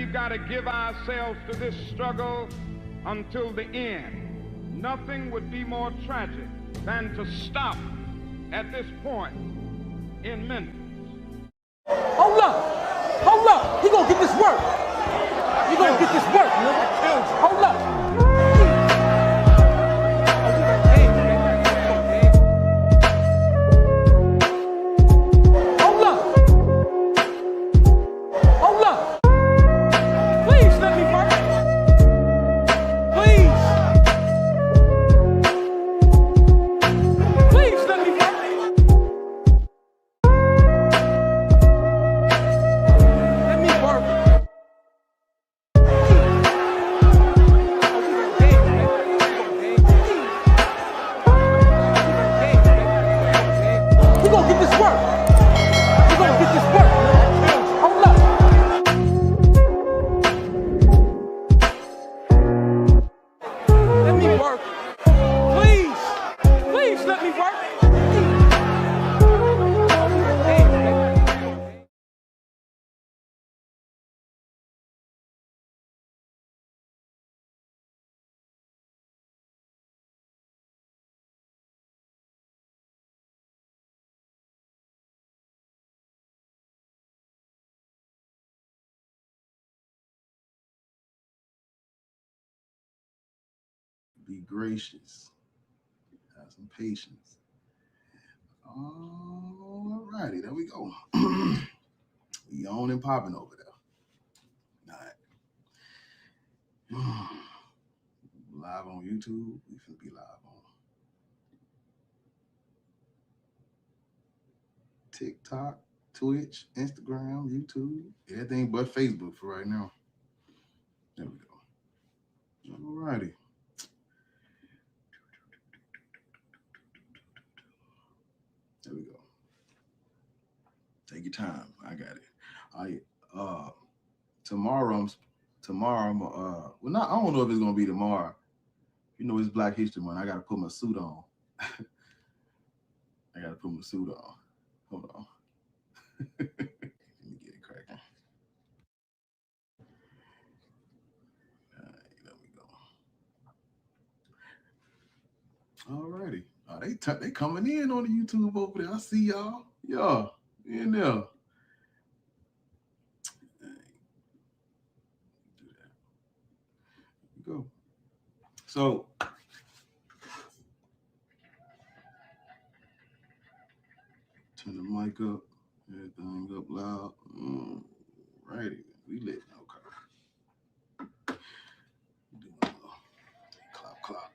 we've got to give ourselves to this struggle until the end. Nothing would be more tragic than to stop at this point in Memphis. Hold up, he gonna get this work. You gonna get this work. Hold up. Be gracious. Have some patience. All righty, there we go. We on and popping over there. All right. Live on YouTube. We finna be live on TikTok, Twitch, Instagram, YouTube, everything but Facebook for right now. There we go. All righty. There we go. Take your time. I got it. Tomorrow, well, not, I don't know if it's gonna be tomorrow. You know, it's Black History Month. I gotta put my suit on. I gotta put my suit on. Hold on. Let me get it cracking. All right, there we go. All righty. They coming in on the YouTube over there. I see y'all. Yeah, in there. Do that. There we go. So turn the mic up, everything up loud. Righty, we lit. Okay. Do a little clock.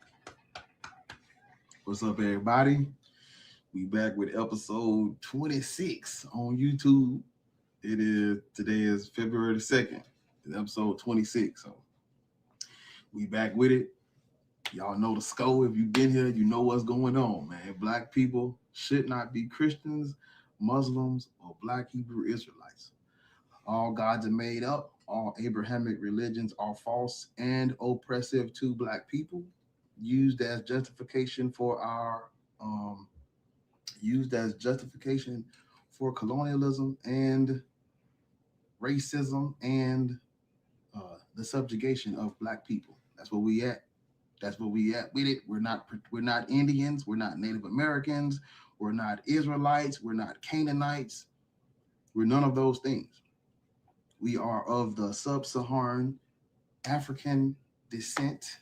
What's up, everybody? We back with episode 26 on YouTube. Today is February the 2nd. It's episode 26. So we back with it. Y'all know the score. If you've been here, you know what's going on, man. Black people should not be Christians, Muslims, or Black Hebrew Israelites. All gods are made up. All Abrahamic religions are false and oppressive to Black people, used as justification for colonialism and racism and the subjugation of Black people. That's where we at. That's where we at with it. We're not Indians. We're not Native Americans. We're not Israelites. We're not Canaanites. We're none of those things. We are of the sub-Saharan African descent.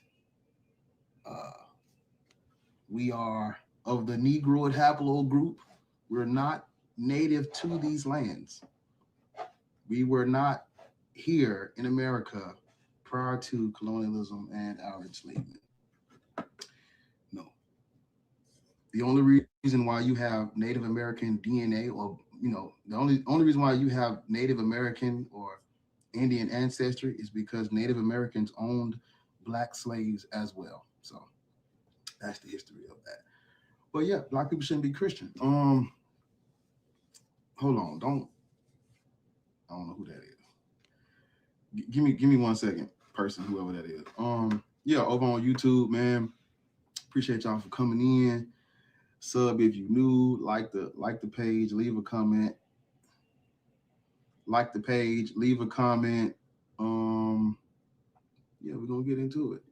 We are of the Negroid haplogroup. We're not native to these lands. We were not here in America prior to colonialism and our enslavement. No. The only reason why you have Native American DNA, or the only reason why you have Native American or Indian ancestry is because Native Americans owned Black slaves as well. So that's the history of that. But yeah, Black people shouldn't be Christian. Hold on, I don't know who that is. Give me 1 second, person, whoever that is. Yeah, over on YouTube, man. Appreciate y'all for coming in. Sub if you new, like the page, leave a comment. Like the page, leave a comment. Yeah, we're gonna get into it.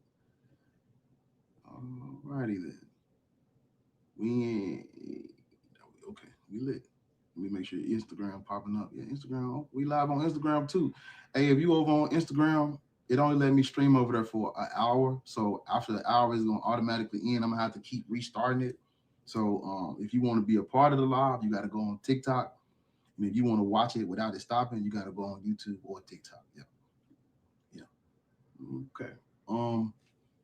Alrighty then. Okay, we lit. Let me make sure Instagram popping up. Yeah, Instagram. We live on Instagram too. Hey, if you over on Instagram, it only let me stream over there for an hour. So after the hour is gonna automatically end. I'm gonna have to keep restarting it. So if you want to be a part of the live, you got to go on TikTok. And if you want to watch it without it stopping, you got to go on YouTube or TikTok. Yeah. Okay.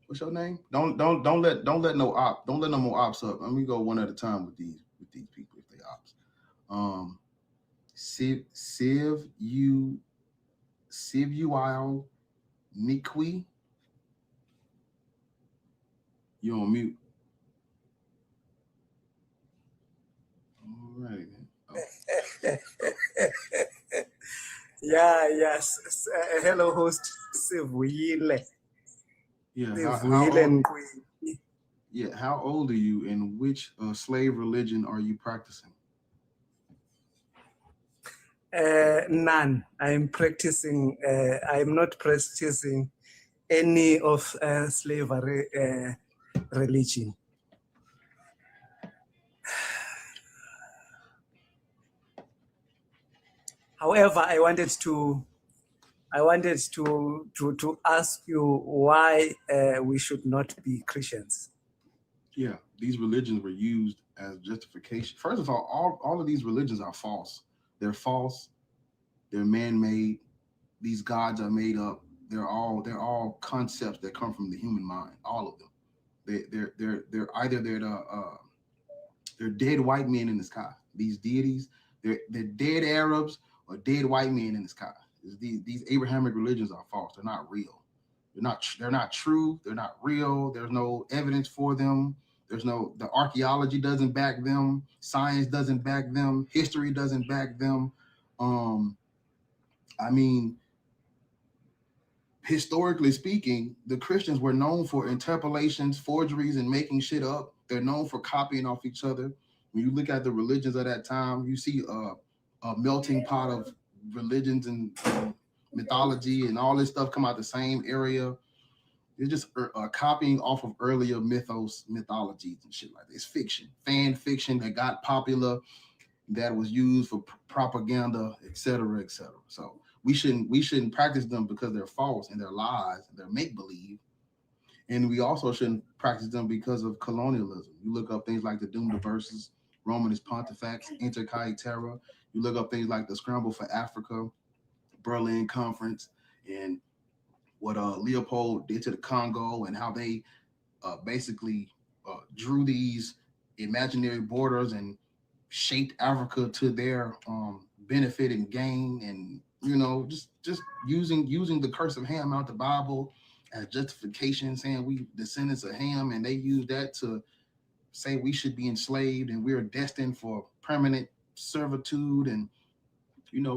What's your name? Don't let no more ops up. Let me go one at a time with these people if they ops. Sivuil Nikwi. You're on mute. All right. Oh. Yes. Hello, host Sivuile. Yeah. How old are you, and which slave religion are you practicing? None. I'm not practicing any of slavery religion. However, I wanted to ask you why we should not be Christians. Yeah, these religions were used as justification. First of all of these religions are false. They're false. They're man-made. These gods are made up. They're all concepts that come from the human mind. All of them. They're either they're dead white men in the sky. These deities, they're dead Arabs or dead white men in the sky. These Abrahamic religions are false. They're not real. They're not true. They're not real. There's no evidence for them. The archaeology doesn't back them. Science doesn't back them. History doesn't back them. I mean, historically speaking, the Christians were known for interpolations, forgeries, and making shit up. They're known for copying off each other. When you look at the religions of that time, you see a melting pot of religions and mythology and all this stuff come out the same area. It's just copying off of earlier mythologies and shit like this. Fiction, fan fiction that got popular, that was used for propaganda, etc., etc. So we shouldn't practice them because they're false and they're lies and they're make-believe. And we also shouldn't practice them because of colonialism. You look up things like the Doomed Verses, Romanus Pontifex, Inter Cae Terra. You look up things like the Scramble for Africa, Berlin Conference, and what Leopold did to the Congo, and how they basically drew these imaginary borders and shaped Africa to their benefit and gain, and just using the curse of Ham out the Bible as justification, saying we descendants of Ham, and they use that to say we should be enslaved and we're destined for permanent servitude, and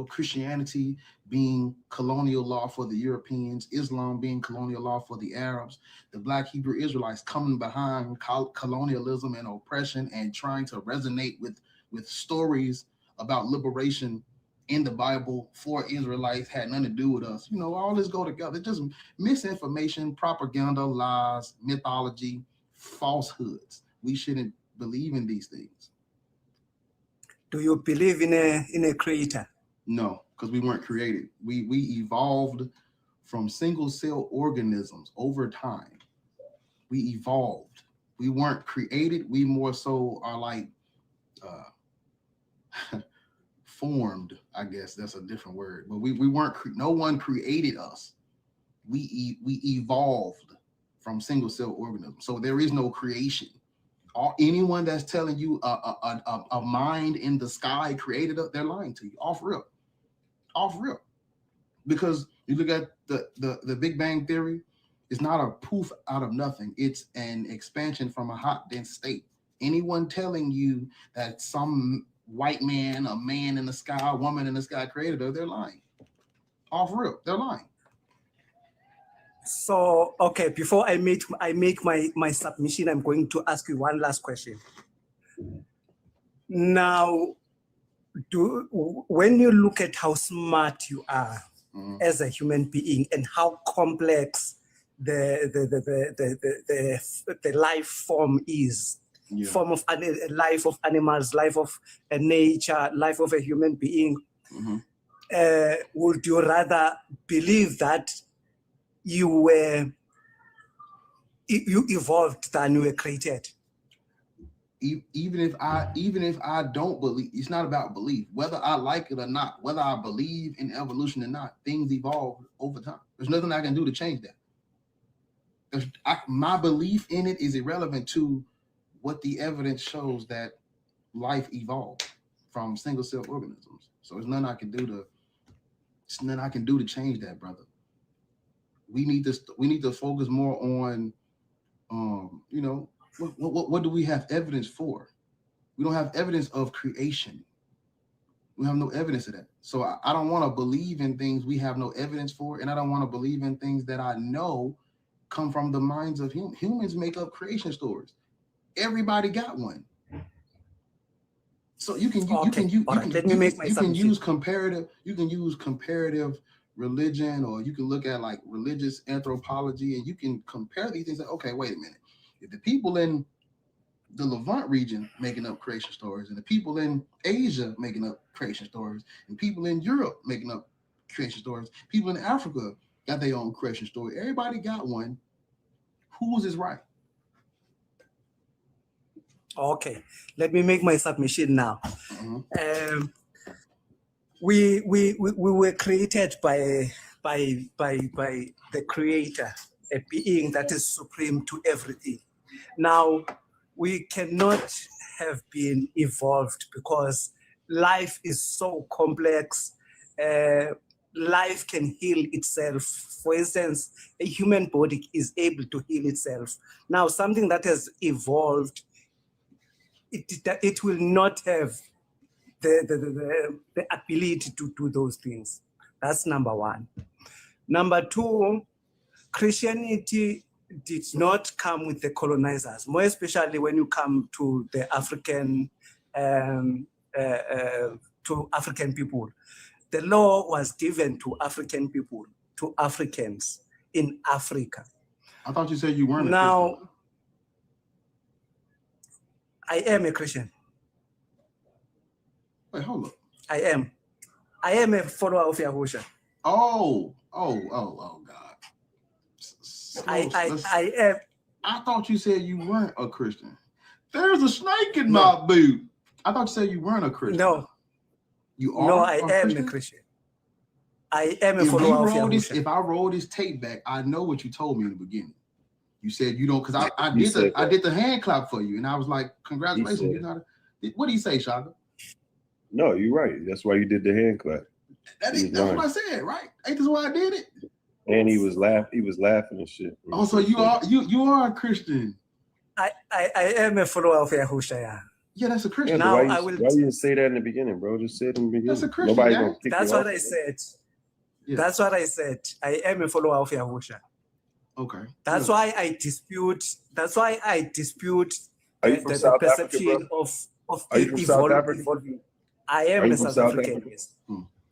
Christianity being colonial law for the Europeans, Islam being colonial law for the Arabs, the Black Hebrew Israelites coming behind colonialism and oppression and trying to resonate with stories about liberation in the Bible for Israelites had nothing to do with us. All this go together. It's just misinformation, propaganda, lies, mythology, falsehoods. We shouldn't believe in these things. Do you believe in a creator? No, because we weren't created. We evolved from single cell organisms over time. We evolved. We weren't created. We more so are like formed. I guess that's a different word. But we weren't. No one created us. We evolved from single cell organisms. So there is no creation. Anyone that's telling you a mind in the sky created us, they're lying to you. Off real. Because you look at the Big Bang Theory, it's not a poof out of nothing. It's an expansion from a hot, dense state. Anyone telling you that some white man, a man in the sky, a woman in the sky created her, they're lying. Off real, they're lying. So, okay, before I make my submission, I'm going to ask you one last question. Now, when you look at how smart you are, as a human being and how complex the life form is. Yeah. Form of life of animals, life of nature, life of a human being. Would you rather believe that you evolved than you were created? Even if I don't believe, it's not about belief. Whether I like it or not, whether I believe in evolution or not, things evolve over time. There's nothing I can do to change that. My belief in it is irrelevant to what the evidence shows that life evolved from single-cell organisms. So there's nothing I can do to change that, brother. We need to focus more on, what do we have evidence for? We don't have evidence of creation. We have no evidence of that. So I don't want to believe in things we have no evidence for, and I don't want to believe in things that I know come from the minds of humans. Humans make up creation stories. Everybody got one. So you can use comparative religion, or you can look at like religious anthropology, and you can compare these things. Like, okay, wait a minute. If the people in the Levant region making up creation stories, and the people in Asia making up creation stories, and people in Europe making up creation stories, people in Africa got their own creation story. Everybody got one. Whose is right? Okay, let me make my submission now. We were created by the Creator, a being that is supreme to everything. Now, we cannot have been evolved because life is so complex. Life can heal itself. For instance, a human body is able to heal itself. Now, something that has evolved, it will not have the ability to do those things. That's number one. Number two, Christianity did not come with the colonizers, more especially when you come to the African people. The law was given to African people, to Africans in Africa. I thought you said you weren't now, a Christian. I am a Christian. Wait, hold up. I am a follower of Yahusha. Oh, God. I am. I thought you said you weren't a Christian. There's a snake in my boot. I thought you said you weren't a Christian. No. You are? No, I am a Christian. I am a follower of Yahusha. If I roll this tape back, I know what you told me in the beginning. You said you don't, because I did the hand clap for you, and I was like, congratulations. What do you say, Shaka? No, you're right. That's why you did the hand clap. That's what I said, right? Ain't this why I did it? And he was laughing and shit. Oh, so you are a Christian. I am a follower of Yahusha, yeah. Yeah, that's a Christian. Yeah, why you didn't say that in the beginning, bro? Just say it in the beginning. That's a Christian. Nobody's gonna kick That's you what off. I said. Yeah. That's what I said. I am a follower of Yahusha. Okay. That's why I dispute. That's why I dispute the perception of evolving. I am a South African. Yes.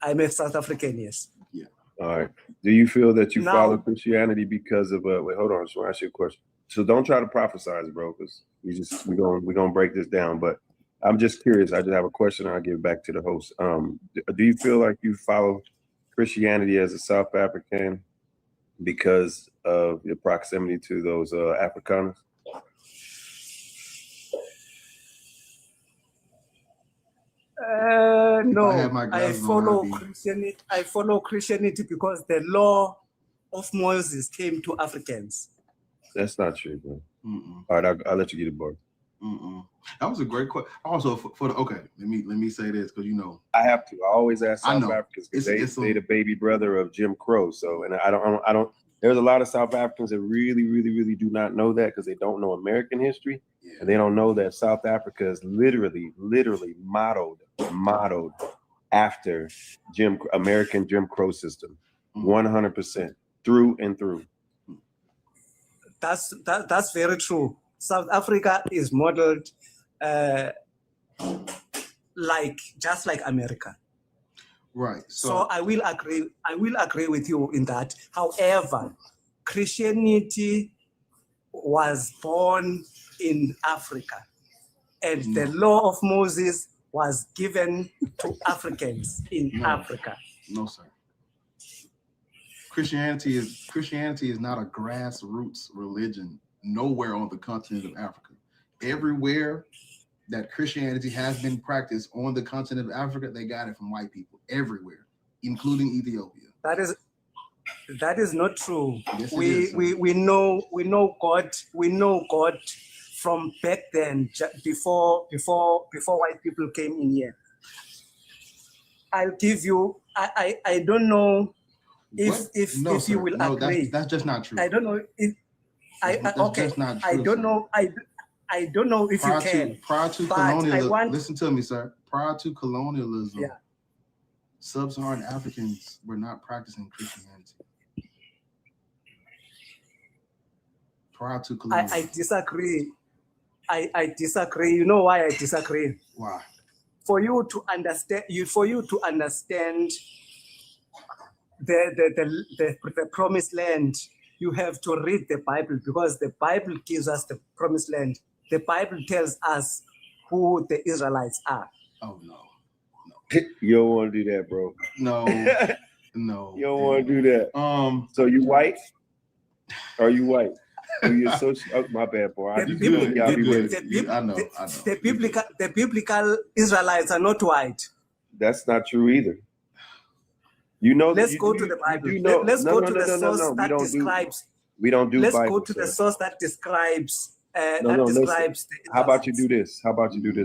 I'm a South African. Yes. Yeah. All right. Do you feel that you follow Christianity because of wait, hold on, I just want to ask you a question. So don't try to prophesize, bro, because we're gonna break this down. But I'm just curious. I just have a question. I'll give it back to the host. Do you feel like you follow Christianity as a South African because of your proximity to those Afrikaners? No, I follow Christianity because the law of Moses came to Africans. That's not true, bro. All right, I'll let you get it, boy. That was a great question. Also, let me say this, because I have to. I always ask South Africans because they the baby brother of Jim Crow. So, and I don't. There's a lot of South Africans that really, really, really do not know that because they don't know American history, and they don't know that South Africa is literally modeled after American Jim Crow system, 100% through and through. That's very true. South Africa is modeled just like America. Right. So I will agree with you in that. However, Christianity was born in Africa, and the law of Moses was given to Africans in Africa. No, sir. Christianity is not a grassroots religion nowhere on the continent of Africa. Everywhere that Christianity has been practiced on the continent of Africa, they got it from white people everywhere, including Ethiopia. That is not true. Yes, we know God from back then, before white people came in here. I'll give you. I don't know if you will agree. That's just not true. I don't know if Just not true, I don't know. I don't know if you can. Prior to colonialism, listen to me, sir. Prior to colonialism, sub-Saharan Africans were not practicing Christianity. Prior to colonialism. I disagree. I disagree. You know why I disagree? Why? For you to understand the promised land, you have to read the Bible, because the Bible gives us the promised land. The Bible tells us who the Israelites are. Oh no. You don't want to do that, bro. No. No. You don't want to do that. So you white? Are you white? Are you associate? Oh, my bad, boy. I know. The biblical Israelites are not white. That's not true either. You know. Let's go to the Bible. Let's go to the source that describes. We don't do. Let's Bible, go to the source that describes. Listen. How about you do this?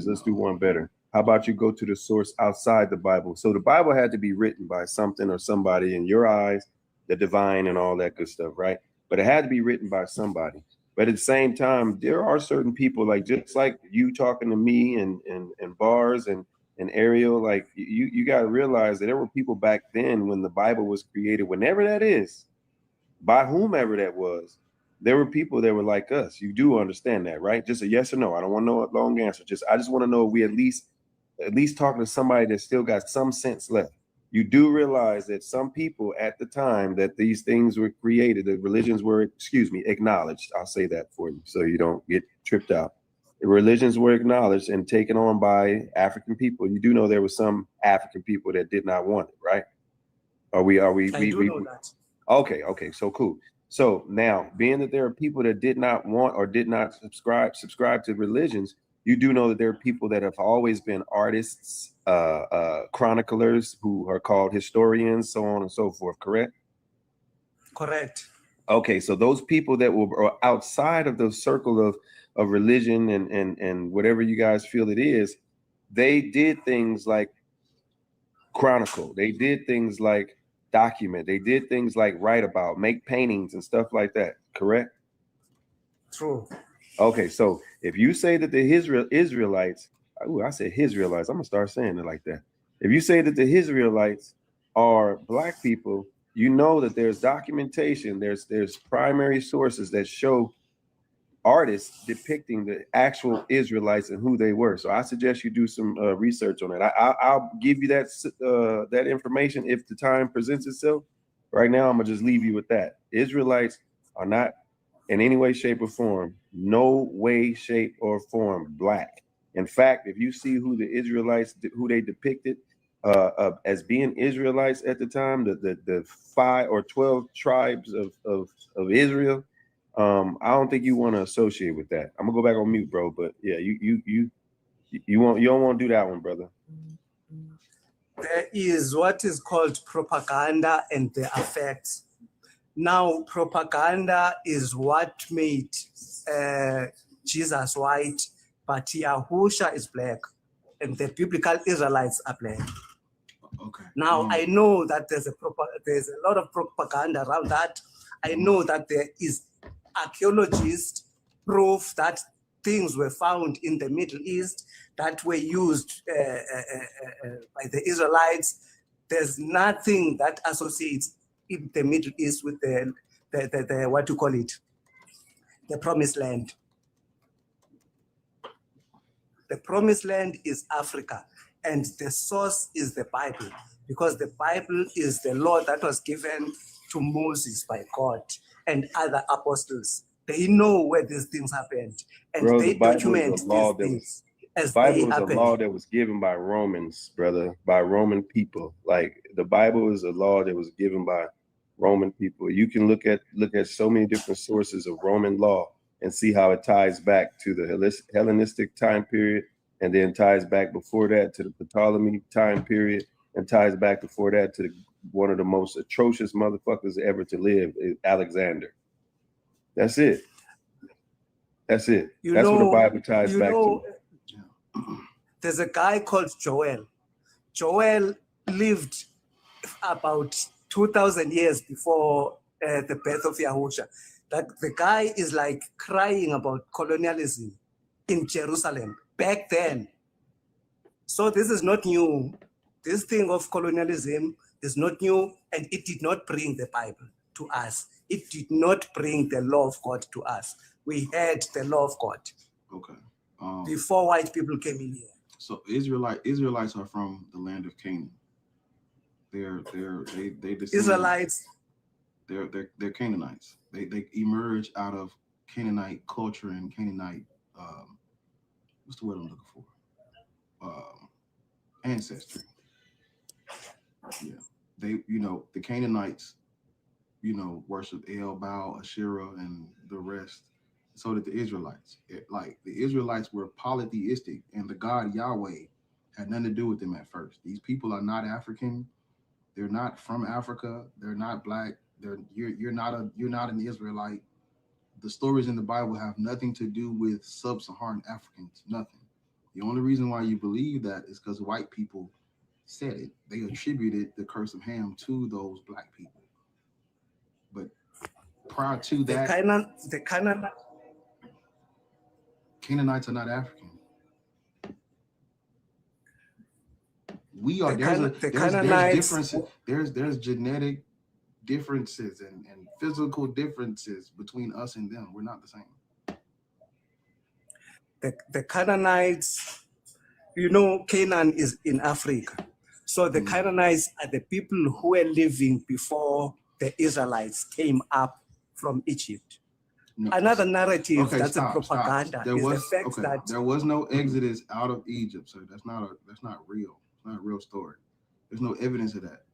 Let's do one better. How about you go to the source outside the Bible? So the Bible had to be written by something or somebody in your eyes, the divine and all that good stuff, right? But it had to be written by somebody. But at the same time, there are certain people, like just like you talking to me and Bars and Ariel, like you got to realize that there were people back then when the Bible was created, whenever that is, by whomever that was, there were people that were like us. You do understand that, right? Just a yes or no. I don't want to know a long answer. I just want to know if we at least talking to somebody that still got some sense left. You do realize that some people at the time that these things were created, the religions were, acknowledged. I'll say that for you so you don't get tripped out. The religions were acknowledged and taken on by African people. You do know there were some African people that did not want it, right? I do know that. Okay, so cool. So now, being that there are people that did not want or did not subscribe to religions, you do know that there are people that have always been artists, chroniclers who are called historians, so on and so forth, correct? Correct. Okay, so those people that were outside of the circle of religion and whatever you guys feel it is, they did things like chronicle. They did things like document. They did things like write about, make paintings and stuff like that, correct? True. Okay, so if you say that the Israelites, I said Israelites, I'm gonna start saying it like that. If you say that the Israelites are black people, you know that there's documentation, there's primary sources that show artists depicting the actual Israelites and who they were. So I suggest you do some research on that. I'll give you that information if the time presents itself. Right now, I'm gonna just leave you with that. Israelites are not in any way, shape, or form, no way, shape, or form black. In fact, if you see who the Israelites, who they depicted as being Israelites at the time, the 5 or 12 tribes of Israel, I don't think you want to associate with that. I'm gonna go back on mute, bro. But yeah, you don't want to do that one, brother. There is what is called propaganda and the effects. Now, propaganda is what made Jesus white, but Yahusha is black, and the biblical Israelites are black. Okay. Now, I know that there's a lot of propaganda around that. I know that there is archaeologists proof that things were found in the Middle East that were used by the Israelites. There's nothing that associates in the Middle East with the what you call it, the Promised Land. The Promised Land is Africa, and the source is the Bible, because the Bible is the law that was given to Moses by God and other apostles. They know where these things happened, and Bro, they the Bible document is a law these that things the as they Bible is a happen. law that was given by Romans, brother, by Roman people. Like the Bible is a law that was given by Roman people. You can look at so many different sources of Roman law and see how it ties back to the Hellenistic time period, and then ties back before that to the Ptolemy time period, and ties back before that to one of the most atrocious motherfuckers ever to live, Alexander. That's it. That's it. That's what the Bible ties back to. There's a guy called Joel. Joel lived about 2,000 years before the birth of Yahusha. That the guy is like crying about colonialism in Jerusalem back then. So this is not new. This thing of colonialism is not new, and it did not bring the Bible to us. It did not bring the law of God to us. We had the law of God. Okay. Before white people came in here. So Israelites are from the land of Canaan. They Israelites. They're Canaanites. They emerge out of Canaanite culture and Canaanite what's the word I'm looking for? Ancestry. Yeah. They, the Canaanites, worship El, Baal, Asherah, and the rest. So did the Israelites. The Israelites were polytheistic, and the God Yahweh had nothing to do with them at first. These people are not African. They're not from Africa. They're not black. You're not an Israelite. The stories in the Bible have nothing to do with sub-Saharan Africans. Nothing. The only reason why you believe that is because white people said it. They attributed the curse of Ham to those black people. But prior to that, Canaanites are not African. We are. There's differences. There's genetic differences and physical differences between us and them. We're not the same. The Canaanites, Canaan is in Africa. So the Canaanites are the people who were living before the Israelites came up from Egypt. No. Another narrative that's a propaganda is the fact that there was no exodus out of Egypt, so that's not real. It's not a real story. There's no evidence of that.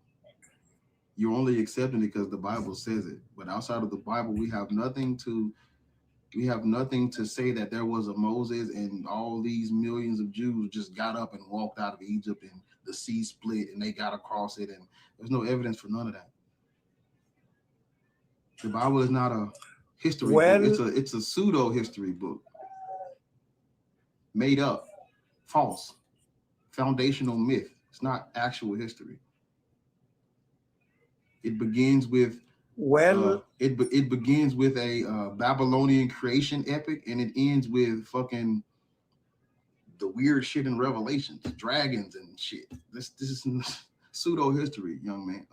You're only accepting it because the Bible says it. But outside of the Bible, we have nothing to say that there was a Moses and all these millions of Jews just got up and walked out of Egypt and the sea split and they got across it, and there's no evidence for none of that. The Bible is not a history book. It's a pseudo history book. Made up, false, foundational myth. It's not actual history. It begins with it begins with a Babylonian creation epic, and it ends with fucking the weird shit in Revelations, dragons and shit. This is pseudo history, young man.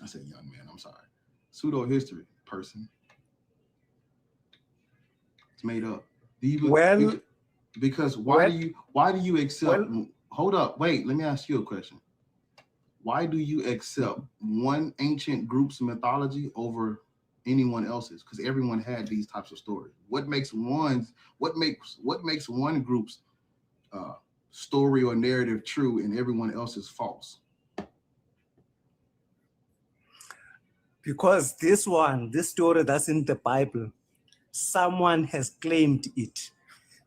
I said young man. I'm sorry. Pseudo history, person. It's made up. Because why do you accept? Hold up, wait. Let me ask you a question. Why do you accept one ancient group's mythology over anyone else's? Because everyone had these types of stories. What makes one group's story or narrative true and everyone else's false? Because this story that's in the Bible, someone has claimed it.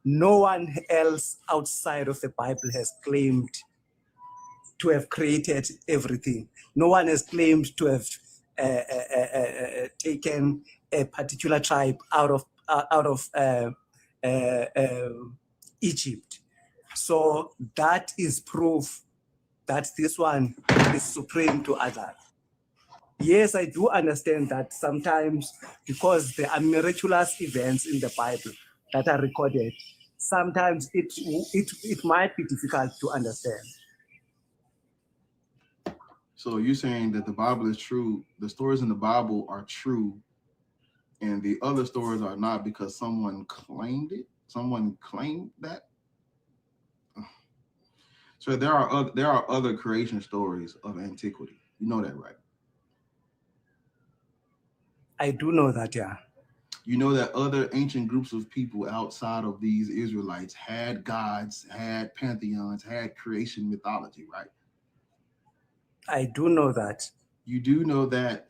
No one else outside of the Bible has claimed to have created everything. No one has claimed to have taken a particular tribe out of Egypt. So that is proof that this one is supreme to others. Yes, I do understand that sometimes, because there are miraculous events in the Bible that are recorded, sometimes it might be difficult to understand. So you're saying that the Bible is true, the stories in the Bible are true, and the other stories are not because someone claimed it? Someone claimed that? So there are other creation stories of antiquity. You know that, right? I do know that, yeah. You know that other ancient groups of people outside of these Israelites had gods, had pantheons, had creation mythology, right? I do know that. You do know that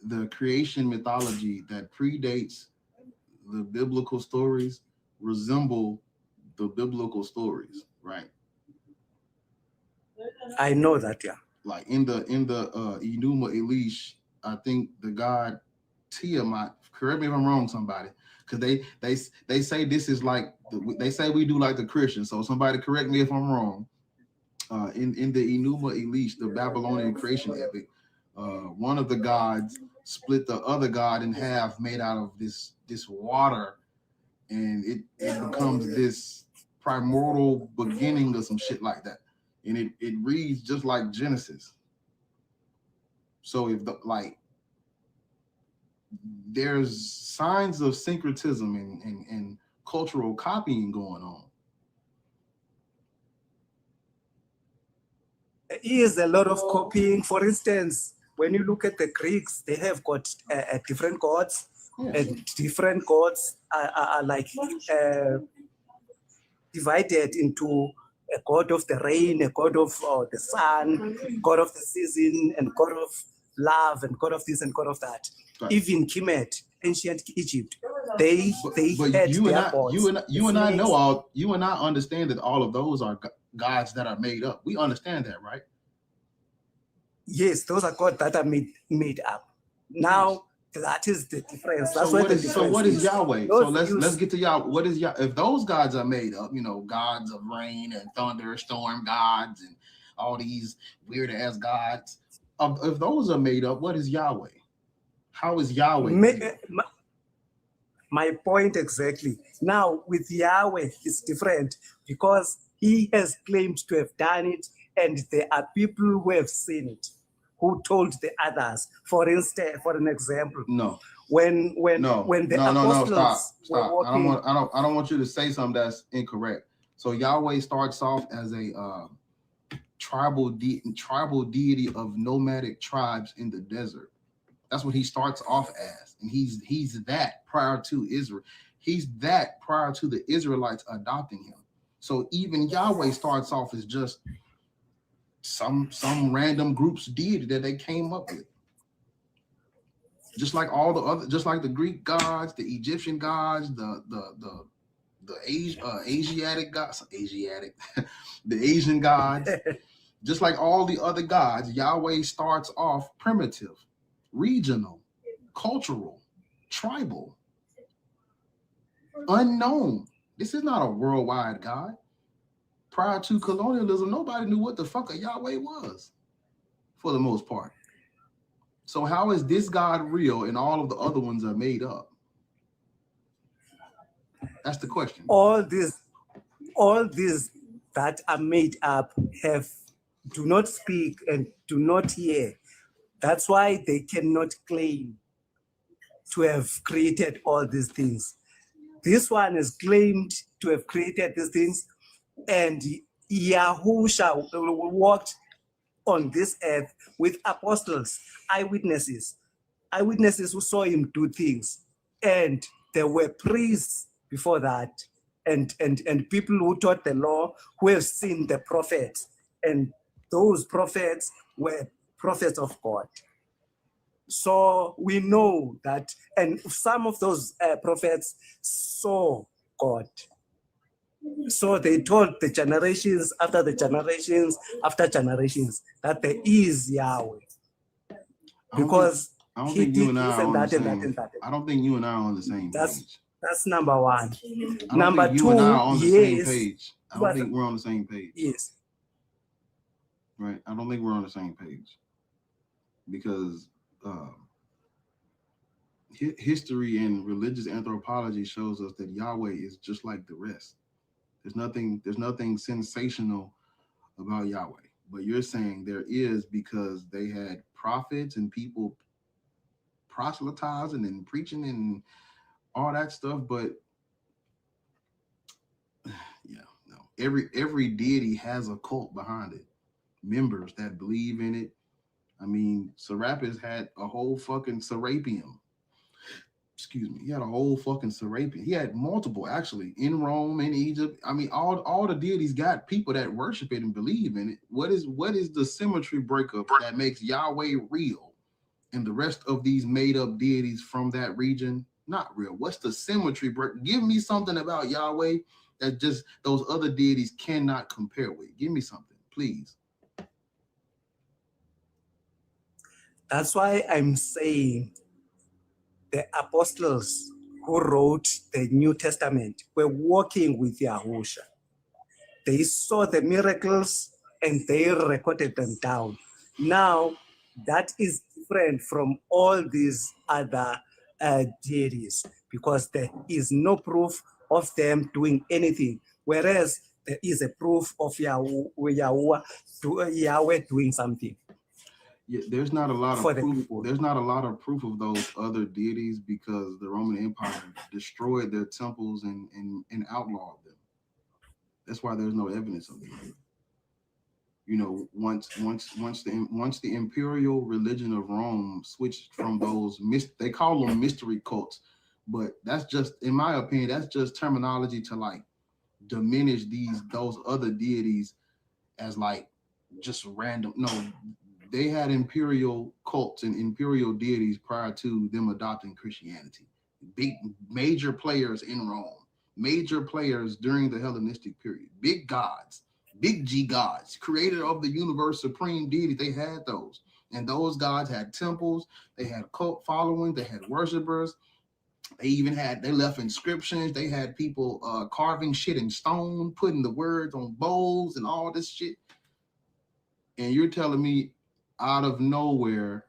the creation mythology that predates the biblical stories resemble the biblical stories, right? I know that, yeah. Like in the Enuma Elish, I think the god Tiamat. Correct me if I'm wrong, somebody, because they say this is like they say we do like the Christians. So somebody correct me if I'm wrong. In the Enuma Elish, the Babylonian creation epic, one of the gods split the other god in half, made out of this water, and it becomes this primordial beginning or some shit like that, and it reads just like Genesis. So if there's signs of syncretism and cultural copying going on. There is a lot of copying. For instance, when you look at the Greeks, they have got different gods, and different gods are like divided into a god of the rain, a god of the sun, god of the season, and god of love, and god of this and god of that. Right. Even Kemet, ancient Egypt, they had you their gods. You and I understand that all of those are gods that are made up. We understand that, right? Yes, those are gods that are made up. Now that is the difference. That's why the difference. So what is Yahweh? So let's get to Yahweh. What is Yahweh? If those gods are made up, you know, gods of rain and thunder, storm gods, and all these weird ass gods. If those are made up, what is Yahweh? How is Yahweh? My point exactly. Now with Yahweh, it's different because he has claimed to have done it, and there are people who have seen it, who told the others. For instance, for an example, when the apostles stop. were walking, I don't want you to say something that's incorrect. So Yahweh starts off as a tribal deity of nomadic tribes in the desert. That's what he starts off as, and he's that prior to Israel. He's that prior to the Israelites adopting him. So even Yahweh starts off as just some random group's deity that they came up with. Just like all the other, just like the Greek gods, the Egyptian gods, the Asiatic gods, the Asian gods, just like all the other gods, Yahweh starts off primitive, regional, cultural, tribal, unknown. This is not a worldwide God. Prior to colonialism, nobody knew what the fuck a Yahweh was, for the most part. So how is this God real and all of the other ones are made up? That's the question. All these that are made up do not speak and do not hear. That's why they cannot claim to have created all these things. This one is claimed to have created these things, and Yahusha walked on this earth with apostles, eyewitnesses who saw him do things. And there were priests before that, and people who taught the law, who have seen the prophets. And those prophets were prophets of God. So we know that, and some of those prophets saw God. So they told the generations after the generations after generations that there is Yahweh. Because he did this and that and that and that. I don't think you and I are on the same page. That's number one. Number two, you and I are on the same page. I don't think we're on the same page. Yes. Right. I don't think we're on the same page. Because history and religious anthropology shows us that Yahweh is just like the rest. There's nothing sensational about Yahweh. But you're saying there is because they had prophets and people proselytizing and preaching and all that stuff. But yeah, no, every deity has a cult behind it, members that believe in it. I mean, Serapis had a whole fucking Serapeum. Excuse me. He had a whole fucking Serapeum. He had multiple, actually, in Rome, in Egypt. I mean, all the deities got people that worship it and believe in it. What is the symmetry breakup that makes Yahweh real and the rest of these made up deities from that region not real? What's the symmetry break? Give me something about Yahweh that just those other deities cannot compare with. Give me something, please. That's why I'm saying the apostles who wrote the New Testament were walking with Yahusha. They saw the miracles and they recorded them down. Now, that is different from all these other deities because there is no proof of them doing anything, whereas there is a proof of Yahweh doing something. Yeah, there's not a lot of proof. There's not a lot of proof of those other deities because the Roman Empire destroyed their temples and outlawed them. That's why there's no evidence of them. You know, once the imperial religion of Rome switched from those they call them mystery cults, but that's just, in my opinion, that's just terminology to like diminish those other deities as like just random. No. They had imperial cults and imperial deities prior to them adopting Christianity. Big major players in Rome, major players during the Hellenistic period, big gods, big G gods, creator of the universe, supreme deity. They had those. And those gods had temples, they had cult following, they had worshipers. They left inscriptions. They had people carving shit in stone, putting the words on bowls and all this shit. And you're telling me out of nowhere,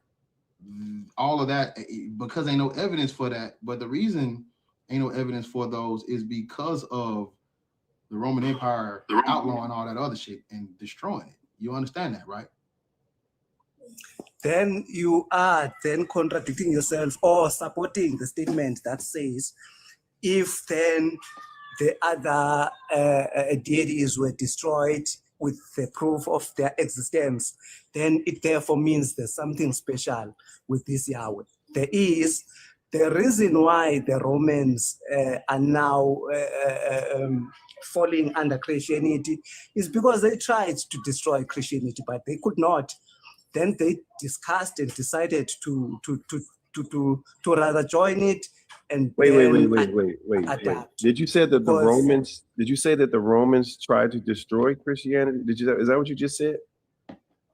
all of that, because ain't no evidence for that. But the reason ain't no evidence for those is because of the Roman Empire outlawing all that other shit and destroying it. You understand that, right? Then you are then contradicting yourself or supporting the statement that says, if then the other deities were destroyed with the proof of their existence, then it therefore means there's something special with this Yahweh. There is the reason why the Romans are now falling under Christianity is because they tried to destroy Christianity, but they could not. Then they discussed and decided to rather join it and wait. Did you say that the Romans? Did you say that the Romans tried to destroy Christianity? Is that what you just said?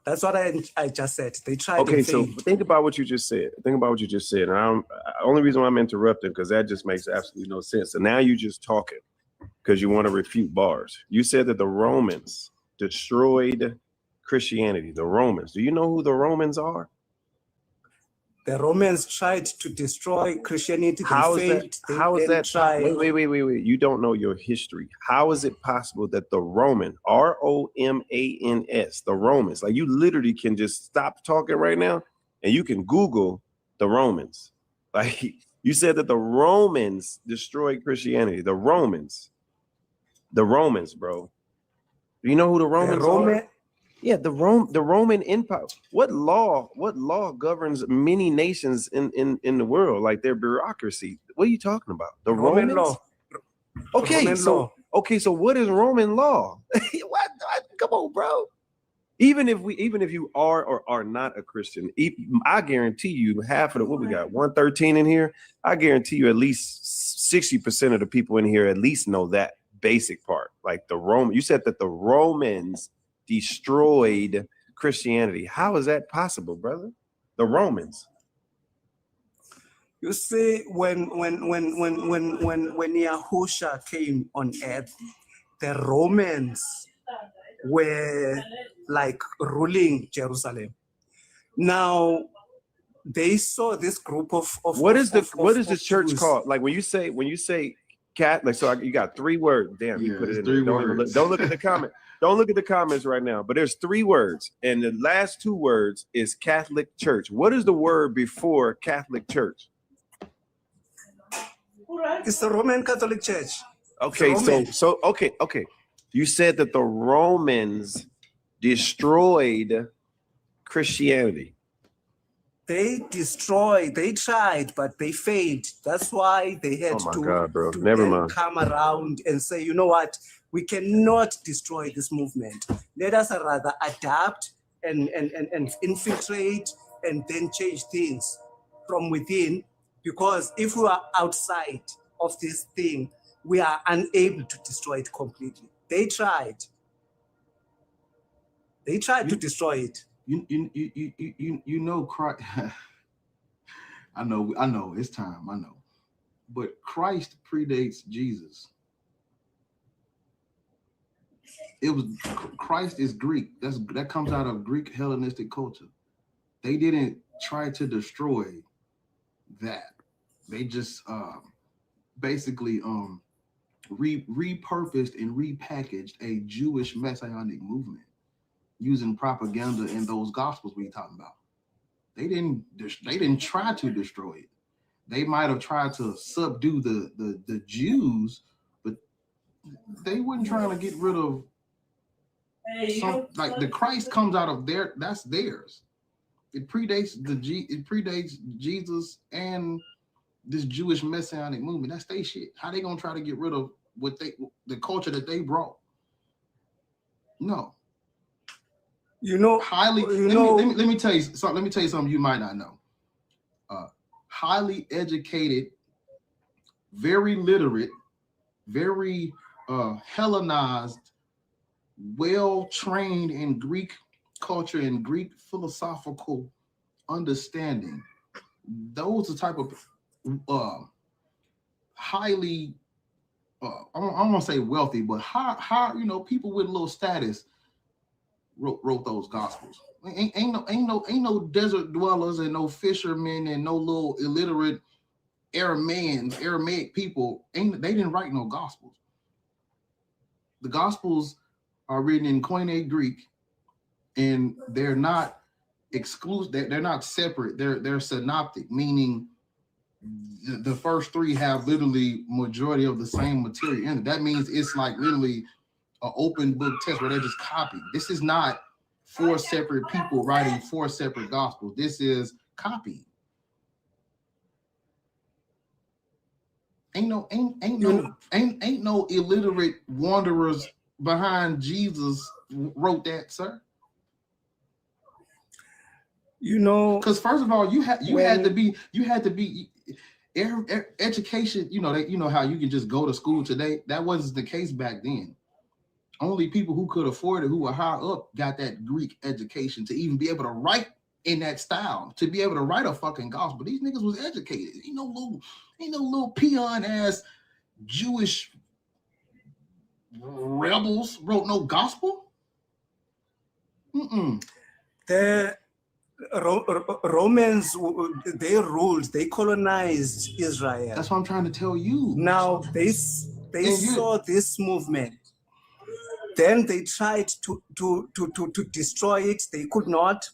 That's what I just said. They tried. Okay, so think about what you just said. And the only reason why I'm interrupting because that just makes absolutely no sense. And now you just talking because you want to refute bars. You said that the Romans destroyed Christianity. The Romans. Do you know who the Romans are? The Romans tried to destroy Christianity. How is that? Wait. You don't know your history. How is it possible that the Roman, R-O-M-A-N-S, the Romans, like you literally can just stop talking right now and you can Google the Romans. Like you said that the Romans destroyed Christianity. The Romans, bro. Do you know who the Romans are? Yeah, the Roman Empire. What law governs many nations in the world, like their bureaucracy? What are you talking about? The Roman law. Okay, so what is Roman law? What? Come on, bro. Even if you are or are not a Christian, I guarantee you half of the what we got 113 in here. I guarantee you at least 60% of the people in here at least know that basic part. Like the Roman. You said that the Romans destroyed Christianity. How is that possible, brother? The Romans. You see, when Yahusha came on earth, the Romans were like ruling Jerusalem. Now they saw this group of what is the church Jews called? Like when you say Catholic, so you got 3 words. Damn, you put it in there. Don't look at the comment. Don't look at the comments right now, but there's 3 words, and the last 2 words is Catholic Church. What is the word before Catholic Church? It's the Roman Catholic Church. Okay, so okay. You said that the Romans destroyed Christianity. They tried, but they failed. That's why they had God, bro. to Never mind. come around and say, you know what, we cannot destroy this movement. Let us rather adapt and infiltrate and then change things from within, because if we are outside of this thing, we are unable to destroy it completely. They tried. They tried to destroy it. You know, Christ. I know it's time. I know, but Christ predates Jesus. Christ is Greek. That comes out of Greek Hellenistic culture. They didn't try to destroy that. They just basically repurposed and repackaged a Jewish messianic movement using propaganda in those gospels we're talking about. They didn't try to destroy it. They might have tried to subdue the Jews, but they weren't trying to get rid of like the Christ comes out of that's theirs. It predates Jesus and this Jewish messianic movement. That's their shit. How they gonna try to get rid of the culture that they brought? No. You know, let me tell you something. Let me tell you something you might not know. Highly educated, very literate, very Hellenized, well-trained in Greek culture and Greek philosophical understanding. Those are the type of highly, I don't want to say wealthy, but high, people with a little status wrote those gospels. Ain't no desert dwellers and no fishermen and no little illiterate Aramaic people. They didn't write no gospels. The gospels are written in Koine Greek, and they're not exclusive. They're not separate. They're synoptic, meaning the first three have literally majority of the same material in it. That means it's like literally an open book test where they're just copying. This is not 4 separate people writing 4 separate gospels. This is copying. Ain't no illiterate wanderers behind Jesus wrote that, sir. Because first of all, you had to be education. How you can just go to school today. That wasn't the case back then. Only people who could afford it, who were high up, got that Greek education to even be able to write in that style, to be able to write a fucking gospel. These niggas was educated. Ain't no little peon ass Jewish rebels wrote no gospel. The Romans, they ruled, they colonized Israel. That's what I'm trying to tell you. Now they saw this movement. Then they tried to destroy it. They could not.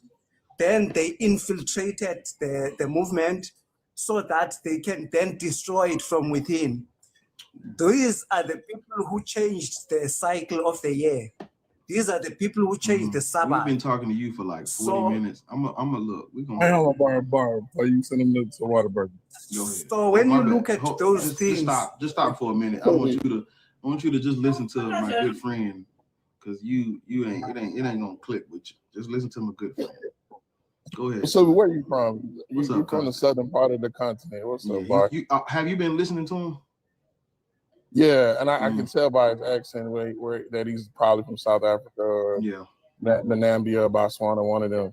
Then they infiltrated the movement so that they can then destroy it from within. These are the people who changed the cycle of the year. These are the people who changed the Sabbath. We've been talking to you for like 40 minutes. I'm gonna look. We're gonna. I have a bar. But you send them to Waterbury. Go ahead. So when you look at those things, just stop for a minute. I want you to just listen to my good friend, because it ain't gonna click with you. Just listen to my good friend. Go ahead. So where are you from? What's You up, from the southern part of the continent. What's up, Bar? Have you been listening to him? Yeah, and I can tell by his accent that he's probably from South Africa or Namibia, Botswana, one of them.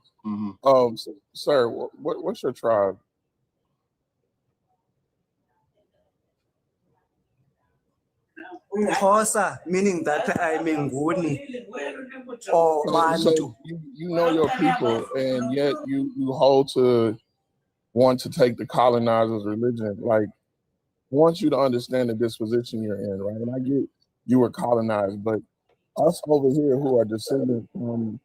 So, sir, what's your tribe? Xhosa, meaning that I'm Nguni or Bantu. So you know your people, and yet you hold to want to take the colonizer's religion. Like, I want you to understand the disposition you're in, right? And I get you were colonized, but us over here who are descendants from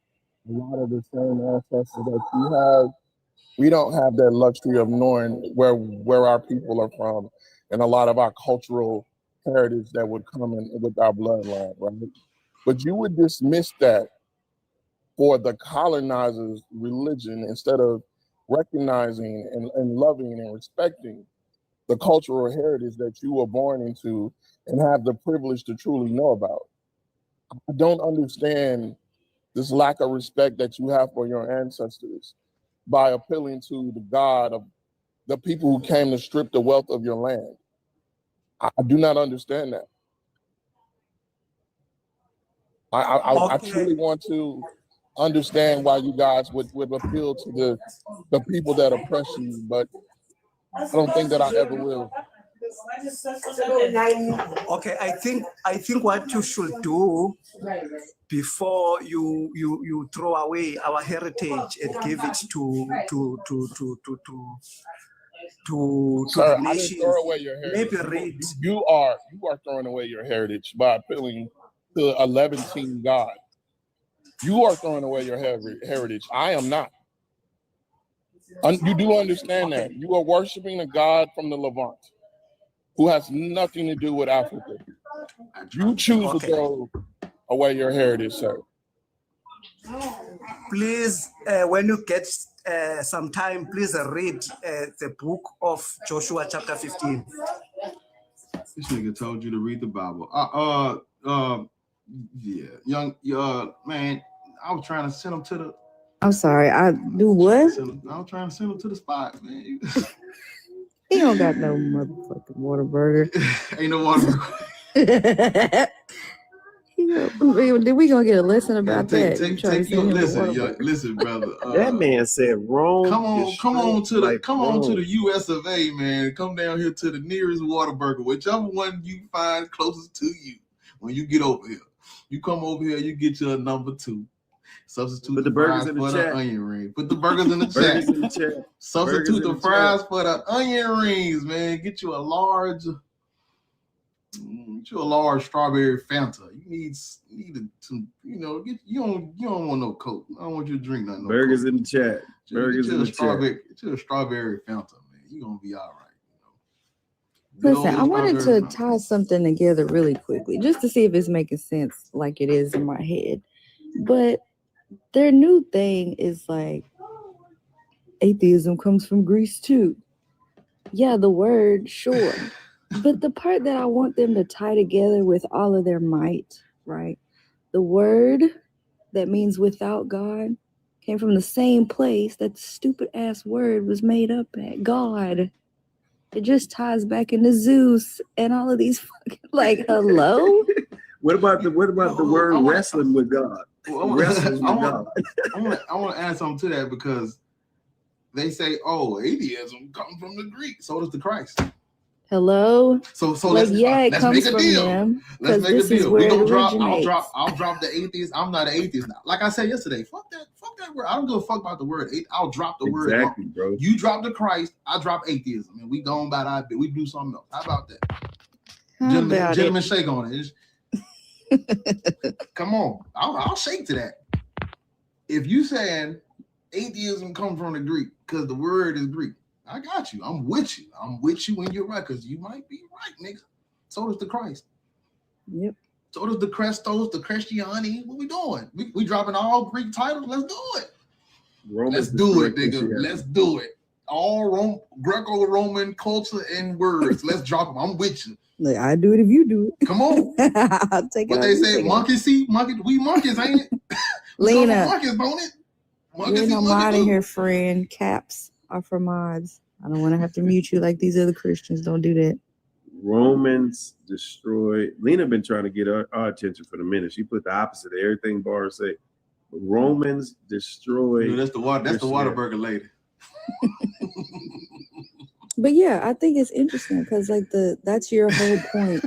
a lot of the same ancestors that you have, we don't have that luxury of knowing where our people are from and a lot of our cultural heritage that would come in with our bloodline, right? But you would dismiss that for the colonizers' religion instead of recognizing and loving and respecting the cultural heritage that you were born into and have the privilege to truly know about. I don't understand this lack of respect that you have for your ancestors by appealing to the God of the people who came to strip the wealth of your land. I do not understand that. I truly want to understand why you guys would appeal to the people that oppress you, but I don't think that I ever will. Okay, I think what you should do before you throw away our heritage and give it to Sir, the I didn't nation. throw away your heritage. Maybe read. You are throwing away your heritage by appealing to a Levantine God. You are throwing away your heritage. I am not. You do understand that. You are worshiping a God from the Levant who has nothing to do with Africa. You choose to throw away your heritage, sir. Please, when you get some time, please read the book of Joshua chapter 15. This nigga told you to read the Bible. Yeah, man, I was trying to send him to the. I'm sorry, I do what? I was trying to send him to the spot, man. He don't got no motherfucking Whataburger. Ain't no Whataburger. Did we gonna get a lesson about that? Listen, brother. That man said Rome. Come on to the US of A, man. Come down here to the nearest Whataburger, whichever one you find closest to you. When you get over here, you come over here, you get your number 2. Substitute the burgers in the chat. Onion ring. Put the burgers in the chat. Substitute the fries for the onion rings, man. Get you a large strawberry Fanta. You need some, you don't want no Coke. I don't want you to drink nothing. Burgers in the chat. Burgers in the chat. Get you a strawberry Fanta, man. You're gonna be all right. Listen, I wanted to tie something together really quickly, just to see if it's making sense like it is in my head. But their new thing is like atheism comes from Greece too. Yeah, the word, sure. But the part that I want them to tie together with all of their might, right? The word that means without God came from the same place that the stupid ass word was made up at, God. It just ties back into Zeus and all of these fucking, like, hello? What about the word wrestling with God? Wrestling with God. I want to add something to that because they say, atheism comes from the Greek. So does the Christ. Hello. So like, it comes from them. Let's make a deal. We gonna drop. I'll drop the atheist. I'm not an atheist now. Like I said yesterday, fuck that word. I don't give a fuck about the word. I'll drop the word. Exactly, bro. You drop the Christ. I drop atheism, and we go on about our bit. We do something else. How about that? Gentlemen, shake on it. Come on, I'll shake to that. If you saying atheism comes from the Greek because the word is Greek, I got you. I'm with you. I'm with you when you're right, because you might be right, nigga. So does the Christ. Yep. So does the Christos, the Christiani. What we doing? We dropping all Greek titles. Let's do it. Let's do it, nigga. Let's do it. All Greco-Roman culture and words. Let's drop them. I'm with you. Like, I do it if you do it. Come on. I'll take it. What they say, monkey see, monkey. We monkeys, ain't it? Lena, monkeys, don't it? You're no mod in here, friend. Caps are for mods. I don't want to have to mute you like these other Christians. Don't do that. Romans destroyed. Lena been trying to get our attention for the minute. She put the opposite of everything Bar say. Romans destroyed. Dude, that's the Whataburger lady. But yeah, I think it's interesting because like that's your whole point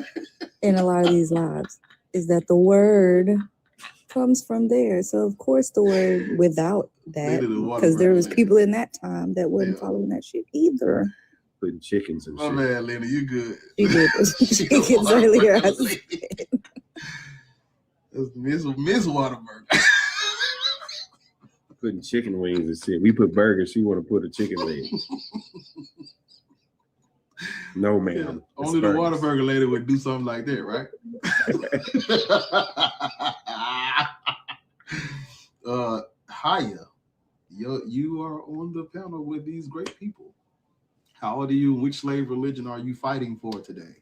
in a lot of these lives is that the word comes from there. So of course the word without that, because there was people in that time that wasn't following that shit either. Putting chickens and shit. Oh man, Lena, you good. She did chickens earlier. That's Miss Whataburger. Putting chicken wings and shit. We put burgers. She want to put a chicken wing. No, ma'am. Yeah, only the Whataburger lady would do something like that, right? Haya, you are on the panel with these great people. How old are you? Which slave religion are you fighting for today?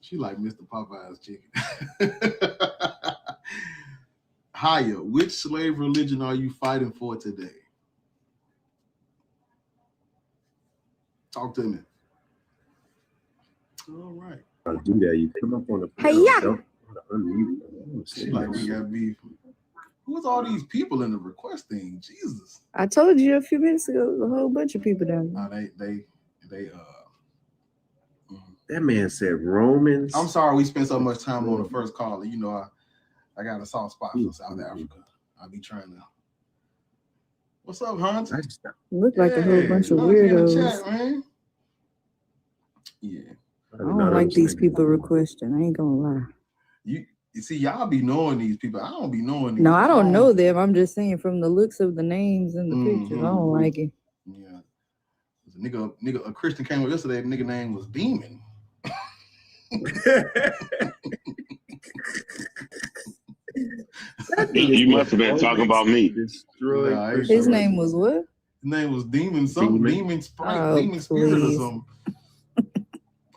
She like Mr. Popeye's chicken. Haya, which slave religion are you fighting for today? Talk to me. All right. I'll do that. You come up on the Hiya. don't unmute. She like we got beef. Who's all these people in the request thing? Jesus. I told you a few minutes ago, a whole bunch of people down there. That man said Romans. I'm sorry we spent so much time on the first call. You know, I got a soft spot for South Africa. I'll be trying to. What's up, Hans? Look like a whole bunch of weirdos. Chat, man. Yeah. I don't like these people requesting. I ain't gonna lie. You see, y'all be knowing these people. I don't be knowing these. No, I don't know them. I'm just saying from the looks of the names and the pictures, I don't like it. Yeah. A Christian came up yesterday. The nigga name was Demon. You must have been talking about me. His name was what? His name was Demon something. Demon Sprite, Demon Spirit or something.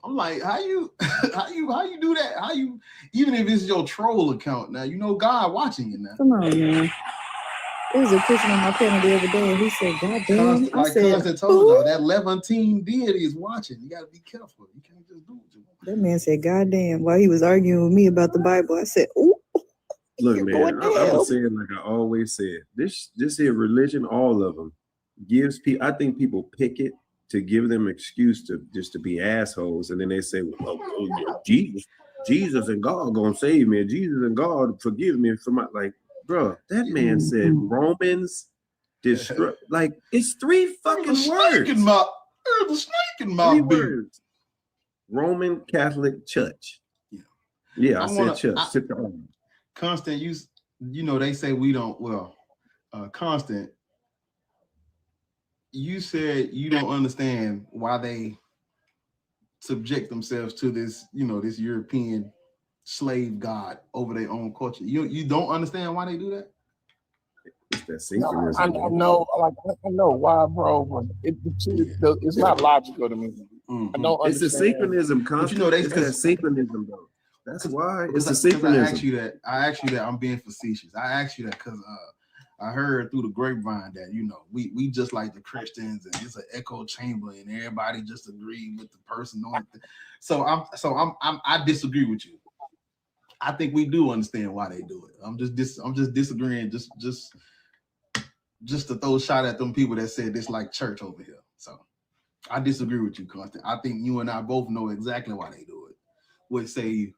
I'm like, how you do that? How you, even if it's your troll account now, you know God watching you now. Come on, man. There was a Christian on my panel the other day, and he said, God damn. Constant told y'all, that Levantine deity is watching. You gotta be careful. You can't just do it. That man said, God damn, while he was arguing with me about the Bible. I said, ooh. Look, man, I was saying like I always said, this here religion, all of them, gives people, I think people pick it to give them excuse to just to be assholes, and then they say, well, Jesus and God gonna save me, Jesus and God forgive me for my, like, bro, that man said Romans destroy, like, it's three fucking words. There's a snake in my beard. Roman Catholic Church. Yeah, I said church. Constant, you know, they say we don't, Constant, you said you don't understand why they subject themselves to this, you know, this European slave god over their own culture. You don't understand why they do that? It's that synchronism. I know why, bro, but it's not logical to me. Mm-hmm. I don't understand. It's a synchronism, constant. You know, it's that synchronism, though. That's why it's a synchronism. I asked you that. I'm being facetious. I asked you that because I heard through the grapevine that, you know, we just like the Christians, and it's an echo chamber, and everybody just agreed with the person on it. So I disagree with you. I think we do understand why they do it. I'm just disagreeing, just to throw a shot at them people that said this like church over here. So I disagree with you, Constant. I think you and I both know exactly why they do it. What say you?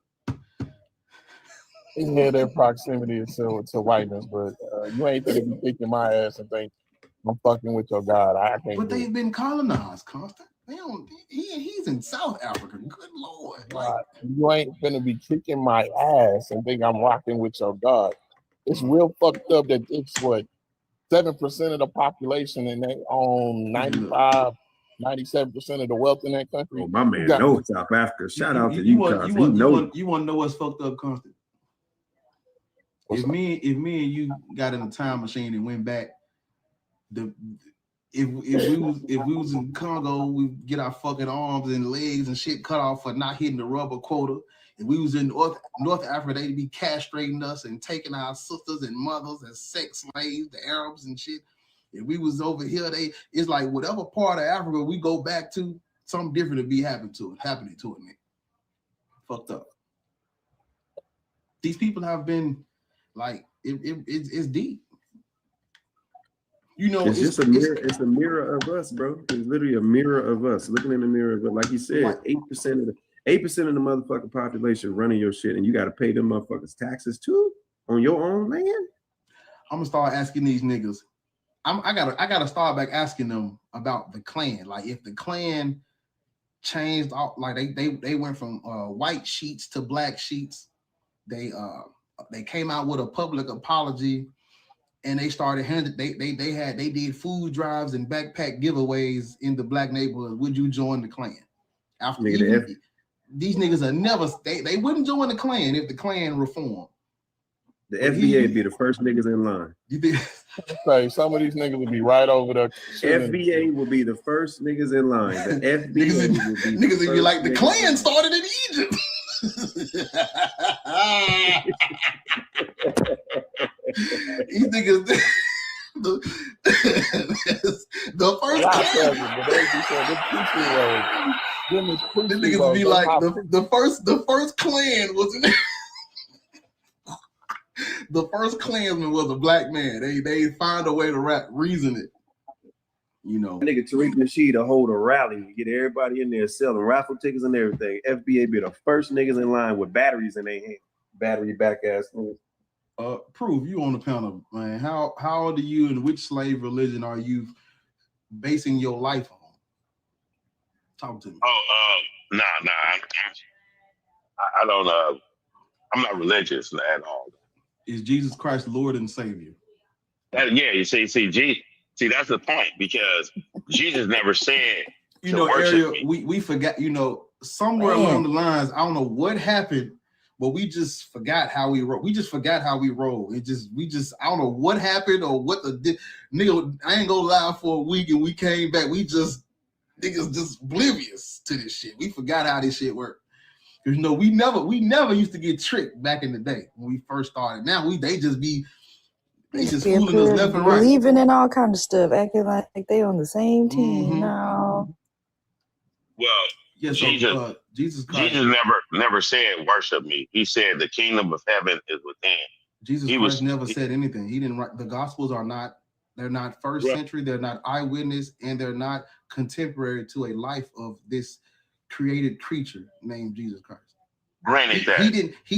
Yeah, their proximity to whiteness, but you ain't gonna be kicking my ass and think I'm fucking with your God. I can't. But they've been colonized, Constant. They don't. He's in South Africa. Good Lord! Like, you ain't gonna be kicking my ass and think I'm rocking with your God. It's real fucked up that it's what 7% of the population and they own 97% of the wealth in that country. Oh, my man knows South Africa. Shout out to you, Constant. You want to know what's fucked up, Constant? If me and you got in a time machine and went back, if we was in Congo, we get our fucking arms and legs and shit cut off for not hitting the rubber quota. If we was in North Africa, they'd be castrating us and taking our sisters and mothers as sex slaves, the Arabs and shit. If we was over here, it's like whatever part of Africa we go back to, something different would be happening to it, man. Fucked up. These people have been like it's deep. You know, it's just a mirror. It's a mirror of us, bro. It's literally a mirror of us looking in the mirror. But like you said, 8% of the motherfucking population running your shit, and you got to pay them motherfuckers taxes too on your own land. I'm gonna start asking these niggas. I gotta start back asking them about the Klan. Like if the Klan changed, like they went from white sheets to black sheets. They came out with a public apology, and they started they did food drives and backpack giveaways in the black neighborhood. Would you join the Klan? After these niggas are never they wouldn't join the Klan if the Klan reformed. The FBA be the first niggas in line. You think? Say some of these niggas would be right over there. FBA will be the first niggas in line. The FBA will be niggas would be like the Klan niggas started in Egypt. These niggas, the first Klan. The niggas would be like the first Klan was in there. The first Klansman was a black man. They find a way to reason it. You know, nigga Tariq Nasheed to hold a rally, get everybody in there selling raffle tickets and everything. FBA be the first niggas in line with batteries in their hand. Battery back ass niggas. Proof, you on the panel, man. How old are you and which slave religion are you basing your life on? Talk to me. Nah. I don't. I'm not religious at all. Is Jesus Christ Lord and Savior? Yeah, you see, that's the point, because Jesus never said. You know, Ariel, we forgot. You know, somewhere along the lines, I don't know what happened, but we just forgot how we roll. We just forgot how we roll. I don't know what happened or what nigga. I ain't gonna lie, for a week and we came back. Niggas just oblivious to this shit. We forgot how this shit worked. You know, we never used to get tricked back in the day when we first started. Now they just fooling us left and right. Believing in all kind of stuff, acting like they on the same team. Mm-hmm. No. Well, yes, Jesus Christ. Jesus never said worship me. He said the kingdom of heaven is within. Jesus Christ never said anything. He didn't write. The Gospels are not. They're not first century. They're not eyewitness, and they're not contemporary to a life of this created creature named Jesus Christ. Granted that he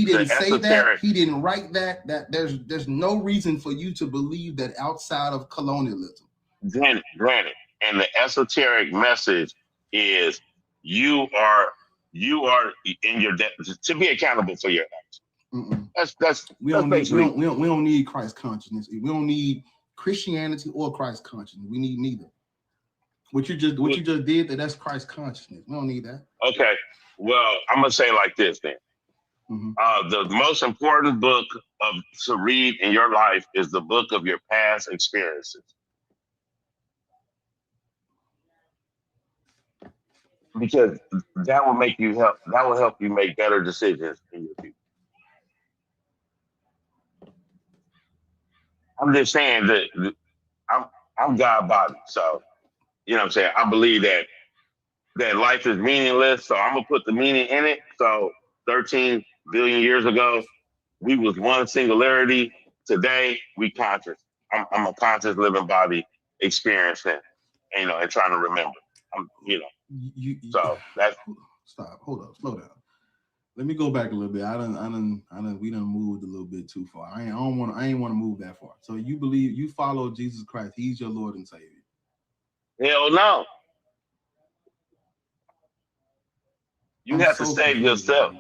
didn't say that. He didn't write that. That there's no reason for you to believe that outside of colonialism. Granted, and the esoteric message is you are in your debt to be accountable for your actions. That's we don't need Christ consciousness. We don't need Christianity or Christ consciousness. We need neither. What you just did, that's Christ consciousness. We don't need that. Okay. Well, I'm gonna say it like this then. Mm-hmm. The most important book to read in your life is the book of your past experiences. Because that will help you make better decisions in your future. I'm just saying that I'm God body, so you know what I'm saying? I believe that life is meaningless, so I'm gonna put the meaning in it. So 13 billion years ago, we was one singularity. Today, we conscious. I'm a conscious living body experiencing, and trying to remember. So that's stop. Hold up, slow down. Let me go back a little bit. We done moved a little bit too far. I ain't want to move that far. So you follow Jesus Christ. He's your Lord and Savior. Hell no. You have to save yourself.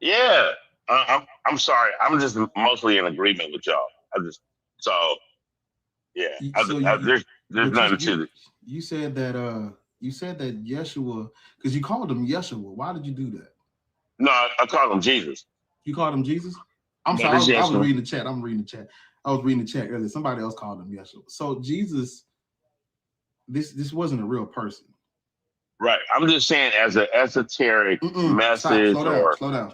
Yeah. I'm sorry. I'm just mostly in agreement with y'all. There's nothing to it. You said that Yeshua, because you called him Yeshua. Why did you do that? No, I called him Jesus. You called him Jesus? I'm sorry. I was reading the chat. I was reading the chat earlier. Somebody else called him Yeshua. So Jesus, this wasn't a real person. Right. I'm just saying as an esoteric message. Slow down.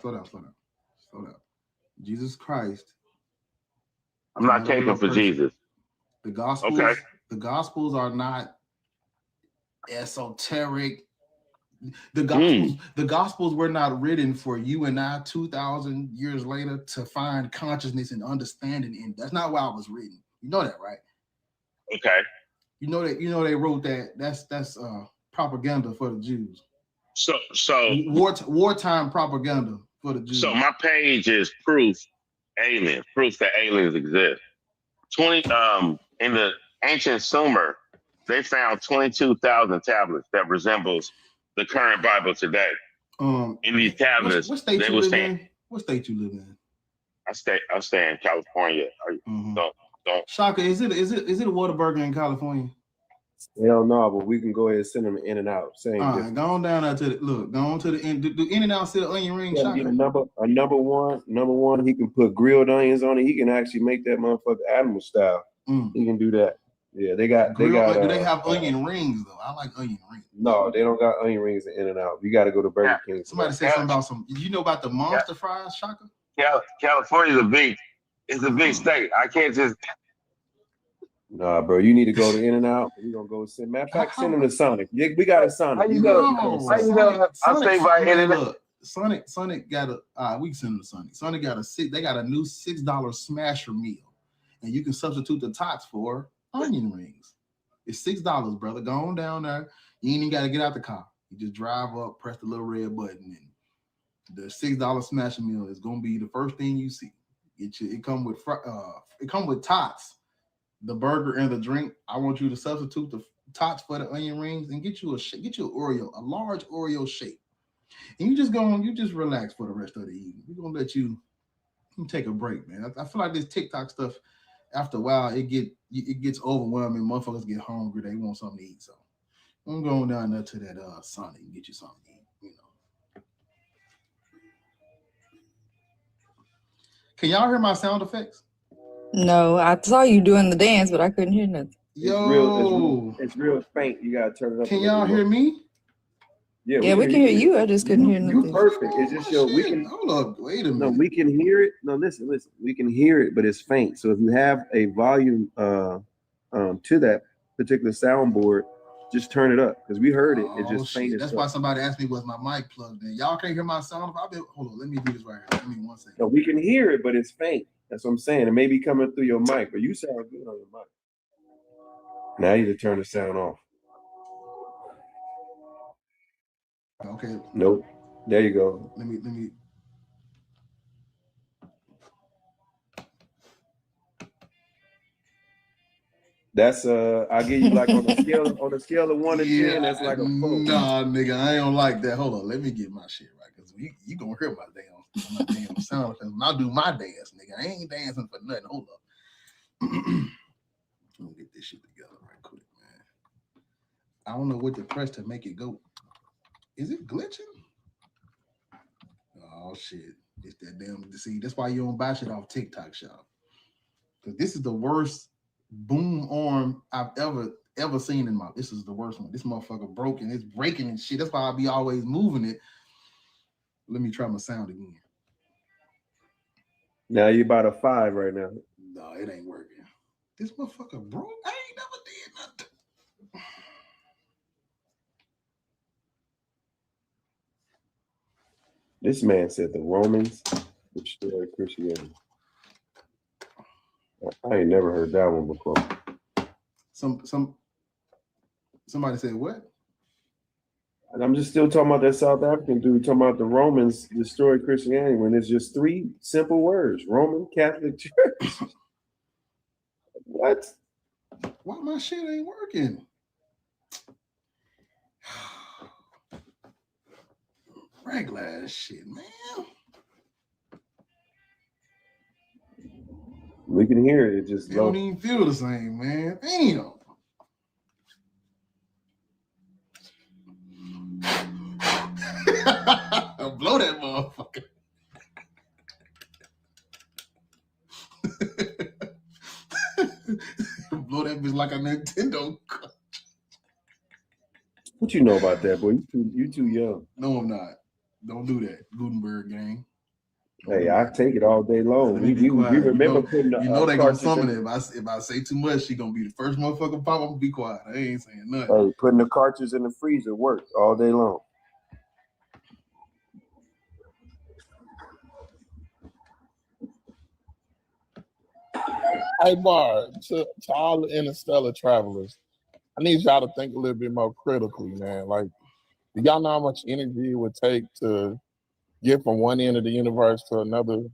Jesus Christ. I'm not caping for Jesus. The Gospels are not esoteric. The Gospels were not written for you and I 2,000 years later to find consciousness and understanding in. That's not why it was written. You know that, right? Okay. You know they wrote that. That's propaganda for the Jews. So wartime propaganda for the Jews. So my page is proof that aliens exist. In the ancient Sumer, they found 22,000 tablets that resembles the current Bible today. In these tablets, what state you live in? What state you live in? I stay in California. Don't. Shaka, is it a Whataburger in California? Hell no, but we can go ahead and send them in and out. Same. All right, go on down there to the look. Go on to the end. Do in and out sell onion rings? Yeah, get a number one. He can put grilled onions on it. He can actually make that motherfucker animal style. He can do that. Yeah, they got. Do they have onion rings though? I like onion rings. No, they don't got onion rings in and out. You got to go to Burger King. Somebody said something about some. You know about the monster fries, Shaka? California's a big state. I can't just. Nah, bro, you need to go to In and Out. We're gonna go send. Matter of fact, send them to Sonic. Yeah, we got a Sonic. How you know? I stay by In and Out. Sonic got a. We can send them to Sonic. Sonic got They got a new $6 smasher meal, and you can substitute the tots for onion rings. It's $6, brother. Go on down there. You ain't even got to get out the car. You just drive up, press the little red button, and the $6 smasher meal is gonna be the first thing you see. It come with tots. The burger and the drink. I want you to substitute the tots for the onion rings and get you a large Oreo shake. And you just relax for the rest of the evening. We're gonna let you take a break, man. I feel like this TikTok stuff, after a while, it gets overwhelming. Motherfuckers get hungry, they want something to eat. So I'm going down there to that Sonic and get you something to eat, you know. Can y'all hear my sound effects? No, I saw you doing the dance, but I couldn't hear nothing. It's real faint. You gotta turn it up. Can y'all hear me? Yeah, we can hear you. I just couldn't hear nothing. You perfect. It's just we can hold up. Wait a minute. No, we can hear it. No, listen. We can hear it, but it's faint. So if you have a volume to that particular soundboard, just turn it up because we heard it. It just faint. That's why somebody asked me was my mic plugged in. Y'all can't hear my sound. Hold on. Let me do this right here. Give me 1 second. No, we can hear it, but it's faint. That's what I'm saying. It may be coming through your mic, but you sound good on your mic. Now you need to turn the sound off. Okay. Nope. There you go. Let me. That's I'll give you like on a scale of 1 to 10. That's like a 4. Nah, nigga, I ain't like that. Hold on, let me get my shit right because you gonna hear my damn sound effects when I do my dance, nigga. I ain't dancing for nothing. Hold up. Let me get this shit together right quick, man. I don't know what to press to make it go. Is it glitching? Oh shit! It's that damn. See, that's why you don't buy shit off TikTok Shop. Because this is the worst boom arm I've ever seen in my. This is the worst one. This motherfucker broken. It's breaking and shit. That's why I be always moving it. Let me try my sound again. Now you about a 5 right now. No, it ain't working. This motherfucker broke. I ain't never did nothing. This man said the Romans destroyed Christianity. I ain't never heard that one before. Somebody said what? And I'm just still talking about that South African dude talking about the Romans destroyed Christianity when it's just 3 simple words: Roman Catholic Church. What? Why my shit ain't working? Regular ass shit, man. We can hear it. It just don't even feel the same, man. Damn. Blow that motherfucker. Blow that bitch like a Nintendo. What you know about that, boy? You too young. No, I'm not. Don't do that, Gutenberg gang. Hey, I take it all day long. We remember putting the, they gonna summon it. If I say too much, she gonna be the first motherfucker pop. I'm gonna be quiet. I ain't saying nothing. Hey, putting the cartridge in the freezer works all day long. Hey, Bar, to all the interstellar travelers, I need y'all to think a little bit more critically, man. Like, do y'all know how much energy it would take to get from one end of the universe to another?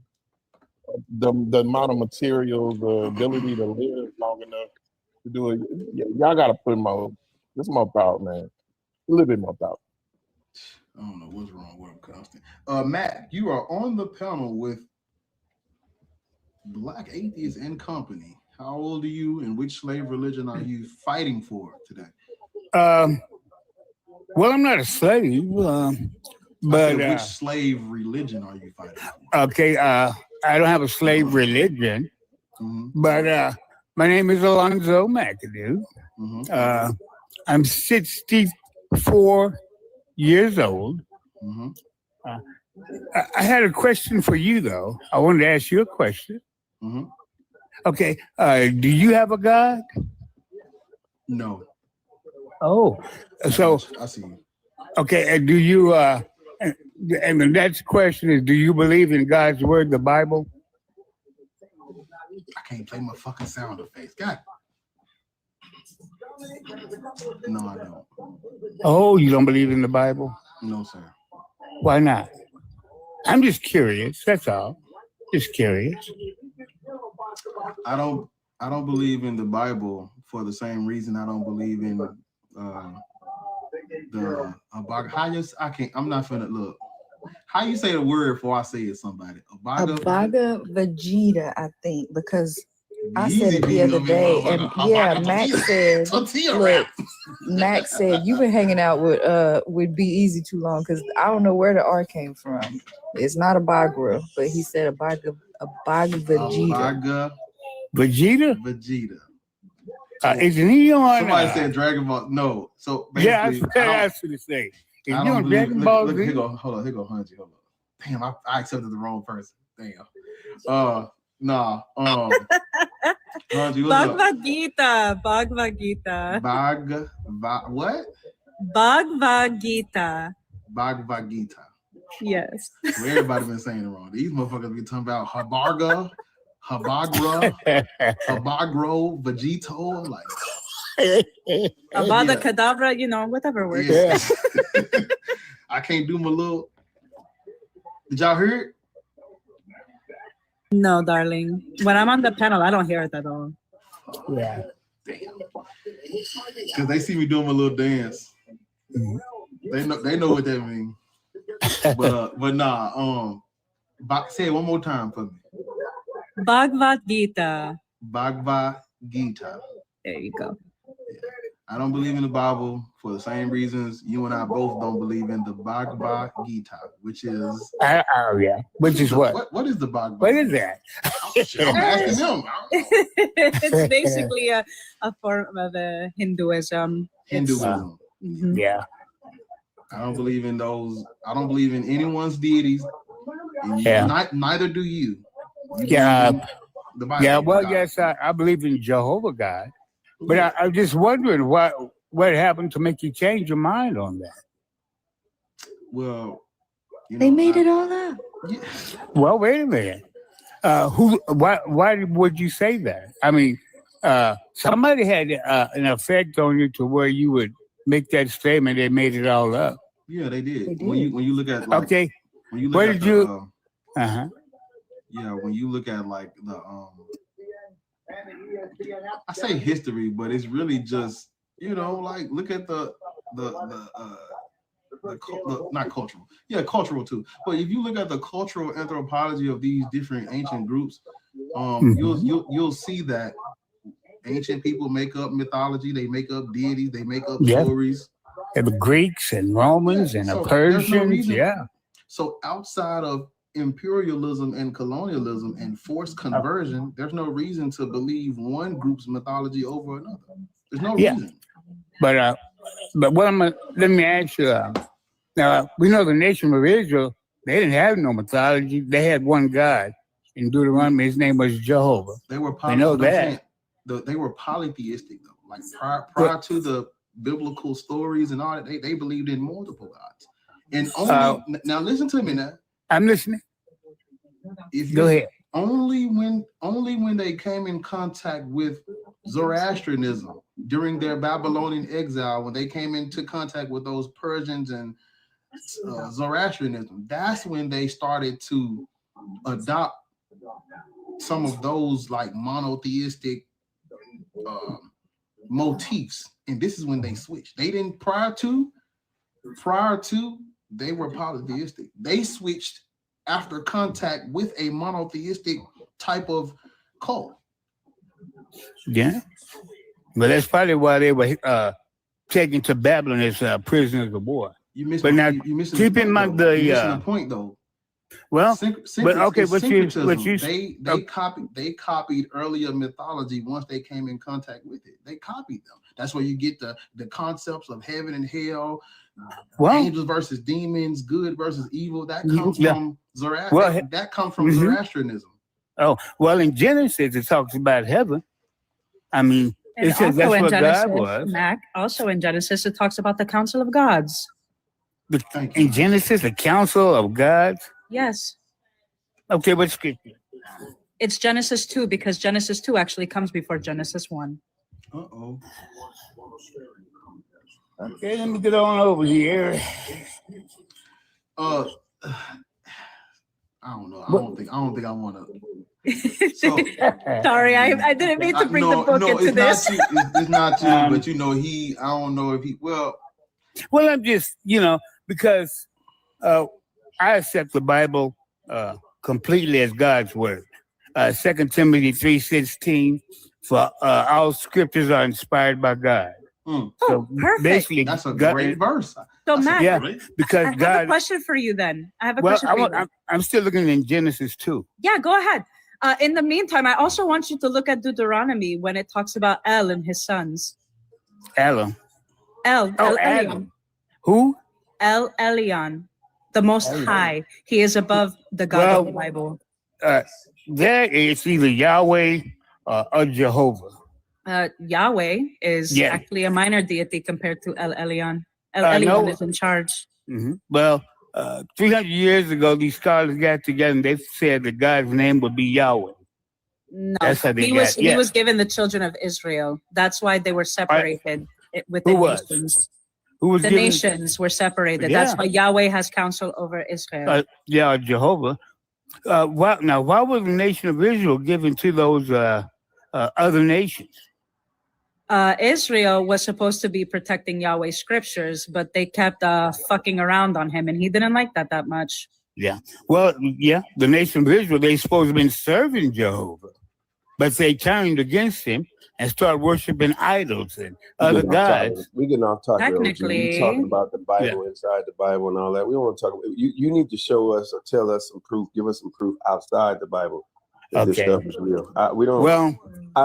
The amount of material, the ability to live long enough to do it. Y'all got to put more thought, man. A little bit more thought. I don't know what's wrong with him, Constant. Matt, you are on the panel with Black Atheists and Company. How old are you and which slave religion are you fighting for today? Well, I'm not a slave, but which slave religion are you fighting? okay, I don't have a slave religion, but my name is Alonzo McAdoo. I'm 64 years old. I had a question for you, though. I wanted to ask you a question. Okay, do you have a God? No. Oh, so I see you. Okay, and do you? And the next question is: do you believe in God's word, the Bible? I can't play my fucking sound effects. God. No, I don't. Oh, you don't believe in the Bible? No, sir. Why not? I'm just curious. That's all. Just curious. I don't believe in the Bible for the same reason I don't believe in I'm not finna look. How you say the word before I say it, somebody? Abhaga Vegeta, I think, because I said it the other day, and yeah, Max said, look, Max said you've been hanging out with Be Easy too long, because I don't know where the R came from. It's not a Bagra, but he said Abhaga Vegeta. Vegeta? Isn't he on? Somebody said Dragon Ball. No. So basically, yeah, I should say. Is he on Dragon Ball? Here go, hold on, Hunji. Hold on. Damn, I accepted the wrong person. Damn. Nah. Hunji, Bhagavad Gita. What? Bhagavad Gita. Bhagavad Gita. Yes. So everybody been saying it wrong. These motherfuckers be talking about Habagro, Vegito, like Avada Kedavra, whatever word. Yeah. I can't do my little. Did y'all hear it? No, darling. When I'm on the panel, I don't hear it at all. Yeah. Damn. Because they see me doing my little dance. They know what that means. But nah. Say it one more time for me. Bhagavad Gita. Bhagavad Gita. There you go. I don't believe in the Bible for the same reasons you and I both don't believe in the Bhagavad Gita, which is which is what? What is the Bhagavad? What is that? I'm asking them. It's basically a form of Hinduism. Mm-hmm. Yeah. I don't believe in those. I don't believe in anyone's deities. Neither do you. Yeah. The Bible, yeah. Well, yes, I believe in Jehovah God, but I'm just wondering what happened to make you change your mind on that. Well, they made it all up. Yeah. Well, wait a minute. Why would you say that? I mean, somebody had an effect on you to where you would make that statement. They made it all up. Yeah, they did. When you look at okay, when you look where at did you? Yeah, when you look at like the I say history, but it's really just like look at the not cultural. Yeah, cultural too. But if you look at the cultural anthropology of these different ancient groups, you'll see that ancient people make up mythology, they make up deities, they make up stories. And the Greeks and Romans and the Persians, So outside of imperialism and colonialism and forced conversion, there's no reason to believe one group's mythology over another. There's no reason. But let me ask you. Now we know the nation of Israel, they didn't have no mythology. They had one God in Deuteronomy. His name was Jehovah. They were I know that. They were polytheistic though. Like prior to the biblical stories and all that, they believed in multiple gods. And only now listen to me now. I'm listening. Go ahead. Only when they came in contact with Zoroastrianism during their Babylonian exile, when they came into contact with those Persians and Zoroastrianism, that's when they started to adopt some of those like monotheistic motifs. And this is when they switched. They didn't prior to they were polytheistic. They switched after contact with a monotheistic type of cult. Yeah. But that's probably why they were taken to Babylon as prisoners of war. You missed. But now, you missing keep the in mind point, though. the, You're missing the point though. Well, but okay, it's what you syncretism. They copied earlier mythology once they came in contact with it. They copied them. That's where you get the concepts of heaven and hell, angels versus demons, good versus evil. That comes from Zoroaster. Well, that comes from Zoroastrianism. Oh, well, in Genesis it talks about heaven. I mean, And it says that's also in what Genesis, God was. Mac, also in Genesis, it talks about the council of gods. In Genesis, the council of gods. Yes. Okay, what scripture? It's Genesis 2 because Genesis 2 actually comes before Genesis 1. Uh-oh. Okay, let me get on over here. I don't know. I don't think I want to. So, Sorry, I didn't mean to bring the book into this. It's not you, but you know, I don't know if he, well, I'm just, because I accept the Bible completely as God's word. 2 Timothy 3:16, for all scriptures are inspired by God. So perfect. basically, that's a God, great verse. So, Matt, because I have God. a question for you then. I have a question for you. I'm still looking in Genesis 2. Yeah, go ahead. In the meantime, I also want you to look at Deuteronomy when it talks about El and his sons. Adam. El Elyon. Who? El Elyon, the Most High. He is above the God of the Bible. There is either Yahweh or Jehovah. Yahweh is actually a minor deity compared to El Elyon. El Elyon is in charge. Mm-hmm. Well, 300 years ago, these scholars got together and they said that God's name would be Yahweh. No, that's how he was given the children of Israel. That's why they were separated with the nations. Who was the nations were separated. That's why Yahweh has counsel over Israel. Jehovah. Why was the nation of Israel given to those other nations? Israel was supposed to be protecting Yahweh's scriptures, but they kept fucking around on him, and he didn't like that much. Yeah. Well, the nation of Israel, they supposed to have been serving Jehovah, but they turned against him and started worshiping idols and other gods. We getting off topic. Technically, we talking about the Bible inside the Bible and all that. We don't want to talk about you need to show us or tell us some proof, give us some proof outside the Bible that this stuff is real. I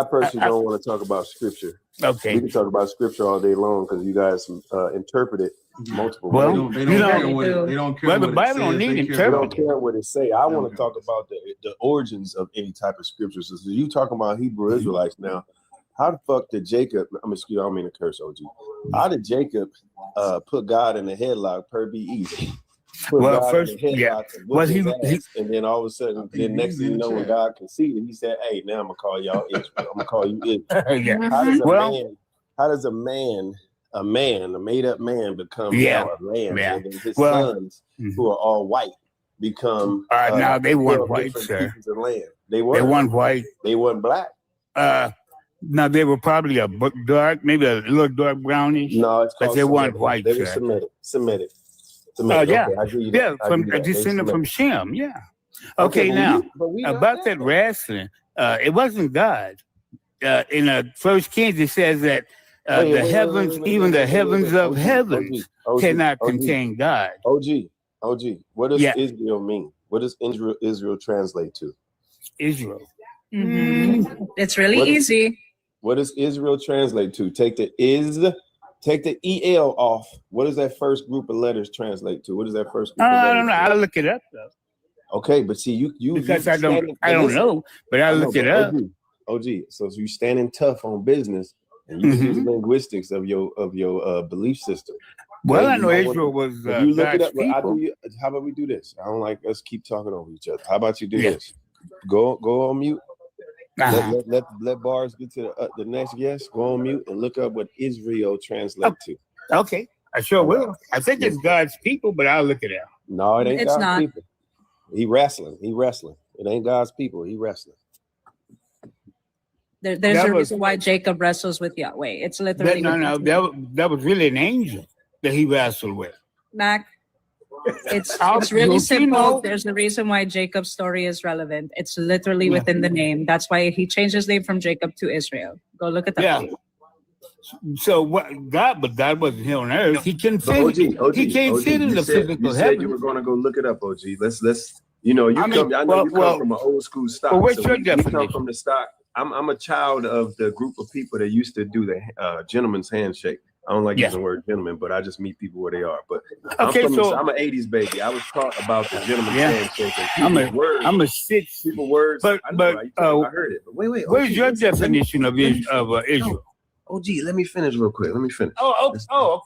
personally don't want to talk about scripture. Okay. We can talk about scripture all day long because you guys interpret it multiple ways. They don't care the Bible don't need interpreting. They don't care what it say. I want to talk about the origins of any type of scriptures. So you talking about Hebrew Israelites now. How the fuck did Jacob, I don't mean to curse, OG. How did Jacob put God in a headlock per be easy? First, and then all of a sudden, then next thing you know, when God conceded, he said, "Hey, now I'm gonna call y'all Israel. I'm gonna call you Israel." How does a made-up man, become now a man? And then his sons, who are all white, become now they weren't white, sir. They weren't white. They weren't black. No, they were probably a dark, maybe a little dark brownish. No, it's but they weren't white. They were Semitic. Descended from Shem. Yeah. Okay, now about that wrestling, it wasn't God. In First Kings, it says that the heavens, even the heavens of heavens, cannot contain God. OG, what does Israel mean? What does Israel translate to? Israel. Mm-hmm. It's really easy. What does Israel translate to? Take the EL off. What does that first group of letters translate to? What is that first group of letters? I don't know. I'll look it up though. Okay, but see, you because I don't know, but I'll look it up. OG, so you standing tough on business and you use linguistics of your belief system. Well, I know Israel was you look it up. people. How about we do this? I don't like us keep talking over each other. How about you do this? Go on mute. Let Bars get to the next guest. Go on mute and look up what Israel translates to. Okay, I sure will. I think it's God's people, but I'll look it up. No, it ain't God's people. He wrestling. It ain't God's people. He wrestling. There's a reason why Jacob wrestles with Yahweh. It's literally that was really an angel that he wrestled with. Mac, it's really simple. There's a reason why Jacob's story is relevant. It's literally within the name. That's why he changed his name from Jacob to Israel. Go look at that. So what? But God wasn't here on earth. He couldn't But fit. He can't fit in the physical you said heaven. you were going to go look it up, OG. Let's. You know, I know you come from an old school stock. Well, what's so your you definition? come from the stock. I'm a child of the group of people that used to do the gentleman's handshake. I don't like using the word gentleman, but I just meet people where they are. But Okay, I'm an 80s baby. I was taught about the gentleman's handshake and I'm a six. people words. But I heard it. But wait. What is OG, your listen, definition of Israel? OG, let me finish real quick. Let me finish. Okay.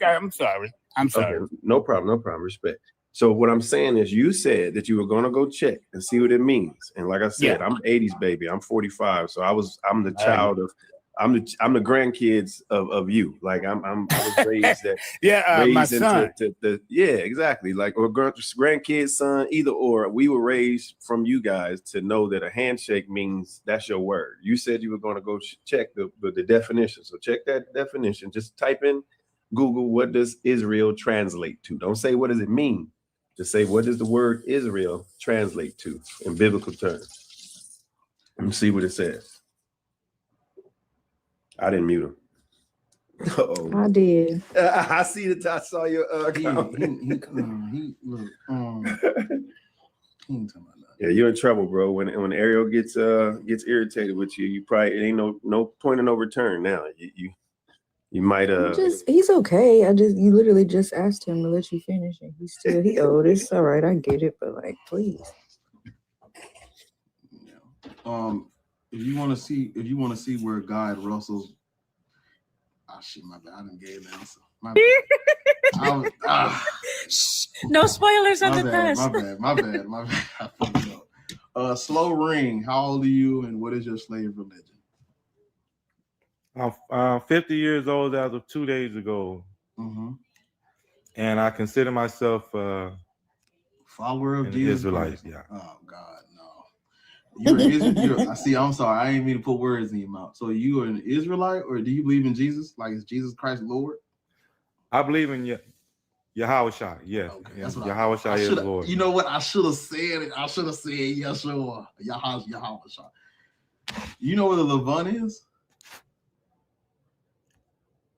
I'm sorry. Okay, no problem. Respect. So what I'm saying is, you said that you were gonna go check and see what it means. And like I said, I'm 80s baby. I'm 45, so I'm the child of. I'm the grandkids of you. Like I was raised that. Yeah, my son. Exactly. Like or grandkids, son, either or. We were raised from you guys to know that a handshake means that's your word. You said you were going to go check the definition. So check that definition. Just type in Google, what does Israel translate to? Don't say what does it mean. Just say what does the word Israel translate to in biblical terms. Let me see what it says. I didn't mute him. Uh-oh. I did. I see that. I saw your yeah, you're in trouble, bro. When Ariel gets irritated with you, you probably it ain't no point of no return now. You might he's okay. You literally just asked him to let you finish, and he old. It's all right. I get it, but like, please. If you want to see where God wrestles, shit, my bad. I didn't give the answer. My bad. No spoilers on the test. My bad. I fucked up. Slow Ring. How old are you, and what is your slave religion? I'm 50 years old as of 2 days ago, and I consider myself follower of an Jesus Israelite. Christ. Yeah. Oh God. I see. I'm sorry. I didn't mean to put words in your mouth. So you are an Israelite, or do you believe in Jesus? Like, is Jesus Christ Lord? I believe in Yahweh Shai. Yes. Okay, Yahweh Shai is Lord. You know what? I should have said it. I should have said Yeshua. Yahweh Shai. You know where the Levant is?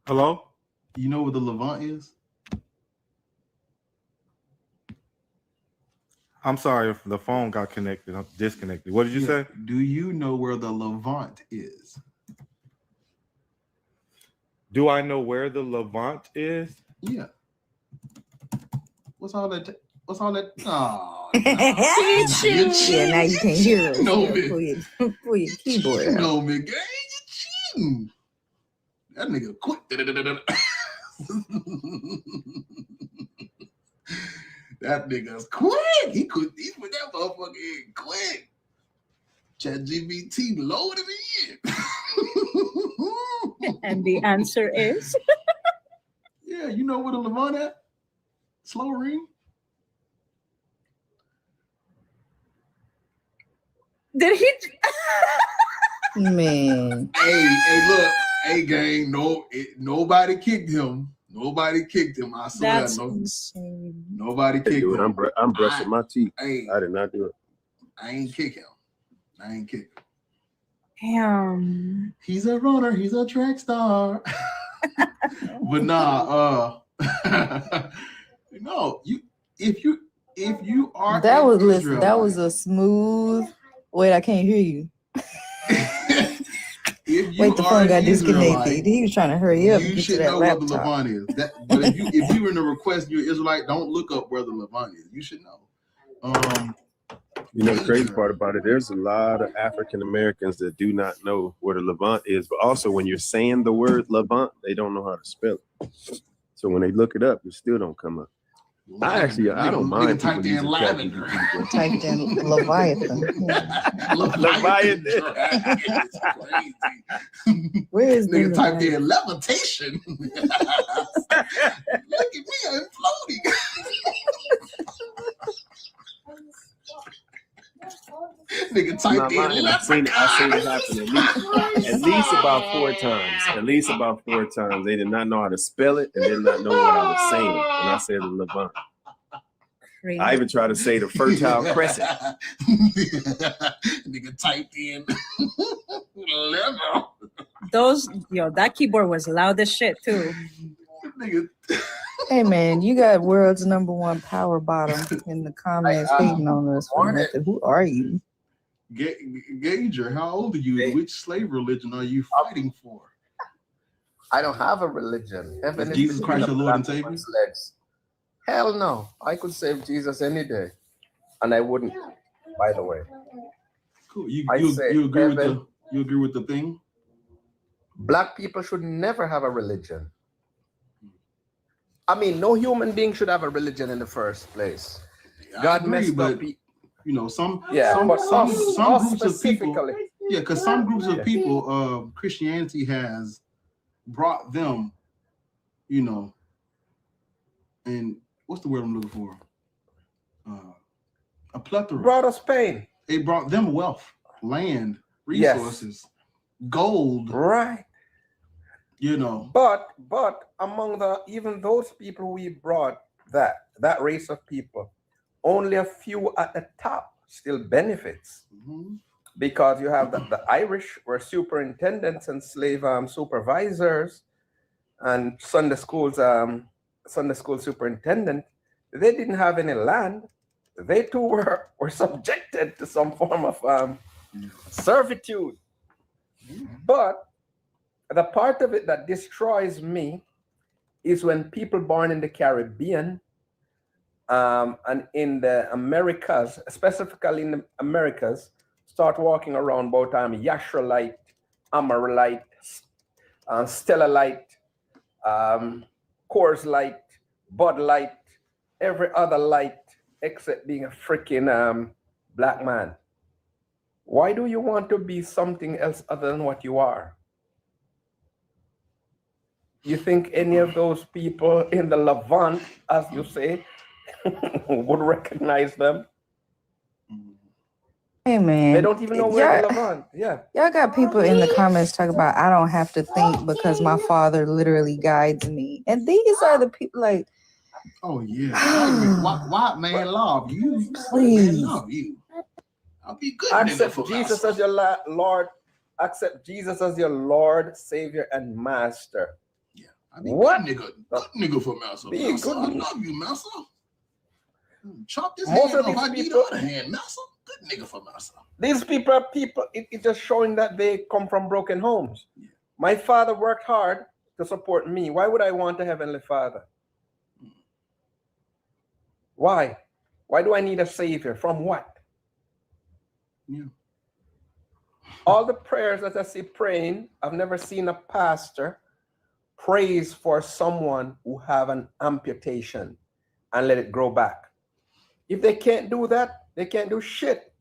Hello? You know where the Levant is? I'm sorry if the phone got connected. I'm disconnected. What did you say? Do you know where the Levant is? Do I know where the Levant is? Yeah. What's all that? Oh, yeah, now you can't hear us. No, Pull your keyboard out. No, man, you cheating. That nigga quit. That nigga's quick. He put that motherfucker in quick. ChatGPT loaded in. And the answer is? Yeah, you know where the Levant at? Slow Ring? Did he? Man. Hey, look. Hey, gang, nobody kicked him. Nobody kicked him. I swear. That's insane. Nobody kicked him. I'm brushing my teeth. Hey, I did not do it. I ain't kick him. Damn. He's a runner. He's a track star. But nah, no. If you are that was a smooth. Wait, I can't hear you. Wait, the phone got disconnected. He was trying to hurry up. You should know where the Levant is. But if you were in the request, you're Israelite. Don't look up where the Levant is. You should know. You know the crazy part about it, there's a lot of African Americans that do not know where the Levant is, but also when you're saying the word Levant, they don't know how to spell it. So when they look it up, it still don't come up. I don't mind. Typed in lavender. Typed in Leviathan. Leviathan. Where is nigga typed in levitation? Look at me, I'm floating. Nigga typed in I've seen it happen at least about 4 times. At least about 4 times. They did not know how to spell it and did not know what I was saying when I said the Levant. Crazy. I even try to say the Fertile Crescent. Nigga typed in level. That keyboard was loud as shit too. Nigga. Hey man, you got world's #1 power bottom in the comments hating on us for nothing. Who are you? Gager, how old are you? Which slave religion are you fighting for? I don't have a religion. Heaven is Jesus Christ your Lord and Savior? Legs. Hell no. I could save Jesus any day. And I wouldn't, by the way. Cool. You agree with the thing? Black people should never have a religion. I mean, no human being should have a religion in the first place. God messed up. You know, some groups of people. Yeah, because some groups of people, Christianity has brought them, you know, and what's the word I'm looking for? A plethora. Brought us pain. It brought them wealth, land, resources, gold. Right. You know. But among even those people we brought that race of people, only a few at the top still benefits. Mm-hmm. Because you have the Irish were superintendents and slave supervisors, and Sunday school superintendent. They didn't have any land. They too were subjected to some form of servitude. But the part of it that destroys me is when people born in the Caribbean and in the Americas, specifically in the Americas, start walking around about Yashrolite, Amarylite, Stellalite, Coors Light, Bud Light, every other light except being a freaking black man. Why do you want to be something else other than what you are? You think any of those people in the Levant, as you say, would recognize them? Hey man, they don't even know where they live. Yeah, y'all got people in the comments talking about I don't have to think because my father literally guides me, and these are the people like, oh yeah, white man love you, please man love you. I'll be good. Accept Jesus as your Lord. Accept Jesus as your Lord, Savior, and Master. Yeah, I mean, what good nigga for Master? Be good. I love you, Master. Chop this hand off. I need the other hand, Master. Good nigga for myself. These people are people. It's just showing that they come from broken homes. Yeah. My father worked hard to support me. Why would I want a heavenly father? Why? Why do I need a savior? From what? Yeah. All the prayers that I see praying, I've never seen a pastor praise for someone who have an amputation and let it grow back. If they can't do that, they can't do shit.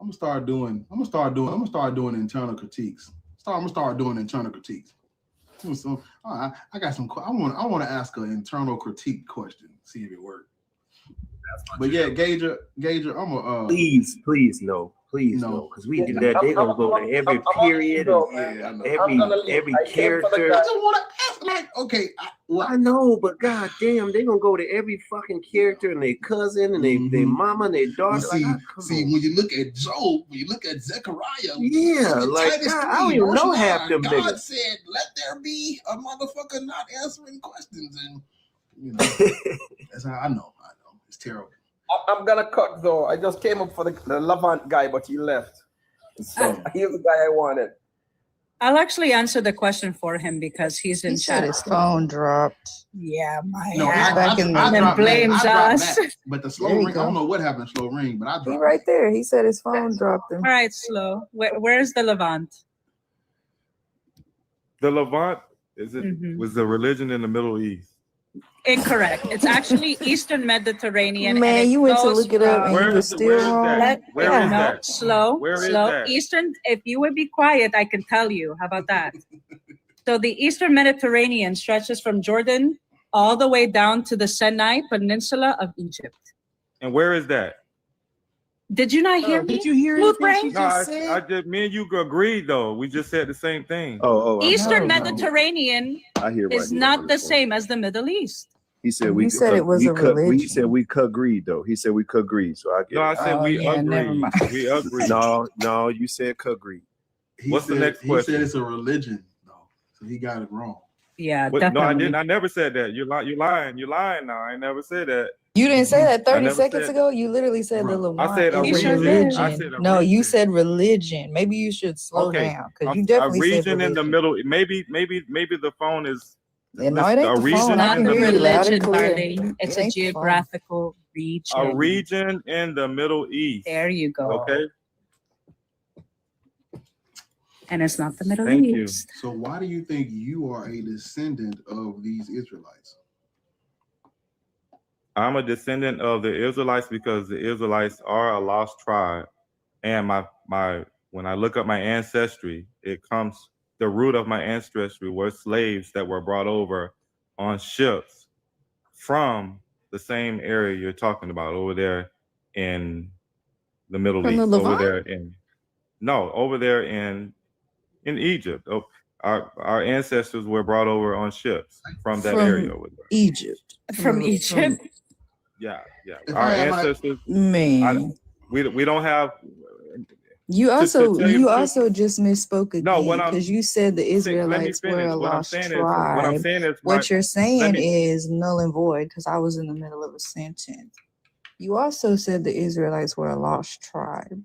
I'm gonna start doing internal critiques. I'm gonna start doing internal critiques. So I got some. I want to ask an internal critique question. See if it works. But yeah, Gager, I'm a please no, because we do that. They gonna go to every period, every character. I just want to ask, like, okay, I know, but goddamn, they gonna go to every fucking character and their cousin and their mama and their daughter. Well, see, when you look at Job, when you look at Zechariah, yeah, like God, I don't even know half them niggas. God said, "Let there be a motherfucker not answering questions," and you know, that's how I know. It's terrible. I'm gonna cut though. I just came up for the Levant guy, but he left. So he's the guy I wanted. I'll actually answer the question for him because he's in chat. His phone dropped. Yeah, I blames us. But the slow ring, I don't know what happened. Slow ring, but I dropped. He right there. He said his phone dropped him. All right, Slow. Where's the Levant? The Levant was the religion in the Middle East. Incorrect. It's actually Eastern Mediterranean. Man, you went to look it up and you were still wrong. Where is that? Slow. Where is slow. that? Eastern. If you would be quiet, I can tell you. How about that? So the Eastern Mediterranean stretches from Jordan all the way down to the Sinai Peninsula of Egypt. And where is that? Did you not hear me? Did you hear anything she just said? I just, me and you agreed though. We just said the same thing. Eastern Mediterranean is not the same as the Middle East. He said You said it was a religion. He said we agreed though. He said we agreed. So I get No, I it. said we never agree. mind. We agree. No, you said agreed. What's the next He question? said it's a religion, though, so he got it wrong. Yeah, What? No, I definitely. didn't. I never said that. You're lying. You're lying now. I never said that. You didn't say that I 30 never seconds said ago. You literally said the Bro, Levant I said a is a region. religion. I said a No, you region. said religion. Maybe you should slow Okay. down because A you definitely said region in the religion. middle. Maybe the phone is. Yeah, no, it ain't a the region phone. I Not in can a the hear you loud religion, and clear. darling. It's It a ain't the phone. geographical region. A region in the Middle East. There you go. Okay. And it's not the Middle Thank you. East. So why do you think you are a descendant of these Israelites? I'm a descendant of the Israelites because the Israelites are a lost tribe, and my when I look up my ancestry, the root of my ancestry were slaves that were brought over on ships from the same area you're talking about over there in the Middle From the East, over Levant? there over there in Egypt. Oh, our ancestors were brought over on ships from that From area over there. Egypt. From Egypt. Yeah. If Our I had my- ancestors. Man. We don't have. You to also tell you you the truth- also just misspoke again No, what I'm- because you said the Let me Israelites were finish. a What I'm lost saying tribe. is What you're saying me- is null and void because I was in the middle of a sentence. You also said the Israelites were a lost tribe.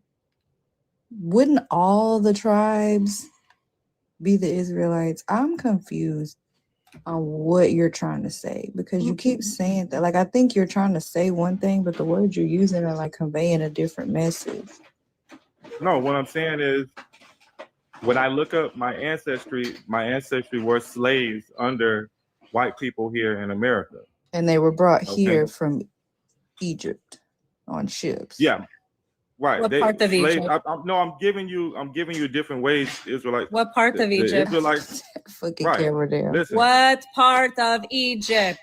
Wouldn't all the tribes be the Israelites? I'm confused on what you're trying to say because you keep saying that. Like, I think you're trying to say one thing, but the words you're using are like conveying a different message. No, what I'm saying is, when I look up my ancestry were slaves under white people here in America. And they were brought Okay. here from Egypt on ships. Yeah, right. What part of slaves- Egypt? I'm giving you different ways. Israelites. What part of the Egypt? Israelites. Fucking Right. camera down. Listen, What part of Egypt?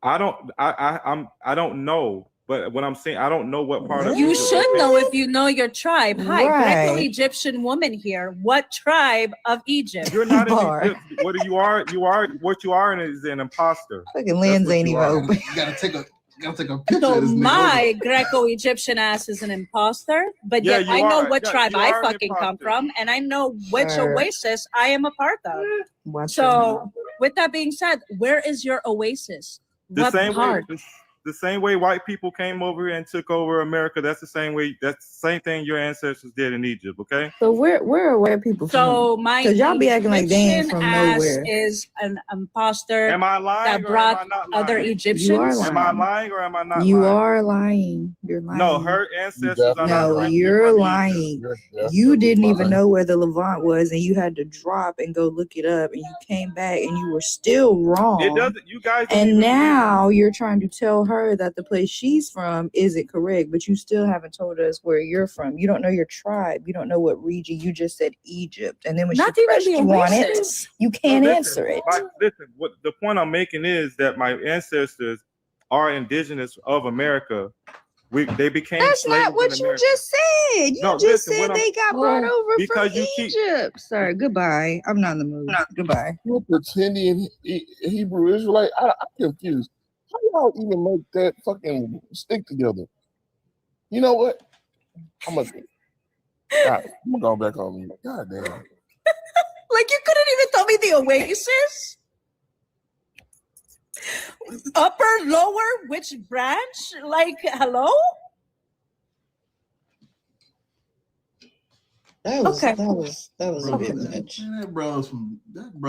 I don't know, but what I'm saying, I don't know what part of You Egypt should they know came if you know your tribe. Hi, Right. Greco-Egyptian woman here. What tribe of Egypt? You're not Bar. in Egypt. What you are. What you are is an imposter. Fucking lens what ain't you even are. open. You gotta take a picture So of this nigga. my Greco-Egyptian ass is an imposter, but Yeah, yet you I know are. what Yeah, tribe you I are an fucking come imposter. from, and I know which Sure. oasis I am a part of. Watch your mouth. So, with that being said, where is your oasis? The What same part? way. The same way white people came over here and took over America. That's the same way. That's the same thing your ancestors did in Egypt. Okay. So where are white people So from? my 'Cause y'all be acting like they ain't Egyptian from ass nowhere. is an imposter Am I lying that or brought am I not lying? other You are Egyptians. Am I lying. lying or am I not You lying? are lying. You're lying. No, her ancestors are not No, originally you're from Egypt. lying. You're You definitely didn't even lying. know where the Levant was, and you had to drop and go look it up, and you came back and you were still It wrong. doesn't. You guys. Don't And even now you're trying to tell her that the place she's from isn't correct, but you still haven't told us where you're from. You don't know your tribe. You don't know what region. You just said Egypt, and then when Not she even pressed the you on it, oasis. you can't No, answer it. Listen. What the point I'm making is that my ancestors are indigenous of America. They became. That's slaves not what in you America. just said. You No, just listen, said what they got brought over from because you keep- Egypt. Sir, goodbye. I'm not in the mood. Goodbye. You're pretending Hebrew Israelite. I'm confused. How y'all even make that fucking stick together? You know what? I'm gonna go back on me. God damn. Like you couldn't even tell me the oasis? Upper, lower, which branch? Like, hello? That was Okay. that was a bit much. Man, that brother's from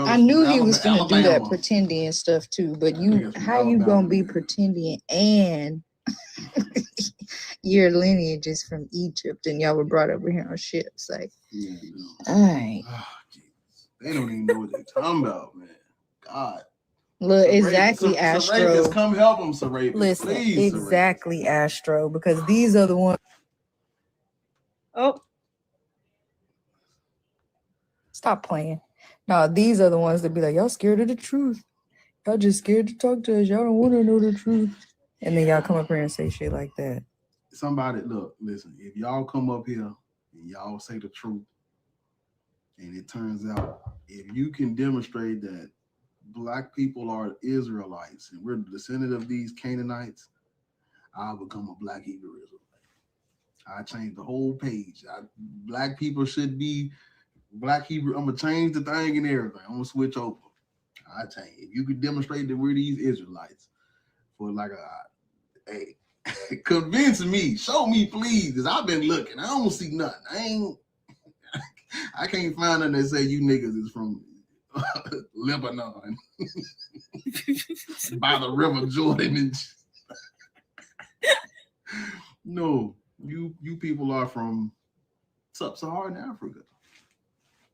I knew he was Alabama. gonna do that pretending and stuff too, but you Niggas from how you gonna Alabama. be pretending and your lineage is from Egypt and y'all were brought over here on ships? Like, Yeah, no. alright. They don't even know what they're talking about, man. God. Look, Saravis, exactly, Saravis, Astro. come help him, Saravis. Listen, Please, Saravis. exactly, Astro, because these are the ones. Oh, Stop playing. No, these are the ones that be like, y'all scared of the truth. Y'all just scared to talk to us. Y'all don't want to know the truth. And then y'all come up here and say shit like that. Somebody, look, listen, if y'all come up here and y'all say the truth, and it turns out, if you can demonstrate that Black people are Israelites, and we're the descendant of these Canaanites, I'll become a Black Hebrew Israelite. I changed the whole page. Black people should be Black Hebrew. I'm gonna change the thing and everything. I'm gonna switch over. I change. If you could demonstrate that we're these Israelites for like hey, convince me, show me, please, because I've been looking. I don't see nothing. I can't find nothing that say you niggas is from Lebanon by the River Jordan. And no, you people are from sub-Saharan Africa.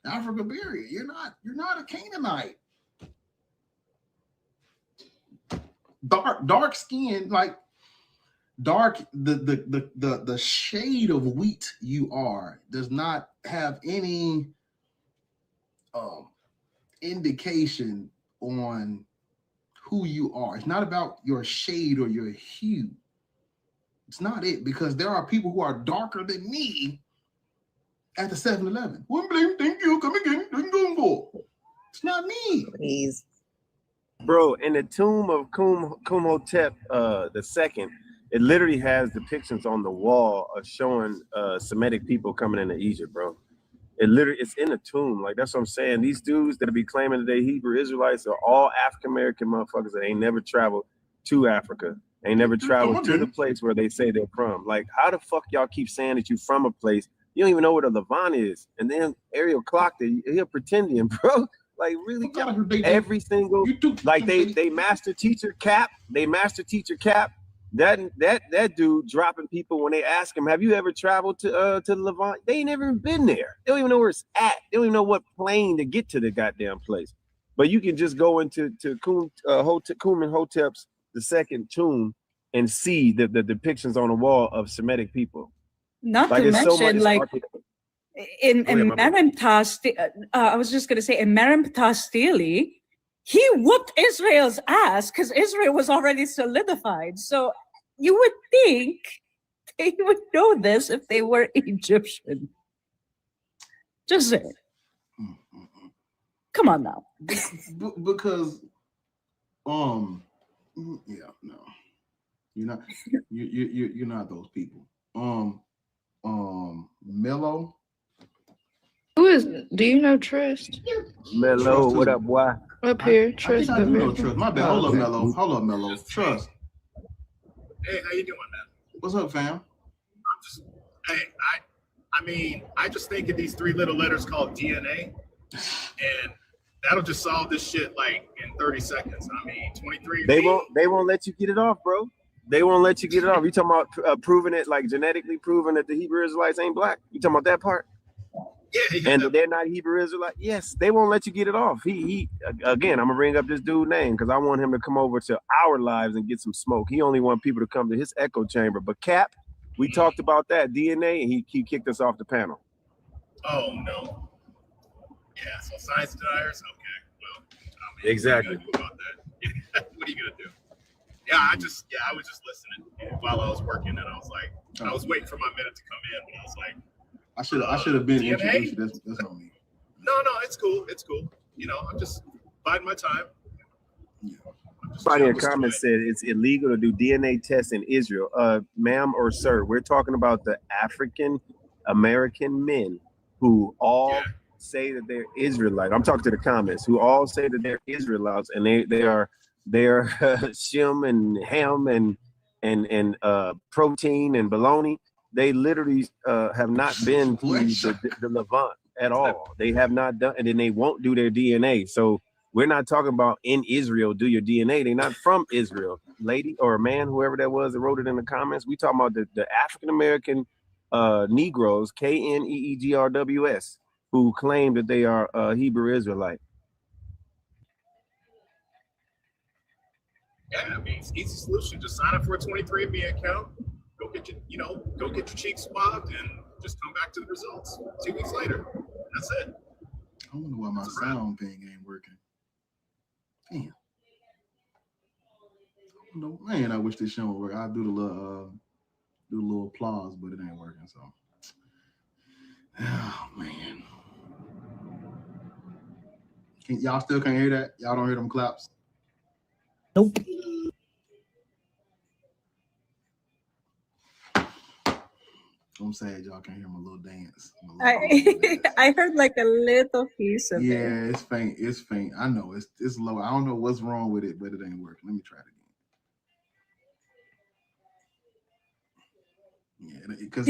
Africa, period. You're not a Canaanite. Dark skin, like dark, the shade of wheat you are does not have any indication on who you are. It's not about your shade or your hue. It's not it, because there are people who are darker than me at the 7-Eleven. One blame, thank you, come again, it's not me. Please. Bro, in the tomb of Kumhotep II, it literally has depictions on the wall of showing Semitic people coming into Egypt, bro. It's in a tomb. Like, that's what I'm saying. These dudes that be claiming that they Hebrew Israelites are all African-American motherfuckers that ain't never traveled to Africa. Ain't never traveled to the place where they say they're from. Like, how the fuck y'all keep saying that you from a place? You don't even know what a Levant is. And then Ariel clocked it. He'll pretending, bro. Like, really, every single, like they master teacher Cap. They master teacher Cap. That dude dropping people when they ask him, have you ever traveled to the Levant? They ain't never been there. They don't even know where it's at. They don't even know what plane to get to the goddamn place. But you can just go into Kumenhotep's II tomb and see the depictions on the wall of Semitic people. Not to mention, like, in Merenptah, I was just gonna say, in Merenptah Stele, he whooped Israel's ass because Israel was already solidified. So you would think they would know this if they were Egyptian. Just say it. Come on now. Because, yeah, no, you're not those people. Mello. Who is? Do you know Trust? Mello, what up, boy? Up here, Trust. I do know Trust. My bad. Hold up, Mello. Hold up, Mello. Trust. Hey, how you doing, man? What's up, fam? I just think of these three little letters called DNA, and that'll just solve this shit like in 30 seconds. I mean, 23. They won't let you get it off, bro. They won't let you get it off. You talking about proving it, like genetically proving that the Hebrew Israelites ain't black? You talking about that part? Yeah. And they're not Hebrew Israelites? Yes, they won't let you get it off. He again, I'm gonna bring up this dude's name because I want him to come over to our lives and get some smoke. He only want people to come to his echo chamber. But Cap, we talked about that DNA, and he kicked us off the panel. Oh no. Yeah. So science deniers. Okay. Well, I mean, Exactly. What about that? What are you gonna do? Yeah, I was just listening while I was working, and I was like, I was waiting for my minute to come in, and I was like, I should have been DNA? introduced. That's on me. No, it's cool. It's cool. You know, I'm just biding my time. Somebody in the comments said it's illegal to do DNA tests in Israel. Ma'am or sir, we're talking about the African American men who all say that they're Israelite. I'm talking to the comments who all say that they're Israelites, and they are Shem and ham and protein and bologna. They literally have not been to the Levant at all. They have not done, and then they won't do their DNA. So we're not talking about in Israel do your DNA. They're not from Israel, lady or man, whoever that was that wrote it in the comments. We talking about the African American Negroes, KNEEGRWS, who claim that they are Hebrew Israelite. Yeah, I mean, it's easy solution. Just sign up for a 23andMe account. Go get your cheeks swabbed, and just come back to the results 2 weeks later. That's it. I wonder why my sound thing ain't working. Damn. No, man, I wish this show would work. I'll do the little applause, but it ain't working. So, oh man. Y'all still can't hear that? Y'all don't hear them claps? Nope. I'm sad y'all can't hear my little dance. I heard like a little piece of it. Yeah, it's faint. It's faint. I know it's low. I don't know what's wrong with it, but it ain't working. Let me try it again. Yeah, because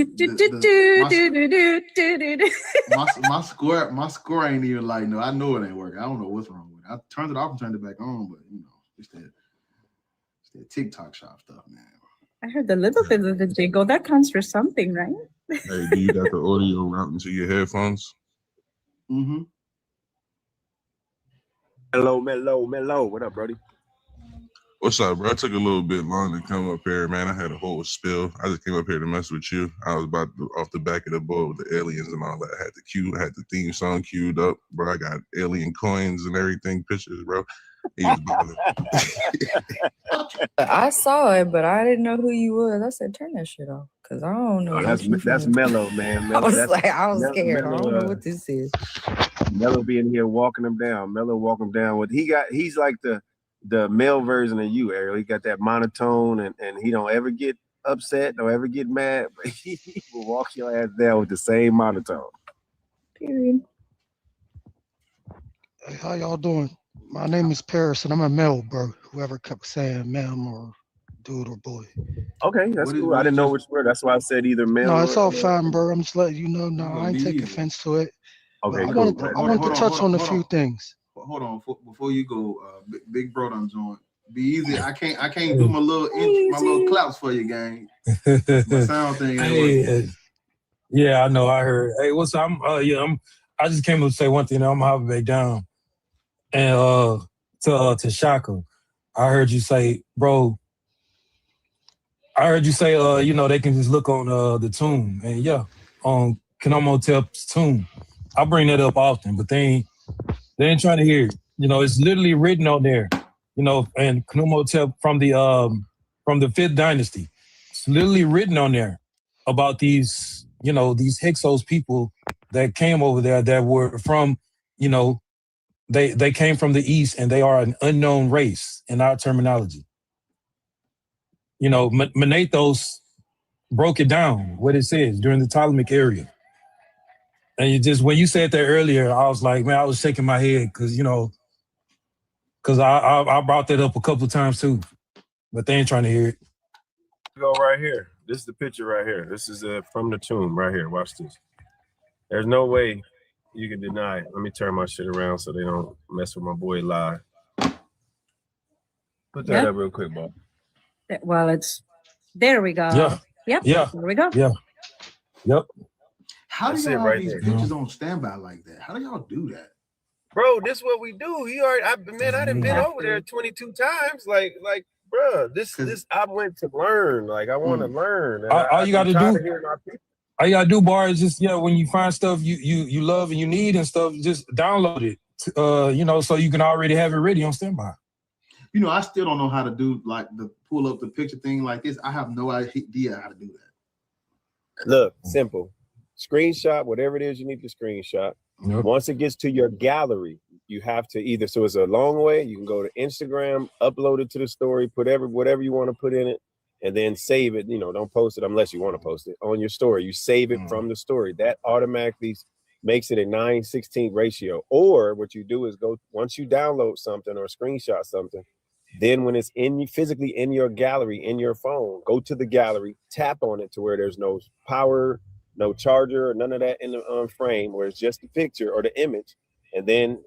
my score ain't even like no. I know it ain't working. I don't know what's wrong with it. I turned it off and turned it back on, but you know, it's that TikTok shop stuff, man. I heard a little bit of the jingle. That counts for something, right? Hey, do you got the audio routing to your headphones? Mm-hmm. Mellow. What up, Brody? What's up, bro? I took a little bit long to come up here, man. I had a whole spill. I just came up here to mess with you. I was about to, off the back of the boat with the aliens and all that. I had the theme song queued up, bro. I got alien coins and everything, pictures, bro. He was I saw it, but I didn't know who you was. I said, turn that shit off, because I don't know. That's Mellow, man. I was scared. I don't know what this is. Mellow being here walking him down. Mellow walking him down with he's like the male version of you, Ariel. He got that monotone and he don't ever get upset, don't ever get mad, but he will walk your ass down with the same monotone. Period. Hey, how y'all doing? My name is Paris, and I'm a male, bro. Whoever kept saying ma'am or dude or boy. Okay, that's cool. I didn't know which word. That's why I said either male. No, it's all fine, bro. I'm just letting you know. No, I ain't take offense to it. Okay, I wanted to touch on a few things. Hold on, before you go, big bro done joined. Be easy. I can't do my little claps for you, gang. My sound thing. Yeah, I know. I heard. Hey, what's up? I just came to say one thing. I'm hopping back down, and to Shaka, I heard you say, bro. I heard you say, they can just look on the tomb, and on Knomotep's tomb. I bring that up often, but they ain't trying to hear it. It's literally written on there. And Knomotep from the 5th dynasty. It's literally written on there about these Hyksos people that came over there that were from, they came from the East and they are an unknown race in our terminology. Menathos broke it down, what it says during the Ptolemaic area. And when you said that earlier, I was like, man, I was shaking my head because I brought that up a couple of times too, but they ain't trying to hear it. Go right here. This is the picture right here. This is from the tomb right here. Watch this. There's no way you can deny it. Let me turn my shit around so they don't mess with my boy live. Put that up real quick, Bob. Well, there we go. Yeah. Yep. Yeah. There we go. Yeah. Yep. How do That's y'all it right have these there. pictures on standby like that? How do y'all do that? Bro, this is what we do. I done been over there 22 times. Like, bro, this I went to learn. Like, I want to learn. All you got to do, Bar, is just when you find stuff you love and you need and stuff, just download it. So you can already have it ready on standby. I still don't know how to do like the pull up the picture thing like this. I have no idea how to do that. Look, simple. Screenshot whatever it is you need to screenshot. Yep. Once it gets to your gallery, you have to either, so it's a long way, you can go to Instagram, upload it to the story, put whatever you want to put in it, and then save it. Don't post it unless you want to post it on your story. You save it from the story. That automatically makes it a 9:16 ratio. Or what you do is once you download something or screenshot something, then when it's physically in your gallery, in your phone, go to the gallery, tap on it to where there's no power, no charger, or none of that in the frame, where it's just the picture or the image. And then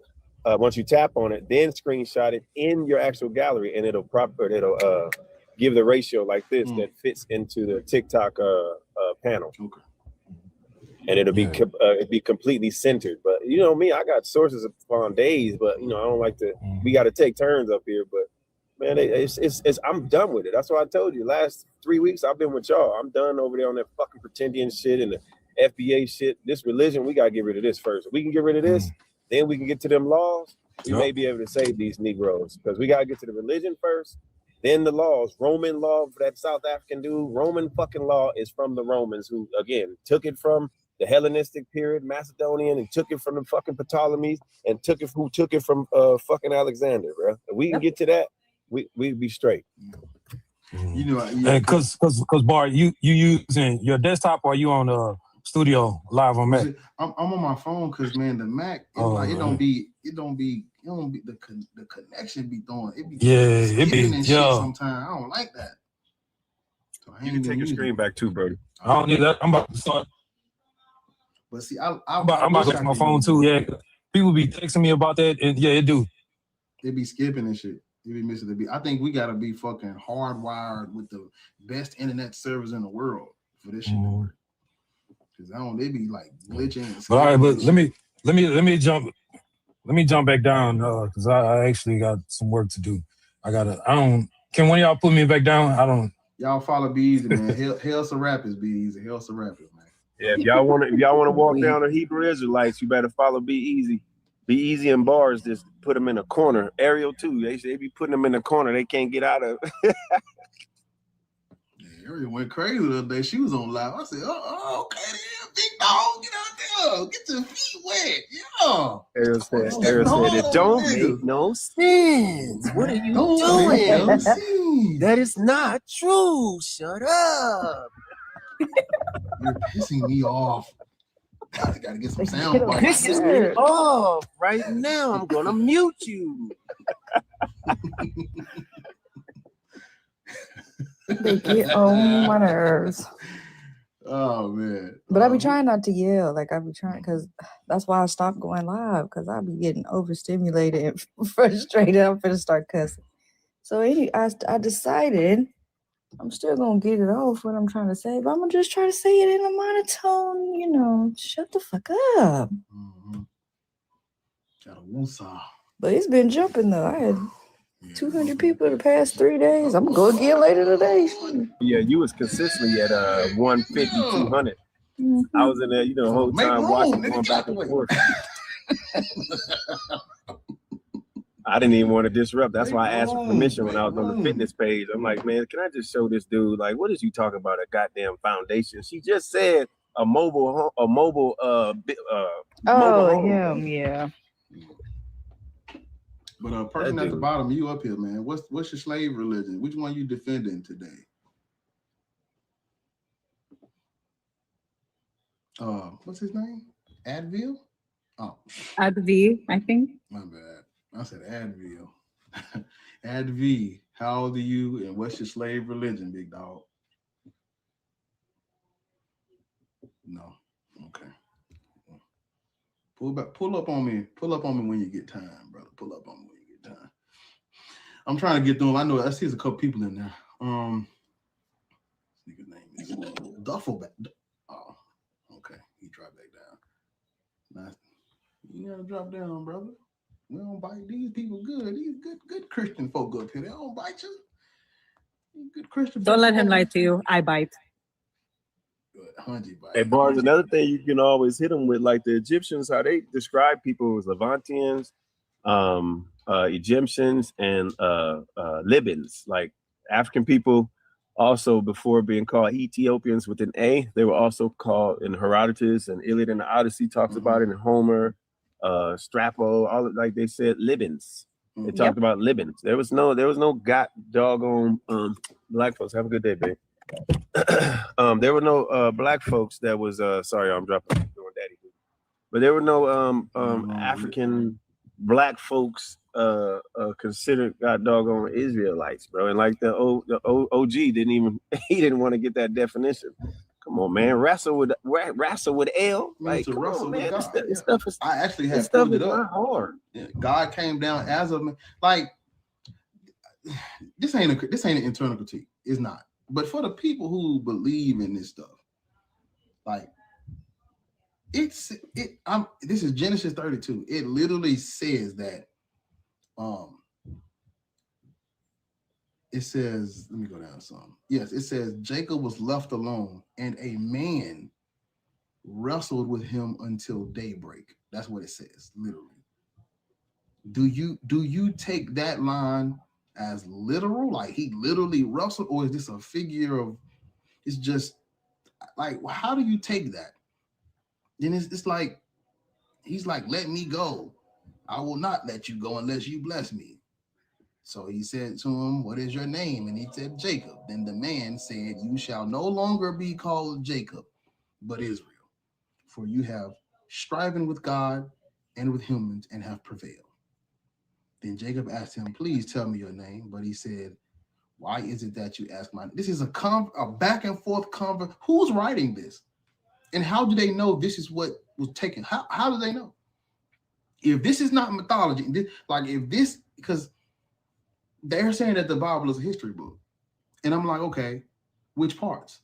once you tap on it, then screenshot it in your actual gallery, and it'll give the ratio like this that fits into the TikTok panel. Okay. And it'll be completely centered. But me, I got sources on days, but I don't like to. We got to take turns up here, but. Man, I'm done with it. That's why I told you last 3 weeks I've been with y'all. I'm done over there on that fucking pretendian shit and the FBA shit. This religion, we gotta get rid of this first. If we can get rid of this, then we can get to them laws. We may be able to save these Negroes, because we gotta get to the religion first, then the laws. Roman law, that South African dude, Roman fucking law is from the Romans, who again took it from the Hellenistic period, Macedonian, and took it from the fucking Ptolemies, and took it from fucking Alexander, bro. If we can get to that, we'd be straight. You know, And cause Bar, you using your desktop or you on studio live on Mac? I'm on my phone because man, the Mac, it don't be the connection be throwing. It be and shit sometimes. I don't like that. So You can take your screen back too, bro. I don't need that. I'm about to start. But see, I'm about to go to my phone too. Yeah, people be texting me about that, and yeah, it do. They be skipping and shit. They be missing the beat. I think we gotta be fucking hardwired with the best internet servers in the world for this shit to work. Cause they be like glitching. And But all right, but let me jump back down because I actually got some work to do. Can one of y'all put me back down? I don't. Y'all follow Be Easy, man. Hell some rappers, Be Easy. Hell some rappers, man. Yeah, if y'all want to walk down the Hebrew Israelites, you better follow Be Easy. Be Easy and Bars just put them in a corner. Ariel too. They be putting them in the corner. They can't get out of. Ariel went crazy the other day. She was on live. I said, okay, then, big dog, get out there, get your feet wet. Yeah. Ariel said, it don't make no sense. What are you doing? That is not true. Shut up. You're pissing me off. I gotta get some sound bites. Pissing me off right now. I'm gonna mute you. They get on my nerves. Oh man. But I be trying not to yell. Like I be trying, because that's why I stopped going live, because I be getting overstimulated and frustrated. I'm finna start cussing. So I decided I'm still gonna get it off what I'm trying to say, but I'm gonna just try to say it in a monotone, shut the fuck up. Gotta woosah. But it's been jumping though. I had 200 people the past 3 days. I'm gonna go again later today. Yeah, you was consistently at 150, 200. I was in there, the whole time watching, going back and forth. I didn't even want to disrupt. That's why I asked for permission when I was on the fitness page. I'm like, man, can I just show this dude? Like, what is you talking about? A goddamn foundation? She just said a mobile home. Yeah. But person at the bottom, you up here, man. What's your slave religion? Which one you defending today? What's his name? Advil? Oh. Advi, I think. My bad. I said Advil. Adv, how old are you and what's your slave religion, big dog? No. Okay. Pull up on me. Pull up on me when you get time, brother. Pull up on me when you get time. I'm trying to get through them. I know I see there's a couple people in there. Nigga's name is Duffelback. Oh, okay. He dropped back down. Nice. You gotta drop down, brother. We don't bite these people good. These good Christian folk up here. They don't bite you. Good Christian. Don't let him lie to you. I bite. Hey, Barnes, another thing you can always hit them with, like the Egyptians, how they describe people as Levantians, Egyptians, and Libyans, like African people. Also, before being called Ethiopians with an A, they were also called in Herodotus and Iliad and the Odyssey talks about it, in Homer, Strabo, all like they said Libyans. They talked about Libyans. There was no doggone black folks. Have a good day, babe. There were no black folks that was sorry, I'm doing daddy. But there were no African black folks considered god doggone Israelites, bro. And like the OG didn't want to get that definition. Come on, man. Wrestle with L. Like, come on, man. This stuff is. I actually had stuff pulled is it up. not hard. Yeah, God came down as a like. This ain't an internal critique. It's not. But for the people who believe in this stuff, like this is Genesis 32. It literally says that. It says, let me go down some. Yes, it says Jacob was left alone, and a man wrestled with him until daybreak. That's what it says, literally. Do you take that line as literal, like he literally wrestled, or is this a figure of? It's just like, how do you take that? then it's like, he's like, let me go. I will not let you go unless you bless me. So he said to him, what is your name? And he said, Jacob. Then the man said, you shall no longer be called Jacob, but Israel, for you have striven with God and with humans and have prevailed. Then Jacob asked him, please tell me your name. But he said, why is it that you ask my name? This is a back and forth conversation. Who's writing this? And how do they know this is what was taken? How do they know? If this is not mythology, because they're saying that the Bible is a history book. And I'm like, okay, which parts?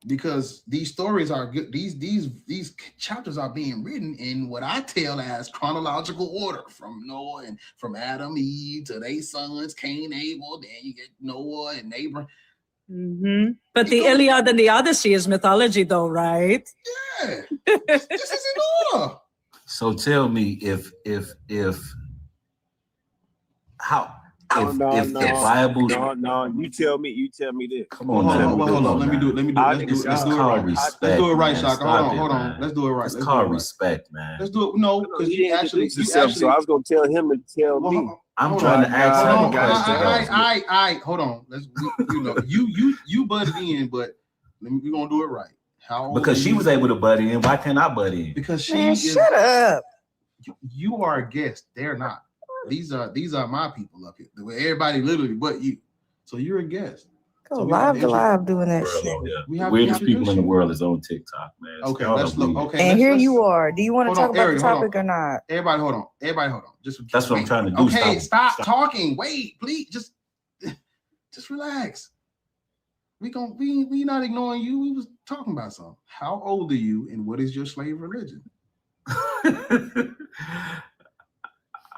Because these stories are good. These chapters are being written in what I tell as chronological order, from Noah and from Adam, Eve to their sons, Cain, Abel. Then you get Noah and Abraham. Mm-hmm. But the Iliad and the Odyssey is mythology, though, right? Yeah, this is in order. So tell me if the Bible. No, you tell me this. Come on, hold on. Let me do it. Let's do it right. Respect, let's do it right, man. Shaka. Hold on. Man. Let's do it right. It's called respect, man. Let's do it. No, because you actually. So I was gonna tell him to tell me. I'm trying to ask him a question. Hold on. Let's. You butted in, but we're gonna do it right. Because she was able to butt in. Why can't I butt in? Because she Man, shut up. You are a guest. They're not. These are my people up here. Everybody literally but you. So you're a guest. Go live to live doing that shit. The weirdest people in the world is on TikTok, man. Okay, let's look. Okay, and here you are. Do you want to talk about the topic or not? Everybody, hold on. That's what I'm trying to do. Okay, stop talking. Wait, please. Just relax. We not ignoring you. We was talking about something. How old are you, and what is your slave religion?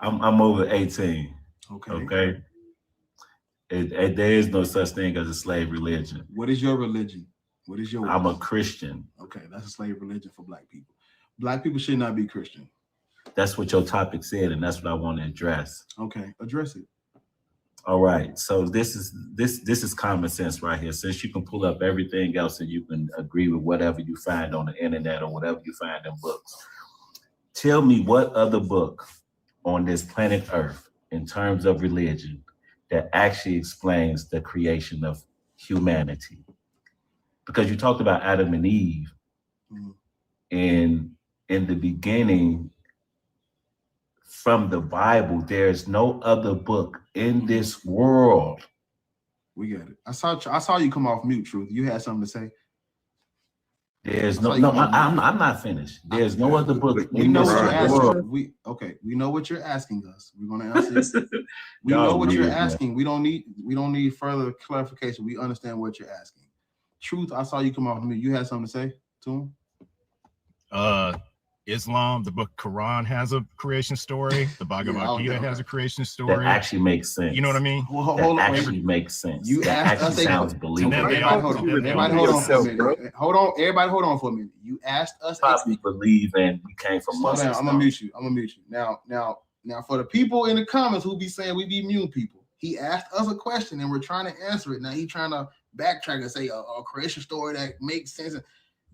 I'm over 18. Okay. There is no such thing as a slave religion. What is your religion? What is your? I'm a Christian. Okay, that's a slave religion for Black people. Black people should not be Christian. That's what your topic said, and that's what I want to address. Okay, address it. All right. So this is common sense right here. Since you can pull up everything else and you can agree with whatever you find on the internet or whatever you find in books. Tell me what other book on this planet Earth in terms of religion that actually explains the creation of humanity. Because you talked about Adam and Eve, and in the beginning, from the Bible, there's no other book in this world. We got it. I saw you come off mute, Truth. You had something to say? There's I'm not finished. There's no other book in this world. We know what you're asking us. We're gonna answer it. We know what you're asking. We don't need further clarification. We understand what you're asking. Truth, I saw you come off mute. You had something to say to him? Islam, the book Quran has a creation story. The Bhagavad Gita has a creation story. That actually makes sense. You know what I mean? Well, hold on. That actually makes sense. You that asked actually sounds believable. Everybody hold on for a minute. Hold on. Everybody hold on for a minute. You asked us. Probably believe and we came from Muslims. I'm gonna mute you. Now, for the people in the comments who be saying we be mute people, he asked us a question and we're trying to answer it. Now he's trying to backtrack and say a creation story that makes sense.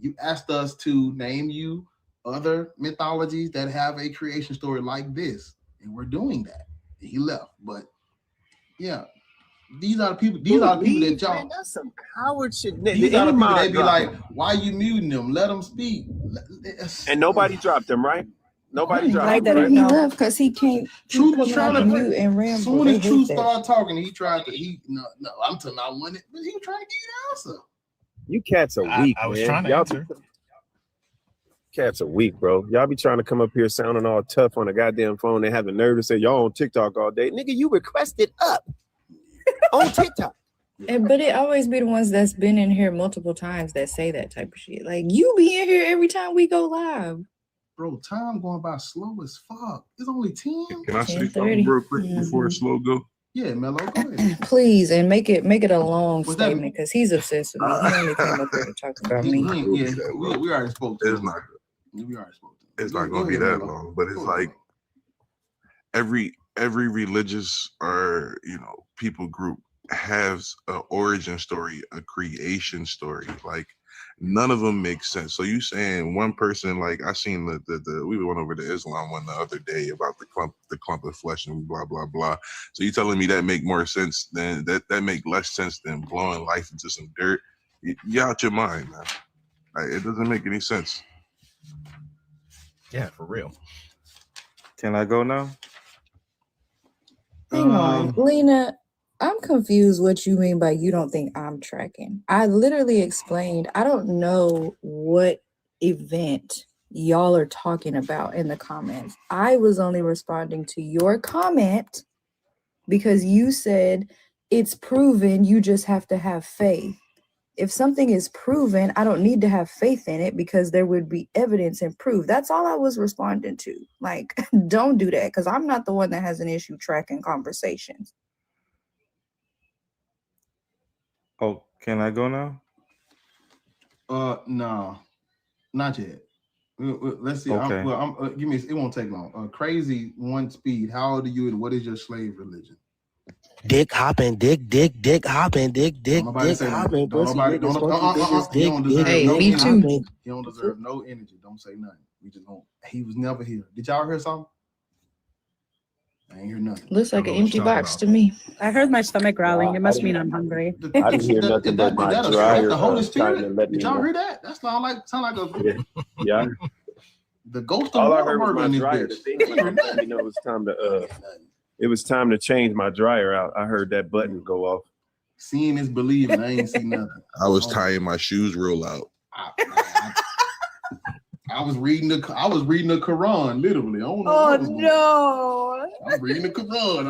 You asked us to name you other mythologies that have a creation story like this, and we're doing that. He left, but yeah, these are the people. These are the people that y'all. Man, that's some coward shit. These are the people that be like, "Why you muting them? Let them speak." And nobody dropped them, right? Nobody dropped them. Right? He left because he can't. Truth was trying to mute and ramble. As soon as Truth started talking, he tried to. No, I'm telling. I wanted, but he was trying to get the answer. You cats are weak. I was man. trying to answer. Cats are weak, bro. Y'all be trying to come up here sounding all tough on a goddamn phone. They have the nerve to say y'all on TikTok all day. Nigga, you requested up on TikTok. But it always be the ones that's been in here multiple times that say that type of shit. Like, you be in here every time we go live. Bro, time going by slow as fuck. It's only 10. Can I say something real quick before it's slow go? Yeah, Mello, go ahead. Please, and make it a long statement because he's obsessed with me. He only came up here to talk about me. We already spoke to him. It's not going to be that long, but it's like every religious or people group has an origin story, a creation story. Like None of them make sense. So you saying one person, like I seen the we went over the Islam one the other day about the clump of flesh and blah blah blah. So you telling me that make more sense than that make less sense than blowing life into some dirt? You out your mind, man. Like, it doesn't make any sense. Yeah, for real. Can I go now? Hang on, Lena. I'm confused what you mean by you don't think I'm tracking. I literally explained, I don't know what event y'all are talking about in the comments. I was only responding to your comment because you said it's proven, you just have to have faith. If something is proven, I don't need to have faith in it because there would be evidence and proof. That's all I was responding to. Like, don't do that because I'm not the one that has an issue tracking conversations. Oh, can I go now? No, not yet. Let's see. Okay. Give me. It won't take long. Crazy one speed. How old are you and what is your slave religion? Dick hopping, dick hopping, dick hopping. Hey, me too. He don't deserve no energy. Don't say nothing. We just don't. He was never here. Did y'all hear something? I ain't hear nothing. Looks like an empty box to me. I heard my stomach growling. It must mean I'm hungry. I didn't hear nothing but my dryer. The Holy trying to Spirit. let me Did y'all know. hear that? That sound like a Yeah. the ghost of All I water heard was murder my in this dryer. The bitch. thing was, let me know it was time to it was time to change my dryer out. I heard that button go off. Seeing is believing. I ain't seen nothing. I was tying my shoes real loud. I was reading the Quran literally. I don't know Oh what was going on. no! I'm reading the Quran.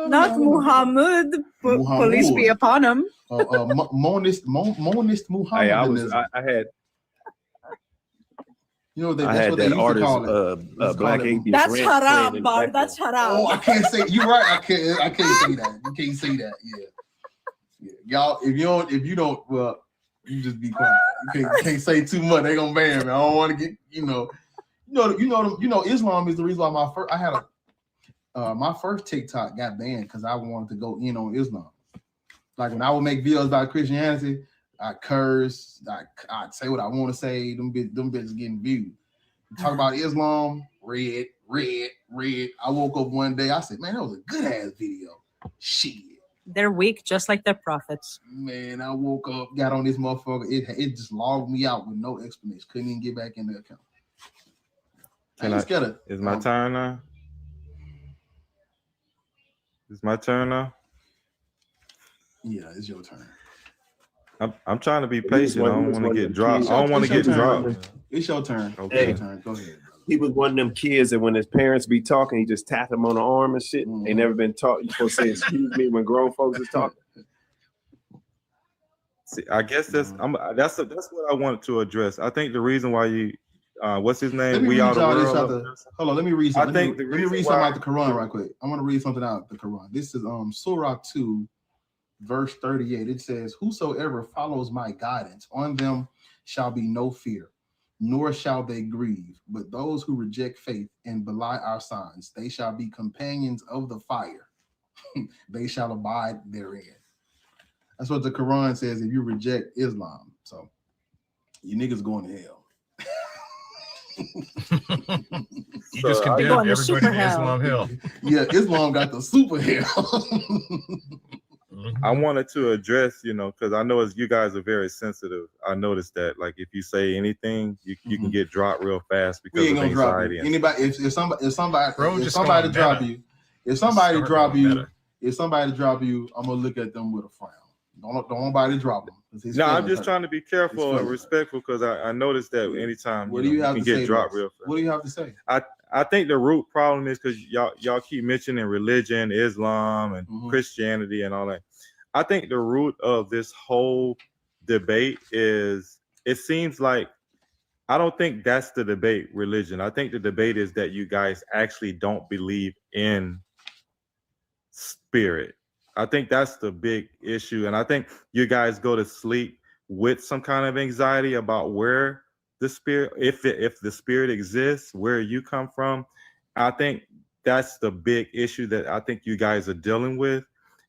Not Muhammad. Police be upon him. Monist Hey, I Muhammadanism. had You know, I that's had what they that used to call artist it. Black Atheist. That's Ranch haram, playing in the Bar. That's background. haram. Oh, I can't say. You're right. I can't say that. You can't say that. Yeah. Y'all, if you don't, well, you just be quiet. You can't say too much. They gonna ban me. I don't want to get, Islam is the reason why my first TikTok got banned because I wanted to go in on Islam. Like when I would make videos about Christianity, I curse, I'd say what I want to say. Them bitches getting viewed. Talk about Islam, red. I woke up one day, I said, man, that was a good ass video. Shit. They're weak, just like their prophets. Man, I woke up, got on this motherfucker. It just logged me out with no explanation. Couldn't even get back in the account. Is my turn now? Is my turn now? Yeah, it's your turn. I'm trying to be patient. I don't want to get dropped. I don't want to get dropped. It's your turn. Okay. Hey, It's your turn. Go ahead. he was one of them kids that when his parents be talking, he just tap them on the arm and shit. They never been taught. You supposed to say excuse me when grown folks is talking. See, I guess that's what I wanted to address. I think the reason why you what's his Let name? me We read Are the y'all this World. out the, hold on, let me read something. I think let me read something out the Quran right quick. I want to read something out the Quran. This is Surah 2, verse 38. It says, whosoever follows my guidance, on them shall be no fear, nor shall they grieve. But those who reject faith and belie our signs, they shall be companions of the fire. They shall abide therein. That's what the Quran says if you reject Islam. So you niggas going to hell. You just condemned everybody in Islam hell. Yeah, Islam got the super hell. I wanted to address, because I know as you guys are very sensitive. I noticed that, like, if you say anything, you can get dropped real fast because We ain't of gonna drop anxiety. you. and Anybody, if somebody just drop going you, if somebody drop you, I'm gonna look at them with a frown. Don't nobody drop them. No, I'm just trying to be careful and respectful because I noticed that anytime What do you have can to get say? dropped Lex? real fast. What do you have to say? I think the root problem is because y'all keep mentioning religion, Islam, and Christianity and all that. I think the root of this whole debate is it seems like I don't think that's the debate, religion. I think the debate is that you guys actually don't believe in spirit. I think that's the big issue. And I think you guys go to sleep with some kind of anxiety about where the spirit, if the spirit exists, where you come from. I think that's the big issue that I think you guys are dealing with.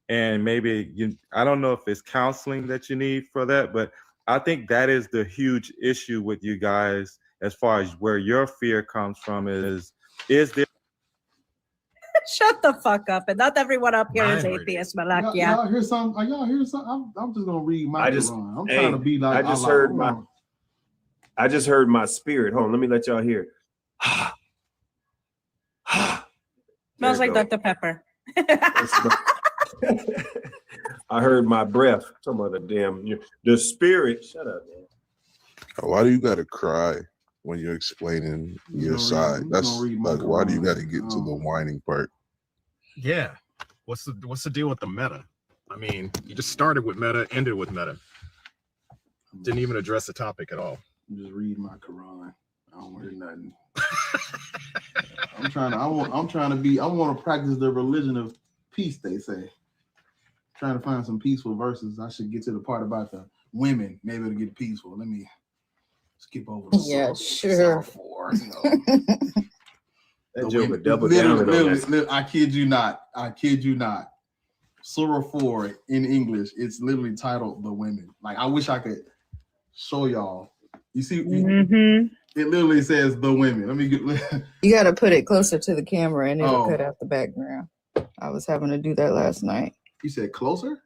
and maybe I don't know if it's counseling that you need for that, but I think that is the huge issue with you guys as far as where your fear comes from is there. Shut the fuck up. And not everyone up here is atheist, Malak. Yeah. Y'all hear something? Y'all hear something? I'm just gonna read my Quran. I'm hey, trying to be like I just heard my spirit. Hold on, let me let y'all hear. Smells like Dr. Pepper. I heard my breath. Some other the spirit. Shut up, man. Why do you gotta cry when you're explaining your side? That's like, why do you gotta get to the whining part? Yeah. What's the deal with the meta? I mean, you just started with meta, ended with meta. Didn't even address the topic at all. Just read my Quran. I don't hear nothing. I want to practice the religion of peace, they say. Trying to find some peaceful verses. I should get to the part about the women. Maybe it'll get peaceful. Let me skip over the sure. 4, That joke would double down on that. I kid you not. Surah 4 in English, it's literally titled The Women. Like, I wish I could show y'all. You see, it literally says The Women. Let me get. You got to put it closer to the camera and it'll cut out the background. I was having to do that last night. You said closer?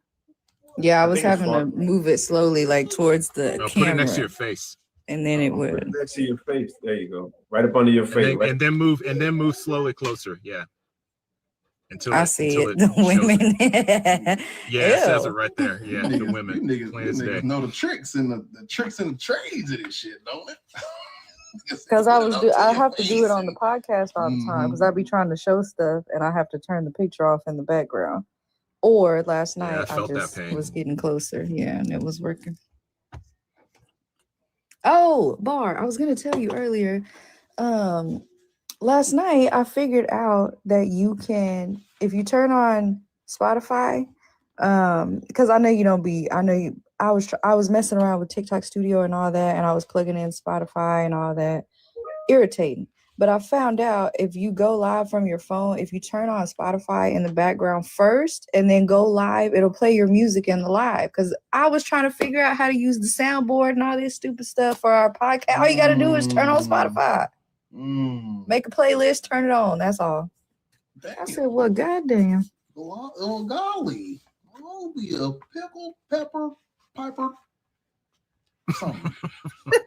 Yeah, I was having to move it slowly, like towards the camera. Put it next to your face. And then it would. Put it next to your face. There you go. Right up under your face. And then move slowly closer. Yeah. Until I see it. The women. Yeah, it says it right there. Yeah, the women. You niggas know the tricks and the tricks and the trades of this shit, don't it? Because I have to do it on the podcast all the time because I be trying to show stuff and I have to turn the picture off in the background. Or last night I just was getting closer, and it was working. Oh, Bar, I was gonna tell you earlier. Last night I figured out that you can, if you turn on Spotify, because I know you don't be, I was messing around with TikTok Studio and all that, and I was plugging in Spotify and all that, irritating. But I found out if you go live from your phone, if you turn on Spotify in the background first and then go live, it'll play your music in the live. Because I was trying to figure out how to use the soundboard and all this stupid stuff for our podcast. All you got to do is turn on Spotify. Make a playlist, turn it on. That's all. Damn. I said, well, goddamn. Oh, golly. Oh, be a pickle, pepper, piper. Something.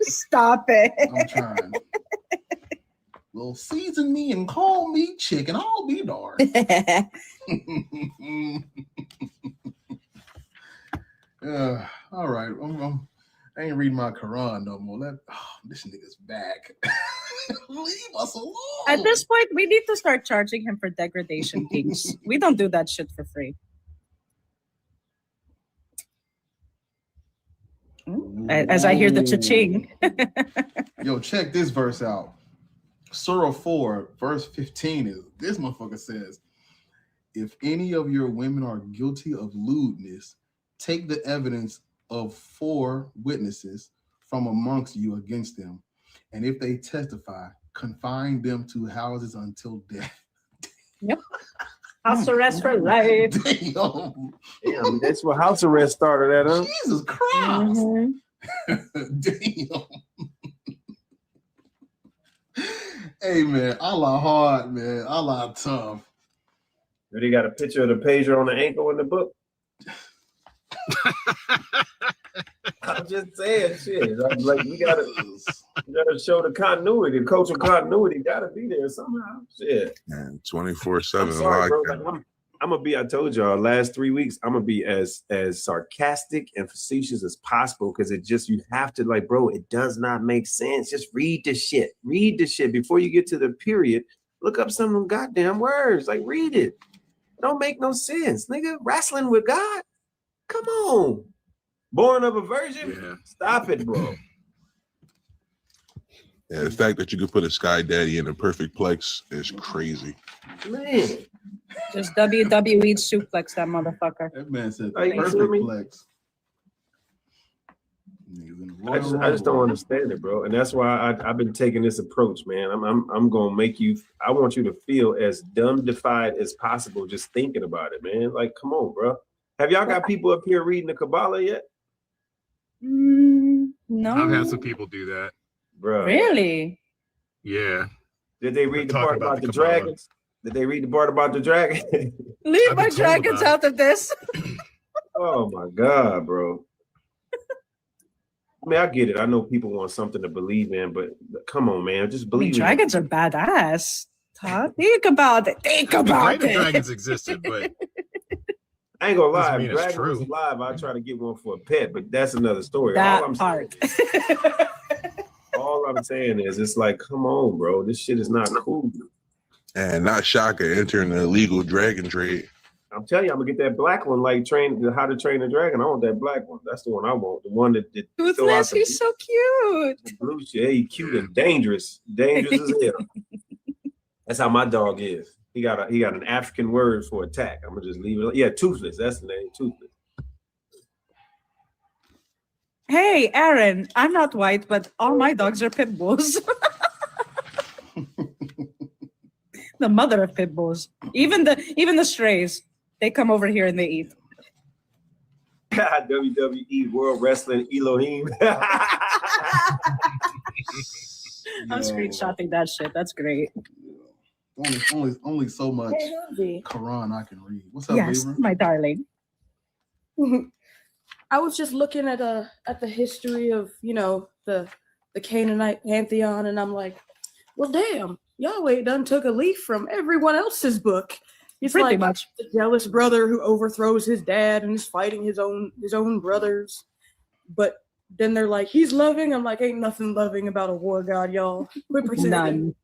Stop it. I'm trying. Well, season me and call me chicken. I'll be darned. All right. I ain't reading my Quran no more. This nigga's back. Leave us alone. At this point, we need to start charging him for degradation things. We don't do that shit for free. As I hear the cha-ching. Yo, check this verse out. Surah 4, verse 15 is, this motherfucker says, if any of your women are guilty of lewdness, take the evidence of 4 witnesses from amongst you against them. And if they testify, confine them to houses until death. Yep. House arrest for life. Damn, that's what house arrest started at, huh? Jesus Christ. Damn. Hey, man, Allah hard, man. Allah tough. They got a picture of the pager on the ankle in the book. I'm just saying, shit. Like we gotta show the continuity, the cultural continuity. Gotta be there somehow. Shit. Man, 24/7. Sorry, bro, like, I'm gonna be. I told y'all last 3 weeks. I'm gonna be as sarcastic and facetious as possible because it just you have to like, bro. It does not make sense. Just read the shit. Read the shit before you get to the period. Look up some of them goddamn words. Like read it. It don't make no sense, nigga. Wrestling with God. Come on. Born of a virgin? Yeah. Stop it, bro. Yeah, the fact that you could put a Sky Daddy in a perfect plex is crazy. Man. Just WWE suplex that motherfucker. That man said perfect plex. I just don't understand it, bro. And that's why I've been taking this approach, man. I'm gonna make you. I want you to feel as dumbdefied as possible just thinking about it, man. Like, come on, bro. Have y'all got people up here reading the Kabbalah yet? No. I've had some people do that. Bro. Really? Yeah. Did they read the Talk part about about the the Kabbalah. dragons? Did they read the part about the dragon? Leave I've my been told dragons about out of this. Oh my God, bro. I mean, I get it. I know people want something to believe in, but come on, man. Just I mean, believe in it. dragons are badass. Todd, think about it. Think about The it. dragons existed, but I ain't gonna lie. doesn't mean If it's dragon was true. alive, I'd try to get one for a pet, but that's another story. That all part. All I'm saying is, it's like, come on, bro. This shit is not cool. And not Shaka entering the illegal dragon trade. I'm telling you, I'm gonna get that black one, like How to Train a Dragon. I want that black one. That's the one I want. The one that throw out Toothless, the he's so cute. blue shit. Hey, cute and dangerous. Dangerous as hell. That's how my dog is. He got an African word for attack. I'm gonna just leave it. Yeah, Toothless. That's the name. Toothless. Hey, Aaron, I'm not white, but all my dogs are pit bulls. The mother of pit bulls. Even the strays, they come over here and they eat. WWE World Wrestling Elohim. I'm screenshotting that shit. That's great. Only so much Hey, Harvey. Quran I can read. What's up, Yes, Libra? my darling. I was just looking at the history of the Canaanite pantheon, and I'm like, well, damn, Yahweh done took a leaf from everyone else's book. He's Pretty like much. the jealous brother who overthrows his dad and is fighting his own brothers. But then they're like, he's loving. I'm like, ain't nothing loving about a war god, y'all. Quit pretending.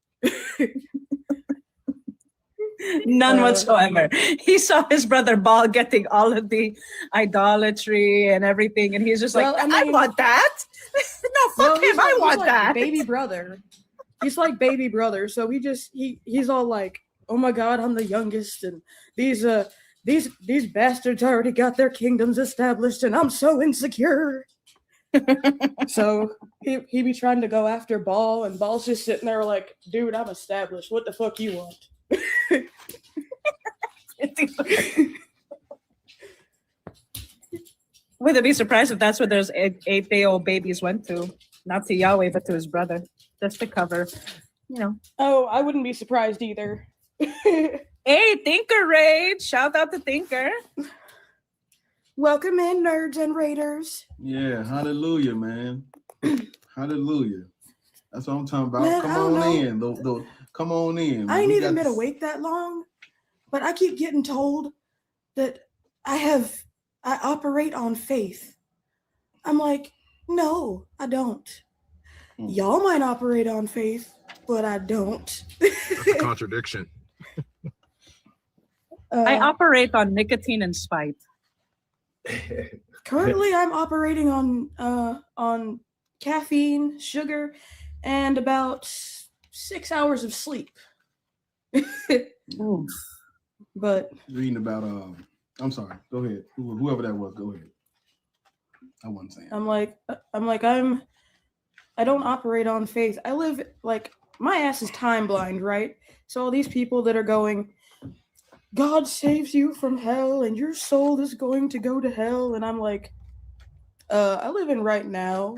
None whatsoever. He saw his brother Baal getting all of the idolatry and everything, and he's just like, I want that. No, fuck him. I want that. Baby brother. He's like baby brother. So he's all like, oh my God, I'm the youngest, and these bastards already got their kingdoms established, and I'm so insecure. So he be trying to go after Baal, and Baal's just sitting there like, dude, I'm established. What the fuck you want? Wouldn't be surprised if that's where those 8-day-old babies went to. Not to Yahweh, but to his brother. Just to cover, Oh, I wouldn't be surprised either. Hey, Thinker Raid. Shout out to Thinker. Welcome in, nerds and raiders. Yeah, hallelujah, man. Hallelujah. That's what I'm talking about. Man, Come I don't on know. in. Come on in. I ain't We even got been awake that long, but I keep getting told that I operate on faith. I'm like, no, I don't. Y'all might operate on faith, but I don't. That's a contradiction. I operate on nicotine and spite. Currently, I'm operating on caffeine, sugar, and about 6 hours of sleep. But reading about I'm sorry. Go ahead. Whoever that was, go ahead. I wasn't saying. I don't operate on faith. I live like my ass is time blind, right? So all these people that are going, God saves you from hell and your soul is going to go to hell, and I'm like, I live in right now.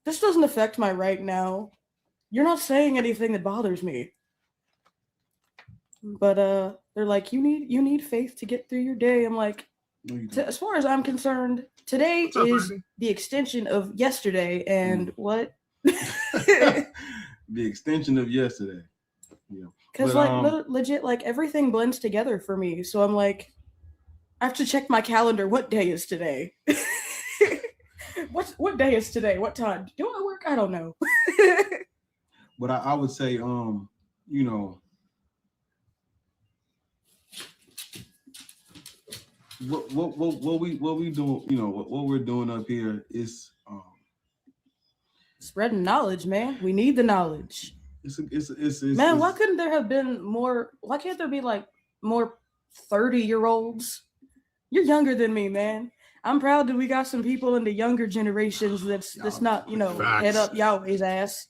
This doesn't affect my right now. You're not saying anything that bothers me. But they're like, you need faith to get through your day. I'm like, as far as I'm concerned, today is the extension of yesterday, and what? The extension of yesterday. Yeah. Because legit, like everything blends together for me. So I'm like, I have to check my calendar. What day is today? What day is today? What time? Do I work? I don't know. But I would say, what we doing, what we're doing up here is spreading knowledge, man. We need the knowledge. Man, why couldn't there have been more? Why can't there be like more 30-year-olds? You're younger than me, man. I'm proud that we got some people in the younger generations that's not, you know, Facts. head up Yahweh's ass.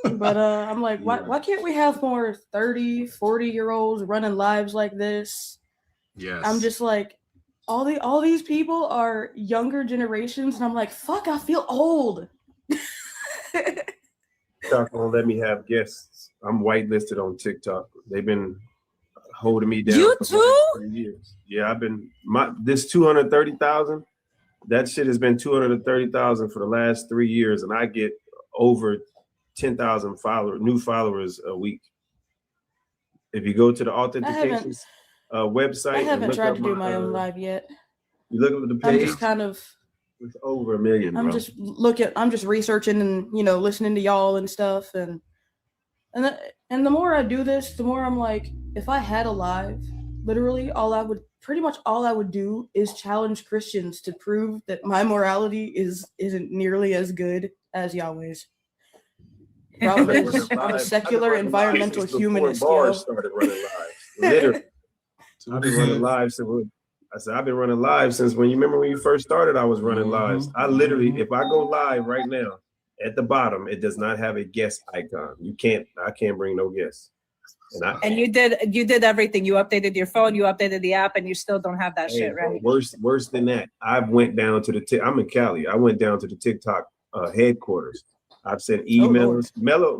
But I'm like, why can't we have more 30, 40-year-olds running lives like this? Yes. I'm just like, all these people are younger generations, and I'm like, fuck, I feel old. TikTok won't let me have guests. I'm whitelisted on TikTok. They've been holding me down. You for too? 3 years. Yeah, I've been this 230,000. That shit has been 230,000 for the last 3 years, and I get over 10,000 new followers a week. If you go to the authentication website, I haven't and look tried up to do my own live yet. You look at the I'm page. just kind of. It's over 1 million. I'm just researching and, you know, listening to y'all and stuff, and the more I do this, the more I'm like, if I had a live, literally all I would do is challenge Christians to prove that my morality isn't nearly as good as Yahweh's. Problem is, I'm a secular environmental humanist. Bars started running live. Literally, I've been running live since. I said I've been running live since when you remember when you first started. I was running lives. I literally, if I go live right now, at the bottom it does not have a guest icon. I can't bring no guests. And you did everything. You updated your phone, you updated the app, and you still don't have that shit, right? Worse than that. I went down to I'm in Cali. I went down to the TikTok headquarters. I've sent emails. Mello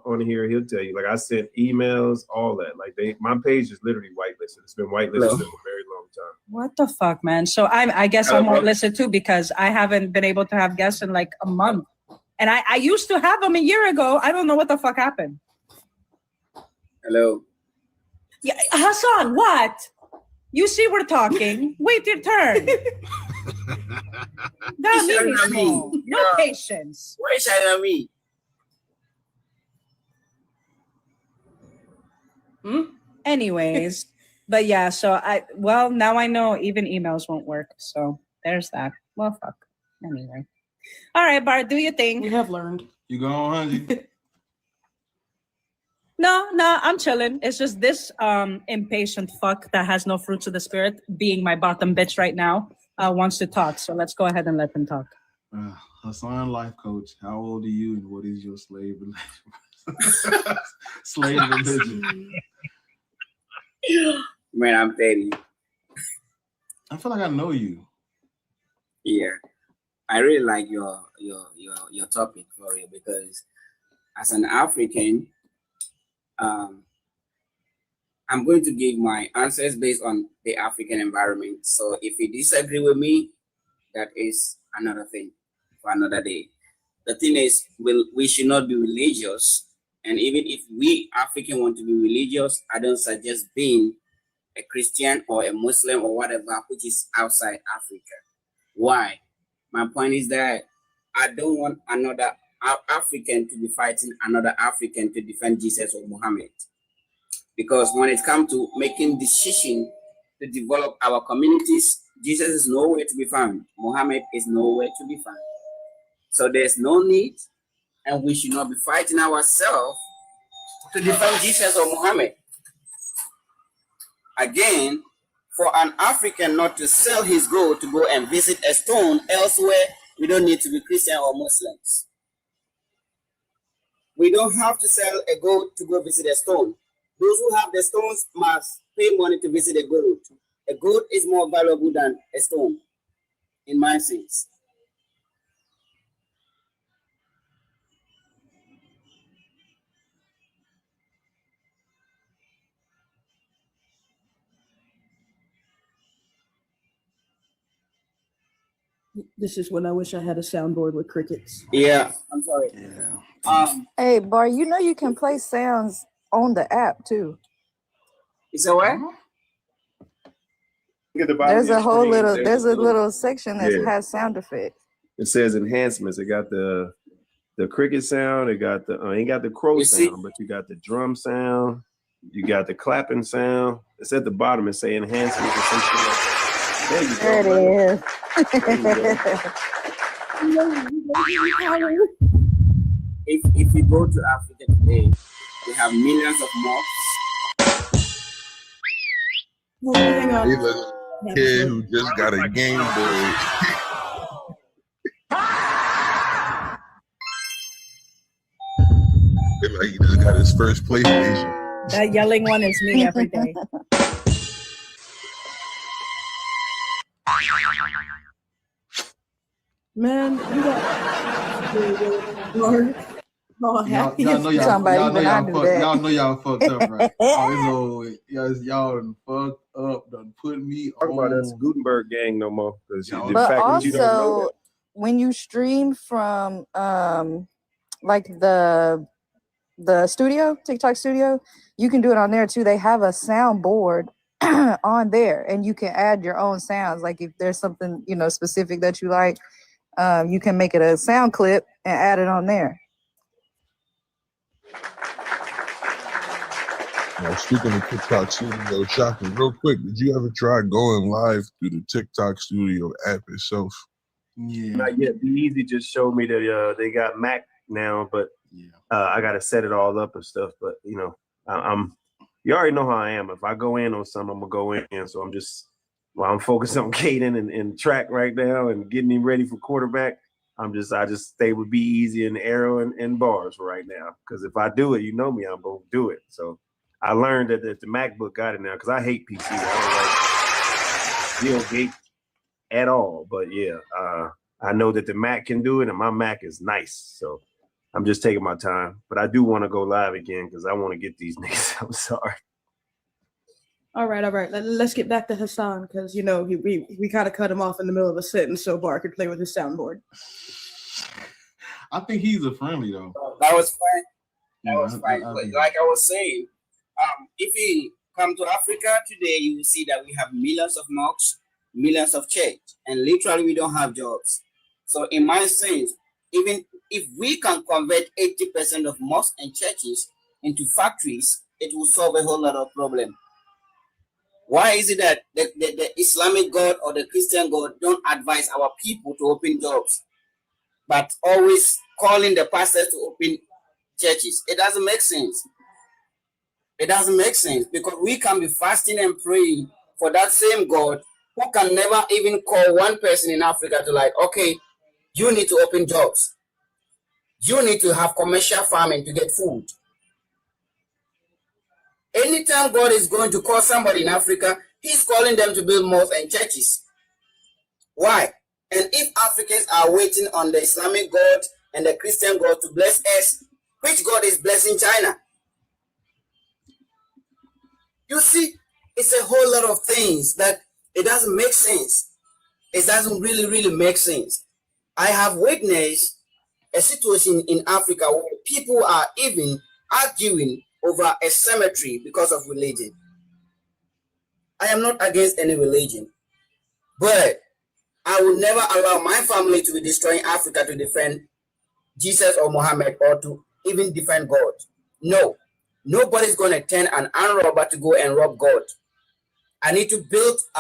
on here, he'll tell you. Like I sent emails, all that. Like my page is literally whitelisted. It's been whitelisted for a very long time. What the fuck, man? So I guess I'm whitelisted too because I haven't been able to have guests in like a month. And I used to have them a year ago. I don't know what the fuck happened. Hello. Yeah, Hassan, what? You see we're talking. Wait your turn. No patience. Where is Shanami? Anyways, but yeah, so now I know even emails won't work. So there's that. Well, fuck. Anyway. All right, Bart, do your thing. We have learned. You going, Hanji? No, I'm chilling. It's just this impatient fuck that has no fruits of the spirit, being my bottom bitch right now, wants to talk. So let's go ahead and let them talk. Hassan, life coach. How old are you, and what is your slave religion? Slave religion. Man, I'm 30. I feel like I know you. Yeah, I really like your topic for you because as an African, I'm going to give my answers based on the African environment. So if you disagree with me, that is another thing for another day. The thing is, we should not be religious. And even if we African want to be religious, I don't suggest being a Christian or a Muslim or whatever, which is outside Africa. Why? My point is that I don't want another African to be fighting another African to defend Jesus or Muhammad. Because when it comes to making decisions to develop our communities, Jesus is nowhere to be found. Muhammad is nowhere to be found. So there's no need, and we should not be fighting ourselves to defend Jesus or Muhammad. Again, for an African not to sell his gold to go and visit a stone elsewhere, we don't need to be Christian or Muslims. We don't have to sell a goat to go visit a stone. Those who have the stones must pay money to visit a goat. A goat is more valuable than a stone, in my sense. This is when I wish I had a soundboard with crickets. Yeah, I'm sorry. Yeah. Hey, Bar, you know you can play sounds on the app too. Is that what? There's a whole little section that has sound effects. It says enhancements. It got the cricket sound. It got ain't got the crow sound, but you got the drum sound. You got the clapping sound. It's at the bottom. It say enhancements or something like that. There you There go. it is. If you go to Africa today, they have millions of mosques. Oh, hang on. kid who just got a Game Boy. Like he just got his first PlayStation. That yelling one is me every day. Man, you got. Oh, happy. Y'all know y'all, Somebody y'all know even I y'all, do fuck, that. y'all know y'all fucked up, right? Oh, it's y'all done fucked up, done put me Talk about on. that Gutenberg gang no more. Because the But fact that you don't know also, when you stream from like the studio, TikTok studio, you can do it on there too. They have a soundboard on there, and you can add your own sounds. Like if there's something specific that you like, you can make it a sound clip and add it on there. Now, speaking of TikTok Studio, shocking, real quick, did you ever try going live through the TikTok Studio app itself? Yeah. Not yet. Be Easy just showed me that they got Mac now, but I got to set it all up and stuff. But you already know how I am. If I go in on something, I'm gonna go in. So I'm focused on Caden and track right now and getting him ready for quarterback. I just stay with Be Easy and Arrow and bars right now. Because if I do it, you know me, I'm gonna do it. So I learned that the MacBook got it now because I hate PC. I don't like Bill Gates at all. But yeah, I know that the Mac can do it, and my Mac is nice. So I'm just taking my time. But I do want to go live again because I want to get these niggas. I'm sorry. All right. Let's get back to Hassan because we kind of cut him off in the middle of a sentence so Bar could play with his soundboard. I think he's a friendly though. That was fine. Yeah, That was fine. But like I was saying, if you come to Africa today, you will see that we have millions of mosques, millions of church, and literally we don't have jobs. So in my sense, even if we can convert 80% of mosques and churches into factories, it will solve a whole lot of problem. Why is it that the Islamic God or the Christian God don't advise our people to open jobs, but always calling the pastors to open churches? It doesn't make sense. It doesn't make sense because we can be fasting and praying for that same God who can never even call one person in Africa to okay, you need to open jobs. You need to have commercial farming to get food. Anytime God is going to call somebody in Africa, he's calling them to build mosques and churches. Why? And if Africans are waiting on the Islamic God and the Christian God to bless us, which God is blessing China? You see, it's a whole lot of things that it doesn't make sense. It doesn't really make sense. I have witnessed a situation in Africa where people are even arguing over a cemetery because of religion. I am not against any religion, but I will never allow my family to be destroying Africa to defend Jesus or Muhammad or to even defend God. No, nobody's going to turn an armed robber to go and rob God. I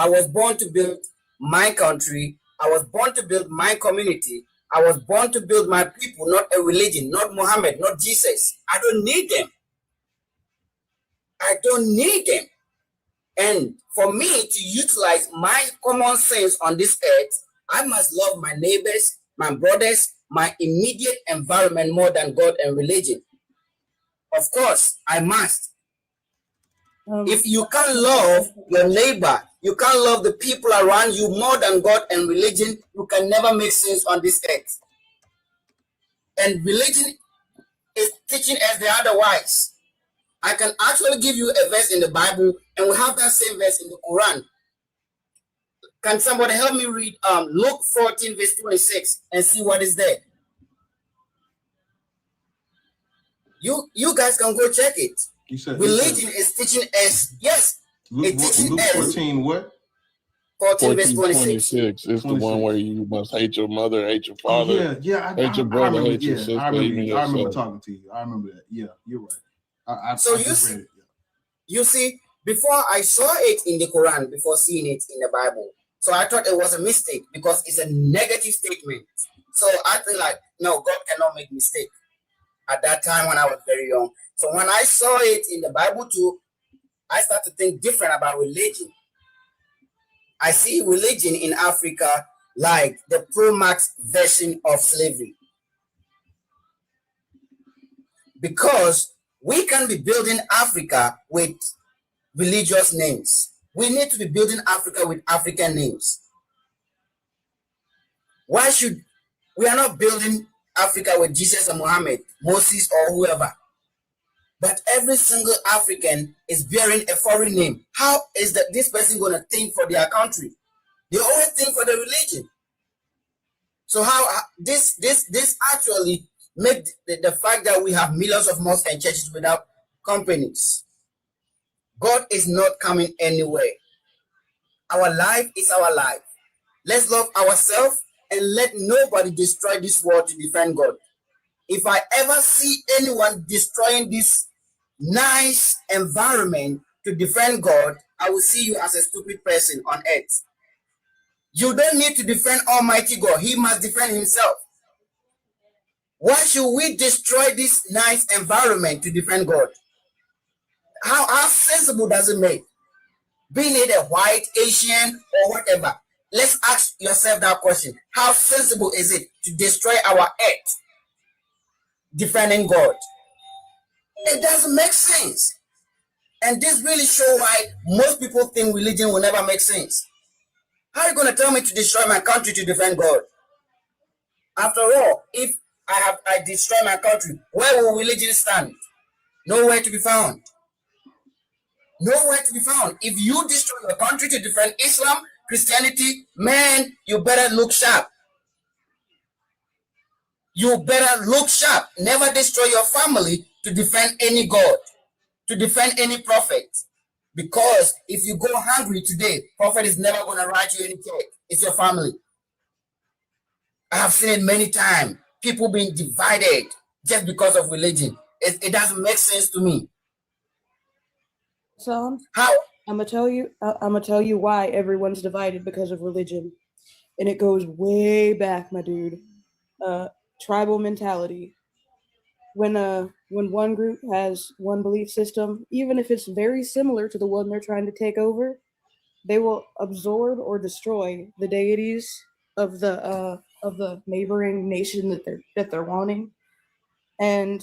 was born to build my country. I was born to build my community. I was born to build my people, not a religion, not Muhammad, not Jesus. I don't need them. I don't need them. And for me to utilize my common sense on this earth, I must love my neighbors, my brothers, my immediate environment more than God and religion. Of course, I must. If you can't love your neighbor, you can't love the people around you more than God and religion, you can never make sense on this earth. And religion is teaching us the otherwise. I can actually give you a verse in the Bible, and we have that same verse in the Quran. Can somebody help me read Luke 14, verse 26 and see what is there? You guys can go check it. Religion is teaching us, yes. Luke 14, what? 14, verse 26. Is the one where you must hate your mother, hate your father, hate your brother, hate your sister, even yourself. I remember talking to you. I remember that. Yeah, you're right. I just read it. You see, before I saw it in the Quran, before seeing it in the Bible, so I thought it was a mistake because it's a negative statement. So I think no, God cannot make mistake. At that time when I was very young. So when I saw it in the Bible too, I started to think different about religion. I see religion in Africa like the pro-max version of slavery. Because we can be building Africa with religious names. We need to be building Africa with African names. Why should we are not building Africa with Jesus and Muhammad, Moses or whoever? But every single African is bearing a foreign name. How is that this person going to think for their country? They always think for the religion. So how this actually make the fact that we have millions of mosques and churches without companies. God is not coming anywhere. Our life is our life. Let's love ourselves and let nobody destroy this world to defend God. If I ever see anyone destroying this nice environment to defend God, I will see you as a stupid person on earth. You don't need to defend Almighty God. He must defend himself. Why should we destroy this nice environment to defend God? How sensible does it make? Being it a white, Asian, or whatever, let's ask yourself that question. How sensible is it to destroy our earth defending God? It doesn't make sense. And this really shows why most people think religion will never make sense. How are you going to tell me to destroy my country to defend God? After all, if I destroy my country, where will religion stand? Nowhere to be found. Nowhere to be found. If you destroy your country to defend Islam, Christianity, man, you better look sharp. You better look sharp. Never destroy your family to defend any God, to defend any prophet. Because if you go hungry today, prophet is never going to write you any check. It's your family. I have seen it many times. People being divided just because of religion. It doesn't make sense to me. So how? I'm gonna tell you why everyone's divided because of religion, and it goes way back, my dude. Tribal mentality. When one group has one belief system, even if it's very similar to the one they're trying to take over, they will absorb or destroy the deities of the neighboring nation that they're wanting, and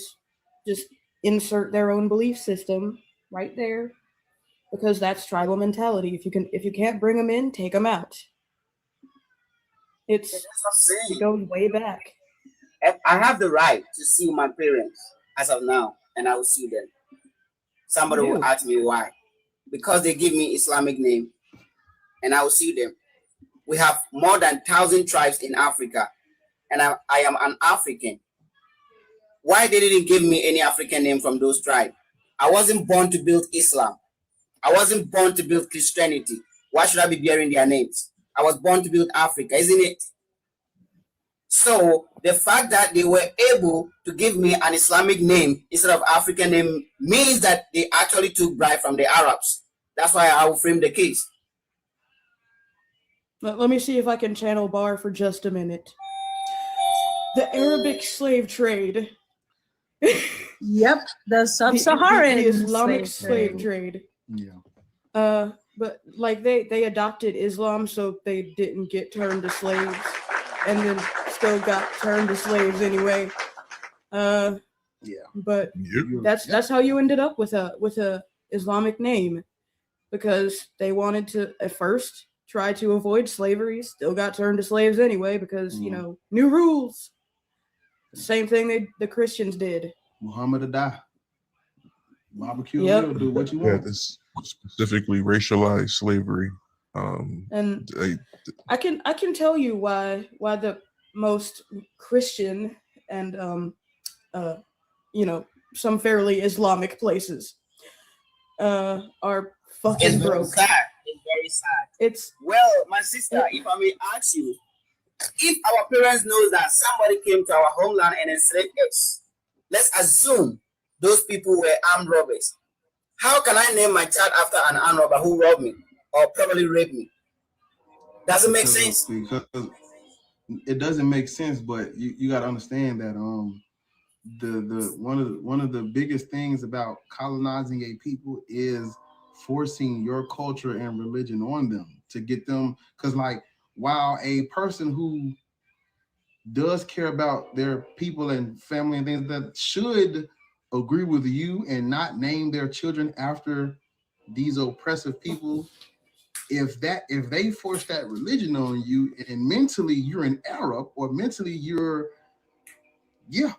just insert their own belief system right there, because that's tribal mentality. If you can't bring them in, take them out. It goes way back. I have the right to sue my parents as of now, and I will sue them. Somebody will ask me why. Because they give me Islamic name, and I will sue them. We have more than 1,000 tribes in Africa, and I am an African. Why they didn't give me any African name from those tribes? I wasn't born to build Islam. I wasn't born to build Christianity. Why should I be bearing their names? I was born to build Africa, isn't it? So the fact that they were able to give me an Islamic name instead of African name means that they actually took bribe from the Arabs. That's why I will frame the case. Let me see if I can channel Bar for just a minute. The Arabic slave trade. Yep, the sub-Saharan the Islamic slave trade. Yeah. But like they adopted Islam so they didn't get turned to slaves, and then still got turned to slaves anyway. But that's how you ended up with a Islamic name, because they wanted to at first try to avoid slavery, still got turned to slaves anyway because new rules. Same thing the Christians did. Muhammad Adah. Barbecue Yep. do what you want. Yeah, this specifically racialized slavery. And I can tell you why the most Christian and some fairly Islamic places are fucking It's broke. sad. It's very sad. It's my sister, if I may ask you, if our parents knows that somebody came to our homeland and enslaved us, let's assume those people were armed robbers. How can I name my child after an armed robber who robbed me or probably raped me? Doesn't make sense. Because it doesn't make sense, but you got to understand that the one of the biggest things about colonizing a people is forcing your culture and religion on them, to get them, because like while a person who does care about their people and family and things that should agree with you and not name their children after these oppressive people, if they force that religion on you and mentally you're an Arab, or mentally you're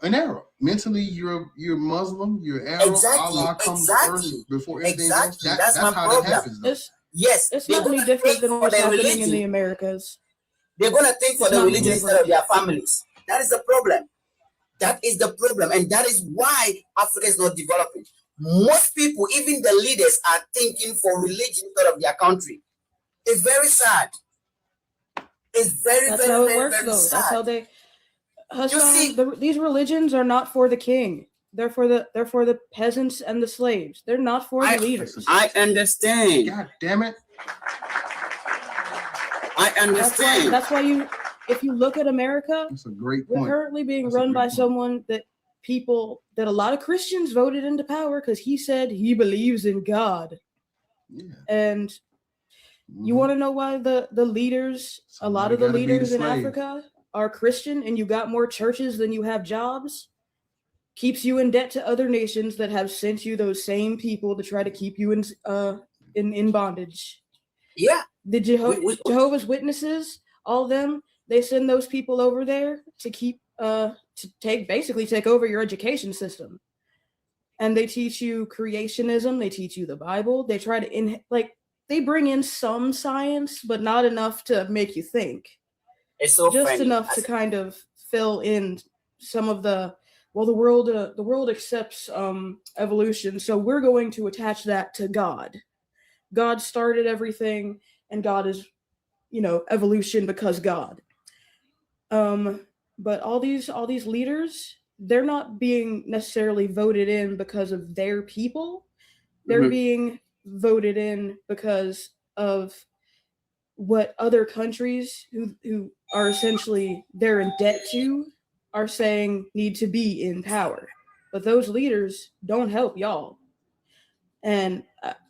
an Arab, mentally you're Muslim, you're Arab, Allah comes first before anything else. That's how that happens. Yes, it's not any different than what's happening in the Americas. They're gonna think for the religion instead of their families. That is the problem. That is the problem, and that is why Africa is not developing. Most people, even the leaders, are thinking for religion instead of their country. It's very sad. It's very, That's very, how it very, works, very though. sad. That's how they. Hassan, You see- these religions are not for the king. They're for the peasants and the slaves. They're not for the leaders. I understand. God damn it. I understand. That's why you, if you look at America, That's a great we're point. currently being run by someone that a lot of Christians voted into power because he said he believes in God. Yeah. And you want to know why the leaders, a lot of the gotta be the leaders in slave. Africa are Christian, and you got more churches than you have jobs? Keeps you in debt to other nations that have sent you those same people to try to keep you in bondage. Yeah. The Jehovah's Witnesses, all of them, they send those people over there to keep basically take over your education system. And they teach you creationism, they teach you the Bible, they try to they bring in some science, but not enough to make you think. It's so just funny. enough to kind of fill in some of the world accepts evolution, so we're going to attach that to God. God started everything, and God is, evolution because God. But all these leaders, they're not being necessarily voted in because of their people. They're being voted in because of what other countries who are essentially they're in debt to are saying need to be in power. But those leaders don't help y'all. And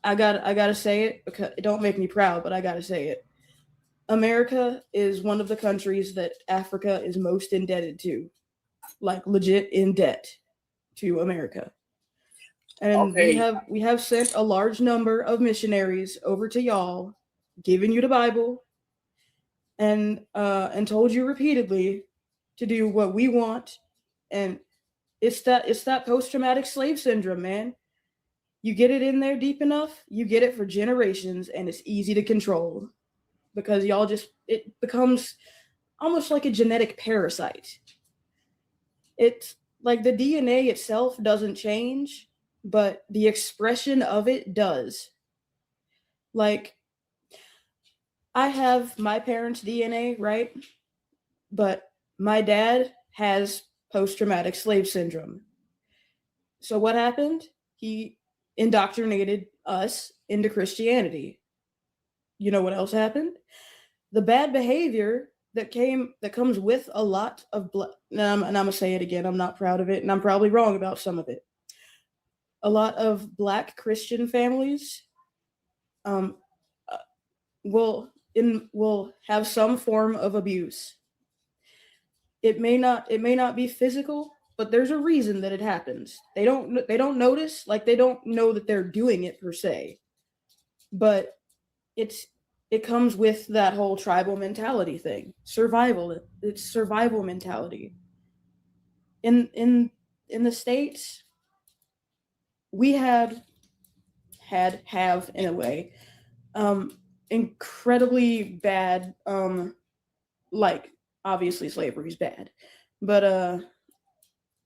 I gotta say it, because it don't make me proud, but I gotta say it. America is one of the countries that Africa is most indebted to, like legit in debt to America. And we have sent a large number of missionaries over to y'all, given you the Bible, and told you repeatedly to do what we want. And it's that post-traumatic slave syndrome, man. You get it in there deep enough, you get it for generations, and it's easy to control because it becomes almost like a genetic parasite. It's like the DNA itself doesn't change, but the expression of it does. Like, I have my parents' DNA, right? But my dad has post-traumatic slave syndrome. So what happened? He indoctrinated us into Christianity. You know what else happened? The bad behavior that comes with a lot of and I'm gonna say it again, I'm not proud of it, and I'm probably wrong about some of it. A lot of Black Christian families will have some form of abuse. It may not be physical, but there's a reason that it happens. They don't notice, like they don't know that they're doing it per se, but it comes with that whole tribal mentality thing. It's survival mentality. In the States, we have in a way incredibly bad, like obviously slavery is bad, but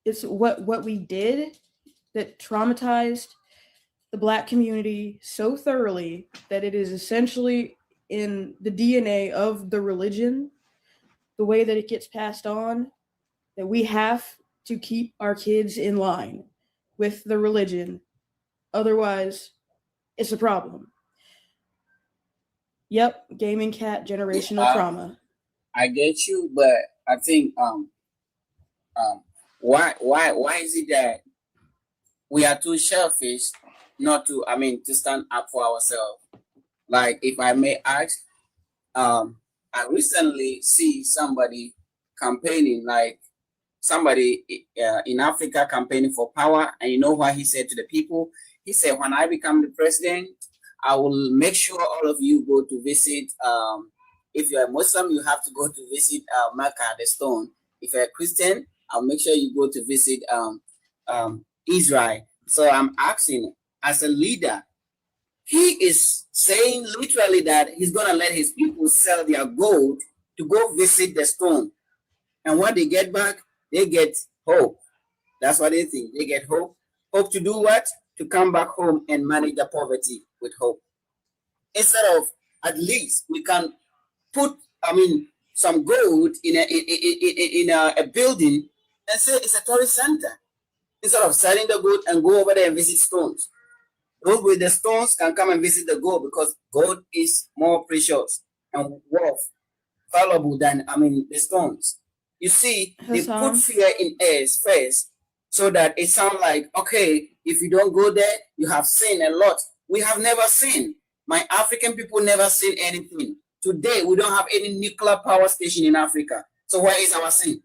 it's what we did that traumatized the Black community so thoroughly that it is essentially in the DNA of the religion, the way that it gets passed on, that we have to keep our kids in line with the religion. Otherwise, it's a problem. Yep, gaming cat generational trauma. I get you, but I think why is it that we are too selfish not to to stand up for ourselves? Like, if I may ask, I recently see somebody campaigning, like somebody in Africa campaigning for power. And you know what he said to the people? He said, when I become the president, I will make sure all of you go to visit. If you're a Muslim, you have to go to visit Mecca, the stone. If you're a Christian, I'll make sure you go to visit Israel. So I'm asking, as a leader, he is saying literally that he's going to let his people sell their gold to go visit the stone. And when they get back, they get hope. That's what they think. They get hope. Hope to do what? To come back home and manage the poverty with hope. Instead of, at least we can put, some gold in a building and say it's a tourist center. Instead of selling the gold and go over there and visit stones. Those with the stones can come and visit the gold, because gold is more precious and worth, valuable than the stones. You see, they put fear in us first, so that it sounds like, okay, if you don't go there, you have sinned a lot. We have never sinned. My African people never sinned anything. Today, we don't have any nuclear power station in Africa. So where is our sin?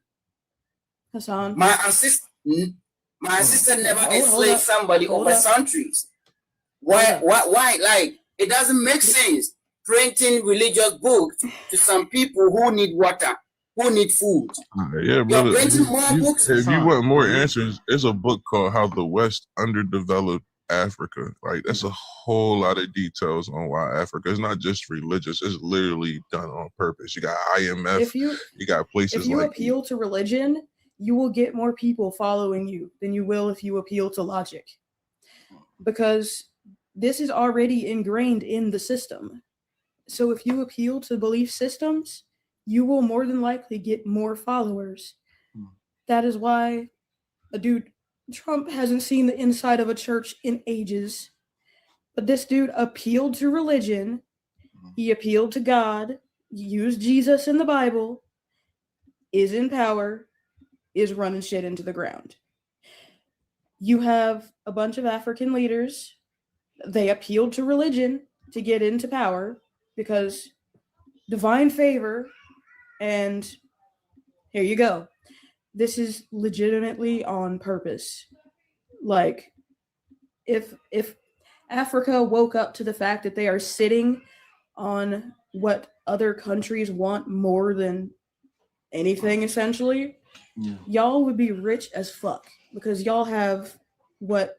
Hassan. My ancestor never enslaved somebody over centuries. Why? Like, it doesn't make sense printing religious books to some people who need water, who need food. Yeah, brother. If you want more answers, there's a book called How the West Underdeveloped Africa. Like, that's a whole lot of details on why Africa is not just religious. It's literally done on purpose. You got IMF. You got places if you like appeal to religion, you will get more people following you than you will if you appeal to logic. Because this is already ingrained in the system. So if you appeal to belief systems, you will more than likely get more followers. That is why Trump hasn't seen the inside of a church in ages. But this dude appealed to religion. He appealed to God, used Jesus in the Bible, is in power, is running shit into the ground. You have a bunch of African leaders. They appealed to religion to get into power because divine favor, and here you go. This is legitimately on purpose. Like, if Africa woke up to the fact that they are sitting on what other countries want more than anything, essentially, y'all would be rich as fuck, because y'all have what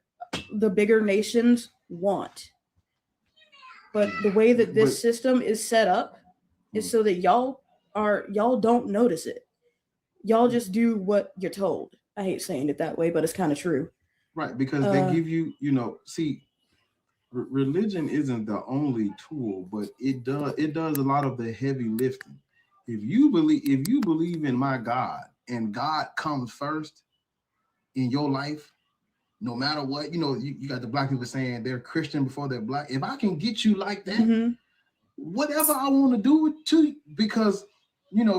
the bigger nations want. But the way that this system is set up is so that y'all don't notice it. Y'all just do what you're told. I hate saying it that way, but it's kind of true. Right, because they give you, see, religion isn't the only tool, but it does a lot of the heavy lifting. If you believe in my God and God comes first in your life, no matter what, you got the black people saying they're Christian before they're black. If I can get you like that, whatever I want to do to you, because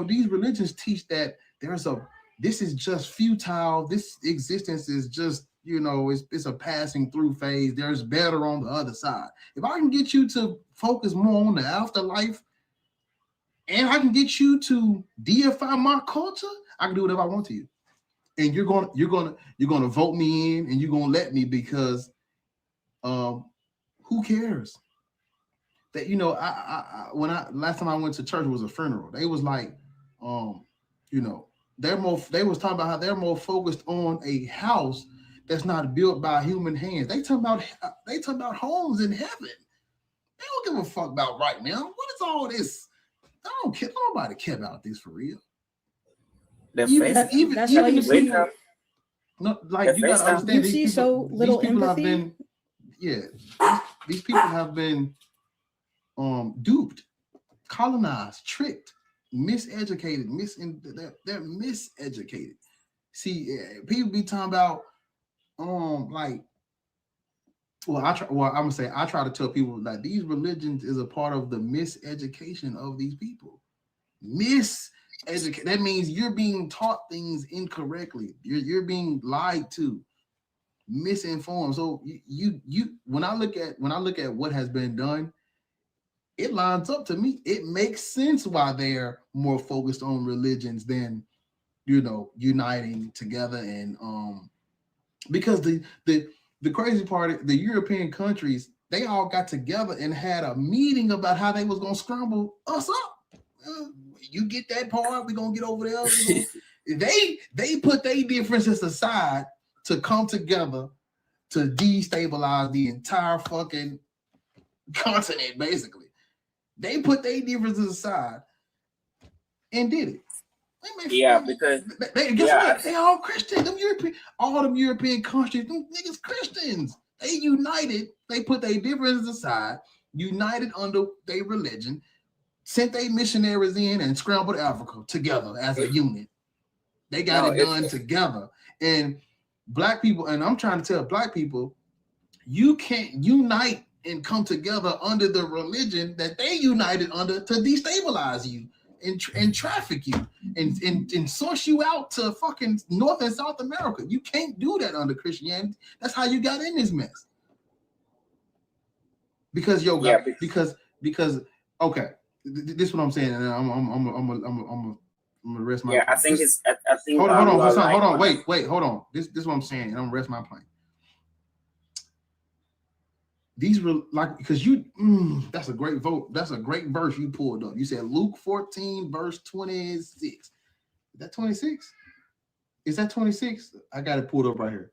these religions teach that this is just futile. This existence is just, it's a passing through phase. There's better on the other side. If I can get you to focus more on the afterlife, and I can get you to deify my culture, I can do whatever I want to you. And you're gonna vote me in, and you're gonna let me, because who cares? That last time I went to church, it was a funeral. They was like, they was talking about how they're more focused on a house that's not built by human hands. They talking about homes in heaven. They don't give a fuck about right now. What is all this? I don't care. Nobody care about this for real. That's why you see. No, like, you gotta understand. You see so little empathy. These people have been duped, colonized, tricked, miseducated. They're miseducated. See, people be talking about I try to tell people that these religions is a part of the miseducation of these people. That means you're being taught things incorrectly. You're being lied to, misinformed. So you when I look at what has been done, it lines up to me. It makes sense why they're more focused on religions than, uniting together. And because the crazy part, the European countries, they all got together and had a meeting about how they was gonna scramble us up. You get that part, we're gonna get over there. They put their differences aside to come together to destabilize the entire fucking continent, basically. They put their differences aside and did it. Because what? They all Christian. All them European countries, them niggas Christians. They united. They put their differences aside, united under their religion, sent their missionaries in and scrambled Africa together as a unit. They got it done together. And black people, and I'm trying to tell black people, you can't unite and come together under the religion that they united under to destabilize you and traffic you and source you out to fucking North and South America. You can't do that under Christianity. That's how you got in this mess. Because because okay, this is what I'm saying, and I'm gonna rest my. Yeah, I think it's. I think. Hold on. Wait. Hold on. This is what I'm saying, and I'm gonna rest my plane. These were like, because that's a great vote. That's a great verse you pulled up. You said Luke 14 verse 26. Is that 26? Is that 26? I got it pulled up right here.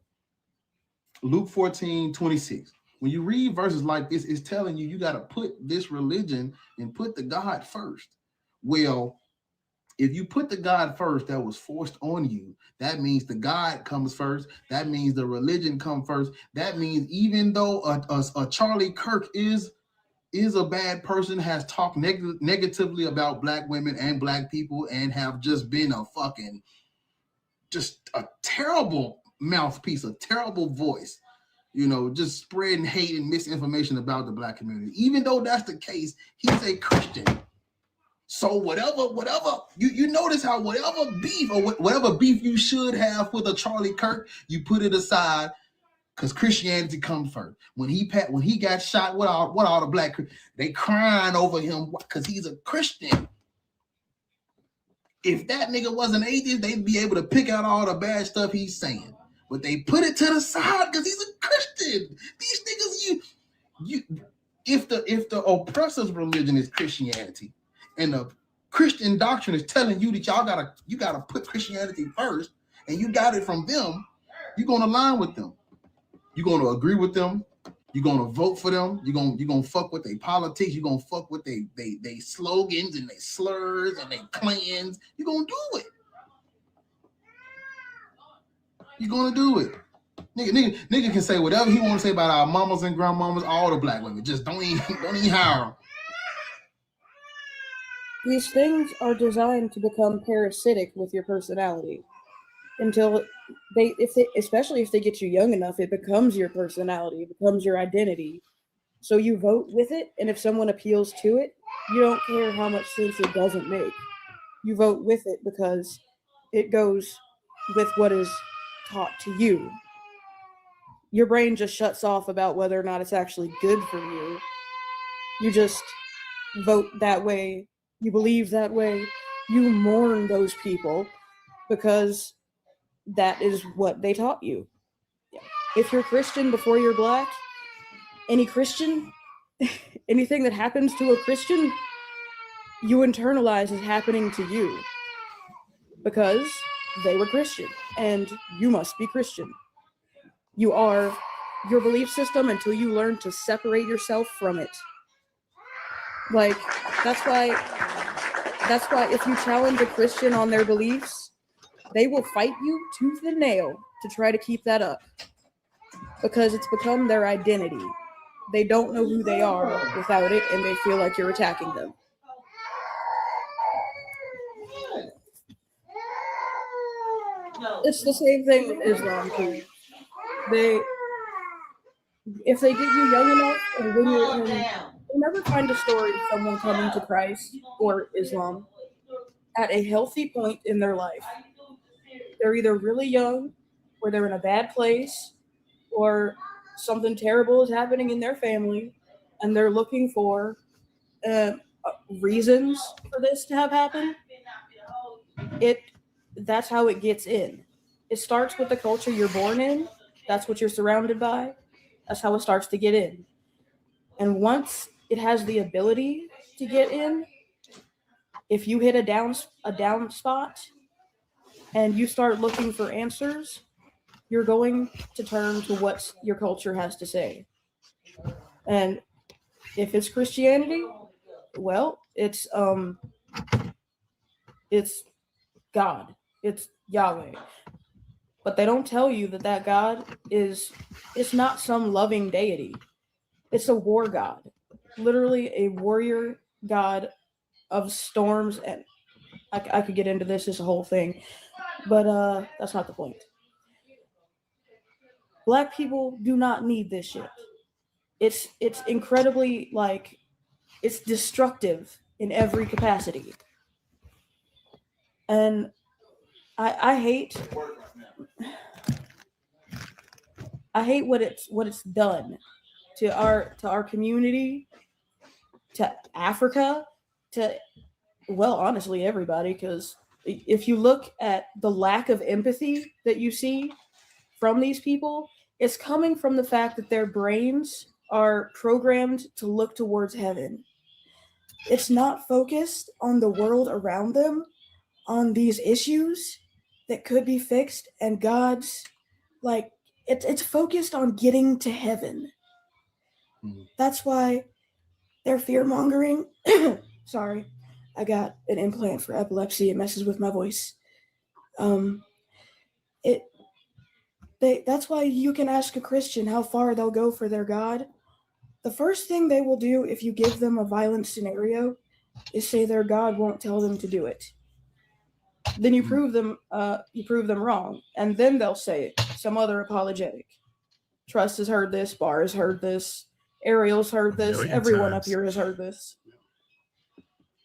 Luke 14 26. When you read verses like this, it's telling you got to put this religion and put the God first. Well, if you put the God first that was forced on you, that means the God comes first. That means the religion comes first. That means even though a Charlie Kirk is a bad person, has talked negatively about black women and black people, and have just been just a terrible mouthpiece, a terrible voice, just spreading hate and misinformation about the black community. Even though that's the case, he's a Christian. So whatever, you notice how whatever beef or whatever beef you should have with a Charlie Kirk, you put it aside because Christianity comes first. When he got shot, what all the black, they crying over him because he's a Christian. If that nigga was an atheist, they'd be able to pick out all the bad stuff he's saying. But they put it to the side because he's a Christian. These niggas, if the oppressor's religion is Christianity, and the Christian doctrine is telling you that you gotta put Christianity first, and you got it from them, you're gonna align with them. You're gonna agree with them. You're gonna vote for them. You're gonna fuck with their politics. You're gonna fuck with they slogans and they slurs and they clans. You're gonna do it. You're gonna do it. Nigga can say whatever he want to say about our mamas and grandmamas, all the black women. Just don't even hire them. These things are designed to become parasitic with your personality until especially if they get you young enough, it becomes your personality, it becomes your identity. So you vote with it, and if someone appeals to it, you don't care how much sense it doesn't make. You vote with it because it goes with what is taught to you. Your brain just shuts off about whether or not it's actually good for you. You just vote that way. You believe that way. You mourn those people because that is what they taught you. If you're Christian before you're black, any Christian, anything that happens to a Christian, you internalize as happening to you because they were Christian and you must be Christian. You are your belief system until you learn to separate yourself from it. Like, that's why if you challenge a Christian on their beliefs, they will fight you tooth and nail to try to keep that up because it's become their identity. They don't know who they are without it, and they feel like you're attacking them. It's the same thing with Islam too. If they get you young enough, and when you'll never find a story of someone coming to Christ or Islam at a healthy point in their life. They're either really young, or they're in a bad place, or something terrible is happening in their family, and they're looking for reasons for this to have happened, that's how it gets in. It starts with the culture you're born in. That's what you're surrounded by. That's how it starts to get in. And once it has the ability to get in, if you hit a down spot and you start looking for answers, you're going to turn to what your culture has to say. And if it's Christianity, well, it's God. It's Yahweh. But they don't tell you that God it's not some loving deity. It's a war god. Literally a warrior god of storms, and I could get into this as a whole thing, but that's not the point. Black people do not need this shit. It's incredibly, like, it's destructive in every capacity. And I hate what it's done to our community, to Africa, to, well, honestly, everybody, because if you look at the lack of empathy that you see from these people, it's coming from the fact that their brains are programmed to look towards heaven. It's not focused on the world around them, on these issues that could be fixed, and God's, like, it's focused on getting to heaven. That's why they're fear-mongering. Sorry, I got an implant for epilepsy. It messes with my voice. That's why you can ask a Christian how far they'll go for their God. The first thing they will do if you give them a violent scenario is say their God won't tell them to do it. Then you prove them wrong, and then they'll say some other apologetic. Trust has heard this, Bar has heard this, Ariel's heard this, everyone up here has heard this.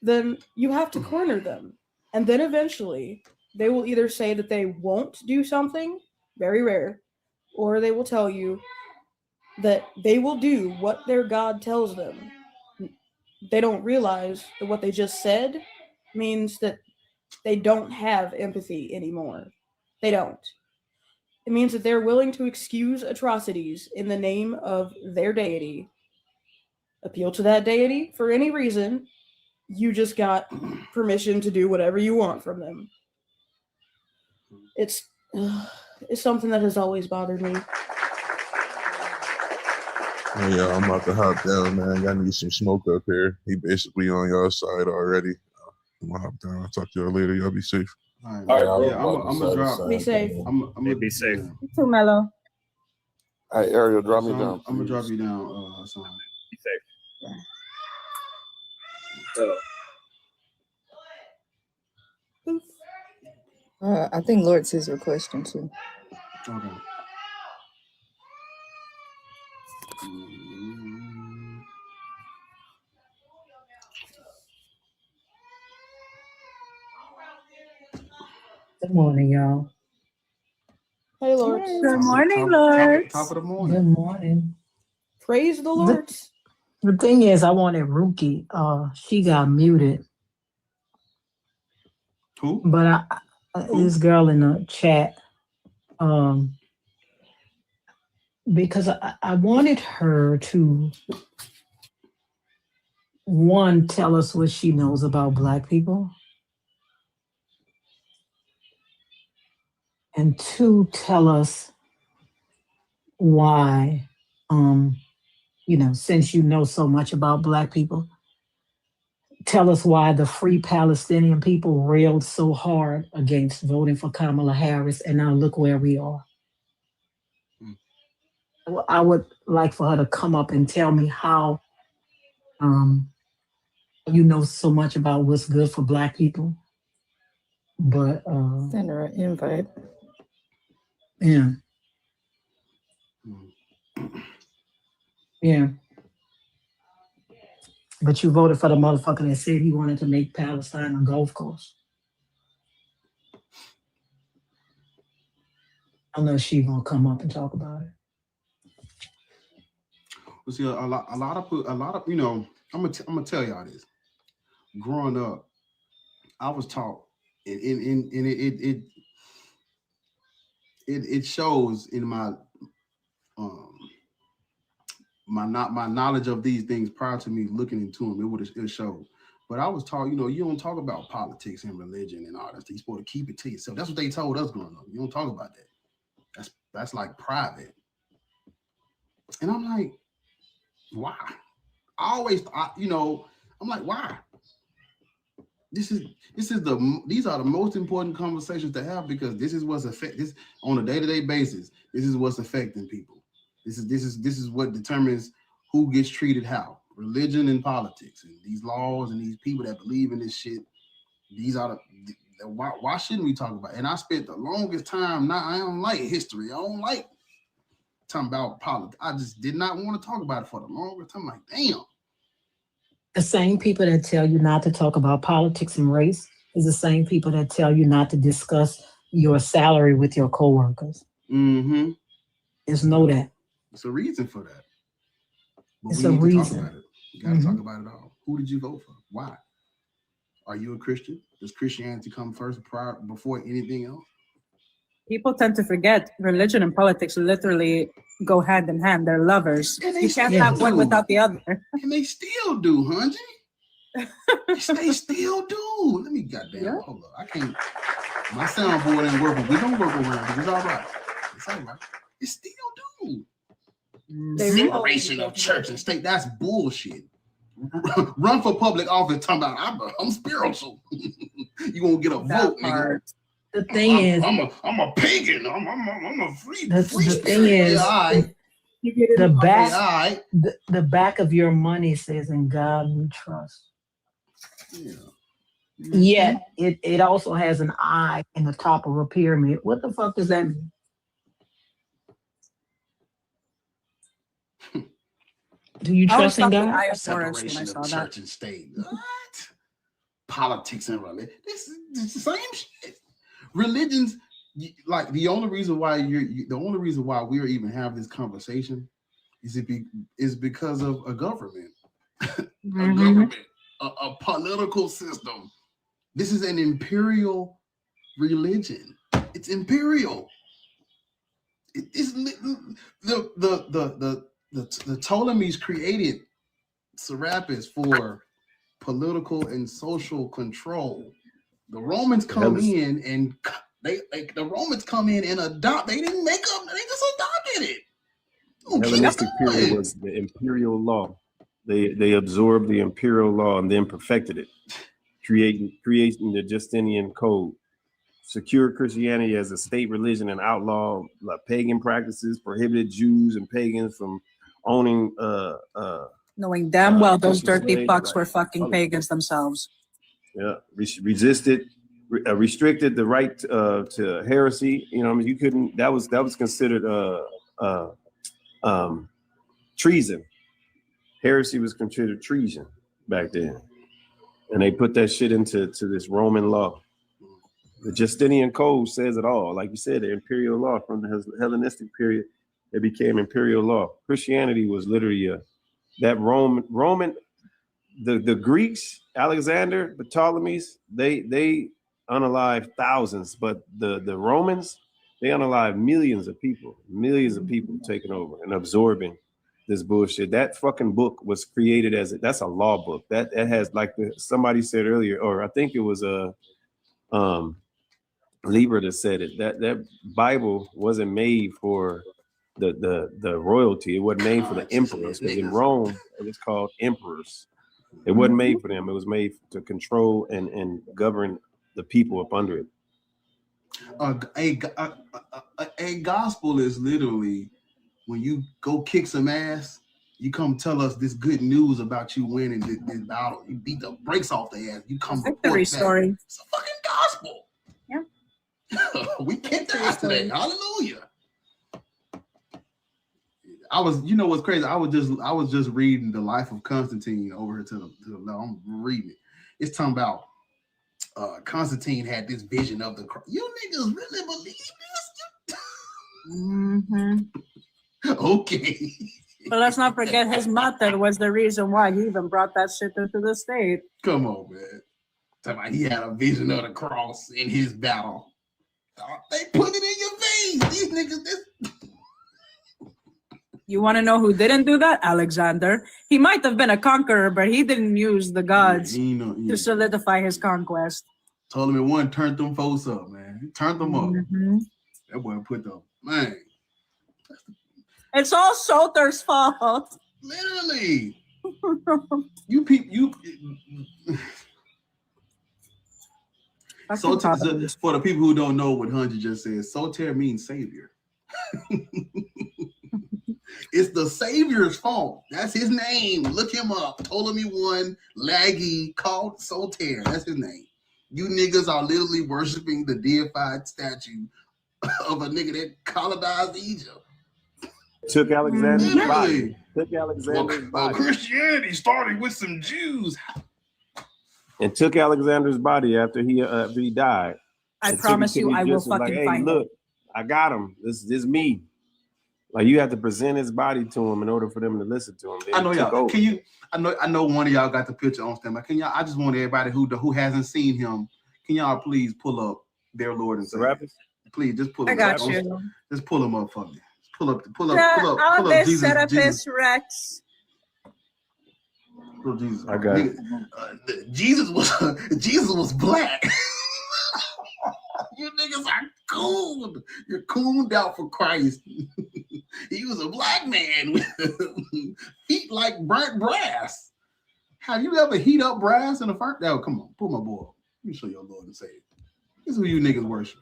Then you have to corner them, and then eventually they will either say that they won't do something, very rare, or they will tell you that they will do what their God tells them. They don't realize that what they just said means that they don't have empathy anymore. They don't. It means that they're willing to excuse atrocities in the name of their deity. Appeal to that deity for any reason. You just got permission to do whatever you want from them. It's something that has always bothered me. Oh, yeah, I'm about to hop down, man. Y'all need some smoke up here. He basically on y'all side already. I'm gonna hop down. I'll talk to y'all later. Y'all be safe. All right, yeah, I'm gonna drop. Be safe. I'm gonna be safe. You too, Mello. All right, Ariel, drop me down. I'm gonna drop you down, son. Be safe. I think Lord sees your question too. Okay. Good morning, y'all. Hey, Lord. Good morning, Lord. Top of the morning. Good morning. Praise the Lord. The thing is, I wanted Ruki. She got muted. Who? But this girl in the chat, because I wanted her to, one, tell us what she knows about Black people, and two, tell us why, since you know so much about Black people, tell us why the Free Palestinian people railed so hard against voting for Kamala Harris, and now look where we are. I would like for her to come up and tell me how you know so much about what's good for Black people. But send her an invite. Yeah. Yeah. But you voted for the motherfucker that said he wanted to make Palestine a golf course. Unless she gonna come up and talk about it. Well, see, a lot of I'm gonna tell y'all this. Growing up, I was taught, and it shows in my my knowledge of these things prior to me looking into them. It showed. But I was taught, you don't talk about politics and religion and all that. You're supposed to keep it to yourself. That's what they told us growing up. You don't talk about that. That's like private. And I'm like, why? I'm like, why? These are the most important conversations to have, because this is what's this on a day-to-day basis. This is what's affecting people. This is what determines who gets treated how. Religion and politics and these laws and these people that believe in this shit. These are the why shouldn't we talk about it? And I spent the longest time. I don't like history. I don't like talking about politics. I just did not want to talk about it for the longest time. Like, damn. The same people that tell you not to talk about politics and race is the same people that tell you not to discuss your salary with your coworkers. Mm-hmm. Just know that. It's a reason for that. But It's we a need to reason. talk about it. You got to talk about it all. Who did you vote for? Why? Are you a Christian? Does Christianity come first before anything else? People tend to forget religion and politics literally go hand in hand. They're lovers. You can't have one without the other. And they still do, Hunji. They still do. Let me goddamn hold up. I can't. My soundboard ain't working. We don't work around it. It's all right. It's all right. It still do. Separation of church and state. That's bullshit. Run for public office talking about I'm spiritual. You won't get a vote, nigga. The thing is, I'm a pagan. I'm a free. The thing is, the back of your money says, "In God we trust." Yeah. Yet it also has an eye in the top of a pyramid. What the fuck does that mean? Do you trust in God? Separation of church and state. What? Politics and religion. This is the same shit. Religions, like the only reason why we're even having this conversation is because of a government, a political system. This is an imperial religion. It's imperial. It's the Ptolemies created Serapis for political and social control. The Romans come in and adopt. They didn't make up. They just adopted it. The Hellenistic period was the imperial law. They absorbed the imperial law and then perfected it, creating the Justinian Code. Secure Christianity as a state religion and outlaw pagan practices, prohibited Jews and pagans from owning Knowing damn well those dirty fucks were fucking pagans themselves. Yeah, restricted the right to heresy. You couldn't. That was considered treason. Heresy was considered treason back then, and they put that shit into this Roman law. The Justinian Code says it all. Like you said, the imperial law from the Hellenistic period, it became imperial law. Christianity was literally that Roman. The Greeks, Alexander, the Ptolemies, they unalived thousands, but the Romans, they unalived millions of people taking over and absorbing this bullshit. That fucking book was created that's a law book. That has, like somebody said earlier, or I think it was Lieber that said it, that Bible wasn't made for the royalty. It wasn't made for the emperors, because in Rome it was called emperors. It wasn't made for them. It was made to control and govern the people up under it. A gospel is literally when you go kick some ass, you come tell us this good news about you winning this battle. You beat the brakes off their ass. You come Victory story. It's a fucking gospel. Yeah. We kicked ass today. Hallelujah. What's crazy? I was just reading the life of Constantine over here to the left. I'm reading it. It's talking about Constantine had this vision of the cross. You niggas really believe this? Mm-hmm. Okay. But let's not forget his mother was the reason why he even brought that shit into the state. Come on, man. Talking about he had a vision of the cross in his battle. They put it in your veins. These niggas, You want to know who didn't do that? Alexander. He might have been a conqueror, but he didn't use the gods to solidify his conquest. told him it one turned them folks up, man. He turned them up. That boy put them, man. It's all Soter's fault. Literally. You people, Soter, for the people who don't know what Hunter just said, Soter means savior. It's the savior's fault. That's his name. Look him up. Ptolemy I Lagi called Soter. That's his name. You niggas are literally worshiping the deified statue of a nigga that colonized Egypt. Took Alexander's Literally. body. Took Alexander's body. Christianity started with some Jews. And took Alexander's body after he died. I And took promise it to you, the I will Egyptians fucking hey, find look, it. I got him. This is me. Like you have to present his body to him in order for them to listen to him. Then I know he took y'all. over. Can you? I know one of y'all got the picture on standby. Can y'all? I just want everybody who hasn't seen him. Can y'all please pull up their Lord and Savior? Please just pull. I him got up. you. Just pull him up for me. Pull up All this Jesus. Serapis Rex. Pull Jesus. I got it. Jesus was black. You niggas are cool. You're cooned out for Christ. He was a black man with feet like burnt brass. Have you ever heat up brass in a fire? Oh, come on, pull my boy up. Let me show your Lord and Savior. This is who you niggas worship.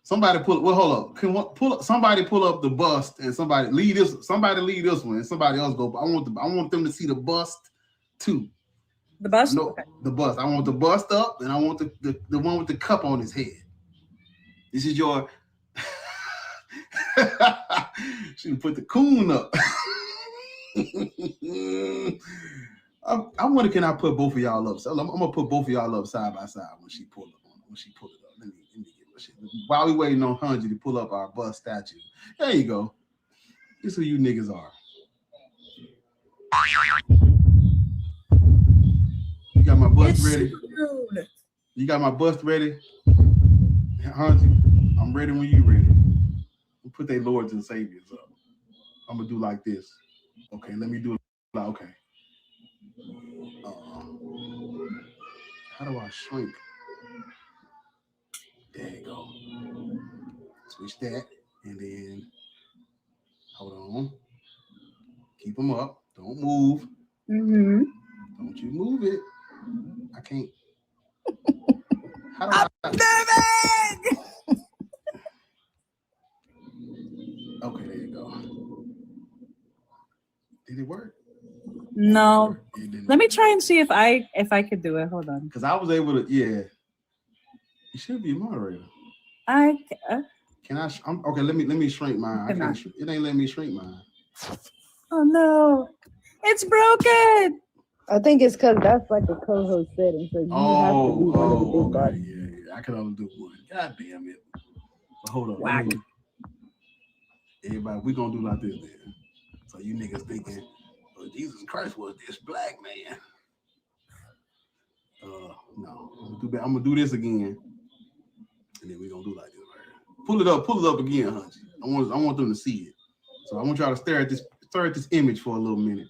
Somebody pull. Well, hold up. Can pull up? Somebody pull up the bust, and somebody lead this. Somebody lead this one, and somebody else go. I want them to see the bust too. The bust? No, the bust. I want the bust up, and I want the one with the cup on his head. This is your. She put the coon up. I wonder, can I put both of y'all up? So I'm gonna put both of y'all up side by side when she pull up on it. When she pull it up, let me get my shit. While we waiting on Hunji to pull up our bust statue. There you go. This is who you niggas are. You got my bust ready? You got my bust ready? Hunji, I'm ready when you ready. We'll put their lords and saviors up. I'm gonna do like this. Okay, let me do it. Okay. How do I shrink? There you go. Switch that, and then hold on. Keep them up. Don't move. Don't you move it. I can't. How do I? Okay, there you go. Did it work? No. Let me try and see if I could do it. Hold on. Because I was able to. Yeah. You should be a moderator. Can I? Okay. Let me shrink mine. I Cannot. can't. It ain't letting me shrink mine. Oh no, it's broken. I think it's because that's like a co-host setting, so you have to be one of the big guys. Yeah. I can only do one. God damn it. But hold on. Whack. Everybody, we gonna do like this then. So you niggas thinking, oh, Jesus Christ was this black man. No. I'm gonna do this again. And then we gonna do like this right here. Pull it up again, Hunch. I want them to see it. So I want y'all to stare at this image for a little minute.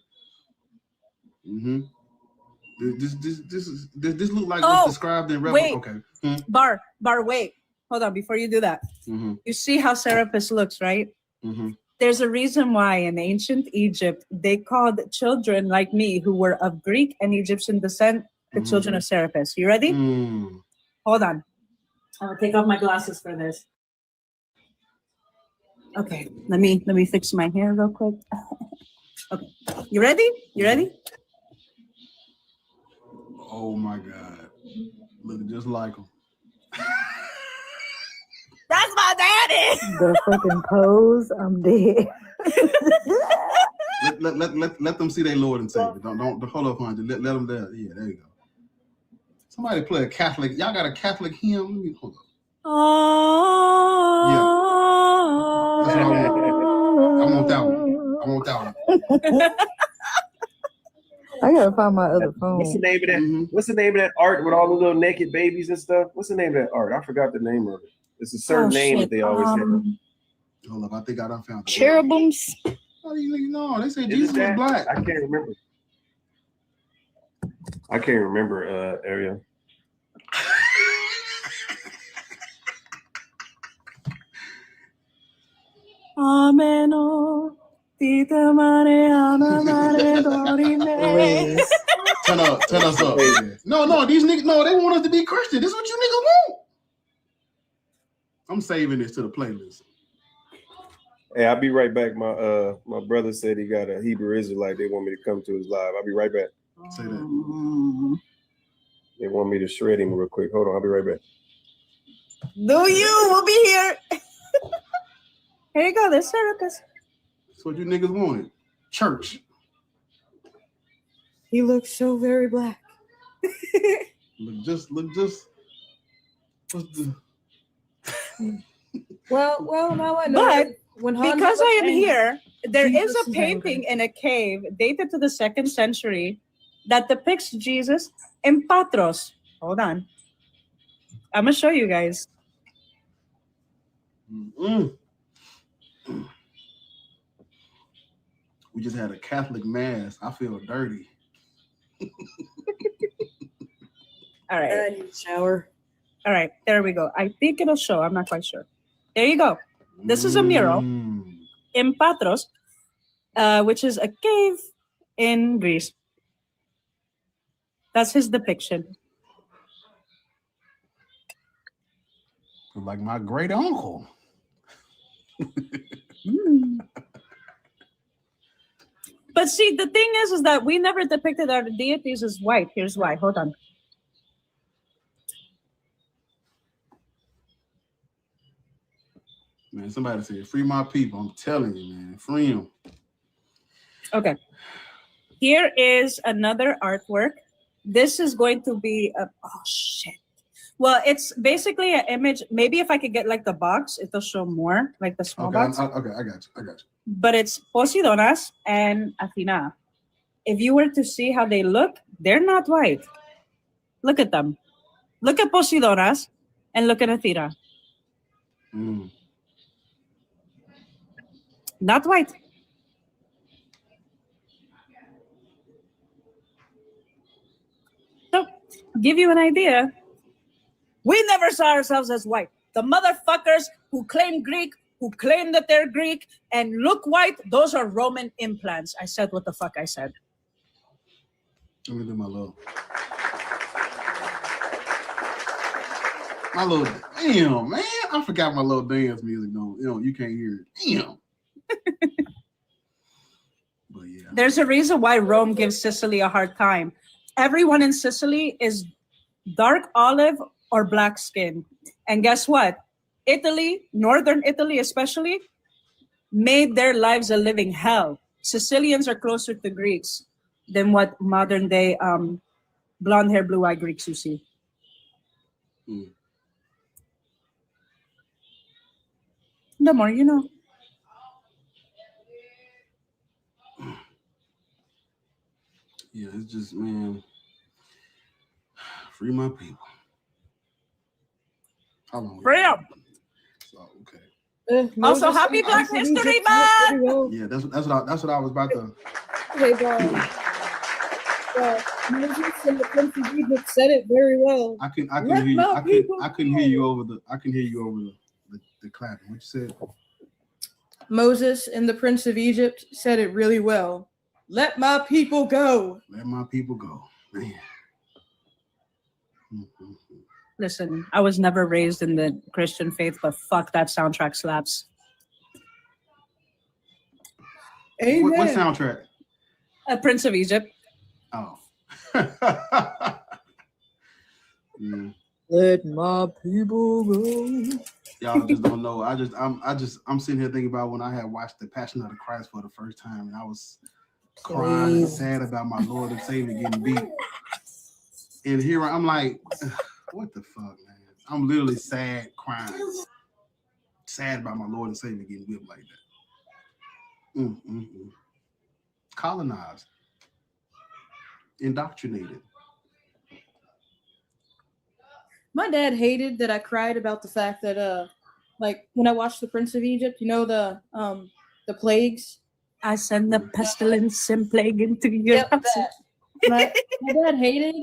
This look like what's described in Revelation. Wait. Okay. Bar, wait. Hold on, before you do that. You see how Serapis looks, right? There's a reason why in ancient Egypt, they called children like me who were of Greek and Egyptian descent the children of Serapis. You ready? Hold on. I'll take off my glasses for this. Okay, let me fix my hair real quick. Okay, you ready? You ready? Oh my God. Look just like him. That's my daddy. The fucking pose, I'm dead. let them see their Lord and Savior. Don't hold up, Hunter. Let them there. Yeah, there you go. Somebody play a Catholic. Y'all got a Catholic hymn? Let me hold up. Oh. Yeah. want that one. I want that one. I gotta find my other phone. What's the name of that? What's the name of that art with all the little naked babies and stuff? What's the name of that art? I forgot the name of it. It's a certain name that they always have. Hold up, I think I done found it. Cherubims. How do you know? They say Is Jesus it was that? black. I can't remember, Ariel. Ameno, tita mare, amare, dorime. Turn us up. No, these niggas, no, they want us to be Christian. This is what you niggas want. I'm saving this to the playlist. Hey, I'll be right back. My brother said he got a Hebrew Israelite. They want me to come to his live. I'll be right back. Say that. They want me to shred him real quick. Hold on, I'll be right back. Do you? We'll be here. Here you go. There's Lucas. That's what you niggas wanted. Church. He looks so very black. Look just. What's the... Well, now I know. But when Hans because was I am angry, here, there is Jesus a is painting in a cave dated to the 2nd century that depicts Jesus in Patros. Hold on. I'm going to show you guys. We just had a Catholic mass. I feel dirty. All right. I need a shower. All right. There we go. I think it'll show. I'm not quite sure. There you go. This is a mural in Patros, which is a cave in Greece. That's his depiction. Like my great uncle. But see, the thing is that we never depicted our deities as white. Here's why. Hold on. Man, somebody said, free my people. I'm telling you, man. Free them. Okay. Here is another artwork. This is going to be a, oh shit. Well, it's basically an image. Maybe if I could get like the box, it'll show more, like the small box. Okay, I got you. But it's Poseidonas and Athena. If you were to see how they look, they're not white. Look at them. Look at Poseidonas and look at Athena. Not white. So, give you an idea. We never saw ourselves as white. The motherfuckers who claim Greek, who claim that they're Greek and look white, those are Roman implants. I said what the fuck I said. Let me do my little. Damn, man. I forgot my little dance music. No, you can't hear it. Damn. But yeah. There's a reason why Rome gives Sicily a hard time. Everyone in Sicily is dark olive or black skin. And guess what? Italy, northern Italy especially, made their lives a living hell. Sicilians are closer to Greeks than what modern day blonde hair, blue eye Greeks you see. The more you know. Yeah, it's just, man, free my people. How long? Free them. So, okay. Also, happy Black History Month. Yeah, that's what I was about to. Okay, Moses and the Prince of Egypt said it very well. I couldn't hear you. I couldn't hear you over the clapping. What you said? Moses and the Prince of Egypt said it really well. Let my people go. Let my people go, man. Listen, I was never raised in the Christian faith, but fuck, that soundtrack slaps. Amen. What soundtrack? Prince of Egypt. Oh. Yeah. Let my people go. Y'all just don't know. I'm sitting here thinking about when I had watched The Passion of the Christ for the first time, and I was crying and sad about my Lord and Savior getting beat. And here I'm like, what the fuck, man? I'm literally sad, crying, sad about my Lord and Savior getting whipped like that. Colonized, indoctrinated. My dad hated that I cried about the fact that like when I watched The Prince of Egypt, you know the plagues. I send the pestilence and plague into your house. My dad hated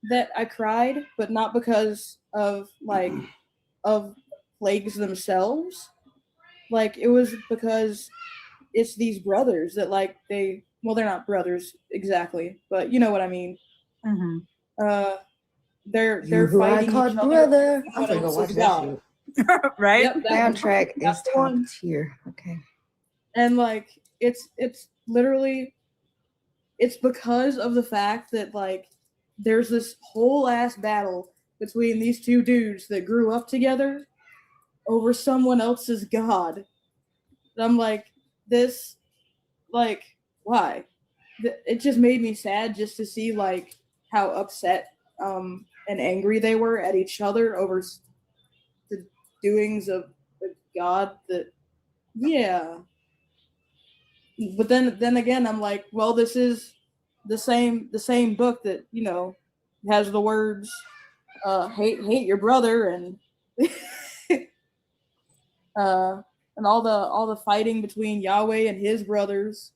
that I cried, but not because of of plagues themselves. Like it was because it's these brothers that they're not brothers exactly, but you know what I mean. Mm-hmm. They're who I fighting called each other. brother. I'm What gonna go else watch is that God? shit. Right? Yep, that one. Soundtrack is That's the top one. tier. Okay. And it's literally it's because of the fact that there's this whole ass battle between these two dudes that grew up together over someone else's god. And I'm like, this, why? It just made me sad just to see how upset and angry they were at each other over the doings of the god that, yeah. But then again, I'm like, well, this is the same book that has the words hate your brother and and all the fighting between Yahweh and his brothers.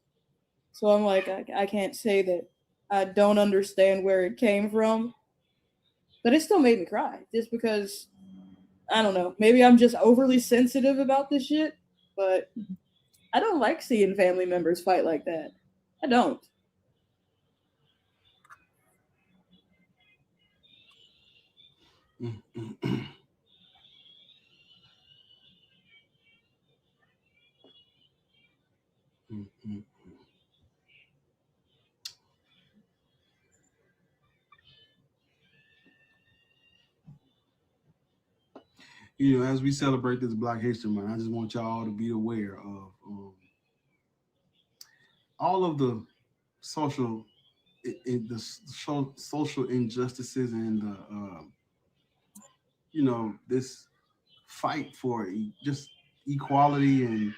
So I'm like, I can't say that I don't understand where it came from, but it still made me cry just because I don't know. Maybe I'm just overly sensitive about this shit, but I don't like seeing family members fight like that. I don't. As we celebrate this Black History Month, I just want y'all to be aware of all of the social injustices and this fight for just equality and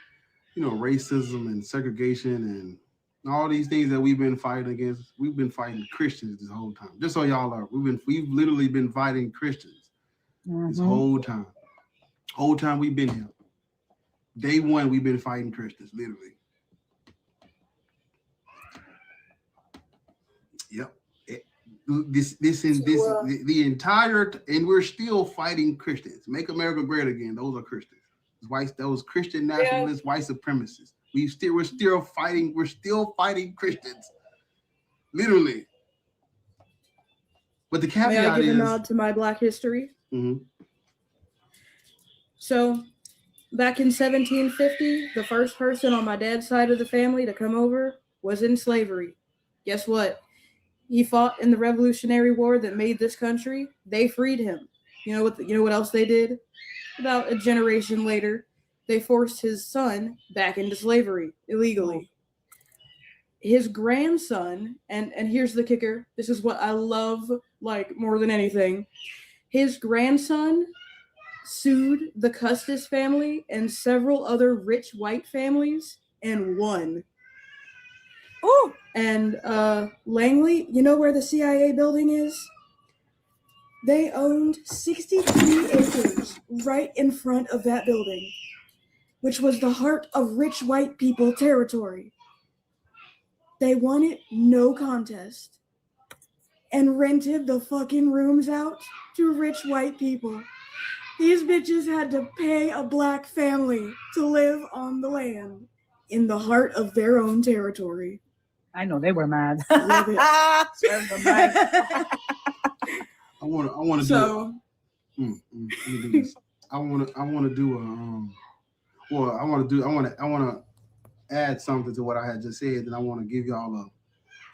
racism and segregation and all these things that we've been fighting against. We've been fighting Christians this whole time. Just so y'all are, we've literally been fighting Christians this whole time. Whole time we've been here. Day one, we've been fighting Christians, literally. Yep. The entire, and we're still fighting Christians. Make America great again. Those are Christians. Those Christian nationalists, white supremacists. We're still fighting Christians, literally. But the caveat May I give is, a nod to my Black history? Mm-hmm. So, back in 1750, the first person on my dad's side of the family to come over was in slavery. Guess what? He fought in the Revolutionary War that made this country. They freed him. You know what else they did? About a generation later, they forced his son back into slavery illegally. His grandson, and here's the kicker. This is what I love more than anything. His grandson sued the Custis family and several other rich white families and won. Oh, and Langley, you know where the CIA building is? They owned 63 acres right in front of that building, which was the heart of rich white people territory. They won it, no contest, and rented the fucking rooms out to rich white people. These bitches had to pay a black family to live on the land in the heart of their own territory. I know they were mad. Love it. I want to So, I want to add something to what I had just said, and I want to give y'all a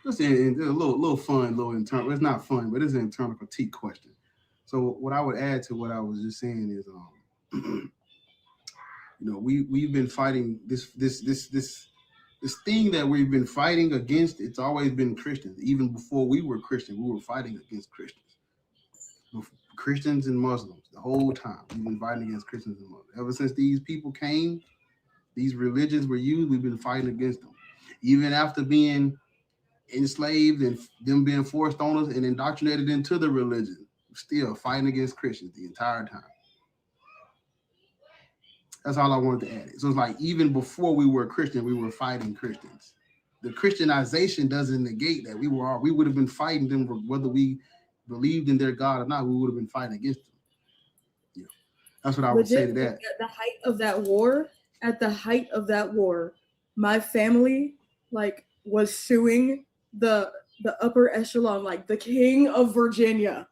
little fun, little internal. It's not fun, but it's an internal critique question. So what I would add to what I was just saying is, we've been fighting this thing that we've been fighting against. It's always been Christians. Even before we were Christian, we were fighting against Christians. Christians and Muslims the whole time. We've been fighting against Christians and Muslims. Ever since these people came These religions were used, we've been fighting against them. Even after being enslaved and them being forced on us and indoctrinated into the religion, we're still fighting against Christians the entire time. That's all I wanted to add. So it's like even before we were Christian, we were fighting Christians. The Christianization doesn't negate that. We would have been fighting them whether we believed in their God or not. We would have been fighting against them. Yeah, that's what I would say to that. At the height of that war, my family like was suing the upper echelon, like the king of Virginia.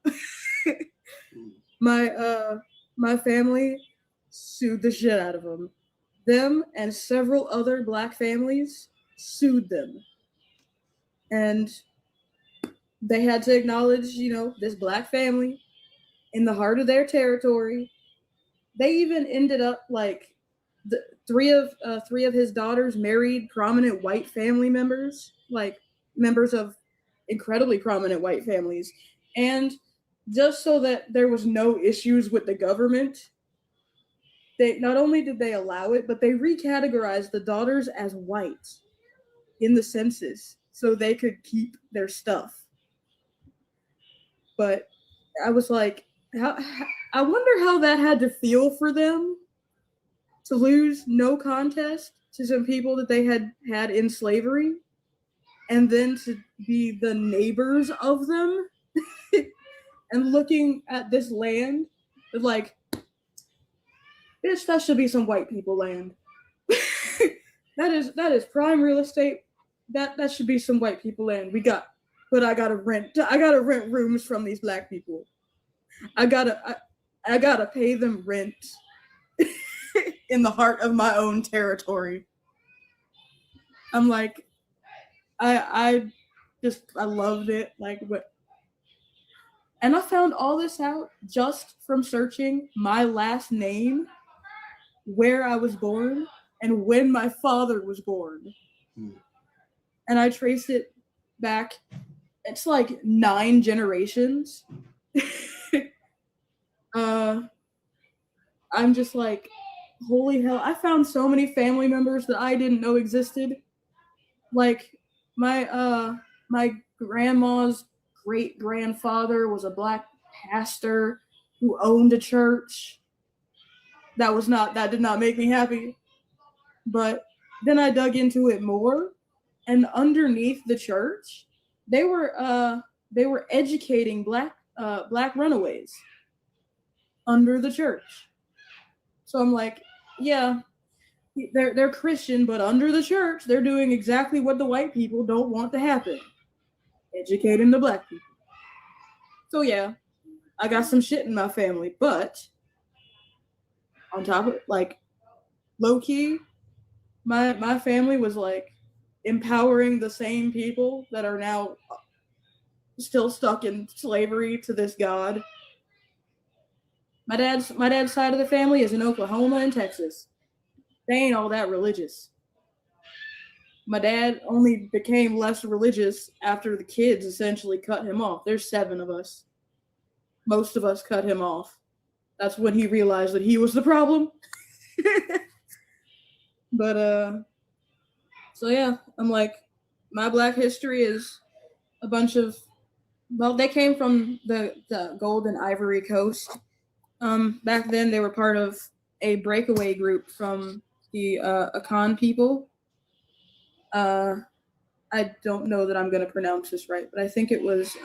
My family sued the shit out of them. Them and several other Black families sued them. And they had to acknowledge, you know, this Black family in the heart of their territory. They even ended up like three of his daughters married prominent white family members, like members of incredibly prominent white families. And just so that there was no issues with the government, they not only did they allow it, but they recategorized the daughters as white in the census so they could keep their stuff. But I was like, I wonder how that had to feel for them to lose no contest to some people that they had in slavery, and then to be the neighbors of them and looking at this land like, bitch, that should be some white people land. that is prime real estate. That should be some white people land. But I gotta rent rooms from these Black people. I gotta pay them rent in the heart of my own territory. I'm like, I loved it. Like, and I found all this out just from searching my last name, where I was born, and when my father was born. And I traced it back. It's like 9 generations. I'm just like, holy hell. I found so many family members that I didn't know existed. Like my grandma's great grandfather was a Black pastor who owned a church. That did not make me happy. But then I dug into it more, and underneath the church, they were educating Black runaways under the church. So I'm like, yeah, they're Christian, but under the church, they're doing exactly what the white people don't want to happen. Educating the Black people. So yeah, I got some shit in my family, but on top of like low key, my family was like empowering the same people that are now still stuck in slavery to this God. My dad's side of the family is in Oklahoma and Texas. They ain't all that religious. My dad only became less religious after the kids essentially cut him off. There's 7 of us. Most of us cut him off. That's when he realized that he was the problem. But so yeah, I'm like, my Black history is a bunch of, well, they came from the Gold and Ivory Coast. Back then they were part of a breakaway group from the Akan people. I don't know that I'm going to pronounce this right, but I think it was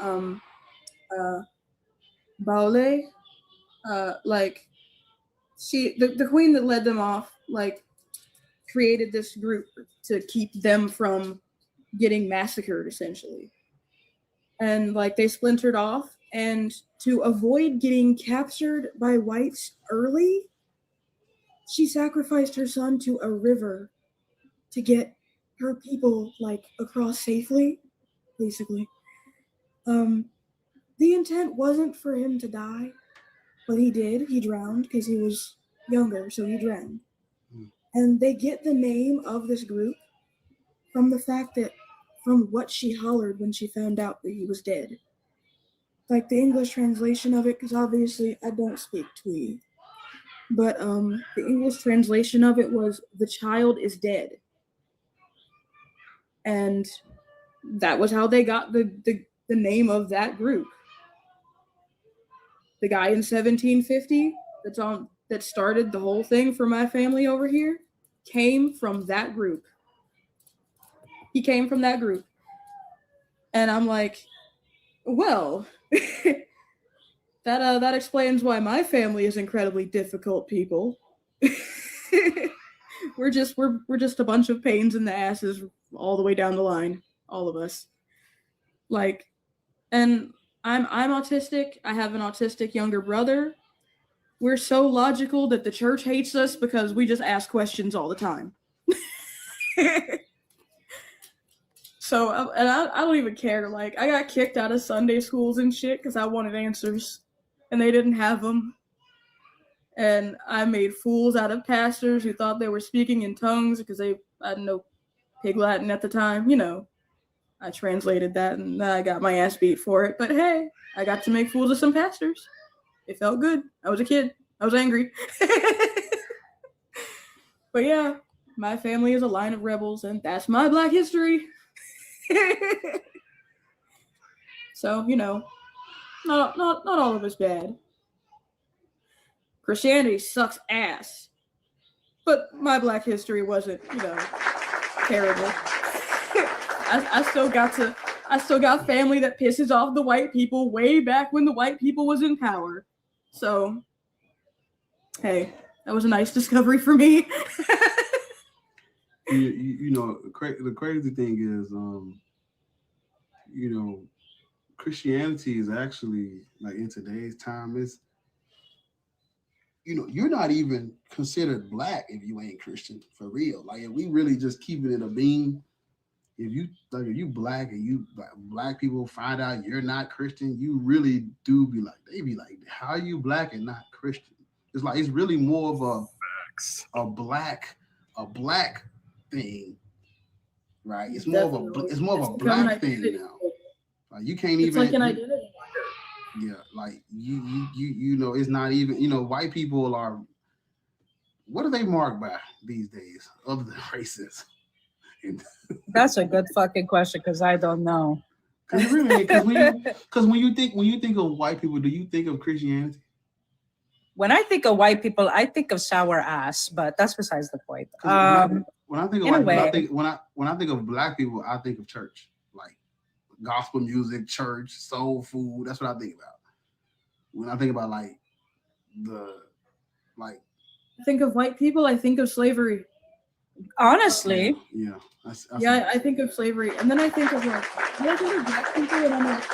Baole. Like, the queen that led them off, like, created this group to keep them from getting massacred, essentially. And like they splintered off, and to avoid getting captured by whites early, she sacrificed her son to a river to get her people like across safely, basically. The intent wasn't for him to die, but he did. He drowned because he was younger, so he drowned. And they get the name of this group from the fact that, from what she hollered when she found out that he was dead. Like the English translation of it, because obviously I don't speak Twi. but the English translation of it was "the child is dead," and that was how they got the name of that group. The guy in 1750 that started the whole thing for my family over here came from that group. He came from that group. And I'm like, well, that explains why my family is incredibly difficult people. we're just a bunch of pains in the asses all the way down the line, all of us. Like, and I'm autistic. I have an autistic younger brother. We're so logical that the church hates us because we just ask questions all the time. So, and I don't even care. Like, I got kicked out of Sunday schools and shit because I wanted answers, and they didn't have them. And I made fools out of pastors who thought they were speaking in tongues because I didn't know Pig Latin at the time. You know, I translated that, and I got my ass beat for it. But hey, I got to make fools of some pastors. It felt good. I was a kid. I was angry. But yeah, my family is a line of rebels, and that's my Black history. So, you know, not all of it's bad. Christianity sucks ass. But my Black history wasn't, you know, terrible. I still got family that pisses off the white people way back when the white people was in power. So, hey, that was a nice discovery for me. You know, the crazy thing is, you know, Christianity is actually, like, in today's time, is, you know, you're not even considered Black if you ain't Christian, for real. Like, if we really just keeping it a beam, if you Black and you Black people find out you're not Christian, you really do be like, they be like, how are you Black and not Christian? It's like, it's really more of a black thing, right? It's more of a Black thing now. Like, you can't even. It's like an identity. Yeah, like you know, it's not even, you know, white people are, what are they marked by these days other than races? That's a good fucking question because I don't know. Because when you think of white people, do you think of Christianity? When I think of white people, I think of sour ass, but that's besides the point. When I think of when I think of Black people, I think of church, like gospel music, church, soul food. That's what I think about. When I think about I think of white people, I think of slavery. Honestly. Yeah. I think of slavery. And then I think of Black people, and I'm like,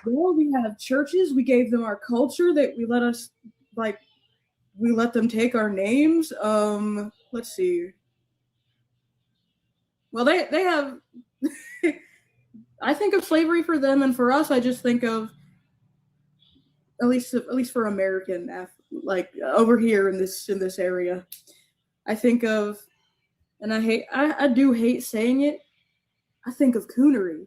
well, we have churches, we gave them our culture, that we let them take our names. Let's see. Well, they have I think of slavery for them, and for us, I just think of, at least for American, like over here in this area, I think of, and I do hate saying it, I think of coonery.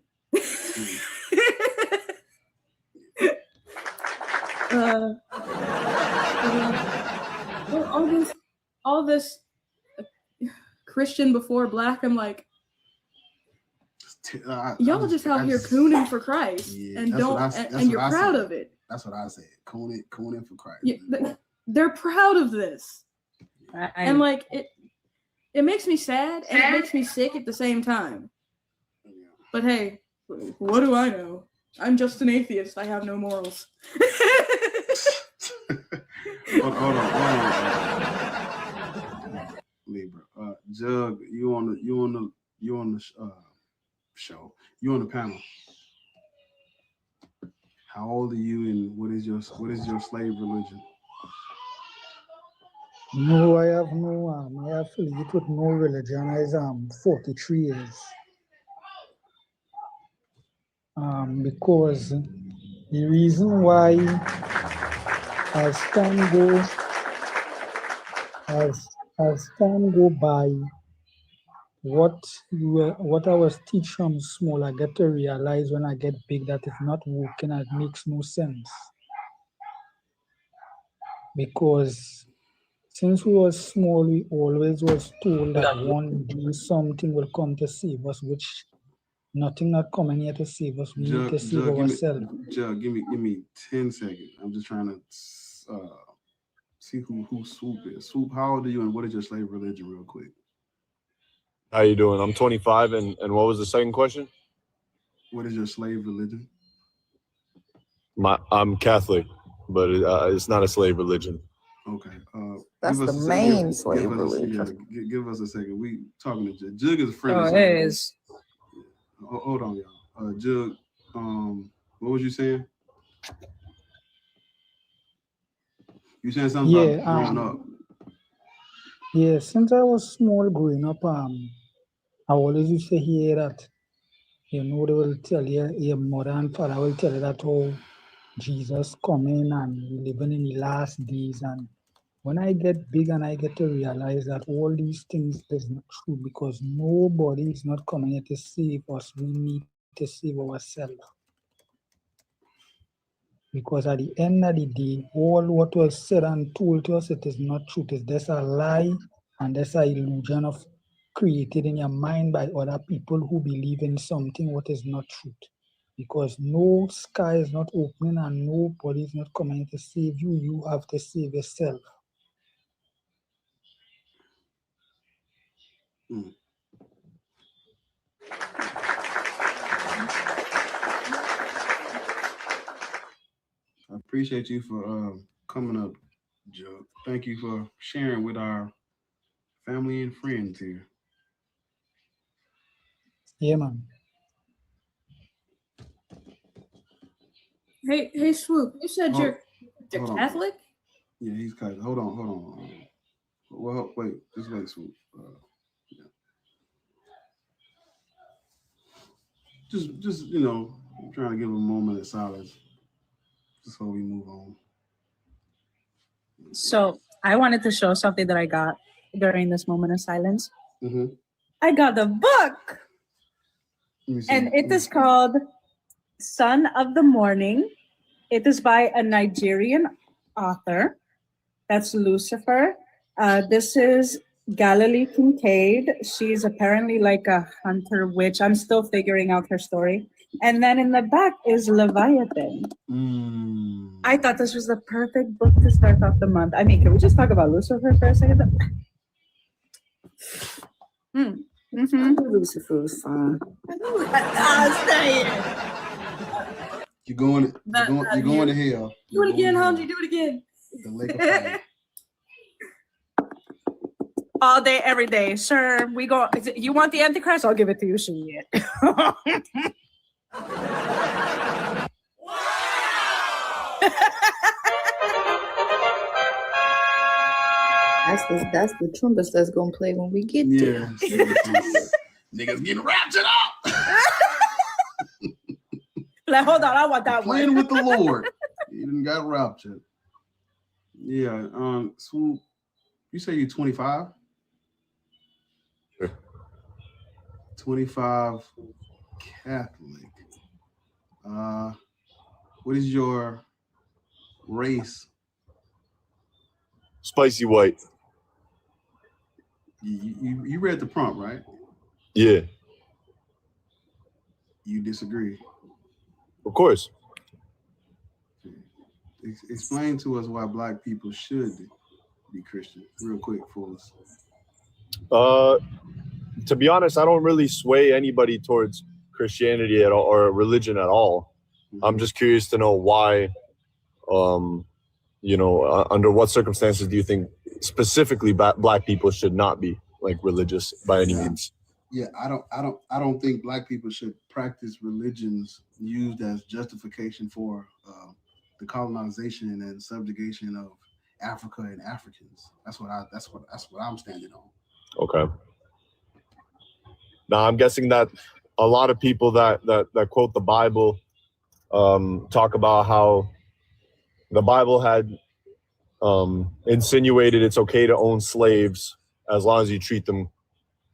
All this Christian before Black, I'm like, y'all just out here cooning for Christ, and you're proud of it. That's what I said. Cooning for Christ. Yeah, they're proud of this, and like it makes me sad and it makes me sick at the same time. But hey, what do I know? I'm just an atheist. I have no morals. Hold on. Libra. Jug, you on the show. You on the panel. How old are you, and what is your slave religion? No, I have no I affiliate with no religion. I'm 43 years. Because the reason why as time go by, what I was teaching small, I get to realize when I get big that it's not working and it makes no sense. because since we were small, we always was told that one day something will come to save us, which nothing not coming here to save us. We need to save ourselves. Give me 10 seconds. I'm just trying to see who Swoop is. Swoop, how old are you and what is your slave religion real quick? How you doing? I'm 25, and what was the second question? What is your slave religion? I'm Catholic, but it's not a slave religion. Okay. That's the main slave religion. Give us a second. We talking to Jug. Jug is a friend. Oh, it is. Hold on, y'all. Jug, what was you saying? You saying something about growing up? Yeah, since I was small growing up, I always used to hear that, they will tell you, your mother and father will tell you that, oh, Jesus coming and we living in the last days. And when I get big and I get to realize that all these things is not true, because nobody is not coming here to save us. We need to save ourselves. Because at the end of the day, all what was said and told to us, it is not truth. It's just a lie, and that's an illusion of created in your mind by other people who believe in something what is not truth. Because no sky is not opening and nobody is not coming to save you. You have to save yourself. I appreciate you for coming up, Jug. Thank you for sharing with our family and friends here. Yeah, man. Hey, Swoop, you said you're hold on. Catholic? Yeah, he's Catholic. Hold on. Well, wait, just wait, Swoop. Yeah. Just I'm trying to give a moment of silence before we move on. So I wanted to show something that I got during this moment of silence. Mm-hmm. I got a book, and it is called Son of the Morning. It is by a Nigerian author. That's Lucifer. This is Galilee Kincaid. She's apparently like a hunter witch. I'm still figuring out her story. And then in the back is Leviathan. I thought this was the perfect book to start off the month. I mean, can we just talk about Lucifer for a second? Lucifer was fine. You're going to hell. Do it again, Hanji. Do it again. The lake of fire. All day, every day, sir. We go. You want the Antichrist? I'll give it to you. Shit. That's the trumpets that's gonna play when we get there. Niggas getting raptured up. Like, hold on, I want that Playing one. with the Lord. You didn't got raptured. Yeah. Swoop, you say you're 25? Sure. 25 Catholic. What is your race? Spicy white. You read the prompt, right? Yeah, You disagree. of course. Explain to us why Black people should be Christian, real quick for us. To be honest, I don't really sway anybody towards Christianity at all or religion at all. I'm just curious to know why, under what circumstances do you think specifically Black people should not be like religious by any means? Yeah, I don't think Black people should practice religions used as justification for the colonization and subjugation of Africa and Africans. That's what I'm standing on. Okay. Now I'm guessing that a lot of people that quote the Bible talk about how the Bible had insinuated it's okay to own slaves as long as you treat them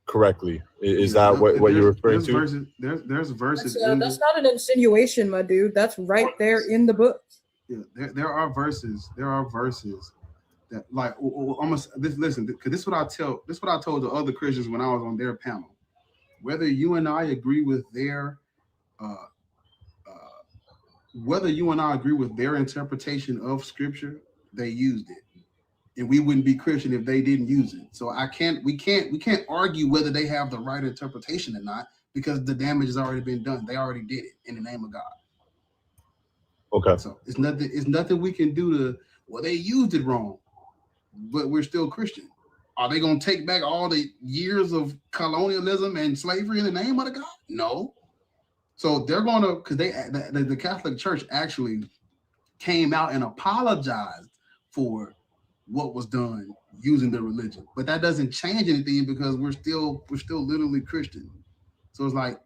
correctly. Is that what you're referring to? There's verses. That's not an insinuation, my dude. That's right there in the book. Yeah, there are verses. There are verses that like almost this. Listen, because this is what I tell. This is what I told the other Christians when I was on their panel. Whether you and I agree with their whether you and I agree with their interpretation of scripture, they used it. And we wouldn't be Christian if they didn't use it. So we can't argue whether they have the right interpretation or not, because the damage has already been done. They already did it in the name of God. Okay. So it's nothing we can do to, well, they used it wrong, but we're still Christian. Are they going to take back all the years of colonialism and slavery in the name of the God? No. So they're going to, because the Catholic Church actually came out and apologized for what was done using the religion, but that doesn't change anything because we're still literally Christian. So it's like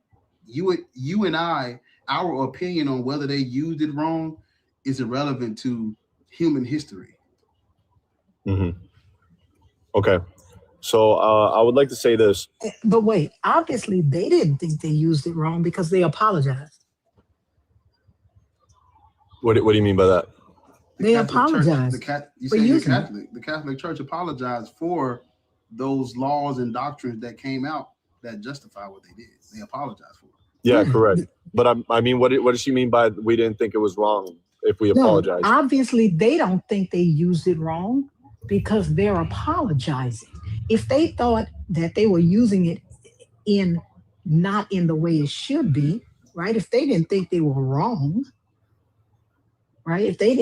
you and I, our opinion on whether they used it wrong is irrelevant to human history. Mm-hmm. Okay. So I would like to say this. But wait, obviously they didn't think they used it wrong because they apologized. What do you mean by that? They apologized. The Catholic Church apologized for those laws and doctrines that came out that justify what they did. They apologized for it. Yeah, correct. But I mean, what does she mean by we didn't think it was wrong if we apologize? No, obviously they don't think they used it wrong because they're apologizing. If they thought that they were using it not in the way it should be, right? If they didn't think they were wrong, right? If they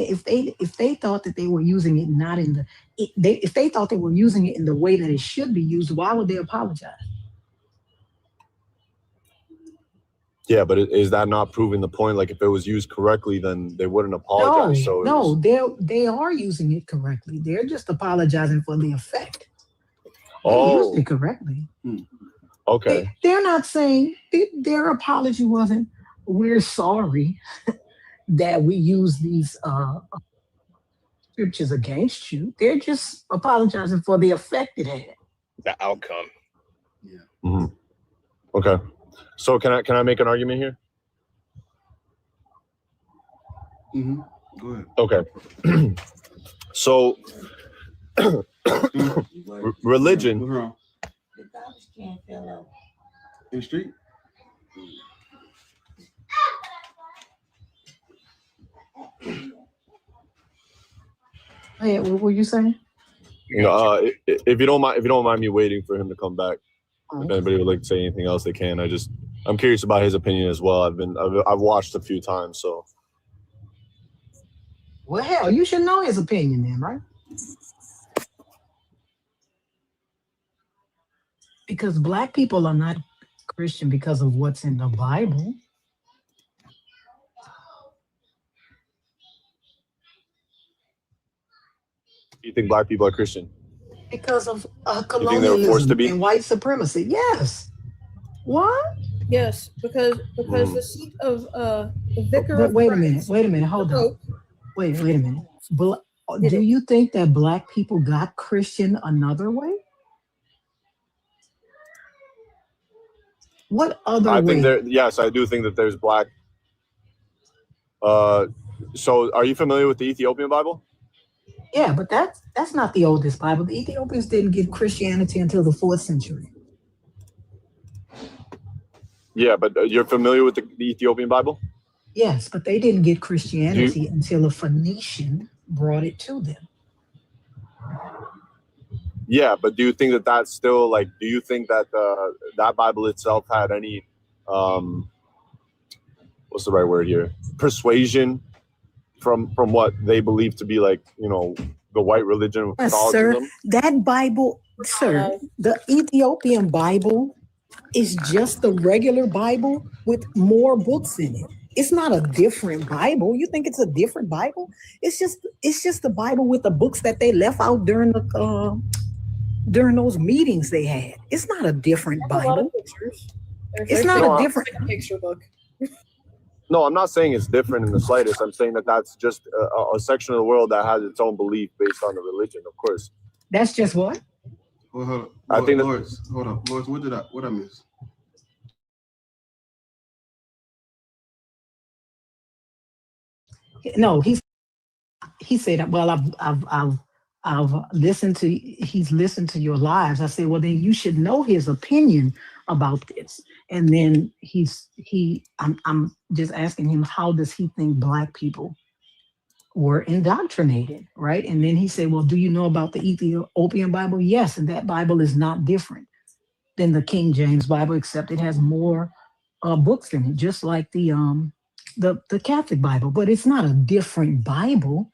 thought that they were using it not in the if they thought they were using it in the way that it should be used, why would they apologize? Yeah, but is that not proving the point? Like if it was used correctly, then they wouldn't apologize. No, they are using it correctly. They're just apologizing for the effect. They used it correctly. Okay. They're not saying their apology wasn't, we're sorry that we use these scriptures against you. They're just apologizing for the effect it had. The outcome. Yeah. Mm-hmm. Okay. So can I make an argument here? Mm-hmm. Go ahead. Okay. So religion. What's wrong? In the street? Hey, what were you saying? If you don't mind me waiting for him to come back, if anybody would like to say anything else, they can. I'm curious about his opinion as well. I've watched a few times, so. Well, hell, you should know his opinion then, right? Because Black people are not Christian because of what's in the Bible. You think Black people are Christian? Because of You think they were colonialism forced to be? and white supremacy. Yes. What? Yes, because the seat of the vicar But of wait a Christ, minute, hold on. Wait a minute. Do you think that Black people got Christian another way? What other way? Yes, I do think that there's Black. So are you familiar with the Ethiopian Bible? Yeah, but that's not the oldest Bible. The Ethiopians didn't get Christianity until the 4th century. Yeah, but you're familiar with the Ethiopian Bible? Yes, but they didn't get Christianity until a Phoenician brought it to them. Yeah, but do you think that that's still like? Do you think that that Bible itself had any, what's the right word here? Persuasion from what they believe to be like, the white religion of Catholicism? Sir, that Bible, sir, the Ethiopian Bible is just the regular Bible with more books in it. It's not a different Bible. You think it's a different Bible? It's just the Bible with the books that they left out during those meetings they had. It's not a different There's a lot of Bible. pictures. It's not a different. Like a picture book. No, I'm not saying it's different in the slightest. I'm saying that that's just a section of the world that has its own belief based on the religion, of course. That's just what? Well, hold on. I think that- Lawrence, hold on. Lawrence, what I miss? No, he said, well, he's listened to your lives. I said, well, then you should know his opinion about this. And then I'm just asking him, how does he think Black people were indoctrinated, right? And then he said, well, do you know about the Ethiopian Bible? Yes, and that Bible is not different than the King James Bible, except it has more books in it, just like the Catholic Bible. But it's not a different Bible.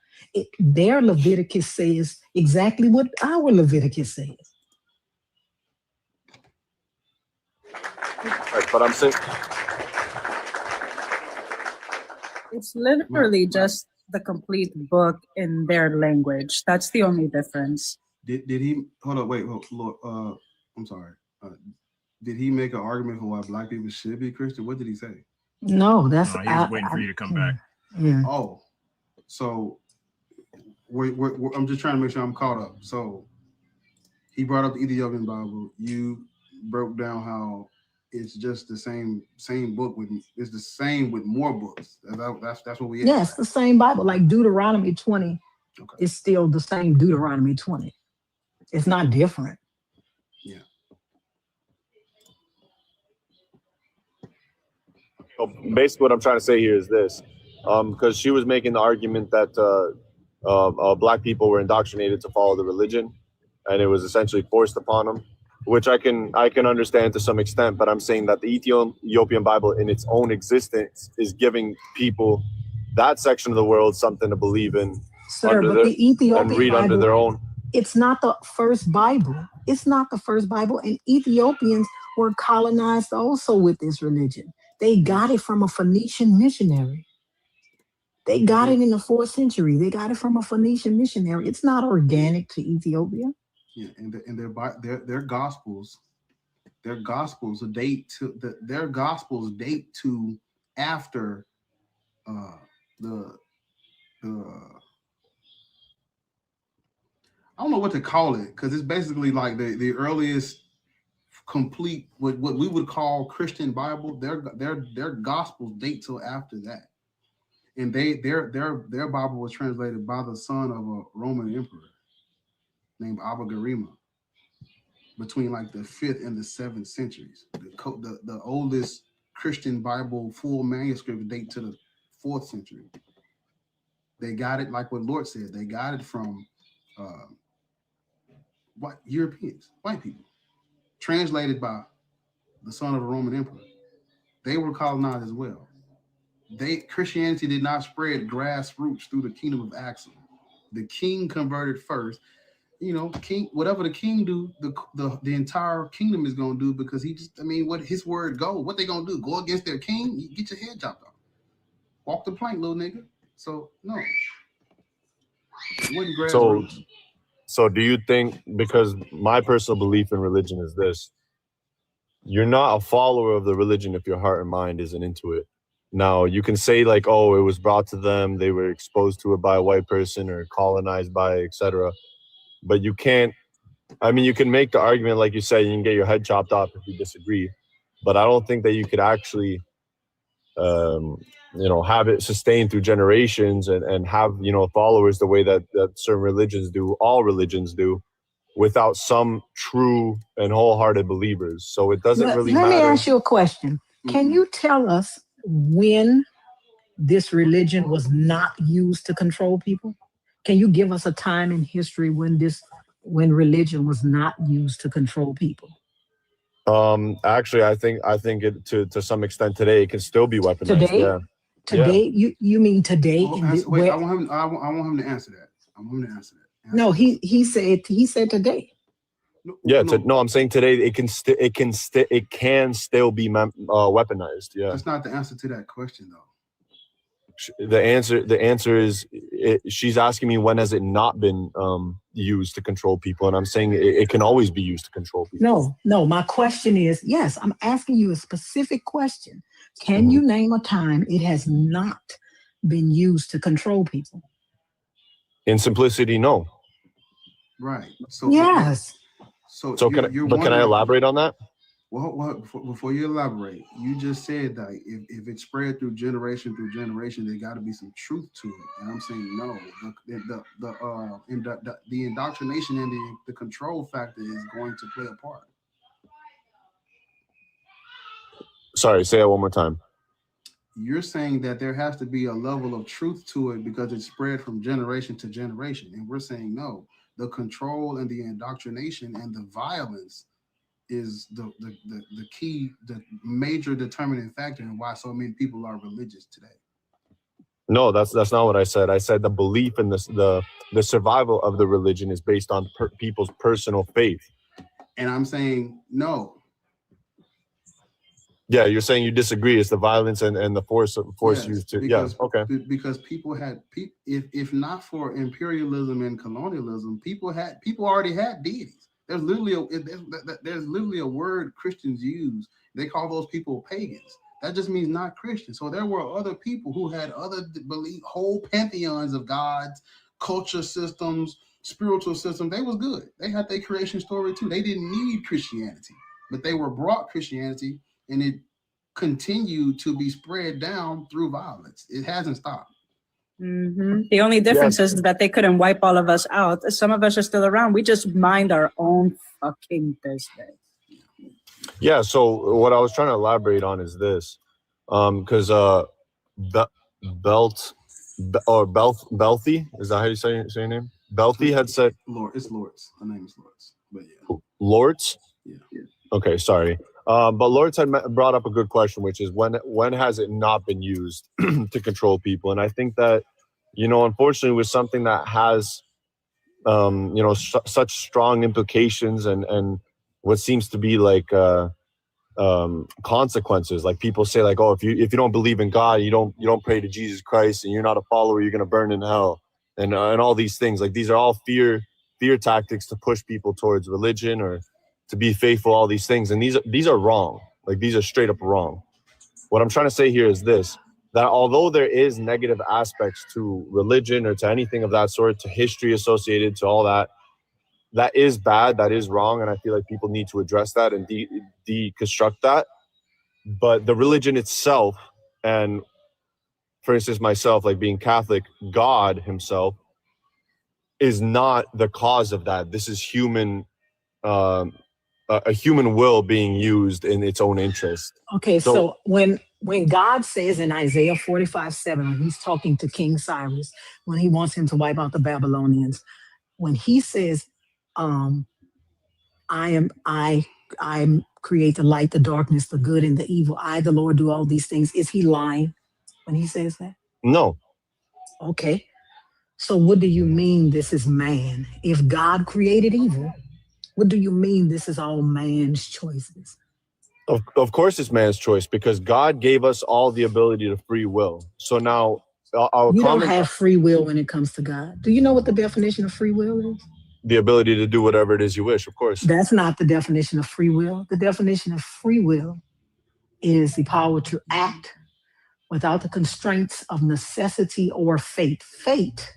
Their Leviticus says exactly what our Leviticus says. Right, but I'm saying It's literally just the complete book in their language. That's the only difference. Did he hold up? Wait, Lord, I'm sorry. Did he make an argument for why Black people should be Christian? What did he say? No, that's he was waiting for you to come back. Yeah. Oh, so I'm just trying to make sure I'm caught up. So he brought up the Ethiopian Bible. You broke down how it's just the same book it's the same with more books. That's what we. Yes, the same Bible. Like Deuteronomy 20 is still the same Deuteronomy 20. It's not different. Yeah. So basically, what I'm trying to say here is this, because she was making the argument that Black people were indoctrinated to follow the religion, and it was essentially forced upon them, which I can understand to some extent. But I'm saying that the Ethiopian Bible, in its own existence, is giving people that section of the world something to believe in, Sir, but the Ethiopian and read Bible, under their own. It's not the first Bible. It's not the first Bible. And Ethiopians were colonized also with this religion. They got it from a Phoenician missionary. They got it in the 4th century. They got it from a Phoenician missionary. It's not organic to Ethiopia. Yeah, and their gospels date to after the I don't know what to call it, because it's basically like the earliest complete what we would call Christian Bible. Their gospels date till after that, and their Bible was translated by the son of a Roman emperor named Abba Garima between like the 5th and the 7th centuries. The oldest Christian Bible full manuscript date to the 4th century. They got it, like what Lord said, they got it from Europeans, white people, translated by the son of a Roman emperor. They were colonized as well. Christianity did not spread grassroots through the kingdom of Axum. The king converted first. You know, whatever the king do, the entire kingdom is gonna do, because what his word go. What they gonna do? Go against their king? You get your head chopped off. Walk the plank, little nigga. So no. It wasn't grassroots. So do you think, because my personal belief in religion is this, you're not a follower of the religion if your heart and mind isn't into it. Now, you can say like, oh, it was brought to them, they were exposed to it by a white person or colonized by it, etc. But you can't, you can make the argument, like you said, you can get your head chopped off if you disagree. But I don't think that you could actually, have it sustained through generations and have, followers the way that certain religions do, all religions do, without some true and wholehearted believers. So it doesn't really matter. Let me ask you a question. Can you tell us when this religion was not used to control people? Can you give us a time in history when religion was not used to control people? Actually, I think it to some extent today it can still be weaponized. Today? Yeah. Today? Yeah. You mean today? I want him to answer that. I want him to answer that. No, he said today. Yeah, I'm saying today it can still be weaponized. Yeah. That's not the answer to that question, though. The answer is she's asking me when has it not been used to control people, and I'm saying it can always be used to control people. No. My question is, yes, I'm asking you a specific question. Can you name a time it has not been used to control people? In simplicity, no. Right. So yes. So can I elaborate on that? Before you elaborate, you just said that if it's spread through generation, there got to be some truth to it, and I'm saying no. The indoctrination and the control factor is going to play a part. Sorry, say that one more time. You're saying that there has to be a level of truth to it because it's spread from generation to generation, and we're saying no. The control and the indoctrination and the violence is the key, the major determining factor in why so many people are religious today. No, that's not what I said. I said the belief in the survival of the religion is based on people's personal faith. And I'm saying no. Yeah, you're saying you disagree. It's the violence and the force used to. Because, yeah, okay. Because people had if not for imperialism and colonialism, people already had deities. There's literally a word Christians use. They call those people pagans. That just means not Christian. So there were other people who had other belief, whole pantheons of gods, culture systems, spiritual systems. They was good. They had their creation story too. They didn't need Christianity, but they were brought Christianity, and it continued to be spread down through violence. It hasn't stopped. Mm-hmm. The only difference is that they couldn't wipe all of us out. Some of us are still around. We just mind our own fucking business. Yeah. So what I was trying to elaborate on is this, because Belthy, is that how you say your name? Belthy had said. It's Lords. Her name is Lords. But yeah. Lords. Yeah. Okay. Sorry. But Lords had brought up a good question, which is when has it not been used to control people? And I think that, unfortunately, with something that has, such strong implications and what seems to be like consequences. Like people say, like, oh, if you don't believe in God, you don't pray to Jesus Christ, and you're not a follower, you're gonna burn in hell, and all these things. Like these are all fear tactics to push people towards religion or to be faithful, all these things. And these are wrong. Like these are straight up wrong. What I'm trying to say here is this, that although there is negative aspects to religion or to anything of that sort, to history associated to all that, that is bad, that is wrong. And I feel like people need to address that and deconstruct that. But the religion itself, and for instance, myself, like being Catholic, God himself is not the cause of that. This is human, a human will being used in its own interest. Okay, so when God says in Isaiah 45:7, when he's talking to King Cyrus, when he wants him to wipe out the Babylonians, when he says, I create the light, the darkness, the good and the evil, I, the Lord, do all these things, is he lying when he says that? No. Okay. So what do you mean this is man? If God created evil, what do you mean this is all man's choices? Of course it's man's choice, because God gave us all the ability to free will. So now you don't have free will when it comes to God. Do you know what the definition of free will is? The ability to do whatever it is you wish, of course. That's not the definition of free will. The definition of free will is the power to act without the constraints of necessity or fate. Fate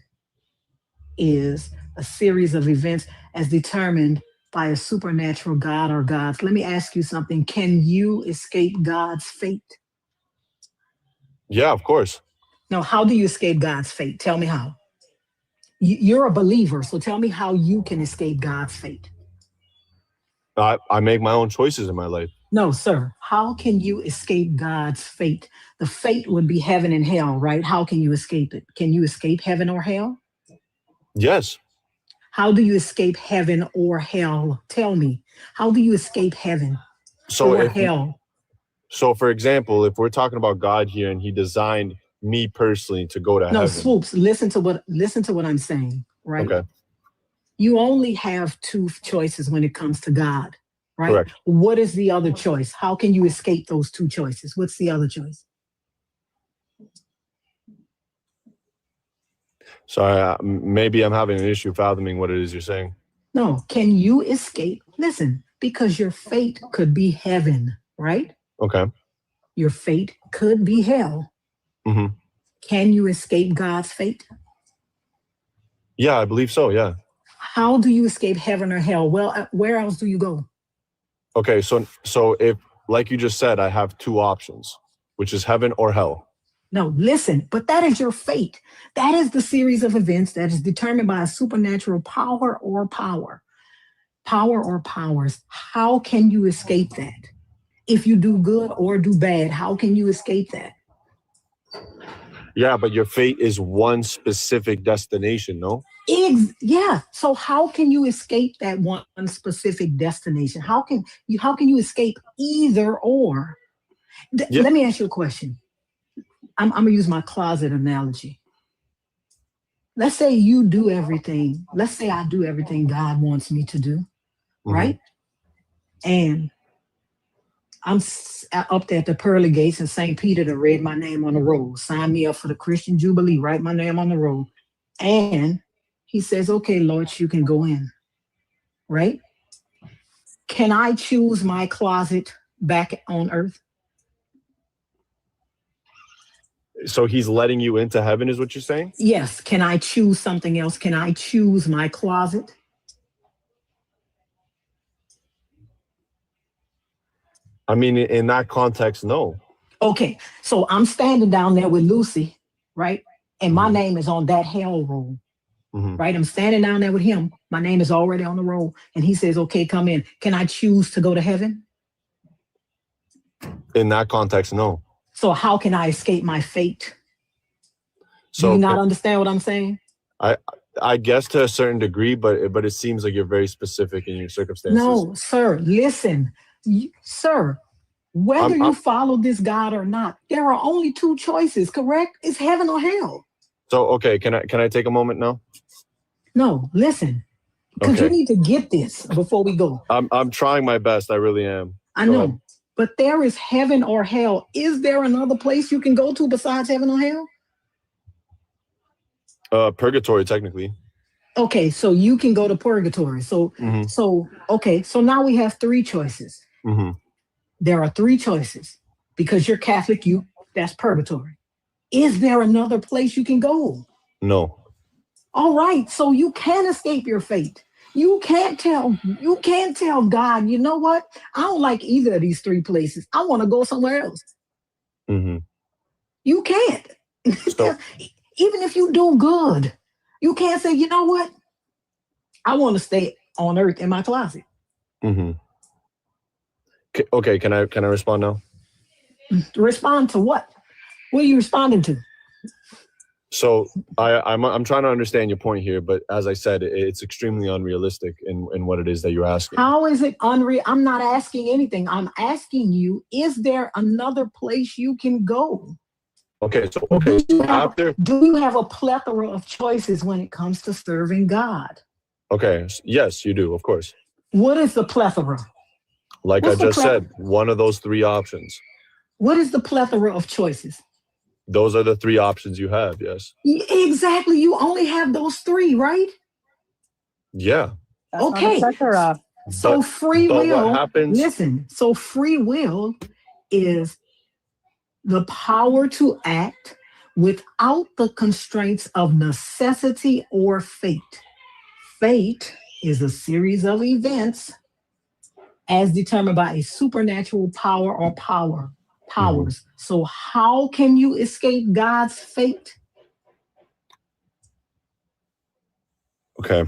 is a series of events as determined by a supernatural God or gods. Let me ask you something. Can you escape God's fate? Yeah, of course. Now, how do you escape God's fate? Tell me how. You're a believer, so tell me how you can escape God's fate. I make my own choices in my life. No, sir. How can you escape God's fate? The fate would be heaven and hell, right? How can you escape it? Can you escape heaven or hell? Yes. How do you escape heaven or hell? Tell me. How do you escape heaven or hell? So, for example, if we're talking about God here and he designed me personally to go to heaven. No, Swoops, listen to what I'm saying, right? Okay. You only have two choices when it comes to God, right? Correct. What is the other choice? How can you escape those two choices? What's the other choice? Sorry, maybe I'm having an issue fathoming what it is you're saying. No, can you escape? Listen, because your fate could be heaven, right? Okay. Your fate could be hell. Mm-hmm. Can you escape God's fate? Yeah, I believe so, yeah. How do you escape heaven or hell? Well, where else do you go? Okay, so if, like you just said, I have two options, which is heaven or hell. No, listen, but that is your fate. That is the series of events that is determined by a supernatural power or power. Power or powers. How can you escape that? If you do good or do bad, how can you escape that? Yeah, but your fate is one specific destination, no? Yeah. So how can you escape that one specific destination? How can you escape either or? Let me ask you a question. I'm gonna use my closet analogy. Let's say you do everything. Let's say I do everything God wants me to do, right? And I'm up there at the pearly gates, and St. Peter to read my name on the roll, sign me up for the Christian Jubilee, write my name on the roll. And he says, okay, Lord, you can go in, right? Can I choose my closet back on earth? So he's letting you into heaven is what you're saying? Yes. Can I choose something else? Can I choose my closet? I mean, in that context, no. Okay, so I'm standing down there with Lucy, right? And my name is on that hell roll, right? I'm standing down there with him. My name is already on the roll. And he says, okay, come in. Can I choose to go to heaven? In that context, no. So how can I escape my fate? So Do you not understand what I'm saying? I guess to a certain degree, but it seems like you're very specific in your circumstances. No, sir, listen. Sir, whether you follow this God or not, there are only two choices, correct? It's heaven or hell. So, okay, can I take a moment now? No, listen, because you need to get this before we go. I'm trying my best. I really am. I know, but there is heaven or hell. Is there another place you can go to besides heaven or hell? Purgatory, technically. Okay, so you can go to purgatory. So now we have three choices. There are three choices. Because you're Catholic, that's purgatory. Is there another place you can go? No. All right, so you can escape your fate. You can't tell God, you know what? I don't like either of these three places. I want to go somewhere else. You can't. Even if you do good, you can't say, you know what? I want to stay on earth in my closet. Okay, can I respond now? Respond to what? What are you responding to? So I'm trying to understand your point here, but as I said, it's extremely unrealistic in what it is that you're asking. How is it unreal? I'm not asking anything. I'm asking you, is there another place you can go? Okay, so do you have a plethora of choices when it comes to serving God? Okay, yes, you do, of course. What is the plethora? Like I just said, one of those three options. What is the plethora of choices? Those are the three options you have, yes. Exactly. You only have those three, right? Yeah. That's okay. So free will, what happens? Listen, so free will is the power to act without the constraints of necessity or fate. Fate is a series of events as determined by a supernatural power or powers. So how can you escape God's fate? Okay.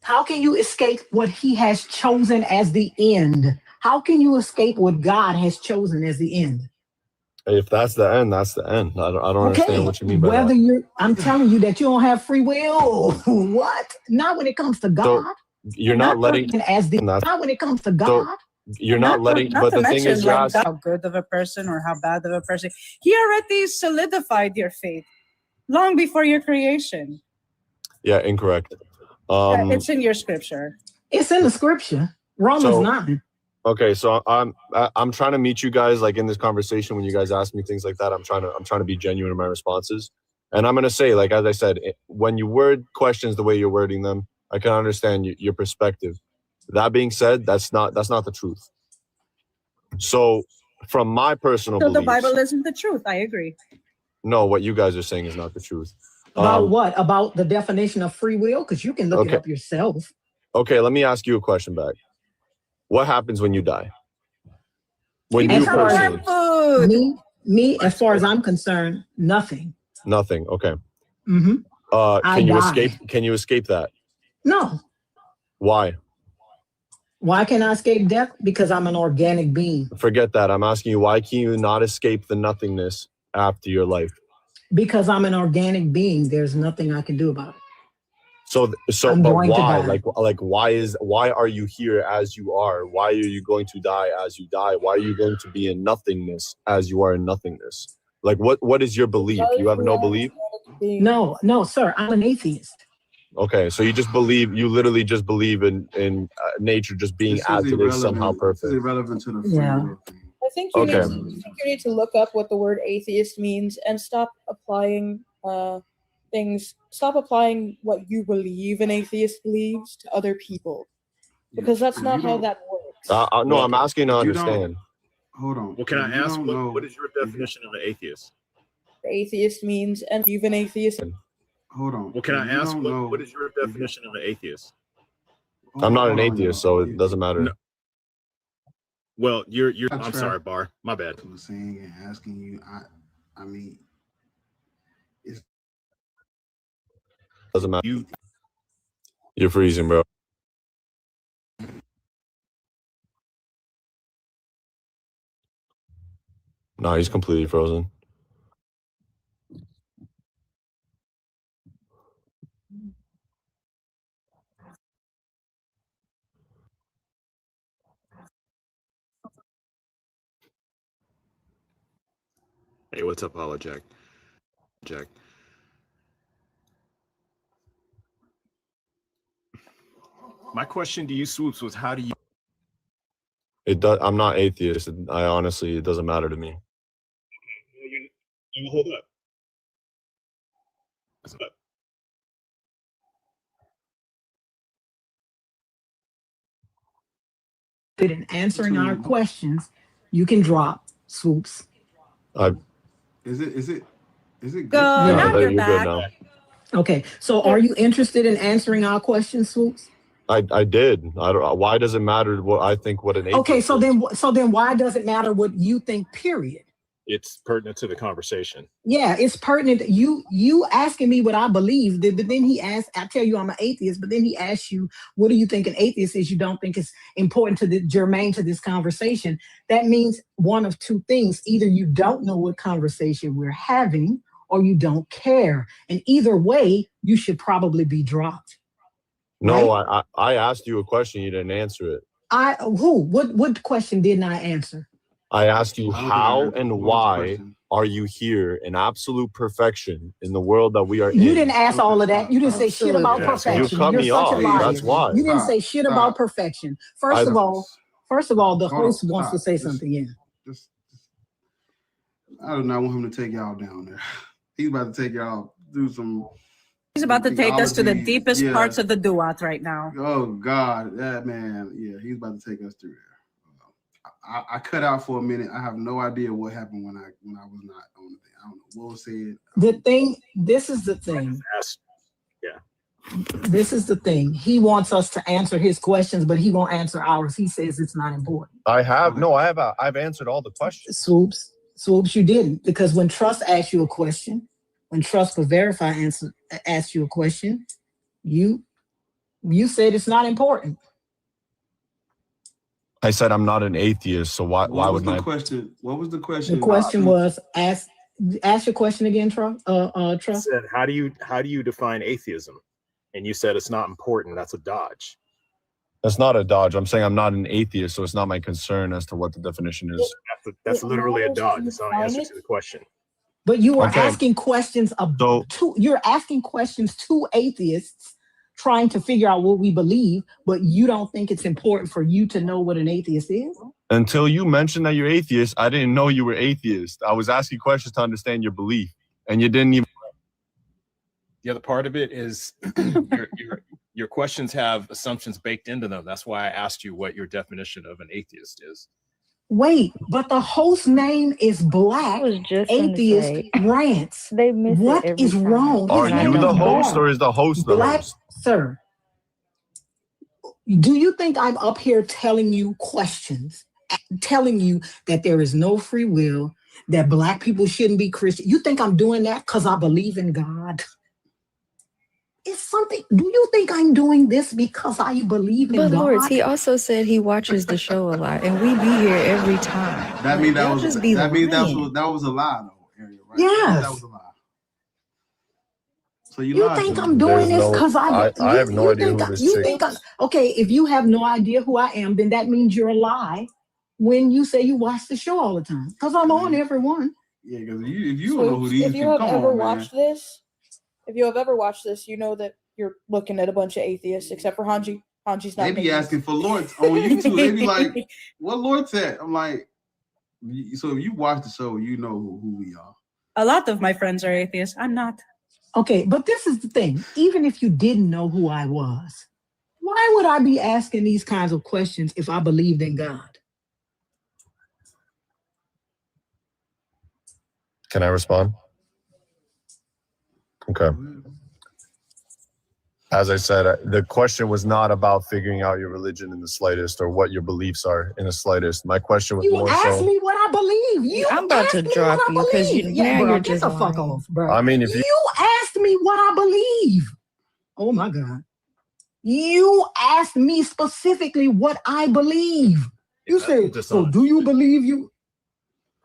How can you escape what he has chosen as the end? How can you escape what God has chosen as the end? If that's the end, that's the end. I don't understand what you mean by that. I'm telling you that you don't have free will. What? Not when it comes to God. So you're not letting not when it comes to God. You're not letting, but the thing is, like how good of a person or how bad of a person. He already solidified your faith long before your creation. Yeah, incorrect. It's in your scripture. It's in the scripture. Romans 9. Okay, so I'm trying to meet you guys like in this conversation when you guys ask me things like that. I'm trying to be genuine in my responses, and I'm gonna say, like as I said, when you word questions the way you're wording them, I can understand your perspective. That being said, that's not the truth. So, from my personal So beliefs, the Bible isn't the truth. I agree. No, what you guys are saying is not the truth. About what? About the definition of free will? Because you can look it up yourself. Okay, let me ask you a question back. What happens when you die? When We you need some more personally, food. As far as I'm concerned, nothing. nothing. Okay. Hmm. I Can you die. escape? Can you escape that? No. Why? Why can't I escape death? Because I'm an organic being. Forget that. I'm asking you, why can you not escape the nothingness after your life? Because I'm an organic being. There's nothing I can do about it. So, I'm but going to why? die. Why are you here as you are? Why are you going to die as you die? Why are you going to be in nothingness as you are in nothingness? Like, what is your belief? You have no belief? No, sir. I'm an atheist. Okay, so you literally just believe in nature just being This as is it is somehow irrelevant. This perfect. is irrelevant to the free Yeah. will thing. I think you, Okay. need to look up what the word atheist means and stop applying things. Stop applying what you believe an atheist believes to other people, because that's You not how don't- that works. No, I'm asking to You don't- understand. Hold on. Well, can I You ask don't know. what is your definition of an atheist? Atheist means and you've an atheist. Hold on. Well, can I You ask don't know. what is your definition of an atheist? I'm not an Hold on, atheist, y'all. so it doesn't matter. No. Well, you're. I I'm tried- sorry, Bar. My bad. I was saying and asking you. I mean, it's Doesn't matter. You're freezing, bro. No, he's completely frozen. Hey, what's up, Hollow Jack? Jack. My question to you, Swoops, was how do you? I'm not atheist. It doesn't matter to me. Hold up. In answering our questions, you can drop Swoops. Is it good? Go. No, Now you're you're back. good now. Okay, so are you interested in answering our questions, Swoops? I did. I don't. Why does it matter what I think? What an atheist? Okay, so then why does it matter what you think? Period. It's pertinent to the conversation. Yeah, it's pertinent. You asking me what I believe, but then he asked. I tell you I'm an atheist, but then he asks you, what do you think an atheist is? You don't think it's important to the germane to this conversation. That means one of two things: either you don't know what conversation we're having, or you don't care. And either way, you should probably be dropped. No, I asked you a question. You didn't answer it. What question didn't I answer? I asked you I don't think I how heard and what was the why question. are you here in absolute perfection in the world that we are You in? didn't ask all of that. You didn't say shit about Absolutely. perfection. You cut You're me such off. a liar. That's why. You didn't say shit about Stop. perfection. First of all, the Hold on, host wants to stop. say Just- something. Yeah. Just, I do not want him to take y'all down there. He's about to take y'all through some. He's about to take us to the theology. deepest Yeah. parts of the duat right now. Oh God, that man. Yeah, he's about to take us through there. I cut out for a minute. I have no idea what happened when I was not on the thing. I don't know what was said. This is the thing. Yeah. This is the thing. He wants us to answer his questions, but he won't answer ours. He says it's not important. I've answered all the questions. Swoops, you didn't, because when Trust asked you a question, when Trust for Verify asked you a question, you said it's not important. I said I'm not an atheist, so why What was would the my question? What was the question? The question was ask your question again, Trust. Trust. Said, how do you define atheism? And you said it's not important. That's a dodge. That's not a dodge. I'm saying I'm not an atheist, so it's not my concern as to what the definition is. That's literally a dodge. It's not an answer to the question. But you were Okay. asking questions you're asking questions to atheists, trying to figure out what we believe, but you don't think it's important for you to know what an atheist is? Until you mentioned that you're atheist, I didn't know you were atheist. I was asking questions to understand your belief, and you didn't even. The other part of it is your questions have assumptions baked into them. That's why I asked you what your definition of an atheist is. Wait, but the host name is Black Atheist Rants. They miss What it every is time. wrong? Are His name you the is host Bar. or is the host the Black, host? sir. Do you think I'm up here telling you questions, telling you that there is no free will, that black people shouldn't be Christian. You think I'm doing that because I believe in God? It's something. Do you think I'm doing this because I believe in But God? Lords, he also said he watches the show a lot, and we be here every time. That means that y'all was just be that means lying. that was a lie though, Ariel, right? Yes. That was a lie. So you You lied think to I'm me. doing There's this no. because I have no idea who this you chick. think okay? If you have no idea who I am, then that means you're a lie when you say you watch the show all the time. Because I'm on every one. Yeah, because if you So don't know who these if you people, have come ever on, man. watched this, if you have ever watched this, you know that you're looking at a bunch of atheists, except for Hanji. Hanji's not. They an be atheist. asking for Lords on YouTube. They be like, "What Lord said?" I'm like, so if you watch the show, you know who we are. A lot of my friends are atheists. I'm not. Okay, but this is the thing. Even if you didn't know who I was, why would I be asking these kinds of questions if I believed in God? Can I respond? Okay. As I said, the question was not about figuring out your religion in the slightest or what your beliefs are in the slightest. My question was You more asked so. me what I believe. You I'm about asked to me drop what I you because believe. now bro, you're get just the fuck lying. off, bro. I mean, if you asked me what I believe. Oh my God. You asked me specifically what I believe. You That's said, so dishonest. do you believe you?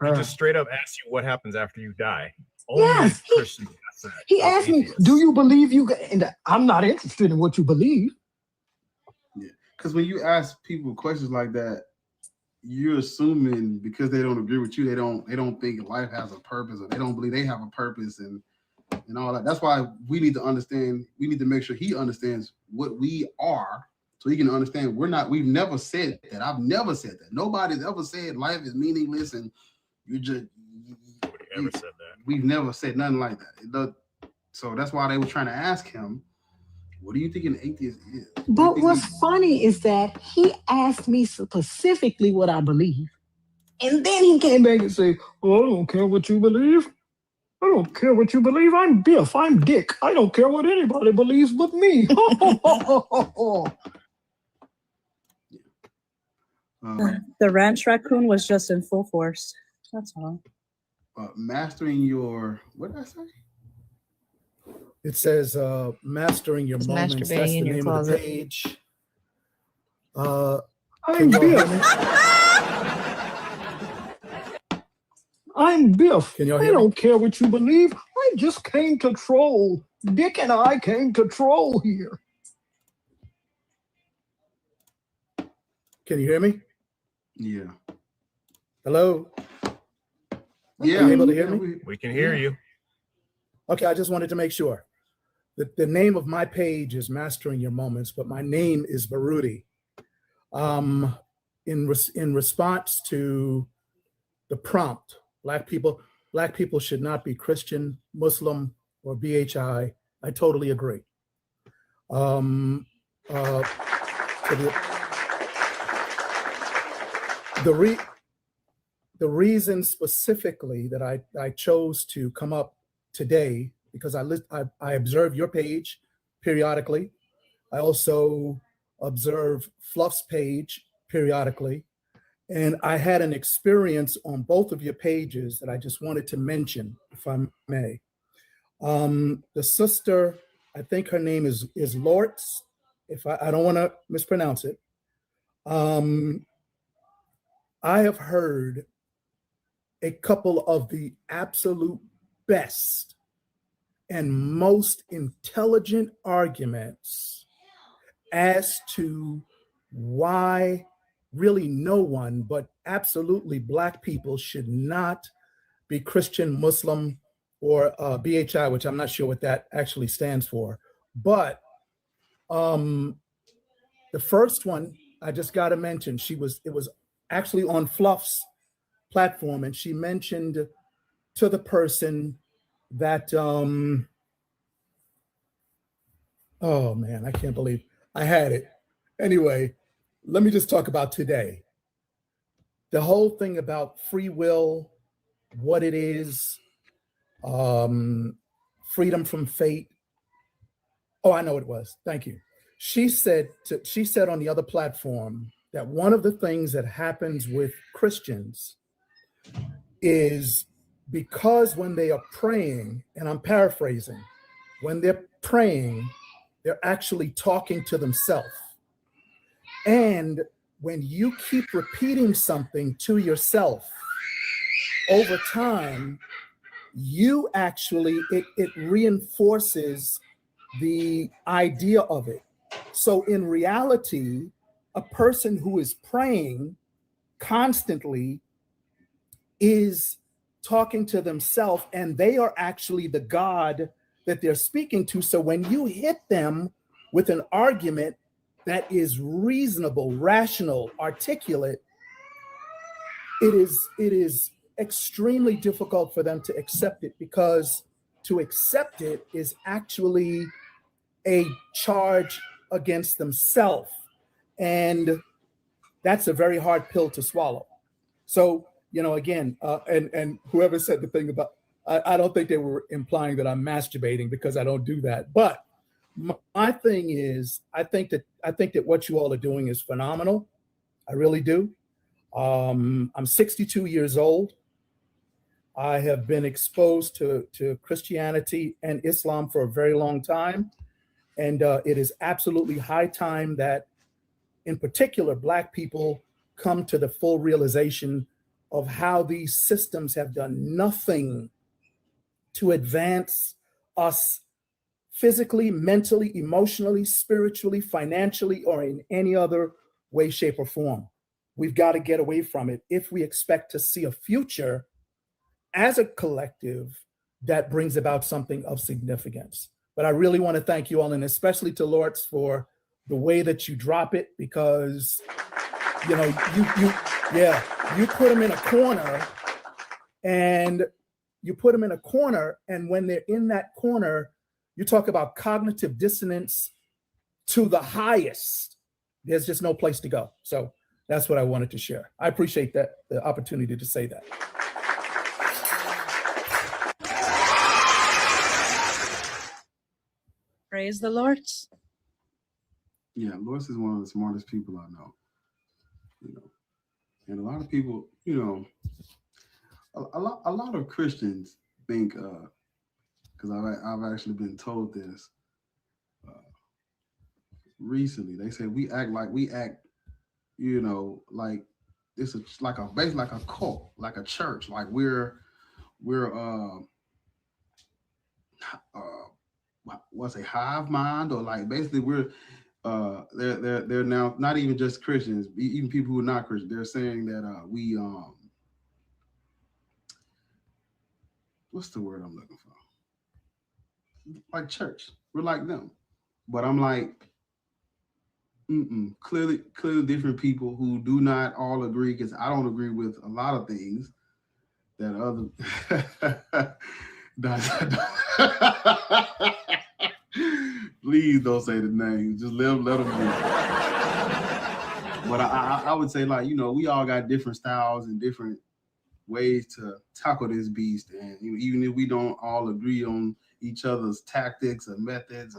He just straight up asked you what happens after you die. Only Yes, Christians ask that. He as asked me, atheists. do you believe you? And I'm not interested in what you believe. Yeah, because when you ask people questions like that, you're assuming because they don't agree with you, they don't think life has a purpose, or they don't believe they have a purpose, and all that. That's why we need to understand. We need to make sure he understands what we are, so he can understand we've never said that. I've never said that. Nobody's ever said life is meaningless and you just. Nobody ever said that. We've never said nothing like that. So that's why they were trying to ask him, what do you think an atheist is? But what's funny is that he asked me specifically what I believe. And then he came back and said, oh, I don't care what you believe. I don't care what you believe. I'm Biff. I'm Dick. I don't care what anybody believes but me. The ranch raccoon was just in full force. That's all. Mastering your, what did I say? It says mastering your It's moments. That's masturbating the in your name of the closet. page. I'm Biff. I'm Biff. Can y'all I hear me? don't care what you believe. I just came to troll. Dick and I came to troll here. Can you hear me? Yeah. Hello? Yeah. Are you able to hear me? We can hear you. Okay, I just wanted to make sure. The name of my page is Mastering Your Moments, but my name is Baruti. In response to the prompt, black people should not be Christian, Muslim, or BHI. I totally agree. The reason specifically that I chose to come up today, because I observe your page periodically. I also observe Fluff's page periodically. And I had an experience on both of your pages that I just wanted to mention, if I may. The sister, I think her name is Lortz, if I don't want to mispronounce it. I have heard a couple of the absolute best and most intelligent arguments as to why really no one, but absolutely Black people should not be Christian, Muslim, or BHI, which I'm not sure what that actually stands for. But the first one I just got to mention, it was actually on Fluff's platform, and she mentioned to the person that oh man, I can't believe I had it. Anyway, let me just talk about today. The whole thing about free will, what it is, freedom from fate. Oh, I know what it was. Thank you. She said on the other platform that one of the things that happens with Christians is because when they are praying, and I'm paraphrasing, when they're praying, they're actually talking to themselves. And when you keep repeating something to yourself over time, you actually, it reinforces the idea of it. So in reality, a person who is praying constantly is talking to themselves, and they are actually the God that they're speaking to. So when you hit them with an argument that is reasonable, rational, articulate, it is extremely difficult for them to accept it, because to accept it is actually a charge against themselves. And that's a very hard pill to swallow. So, you know, again, and whoever said the thing about, I don't think they were implying that I'm masturbating, because I don't do that. But my thing is, I think that what you all are doing is phenomenal. I really do. I'm 62 years old. I have been exposed to Christianity and Islam for a very long time. And it is absolutely high time that, in particular, Black people come to the full realization of how these systems have done nothing to advance us physically, mentally, emotionally, spiritually, financially, or in any other way, shape, or form. We've got to get away from it if we expect to see a future as a collective that brings about something of significance. But I really want to thank you all, and especially to Lords, for the way that you drop it, because, you know, you put them in a corner, and when they're in that corner, you talk about cognitive dissonance to the highest. There's just no place to go. So that's what I wanted to share. I appreciate that, the opportunity to say that. Praise the Lord. Yeah, Lois is one of the smartest people I know. You know, and a lot of people, you know, a lot of Christians think, because I've actually been told this recently. They say we act, you know, like this is like basically like a cult, like a church, like we're what's a hive mind, or like basically we're they're now not even just Christians, even people who are not Christians. They're saying that we what's the word I'm looking for? Like church, we're like them. But I'm like, clearly different people who do not all agree, because I don't agree with a lot of things that other please don't say the name. Just let them be. But I would say, like, you know, we all got different styles and different ways to tackle this beast. And even if we don't all agree on each other's tactics or methods,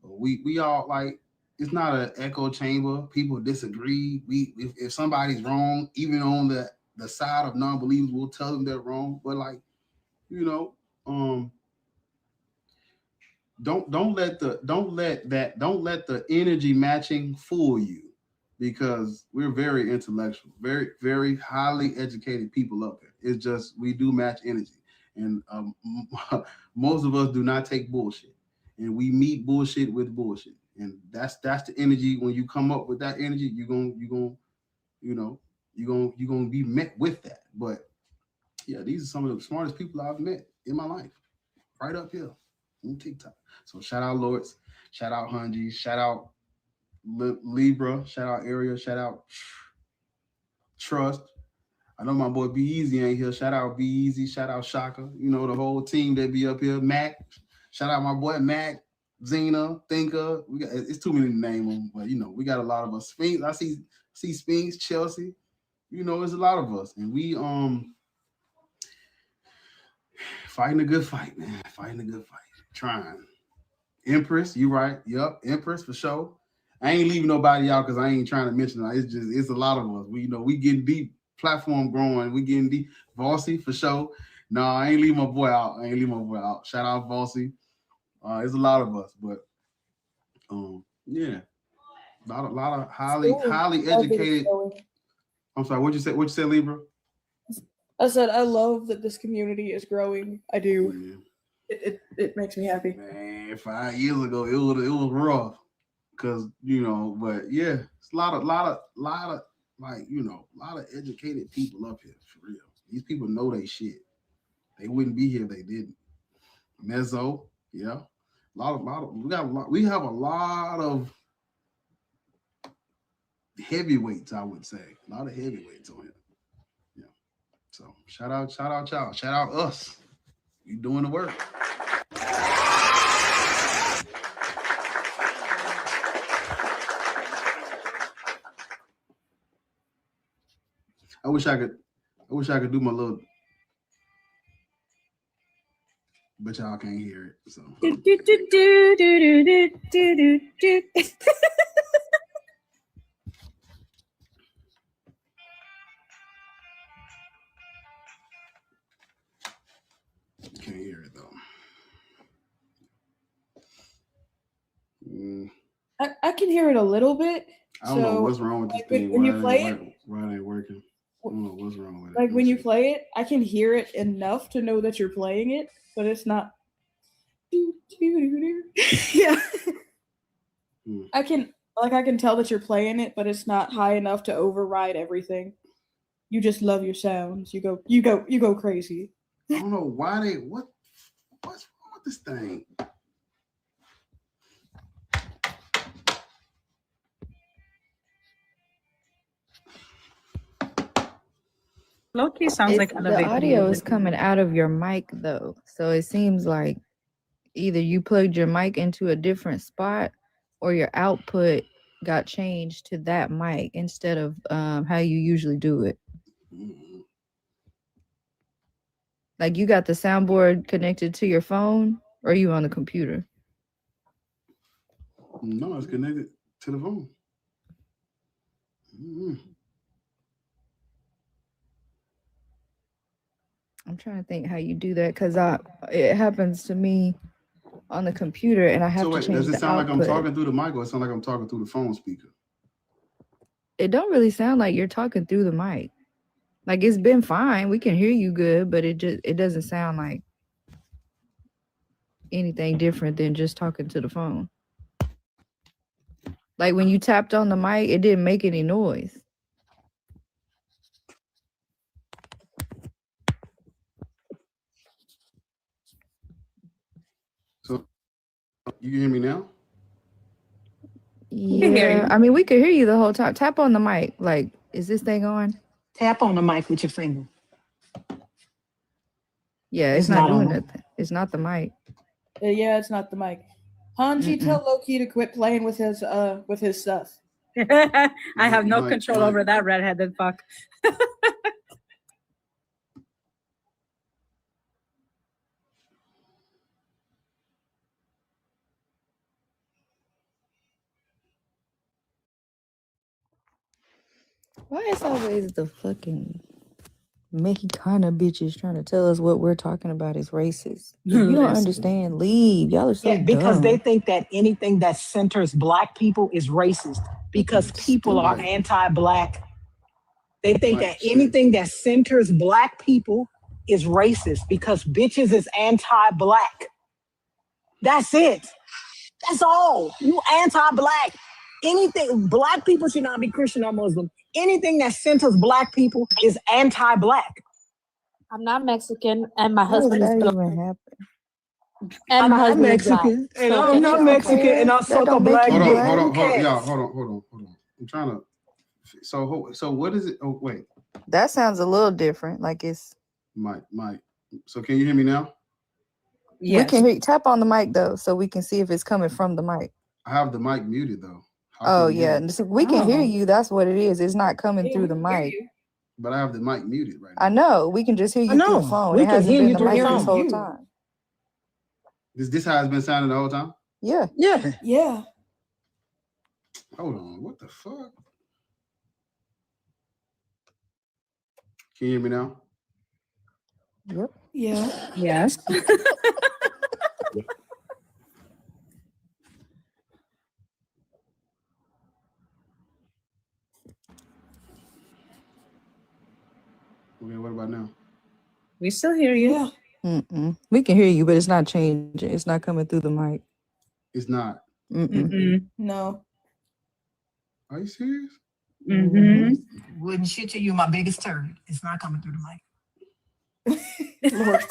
we all, like, it's not an echo chamber. People disagree. If somebody's wrong, even on the side of non-believers, we'll tell them they're wrong. But, like, you know, don't let the energy matching fool you, because we're very intellectual, very, very highly educated people up here. It's just we do match energy, and most of us do not take bullshit, and we meet bullshit with bullshit, and that's the energy. When you come up with that energy, you're gonna be met with that. But yeah, these are some of the smartest people I've met in my life, right up here on TikTok. So shout out Lords, shout out Hunji, shout out Libra, shout out Area, shout out Trust. I know my boy Be Easy ain't here. Shout out Be Easy, shout out Shaka. You know, the whole team that be up here. Mac, shout out my boy Mac, Zena, Thinker. We got, it's too many to name them, but you know, we got a lot of us. Sphinx, I see Sphinx, Chelsea. You know, there's a lot of us, and we fighting a good fight, man. Fighting a good fight. Trying. Empress, you right. Yep, Empress for sure. I ain't leaving nobody out because I ain't trying to mention it. It's a lot of us. We getting deep, platform growing. We getting deep. Vossy for sure. No, I ain't leave my boy out. Shout out Vossy. It's a lot of us, but yeah, a lot of highly educated. I'm sorry. What'd you say, Libra? I said I love that this community is growing. I do. It makes me happy. Man, 5 years ago it was rough, cause but yeah, it's a lot of like a lot of educated people up here for real. These people know they shit. They wouldn't be here if they didn't. Mezzo, yeah, we have a lot of heavyweights. I would say a lot of heavyweights on here. Yeah. So shout out y'all. Shout out us. We doing the work. I wish I could do my little, but y'all can't hear it. So can't hear it though. I can hear it a little bit. I don't know what's wrong with this thing. When you play it, why it ain't working? I don't know what's wrong with it. like when you play it, I can hear it enough to know that you're playing it, but it's not. Yeah. I can tell that you're playing it, but it's not high enough to override everything. You just love your sounds. You go crazy. I don't know why what's wrong with this thing? Low-key sounds like The elevator audio music. is coming out of your mic though, so it seems like either you plugged your mic into a different spot or your output got changed to that mic instead of how you usually do it. Like you got the soundboard connected to your phone, or are you on the computer? No, it's connected to the phone. I'm trying to think how you do that because it happens to me on the computer and I have So to wait, change does it the sound like I'm output. talking through the mic, or it sound like I'm talking through the phone speaker? It don't really sound like you're talking through the mic. Like it's been fine. We can hear you good, but it doesn't sound like anything different than just talking to the phone. Like when you tapped on the mic, it didn't make any noise. So you can hear me now? can hear Yeah, you. I mean, we could hear you the whole time. Tap on the mic. Like, is this thing on? Tap on the mic with your finger. Yeah, It's it's not not doing on. nothing. It's not the mic. Yeah, it's not the mic. Hanji, Mm-mm. tell Loki to quit playing with his stuff. I have no Mike, control Mike. over that redheaded fuck. Why is always the fucking Mexicana bitches trying to tell us what we're talking about is racist? If you don't Listen. understand, leave. Y'all are so Yeah, because they dumb. think that anything that centers black people is racist because people are Mike. anti-black. They think Mike, that shit. anything that centers black people is racist because bitches is anti-black. That's it. That's all. You anti-black. Anything, black people should not be Christian or Muslim. Anything that centers black people is anti-black. I'm not Mexican, and my How does husband is that black, even happen? and I'm my not husband is black. Mexican, and So I'm if not you Mexican, and I That suck a don't make black you Hold dick. on, black. hold Who on, hold on. cares? Yeah, hold on. I'm trying to. So what is it? Oh wait, That sounds a little different. Like it's Mike. So can you hear me now? we Yes. can hear you. Tap on the mic though, so we can see if it's coming from the mic. I have the mic muted though. How Oh can you hear yeah, me? so we can hear Oh. you. That's what it is. It's not coming Yeah, through we the can hear mic. you. But I have the mic muted right I now. know. We can just hear I you through the know. phone. We It can hasn't hear been you the through the mic this phone. whole You. time. This how it's been sounding the whole time. Yeah. Yeah. Yeah. Hold on, what the fuck? Can you hear me now? Yep. Yeah. Yes. Okay, what about now? We still hear you. Yeah. Mm-mm. We can hear you, but it's not changing. It's not coming through the mic. It's not. Mm-mm. No. Are you serious? Mm-hmm. Wouldn't shit to you, my biggest turd. It's not coming through the mic. Lord.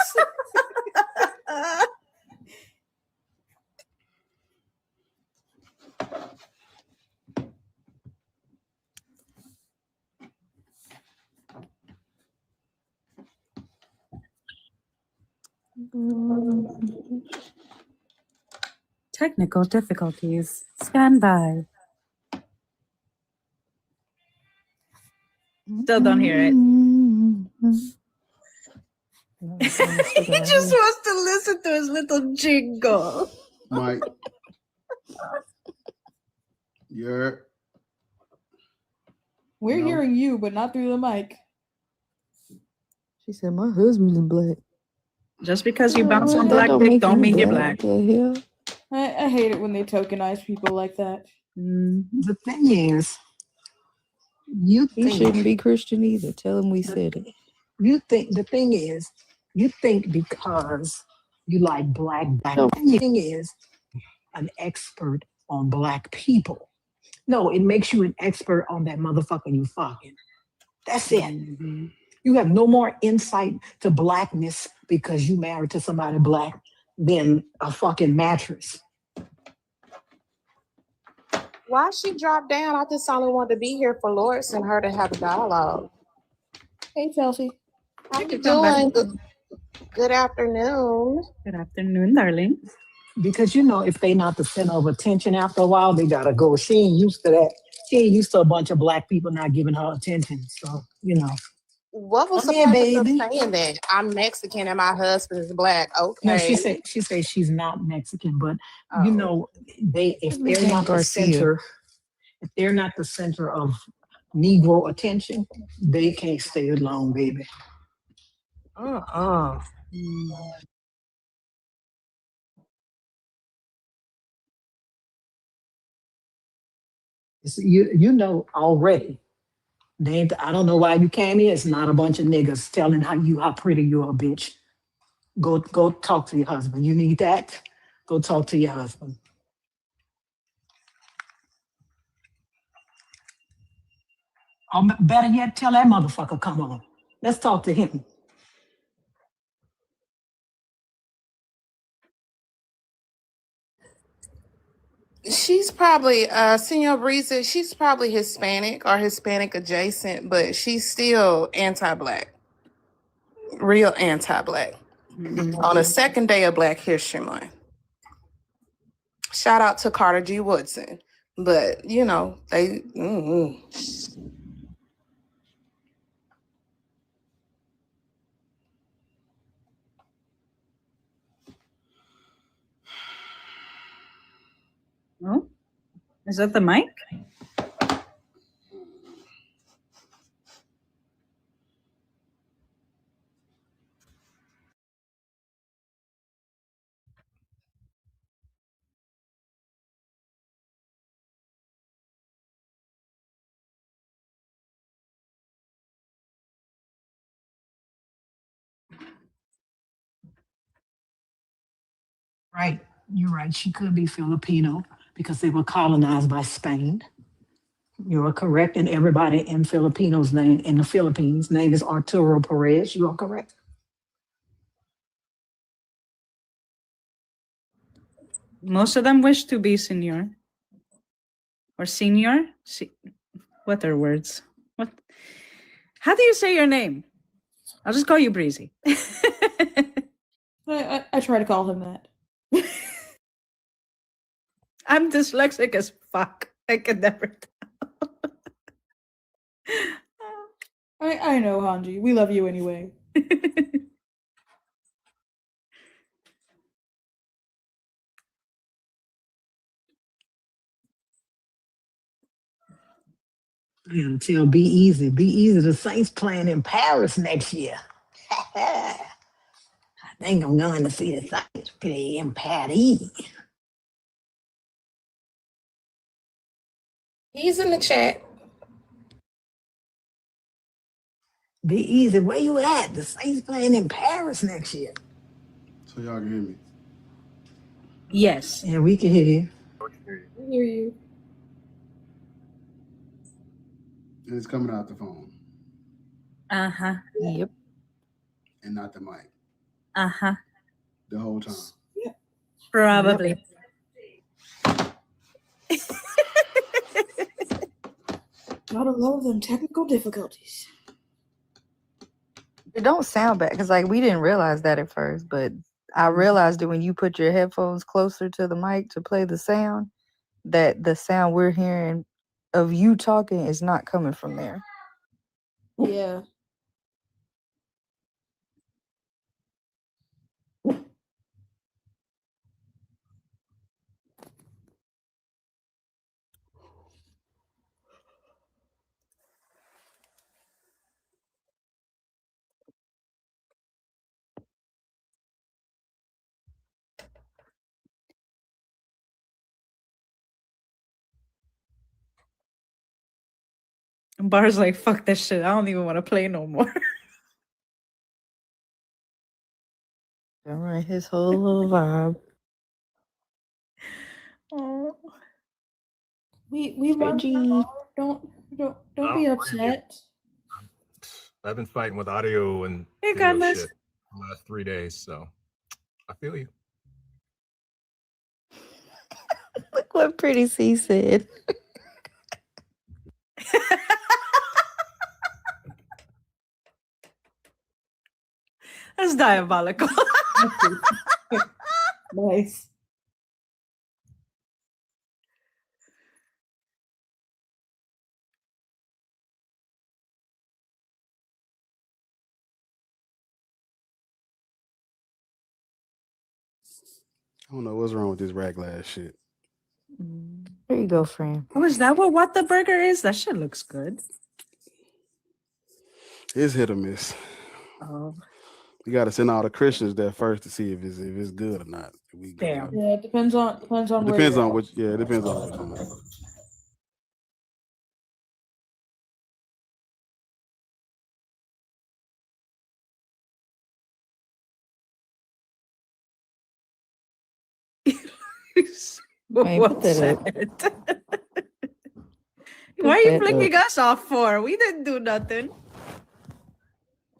Technical difficulties. Stand by. Still don't hear it. He just wants to listen to his little jingle. Mike. You're. We're No. hearing you, but not through the mic. She said, my husband is black. Just because you bounce That on black don't dick make don't you mean you're black. black. What the hell? I hate it when they tokenize people like that. The thing is, you He think shouldn't be Christian either. Tell him we said it. you think the thing is, you think because you like black, the thing is an expert on black people. No, it makes you an expert on that motherfucker you fucking. That's it. You have no more insight to blackness because you married to somebody black than a fucking mattress. Why she dropped down? I just only wanted to be here for Loris and her to have a dialogue. Hey, Chelsea. How you come back. doing? Good afternoon. Good afternoon, darling. Because you know, if they not the center of attention after a while, they gotta go. She ain't used to that. She ain't used to a bunch of black people not giving her attention. So, you know. What was Come the here, purpose of baby. saying that? I'm Mexican and my husband is black. Okay. No, she said she's not Mexican, but you Oh. know, if Miss they're not the Garcia. center, if they're not the center of Negro attention, they can't stay alone, baby. You know already. They ain't, I don't know why you came here. It's not a bunch of niggas telling how pretty you are, bitch. Go talk to your husband. You need that? Go talk to your husband. Or better yet, tell that motherfucker come on. Let's talk to him. She's probably Senor Breeza, she's probably Hispanic or Hispanic adjacent, but she's still anti-black. Real anti-black. On the second day of Black History Month. Shout out to Carter G. Woodson. But you know, they Oh, is that the mic? Right. You're right. She could be Filipino because they were colonized by Spain. You are correct. And everybody in Filipinos' name in the Philippines' name is Arturo Perez. You are correct. Most of them wish to be senior. Or senior? What are words? What? How do you say your name? I'll just call you Breezy. I try to call him that. I'm dyslexic as fuck. I can never tell. I know, Hanji. We love you anyway. I gotta tell Be Easy. Be Easy, the Saints playing in Paris next year. I think I'm going to see the Saints play in Paris. He's in the chat. Be Easy, where you at? The Saints playing in Paris next year. So y'all can hear me. Yes. Yeah, we can hear you. I hear you. And it's coming out the phone Uh-huh. Yep. and not the mic Uh-huh. the whole time. Probably. Gotta love them technical difficulties. It don't sound bad because like we didn't realize that at first, but I realized it when you put your headphones closer to the mic to play the sound, that the sound we're hearing of you talking is not coming from there. Yeah. Bar's like, fuck this shit. I don't even want to play no more. All right, his whole little vibe. Oh. We love you, Reggie. Bar. Don't be upset. I've been fighting with audio and Hey, video goodness. shit the last 3 days, so I feel you. Look what Pretty C said. That's diabolical. Nice. I don't know what's wrong with this raglass shit. There you go, friend. Oh, is that what the burger is? That shit looks good. It's hit or miss. Oh, We got to send all the Christians there first to see if it's good or not. We go. damn. Yeah, it depends on It where depends you're on at. which. Yeah, it depends on which one. Man, Well put that up. said. Put Why are you that flicking up. us off for? We didn't do nothing.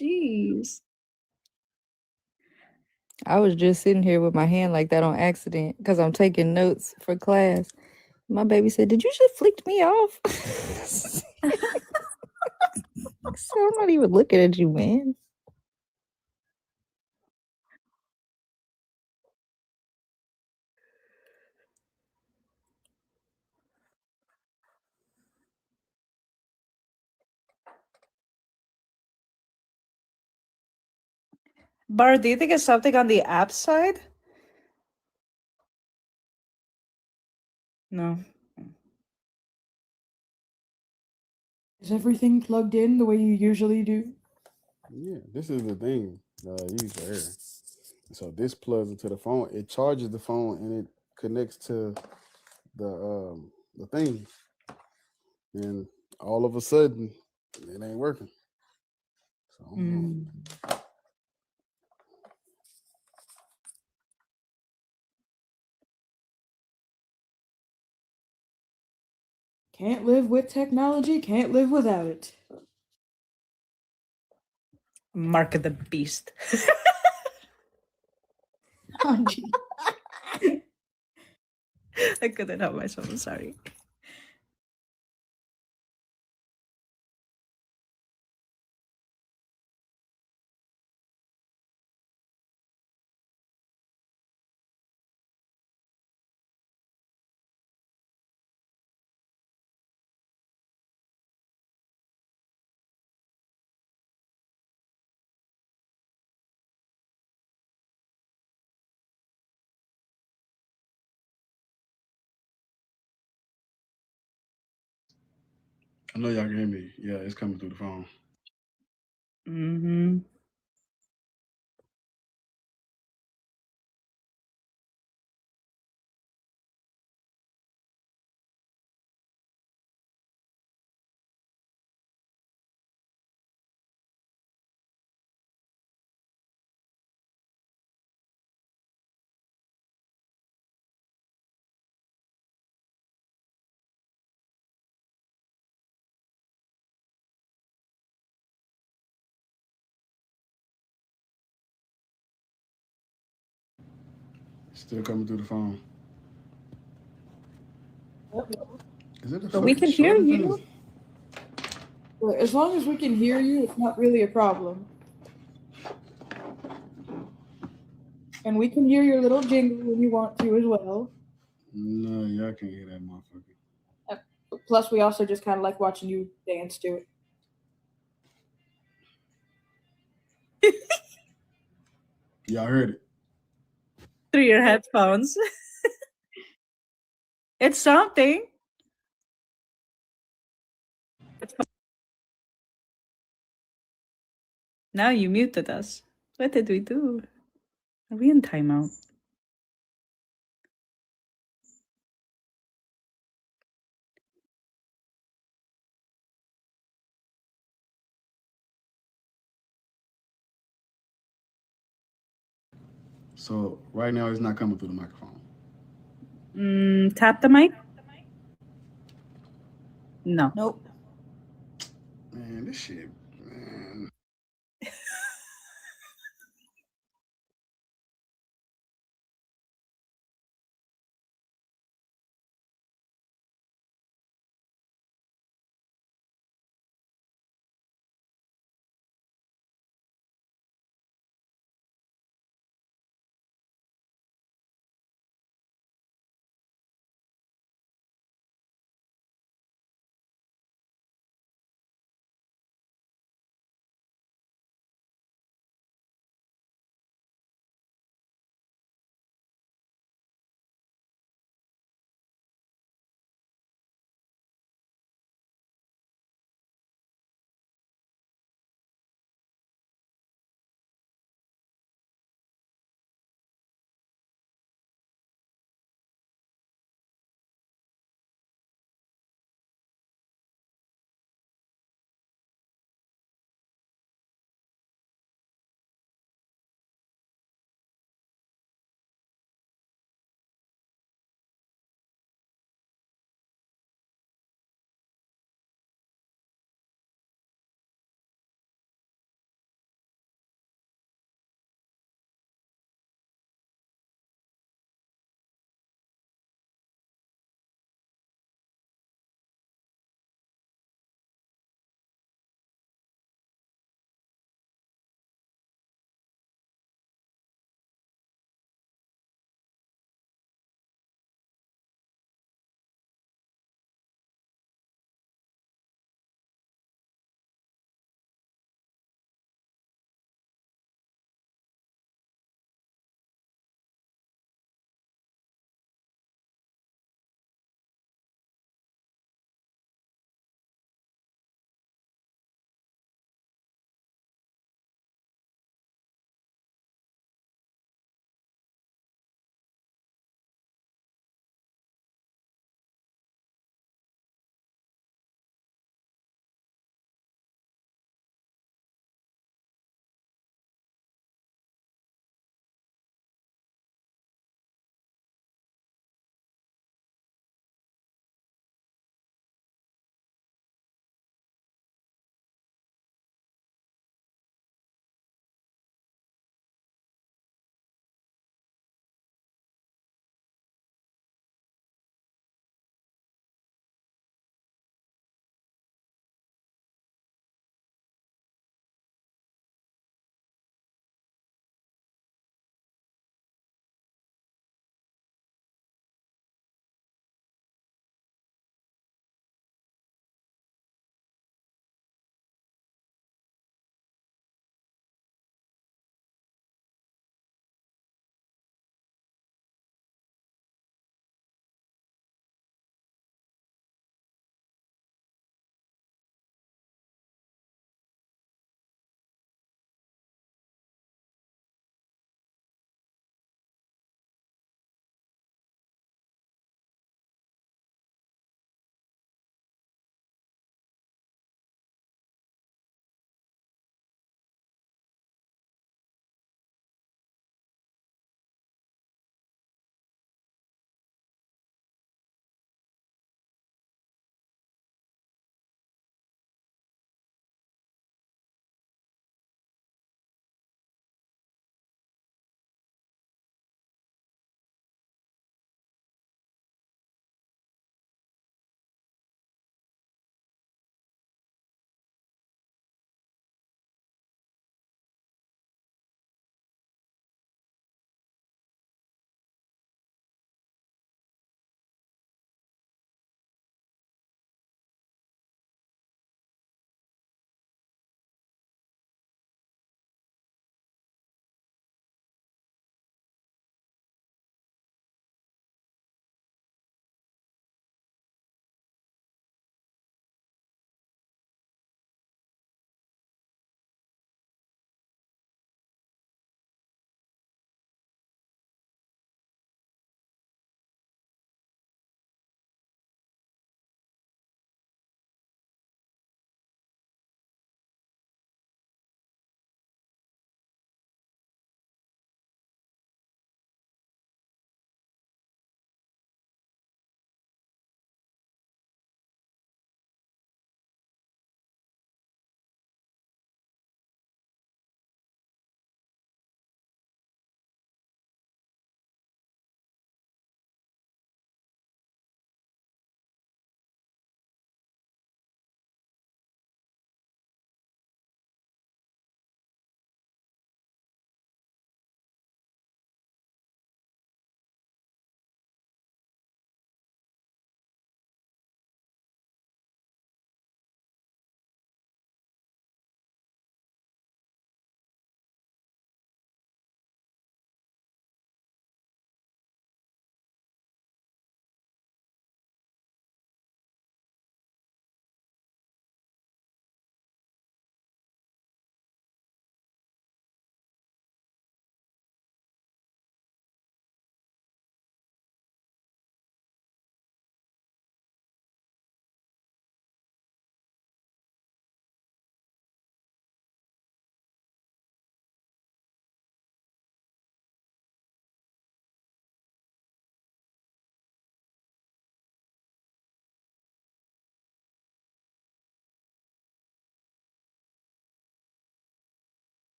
Jeez. I was just sitting here with my hand like that on accident because I'm taking notes for class. My baby said, "Did you just flick me off?" So I'm not even looking at you, man. Bar, do you think it's something on the app side? No. Is everything plugged in the way you usually do? Yeah, this is the thing used for air. So this plugs into the phone. It charges the phone and it connects to the thing. And all of a sudden, it ain't working. So I don't know. Can't live with technology, can't live without it. Mark of the beast. I couldn't help myself. I'm sorry. I know y'all can hear me. Yeah, it's coming through the phone. Mm-hmm. Still coming through the phone. Is it So we can hear you. Well, as long as we can hear you, it's not really a problem. And we can hear your little jingle when you want to as well. No, y'all can't hear that motherfucker. Plus, we also just kind of like watching you dance to it. Y'all heard it. Through your headphones. It's something. Now you muted us. What did we do? Are we in timeout? So right now it's not coming through the microphone. Tap the mic? No. Nope. Man, this shit, man.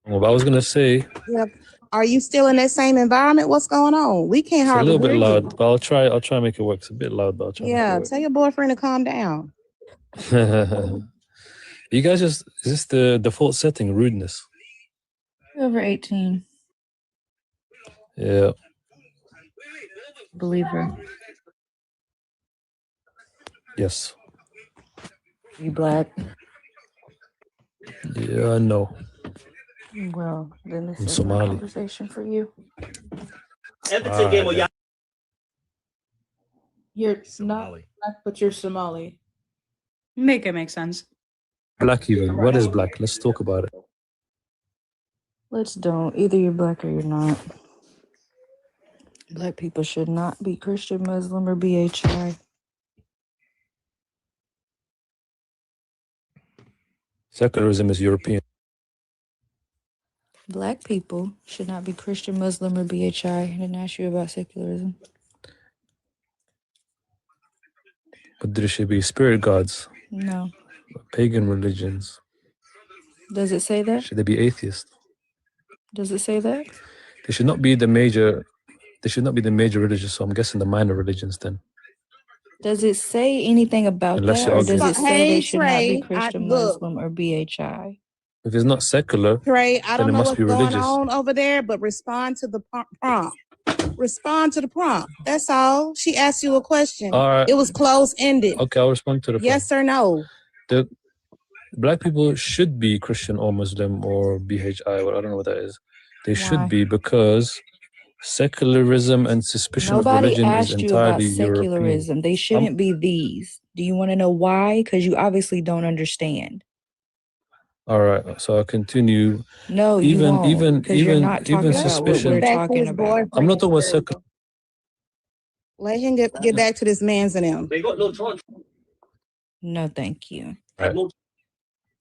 Well, I was gonna say Yep. Are you still in that same environment? What's going on? We can't it's a hardly little bit hear loud, you. but I'll try and make it work. It's a bit loud, but I'll try and Yeah, make tell your boyfriend to calm down. it work. You guys is this the default setting, rudeness? Over 18. Yeah. Believer. Yes. You black? Yeah, no. Well, then this I'm isn't a Somali. conversation for you. Alright, You're not black, but you're Somali. Make it make sense. Black even. What is black? Let's talk about it. Let's don't. Either you're black or you're not. Black people should not be Christian, Muslim, or BHI. Secularism is European. Black people should not be Christian, Muslim, or BHI. I didn't ask you about secularism. But there should be spirit gods, No. pagan religions. Does it say that? Should they be atheist? Does it say that? They should not be the major. They should not be the major religions. So I'm guessing the minor religions then. Does it say anything about Unless that, you're or does arguing. it say they Hey, should not be Trey, Christian, look, Muslim, or BHI? If it's not secular, Trey, I then don't it know must what's be going religious. on over there, but respond to the prompt. Respond to the prompt. That's all. She asked you a question. All right. It was closed-ended. Okay, I'll respond to the Yes or no? The black people should be Christian or Muslim or BHI. Well, I don't know what that is. They Why? should be because secularism and suspicion of Nobody religion is asked you about entirely European. secularism. They shouldn't be these. Do you want to know why? Because you obviously don't understand. All right, so I'll continue. No, you Even, won't, even, because you're even, not talking even about what suspicion. we're Back to talking his about. boyfriend. I'm not talking about secular. Let him get back to this man's and him. No, thank you. Right.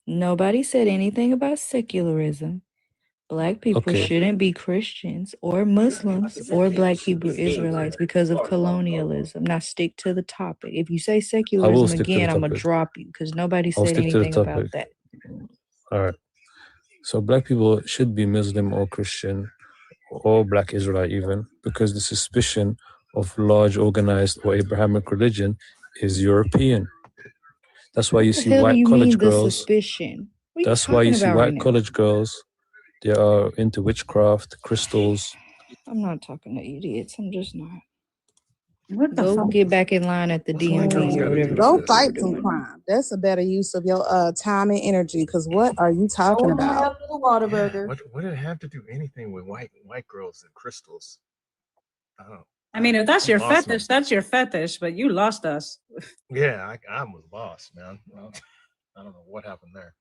Nobody said anything about secularism. Black people Okay. shouldn't be Christians or Muslims or Black Hebrew Israelites because of colonialism. Now stick to the topic. If you say secularism stick to the again, I'm gonna topic. drop you because nobody I'll said stick to the anything about topic. that. All right. So black people should be Muslim or Christian or Black Israelite even because the suspicion of large organized or Abrahamic religion is European. That's why you What the see hell do white you college mean the girls. suspicion? What are you That's why you talking see about white right now? college girls. They are into witchcraft, crystals. I'm not talking to idiots. I'm just not. What the Go fuck? get back in line at the DMV or whatever the Go fuck you were fight some doing. crime. That's a better use of your time and energy. Because what are you talking Going about? out to the Whataburger. What did it have to do anything with white girls and crystals? I don't. I mean, if that's your lost fetish, that's your fetish, but you lost us. Yeah, I was lost, man. Well, I don't know what happened there.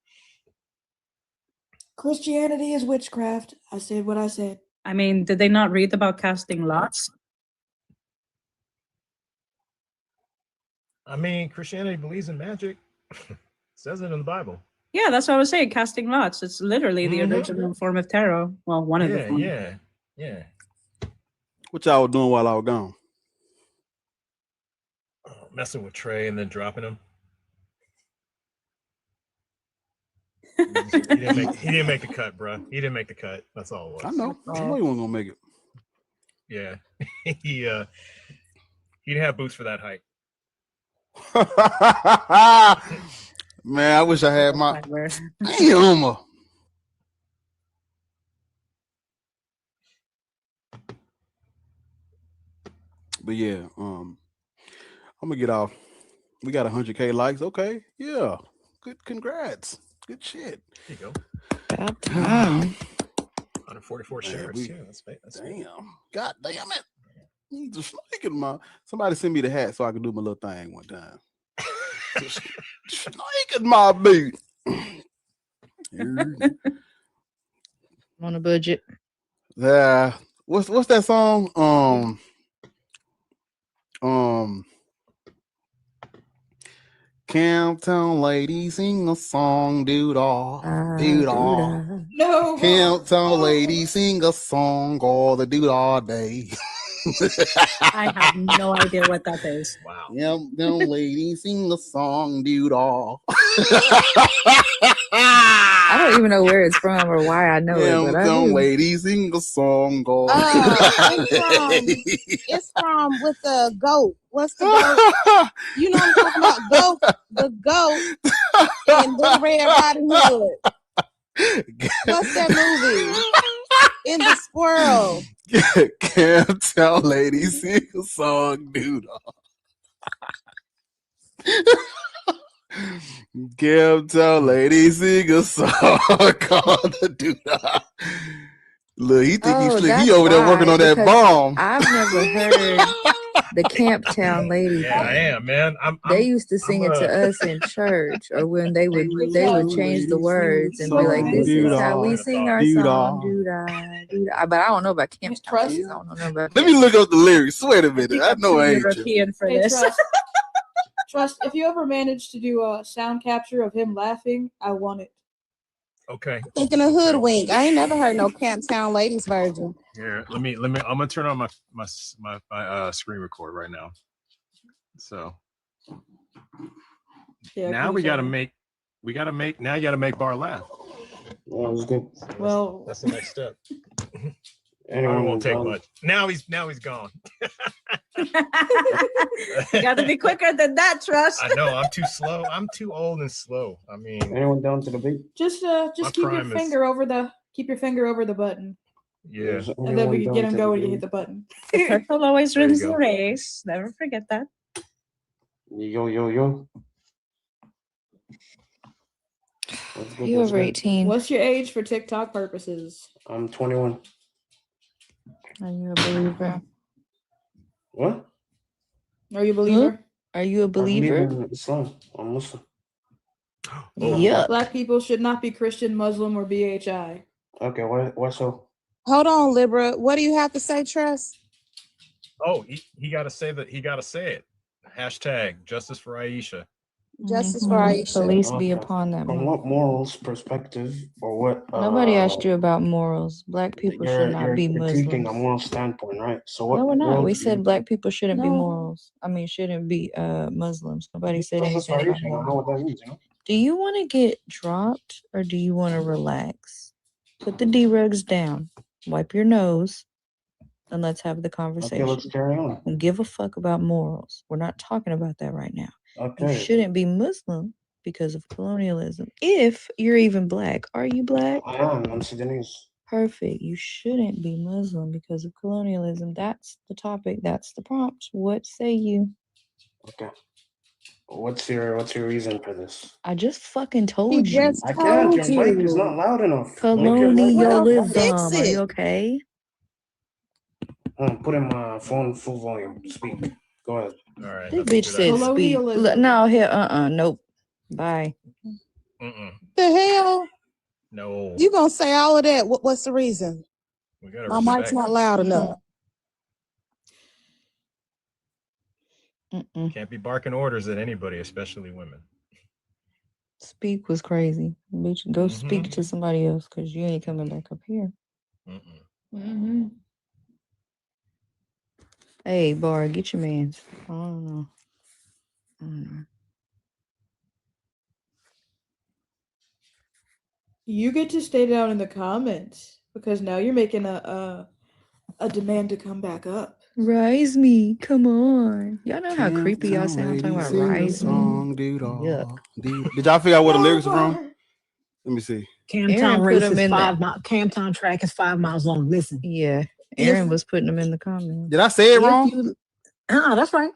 Christianity is witchcraft. I said what I said. I mean, did they not read about casting lots? I mean, Christianity believes in magic. Says it in the Bible. Yeah, that's what I was saying. Casting lots. It's literally the Mhm. original form of tarot. Well, one of the Yeah, forms. yeah. What y'all was doing while I was gone? Messing with Trey and then dropping him. He didn't make the cut, bro. He didn't make the cut. That's all it was. I know. I know you weren't gonna make it. Yeah. he didn't have boots for that height. Man, I wish I had my damn. But yeah, I'm gonna get off. We got 100K likes. Okay, yeah, good. Congrats. Good shit. There you go. About time. 144 shares. Yeah, that's damn. God damn it. You just snake in my. Somebody send me the hat so I can do my little thing one time. Just snake in my boot. On a budget. Yeah. What's that song? Camptown lady, sing a song, doo-dah, doo-dah. No. Camptown lady, sing a song all the doo-dah day. I have no idea what that is. Wow. Them ladies sing the song, dude. All. I don't even know where it's from or why I know it, but I Them do. ladies sing the song, go. It's from with the goat. What's the goat? You know what I'm talking about? Goat, the goat, and the Red Riding Hood. What's that movie? In the squirrel. Can't tell ladies sing a song, dude. Can't tell ladies sing a song called the dude. Look, he think he's slick. He that's over there working why, on that because bomb. I've never heard the Camp Town Lady Yeah, I thing. am, man. They used to sing it to us in church, or when they would change the words and be like, "This is how we sing our song, doo-dah, doo-dah." But I don't know about Camp Town Ladies. I don't know about Let me look up the lyrics. Wait a minute. I know I ain't European for Hey, this. Trust, if you ever manage to do a sound capture of him laughing, I want it. Okay. Thinking of Hoodwink. I ain't never heard no Camp Town Ladies version. Here, let me. I'm gonna turn on my screen record right now. So Yeah, now please we gotta don't. make. Now you gotta make Bar laugh. good. Well, That's the next step. Anyone Probably won't take done? much. Now he's gone. You got to be quicker than that, Trust. I know I'm too slow. I'm too old and slow. I mean, Anyone down to the beat? just My keep your prime is- finger over the button, yeah. and then we can get him going. You hit the button. The purple always There you wins go. the race. Never forget that. Yo. What's good? You What's over good? 18? What's your age for TikTok purposes? I'm 21. Are you a believer? What? Are you a believer? Are you a I believe believer? in Islam. I'm Muslim. Yuck. Black people should not be Christian, Muslim, or BHI. Okay, why so? Hold on, Libra. What do you have to say, Trust? Oh, he got to say that. He got to say it. Hashtag justice for Aisha. Justice for Aisha. Police be upon that. From what morals perspective or what? Nobody asked you about morals. Black people should not be You're critiquing a Muslims. moral standpoint, right? So what? No, we're not. world We do said you- black people shouldn't be No. morals. Shouldn't be Muslims. Nobody said Justice for anything about Aisha, I don't know morals. what that means, you know? Do you want to get dropped or do you want to relax? Put the D-rugs down. Wipe your nose. And let's have the Okay, conversation. let's carry on. Don't give a fuck about morals. We're not talking about that right now. You Okay. shouldn't be Muslim because of colonialism. If you're even black. Are you black? I am. I'm Sudanese. Perfect. You shouldn't be Muslim because of colonialism. That's the topic. That's the prompt. What say you? Okay. What's your reason for this? I just fucking He told you. just I can't. told Your mic is not you. loud enough. Make your mic Well, louder. fix Colonialism. Are you it. okay? Put in my phone full volume. Speak. Go ahead. All right. This let's bitch do said that. speak. Colonialism. No, here, nope. Bye. The hell? No. You gonna say all of that? What's the reason? We gotta My mic's respect. not loud enough. Can't be barking orders at anybody, especially women. Speak was crazy. Bitch, go speak to somebody else because you ain't coming back up here. Mm-hmm. Hey, Bar, get your mans. I don't know. You get to stay down in the comments because now you're making a demand to come back up. Rise me. Come on. Y'all know how creepy y'all sound talking about rise me? Yuck. Did y'all figure out where the lyrics are from? Let me see. Camptown Aaron put race them is in 5 miles. Camptown track is 5 miles long. Listen. Yeah. Aaron was putting them in the comments. Did I say it wrong? That's right.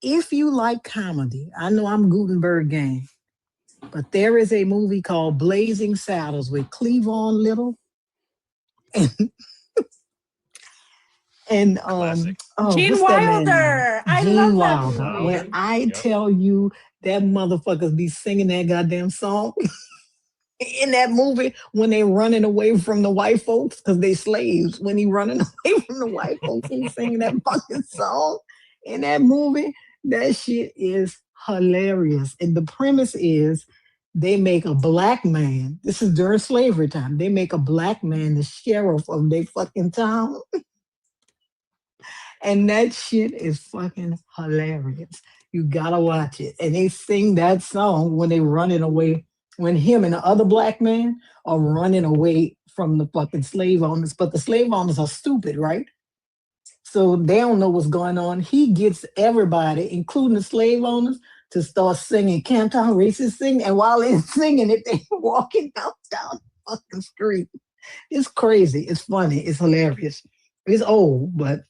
If you like comedy, I know I'm Gutenberg gang, but there is a movie called Blazing Saddles with Cleavon Little and Gene what's that man Wilder. name? I Gene love that Wilder. movie. When I tell you that motherfuckers be singing that goddamn song in that movie when they running away from the white folks because they slaves. When he running away from the white folks, he's singing that fucking song in that movie. That shit is hilarious. And the premise is they make a black man. This is during slavery time. They make a black man the sheriff of their fucking town. And that shit is fucking hilarious. You gotta watch it. And they sing that song when they running away, when him and the other black man are running away from the fucking slave owners. But the slave owners are stupid, right? So they don't know what's going on. He gets everybody, including the slave owners, to start singing Canton racist sing. And while they're singing it, they walking down the fucking street. It's crazy. It's funny. It's hilarious. It's old, but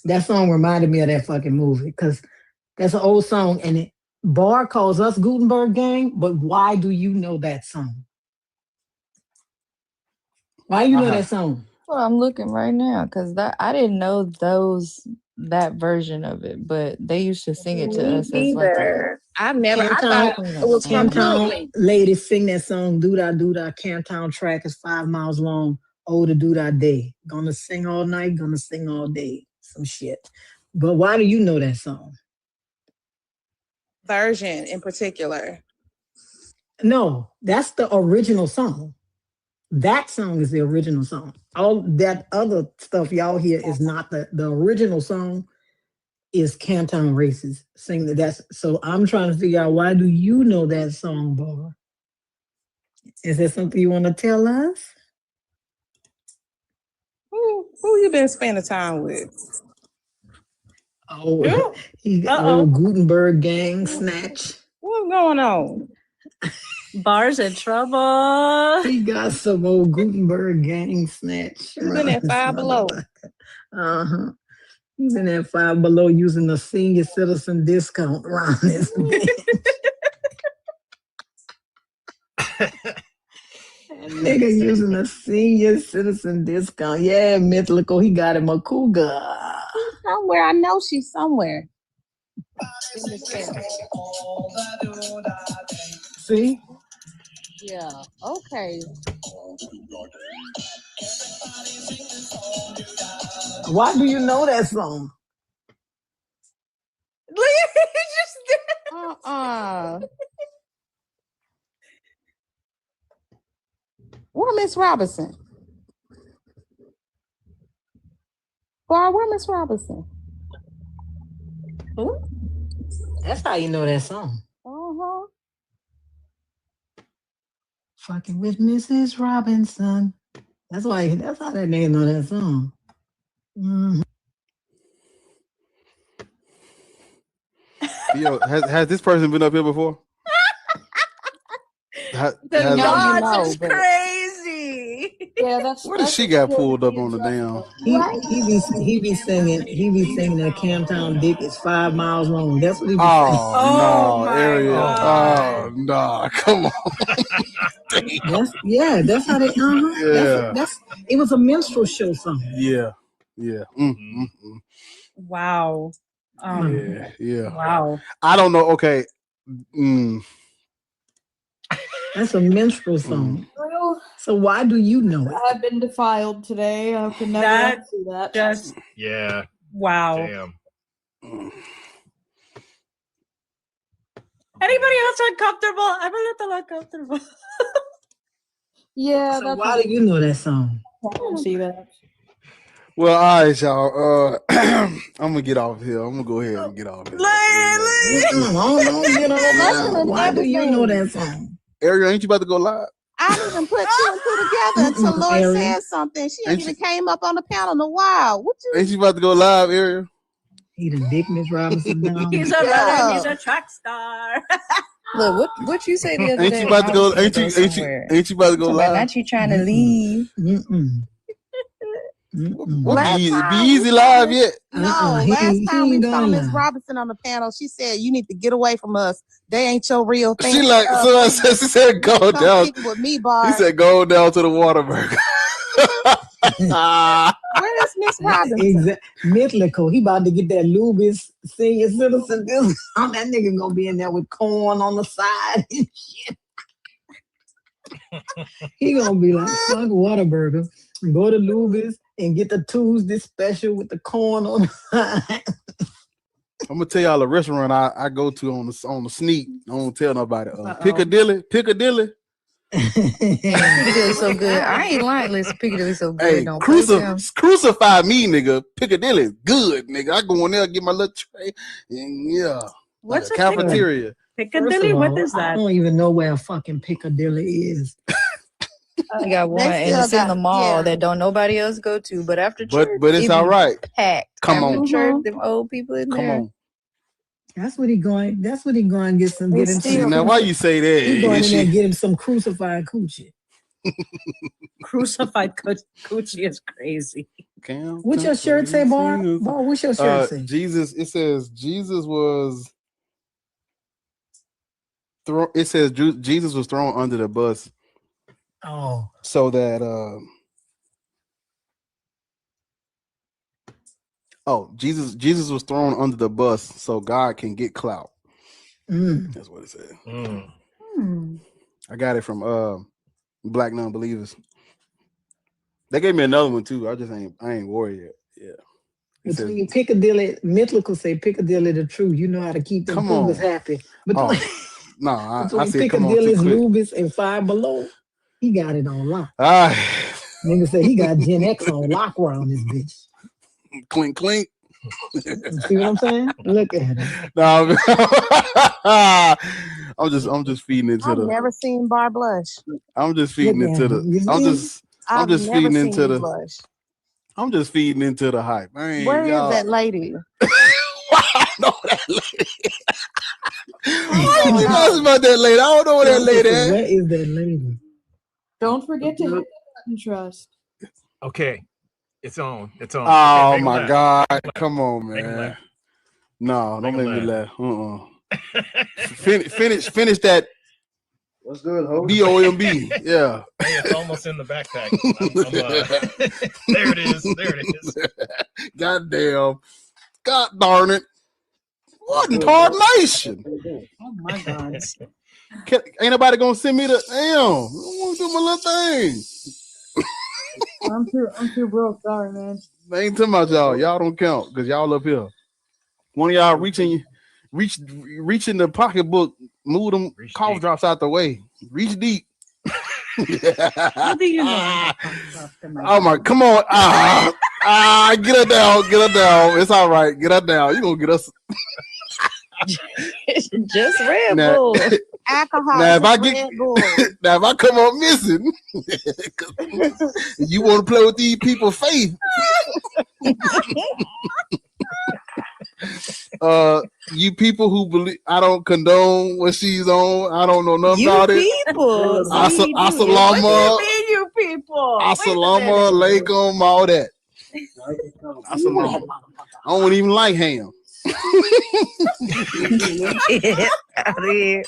that song reminded me of that fucking movie because that's an old song. And Barr calls us Gutenberg Gang, but why do you know that song? Why you know that song? Well, I'm looking right now because I didn't know that version of it, but they used to sing it to us as like I've never. I thought it was from Canton Brooklyn. ladies sing that song. Doo-dah, doo-dah. Canton track is 5 miles long. Oh, the doo-dah day. Gonna sing all night. Gonna sing all day. Some shit. But why do you know that song? Version in particular. No, that's the original song. That song is the original song. All that other stuff y'all hear is not the original song. Is Canton Races sing that? So I'm trying to figure out, why do you know that song, Barbara? Is there something you want to tell us? Who you been spending time with? Oh, he got old Gutenberg Gang snatch. What's going on? Bar's in trouble. He got some old Gutenberg Gang snatch. He's been at Five Below. Uh-huh. He's in at Five Below using the senior citizen discount around this bitch. Nigga using the senior citizen discount. Yeah, Mythical, he got him a cougar. Somewhere. I know she's somewhere. See? Yeah. Okay. Why do you know that song? Where Miss Robinson? Bar, where Miss Robinson? Who? That's how you know that song. Uh-huh. Fucking with Mrs. Robinson. That's how that nigga know that song. Mhm. Yo, has this person been up here before? Is crazy. Yeah, that's Where does she got pulled up on the damn? He be singing that Camptown Dick is 5 miles long. That's what he be saying. Oh, no, Ariel. Oh, no, come on. That's how they. Yeah. It was a minstrel show song. Yeah. Wow. Yeah. Wow. I don't know. Okay. That's a minstrel song. Well, So why do you know it? I've been defiled today. I could never do that. Just Yeah. wow. Damn. Anybody else uncomfortable? I'm a little uncomfortable. Yeah, So that's why do you know that song? I don't see that. Well, all right, y'all. I'm gonna get off here. I'm gonna go ahead and get off here. Why do you know that song? Ariel, ain't you about to go live? I didn't even put two and two together until Lord Ariel. said something. She ain't Ain't even came up on the panel in a while. What you? Ain't you about to go live, Ariel? He done dick Miss Robinson down. He's a runner. He's a track star. Look, what you say the other Ain't day? you about to go? I was Ain't gonna you? go Ain't you? somewhere. Ain't you about to go Talking about live? not you trying to leave. What, be easy live yet? No, last time we saw Miss live. Robinson on the panel, she said, "You need to get away from us. They ain't your real thing." She like so. She said, "Go Come down." kick it with me, Bar. He said, "Go down to the Waterburger." Where is Miss Robinson? Mythical. He about to get that Lubis senior citizen discount. That nigga gonna be in there with corn on the side and shit. He gonna be like, fuck Whataburger. Go to Lubis and get the Tuesday special with the corn on the side. I'm gonna tell y'all a restaurant I go to on the sneak. I don't tell nobody. Piccadilly. Piccadilly so good. I ain't lying. Listen, Piccadilly so good. Hey, Don't play with them. crucify me, nigga. Piccadilly is good, nigga. I go in there, get my little tray, and yeah. What's like a a cafeteria. Piccadilly? What is I that? don't even know where fucking Piccadilly is. We got one, and it's in the mall that don't nobody else go to. But after church, But it's it all be right. packed. Come after on. church, them old people in Come there. on. That's what he going. That's what he going to get him See, some. now why you say that? He going in there She- and get him some crucified coochie. Crucified coochie is crazy. What's your shirt say, Bar? Bar, what's your shirt say? Jesus. It says Jesus was thrown. It says Jesus was thrown under the bus Oh, so that Jesus was thrown under the bus so God can get clout. That's what it said. I got it from Black Non-Believers. They gave me another one too. I ain't worried yet. Yeah. It says, between Piccadilly, Mythical say Piccadilly the truth. You know how to keep them Come cougars on. happy. Between, no, I between said come on too Piccadilly's quick. Lubis and Five Below, he got it on lock. Ah, Nigga say he got Gen X on lock around this bitch. clink clink. You see what I'm saying? Look at him. No, I'm just feeding into I've the. never seen Bar blush. I'm just feeding Look at into him. the. You I'm see? just I've never feeding seen into you the. blush. I'm just feeding into the hype. I ain't, Where is y'all, that lady? I know that lady. Why you keep asking about that lady? I don't know where that lady at. Where is that lady? Don't forget to hit the button, Trust. Okay, it's on. It's on. Oh Okay, my God! Come on, Make 'em man. laugh. No, don't Make 'em make me laugh. Finish that. What's good, ho? BOMB. Yeah. Hey, it's almost in the backpack. There it is. There it is. Goddamn. God darn it. What in tarnation? Oh my God. Ain't nobody gonna send me the damn. I want to do my little thing. I'm too broke. Sorry, man. I ain't talking about y'all. Y'all don't count because y'all up here. One of y'all reach in the pocketbook, move them cough drops out the way. Reach deep. How do you know? Oh my, come on. Get her down. Get her down. It's all right. Get her down. You gonna get us. Just Red Now- Bull. Alcohol. Now if I Red get Bull. now if I come up missing, you want to play with these people's faith. You people who believe I don't condone what she's on. I don't know nothing You about it. people. Asa- See, you do. Asalama. What do you mean, you people? Wait a Assalamu minute. alaikum, all that. Assalamu. I don't even like ham. Get out of here.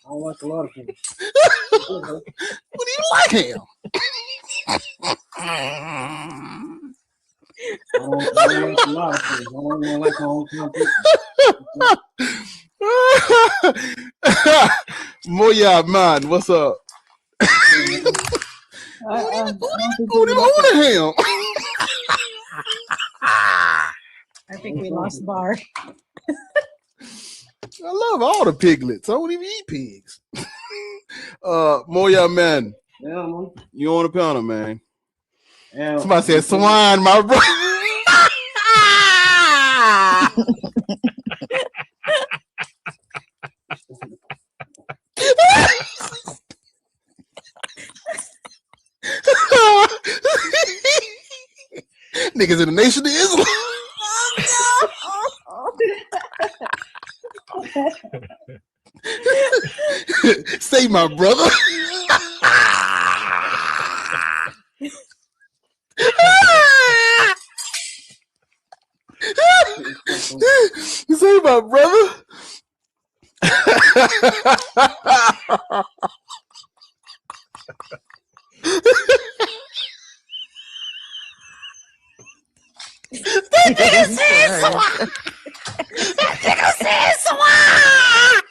I don't like a lot of things. What do you like ham? I don't like a lot of things. I don't even like my own company. Moya man, what's up? I Who the hell? I think we lost Bar. I love all the piglets. I don't even eat pigs. Moya man, Yeah, man. you on the panel, man? Yeah. Somebody said swine, my bro. Niggas in the Nation of Islam. Say my brother. Say my brother. That nigga said swine. That nigga said swine.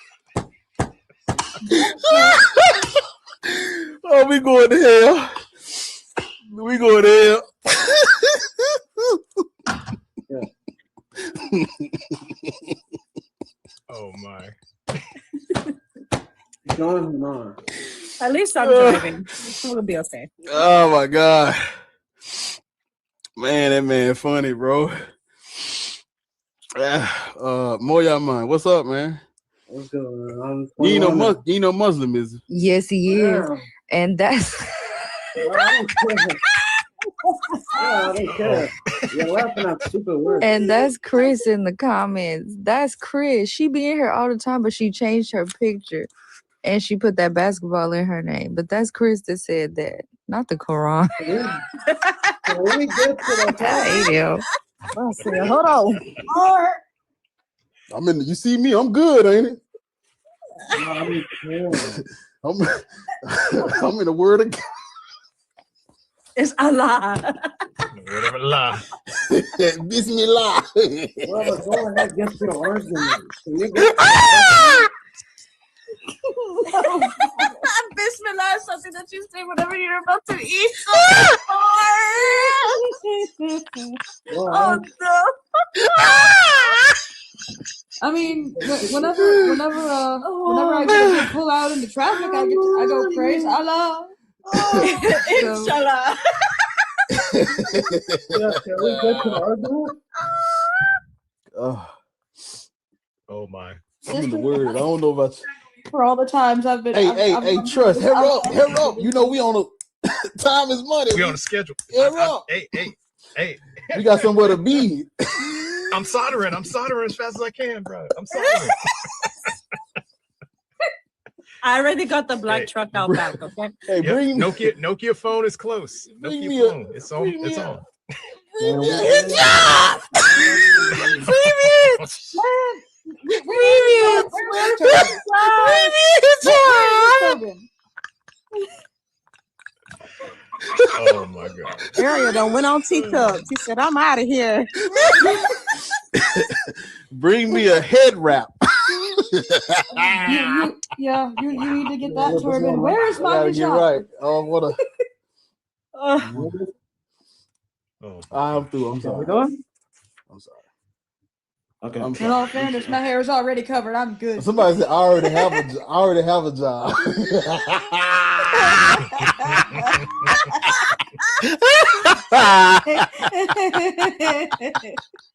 Oh, we going to hell. We going to hell. Oh my. John, no. At least I'm driving. We'll be okay. Oh my god, man, that man funny, bro. Moya man, what's up, man? What's going on? You ain't no Muslim, is it? Yes, he is. Yeah. And that's You're laughing at stupid words. and that's Chris in the comments. That's Chris. She be in here all the time, but she changed her picture and she put that basketball in her name. But that's Chris that said that, not the Quran. So when we get to the I hate him. I said, hold on. I'm in. You see me? I'm good, ain't it? I'm in the word of God. It's Allah. Word of Allah. Bismillah. Well, go ahead, get your argument. Can you get Bismillah is something that you say whenever you're about to eat. Oh no. I mean, whenever I get pull out in the traffic, I go praise Allah. Inshallah. Yeah, can we get to the argument? Oh my. I'm in the word. I don't know about you. For all the times I've been. Hey, trust. Hair up. You know we on a time is money. We on a schedule. Hair up. Hey. We got somewhere to be. I'm soldering as fast as I can, bro. I'm soldering. I already got the black truck out back, okay? Hey, bring Nokia phone is close. Nokia phone. It's on. It's on. Oh my God. Ariel done went on TikTok. She said, I'm out of here. Bring me a head wrap. You need to get that turban. Where is my You're hijab? right. Oh, what a. I'm through. I'm sorry. I'm sorry. Okay. I'm In sorry. all fairness, my hair is already covered. I'm good. Somebody said I already have a job.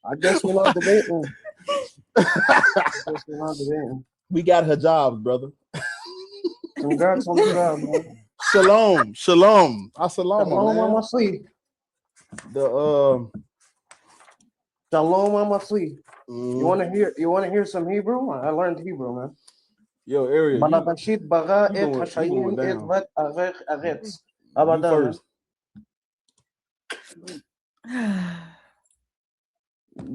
I guess we're not debating. We got her jobs, brother. Congrats on the job, man. Shalom. Assalamu Shalom on my sleeve. Shalom on my sleeve. You wanna hear some Hebrew? I learned Hebrew, man. Yo, Ariel. Balabashit bara you et going hashayim et down. vat arech aretz. You Abadan. first.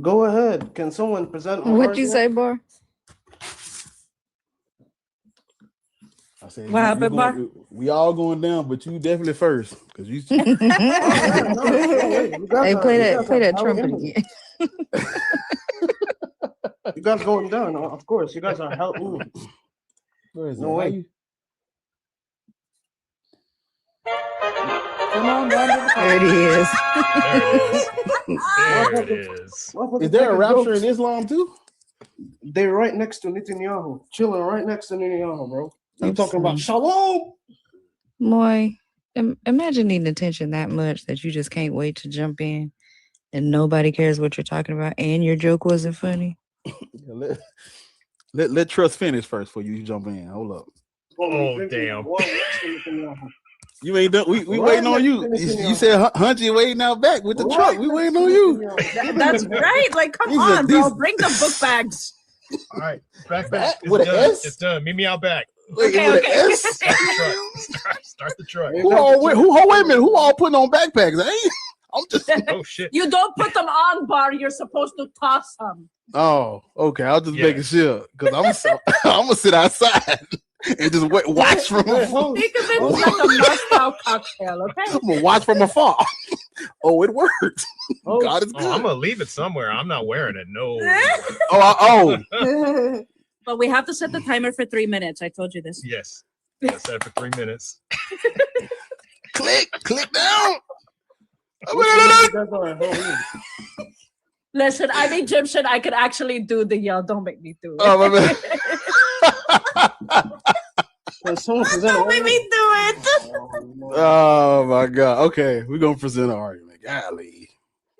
Go ahead. Can someone present my What'd you argument? say, Bar? I said, What happened, Bar? we all going down, but you definitely first, cause you. Hey, play that trumpet again. You guys going down, of course. You guys are helping me. Where is No it? way. Come on down to the There it is. There it is. Is there a rapture in Islam too? They're right next to Netanyahu, chilling right next to Netanyahu, bro. You Oops. talking about shalom? Moy, imagine needing attention that much that you just can't wait to jump in and nobody cares what you're talking about and your joke wasn't funny. Let Trust finish first before you jump in. Hold up. Oh damn. You ain't done. We Right waiting on next you. to Netanyahu. You said Hunchy waiting out back with the truck. We waiting on you. That's right. Like, come These are- on, bro. these- Bring the book bags. All right. Back. It's With an done. S? It's done. Meet me out back. Wait, Okay, with okay. an S? Start the truck. Wait a minute. Who all putting on backpacks? I'm just. Oh shit. You don't put them on, Bar. You're supposed to toss them. Oh, okay. I was just making sure because I'm gonna sit outside and just watch from afar. Think of it like a Moscow cocktail, okay? I'm gonna watch from afar. Oh, it worked. God is good. I'm gonna leave it somewhere. I'm not wearing it. No. Oh. But we have to set the timer for 3 minutes. I told you this. Yes. I set it for 3 minutes. Click down. Listen, I'm Egyptian. I could actually do the yell. Don't make me do it. Oh, my bad. someone present Don't make me do it. Oh my God. Okay, we're gonna present an argument. Golly.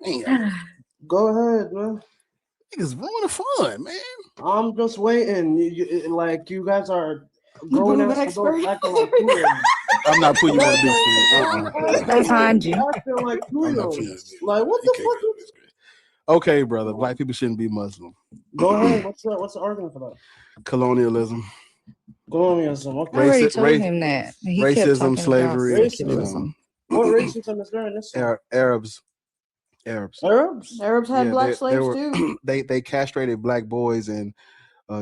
Damn. Go ahead, man. Niggas ruining fun, man. I'm just waiting. Like you guys are You going boob out expert. acting like 2-year-olds. I'm not putting you on this screen. Behind you. Acting like I'm not 2-year-olds. Like what the fuck? Okay, brother. Black people shouldn't be Muslim. Go ahead. What's the argument for that? Colonialism. Colonialism. Okay. I already told him that. He kept racism, talking slavery. about Racism. What racism is there in this? Arabs. Arabs had Yeah, black they slaves were- too. They castrated black boys and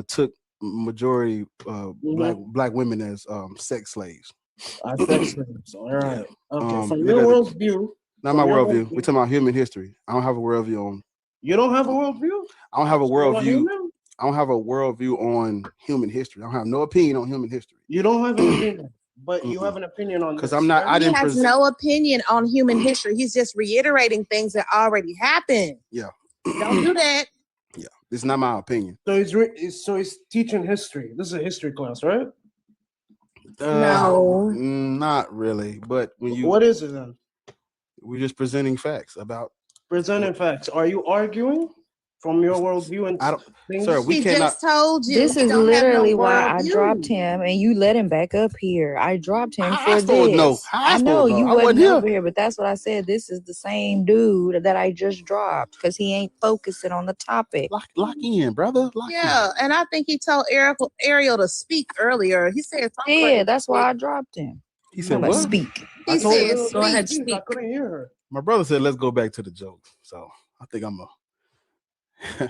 took majority black women as sex slaves. Sex slaves. All right. Okay. From look your at worldview. Not my worldview. We're talking about human history. I don't have a worldview on. You don't have a worldview? I don't have a So what, worldview. human? I don't have a worldview on human history. I don't have no opinion on human history. You don't have an opinion, but you have an opinion on. Because this, I'm not. right? I didn't. He has no opinion on human history. He's just reiterating things that already happened. Yeah. Don't do that. Yeah. It's not my opinion. So he's teaching history. This is a history class, right? No. Not really. But when you. What is it then? We're just presenting facts about. Presenting facts. Are you arguing from your worldview and I don't, things? sir. We He cannot. just told you. This he is don't have no literally why I worldview. dropped him, and you let him back up here. I dropped him How I for supposed to know? this. How I I know supposed to know? you I wasn't wasn't here. over here, but that's what I said. This is the same dude that I just dropped because he ain't focusing on the topic. Lock in, brother. Lock Yeah, and I think he told Ariel to speak earlier. He said something. Yeah, that's why I dropped him. He said I'm gonna what? speak. He said, Go ahead, speak. I couldn't hear her. My brother said, "Let's go back to the jokes." So I think I'm a. I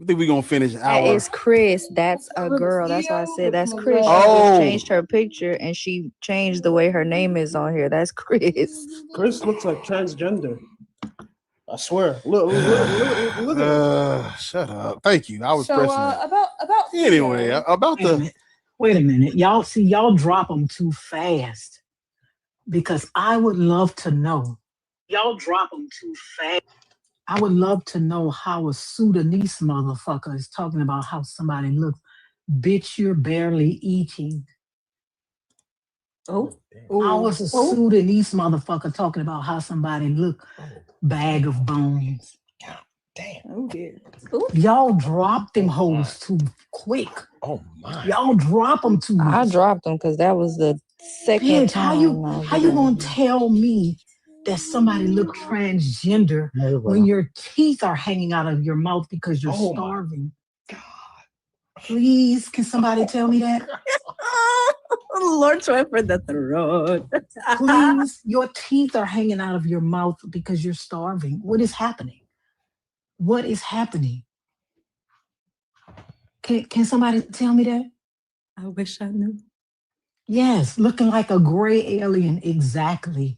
think we're gonna finish That our. is Chris. That's a girl. That's why I said that's Chris. She Oh. just changed her picture and she changed the way her name is on here. That's Chris. Chris looks like transgender. I swear. Look at it. Shut up. Thank you. I was So pressing that. about Anyway, about Wait a the. minute. Wait a minute. Y'all drop them too fast. Because I would love to know. Y'all drop them too fast. I would love to know how a Sudanese motherfucker is talking about how somebody looks. Bitch, you're barely eating. Oh, How is a Sudanese motherfucker talking about how somebody look? Bag of bones. oh dear. Y'all drop them hoes too quick. Oh my. Y'all drop them too I much. dropped him because that was the second Bitch, time. how you gonna tell me that somebody look transgender when your teeth are hanging out of your mouth because you're starving? Please, can somebody tell me that? Lord swear for the throat. Please, your teeth are hanging out of your mouth because you're starving. What is happening? What is happening? Can somebody tell me that? I wish I knew. Yes, looking like a gray alien. Exactly.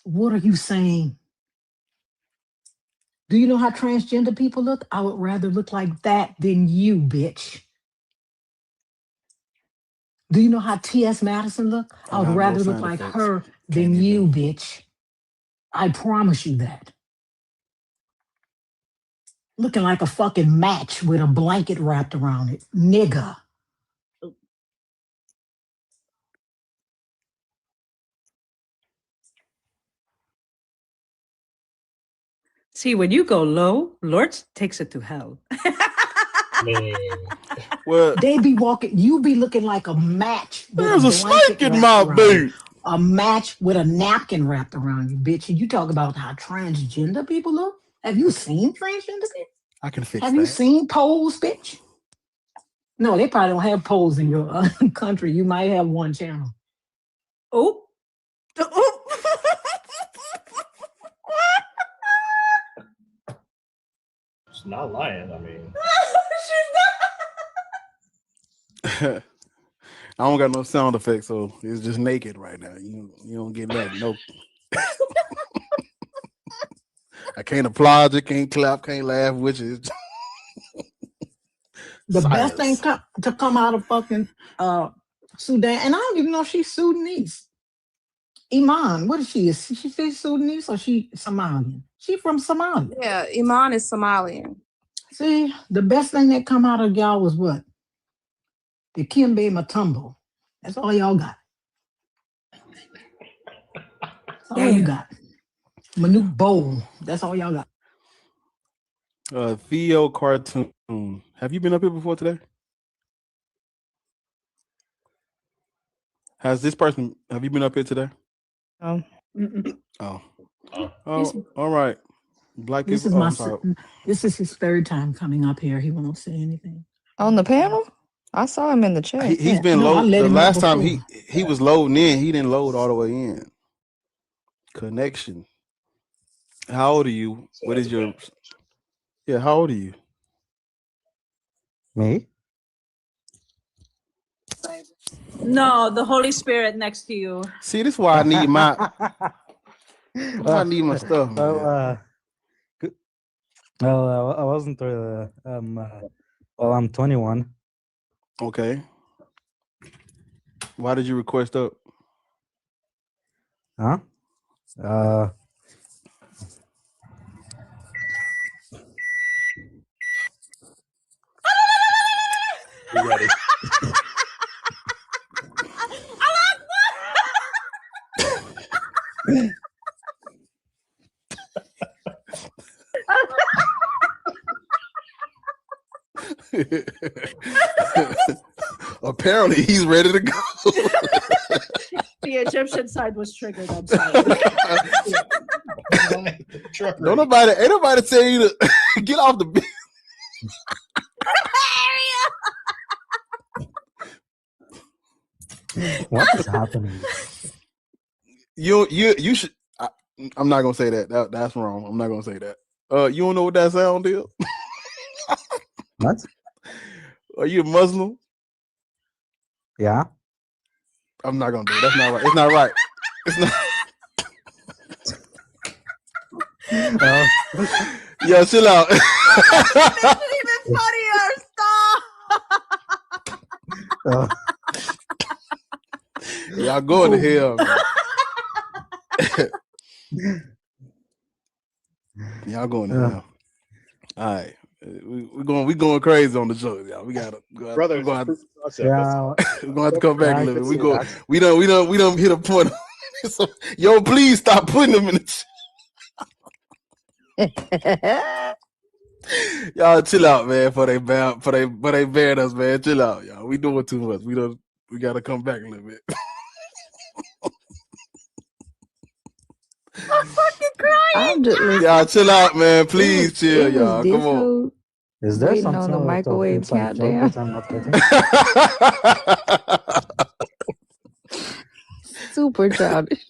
What are you saying? Do you know how transgender people look? I would rather look like that than you, bitch. Do you know how T.S. Madison look? I would got no rather look sound like effects. her than you, bitch. I promise you that. Looking like a fucking match with a blanket wrapped around it. Nigga. See, when you go low, Lord takes it to hell. Well, they be walking, you be looking like a match. with There's a blanket snake in wrapped my around you. boot. A match with a napkin wrapped around you, bitch. And you talk about how transgender people look? Have you seen transgender people? I can fix Have that. you seen poles, bitch? No, they probably don't have poles in your country. You might have one channel. Oh. It's not lying. I mean, I don't got no sound effects, so it's just naked right now. You don't get nothing. No. I can't applaud you, can't clap, can't laugh, which is The best thing silence. to come out of fucking Sudan, and I don't even know if she's Sudanese. Iman, what is she? Is she Sudanese or she Somalian? She from Somalia. Yeah, Iman is Somalian. See, the best thing that come out of y'all was what? The Kimbe Matumbo. That's all y'all got. That's all you got. Manute Bowl. That's all y'all got. Theo Cartoon. Have you been up here before today? Have you been up here today? Oh. Oh. All right. Black This people. is this is his third time coming up here. He won't say anything. On the panel? I saw him in the chat. He's been No, I low. let The him up last time before. he was loading in, he didn't load all the way in. Connection. How old are you? What is your? Yeah, how old are you? Me? No, the Holy Spirit next to you. See, this is why I need my. I need my stuff, man. I wasn't. Well, I'm 21. Okay. Why did you request up? Huh? You ready? Apparently, he's ready to go. The Egyptian side was triggered. I'm sorry. Ain't nobody tell you to get off the. What is happening? You should. I'm not gonna say that. That's wrong. I'm not gonna say that. You don't know what that sound is? What? Are you a Muslim? Yeah. I'm not gonna do it. That's not right. It's not right. It's not. Yo, chill out. Even funnier. Stop. Y'all going to hell, man. Y'all going to hell. All right. We going crazy on the show, y'all. We gotta Brother, we're gonna have to Yeah. come back Yeah, a I little can bit. see We that. don't hit a point. So, yo, please stop putting them in the y'all chill out, man. For they ban us, man. Chill out, y'all. We doing too much. We gotta come back a little bit. I'm fucking crying. Y'all chill out, man. Please chill, y'all. Come on. Is there Waiting something on the out of microwave inside countdown. chocolate I'm not getting? Super childish.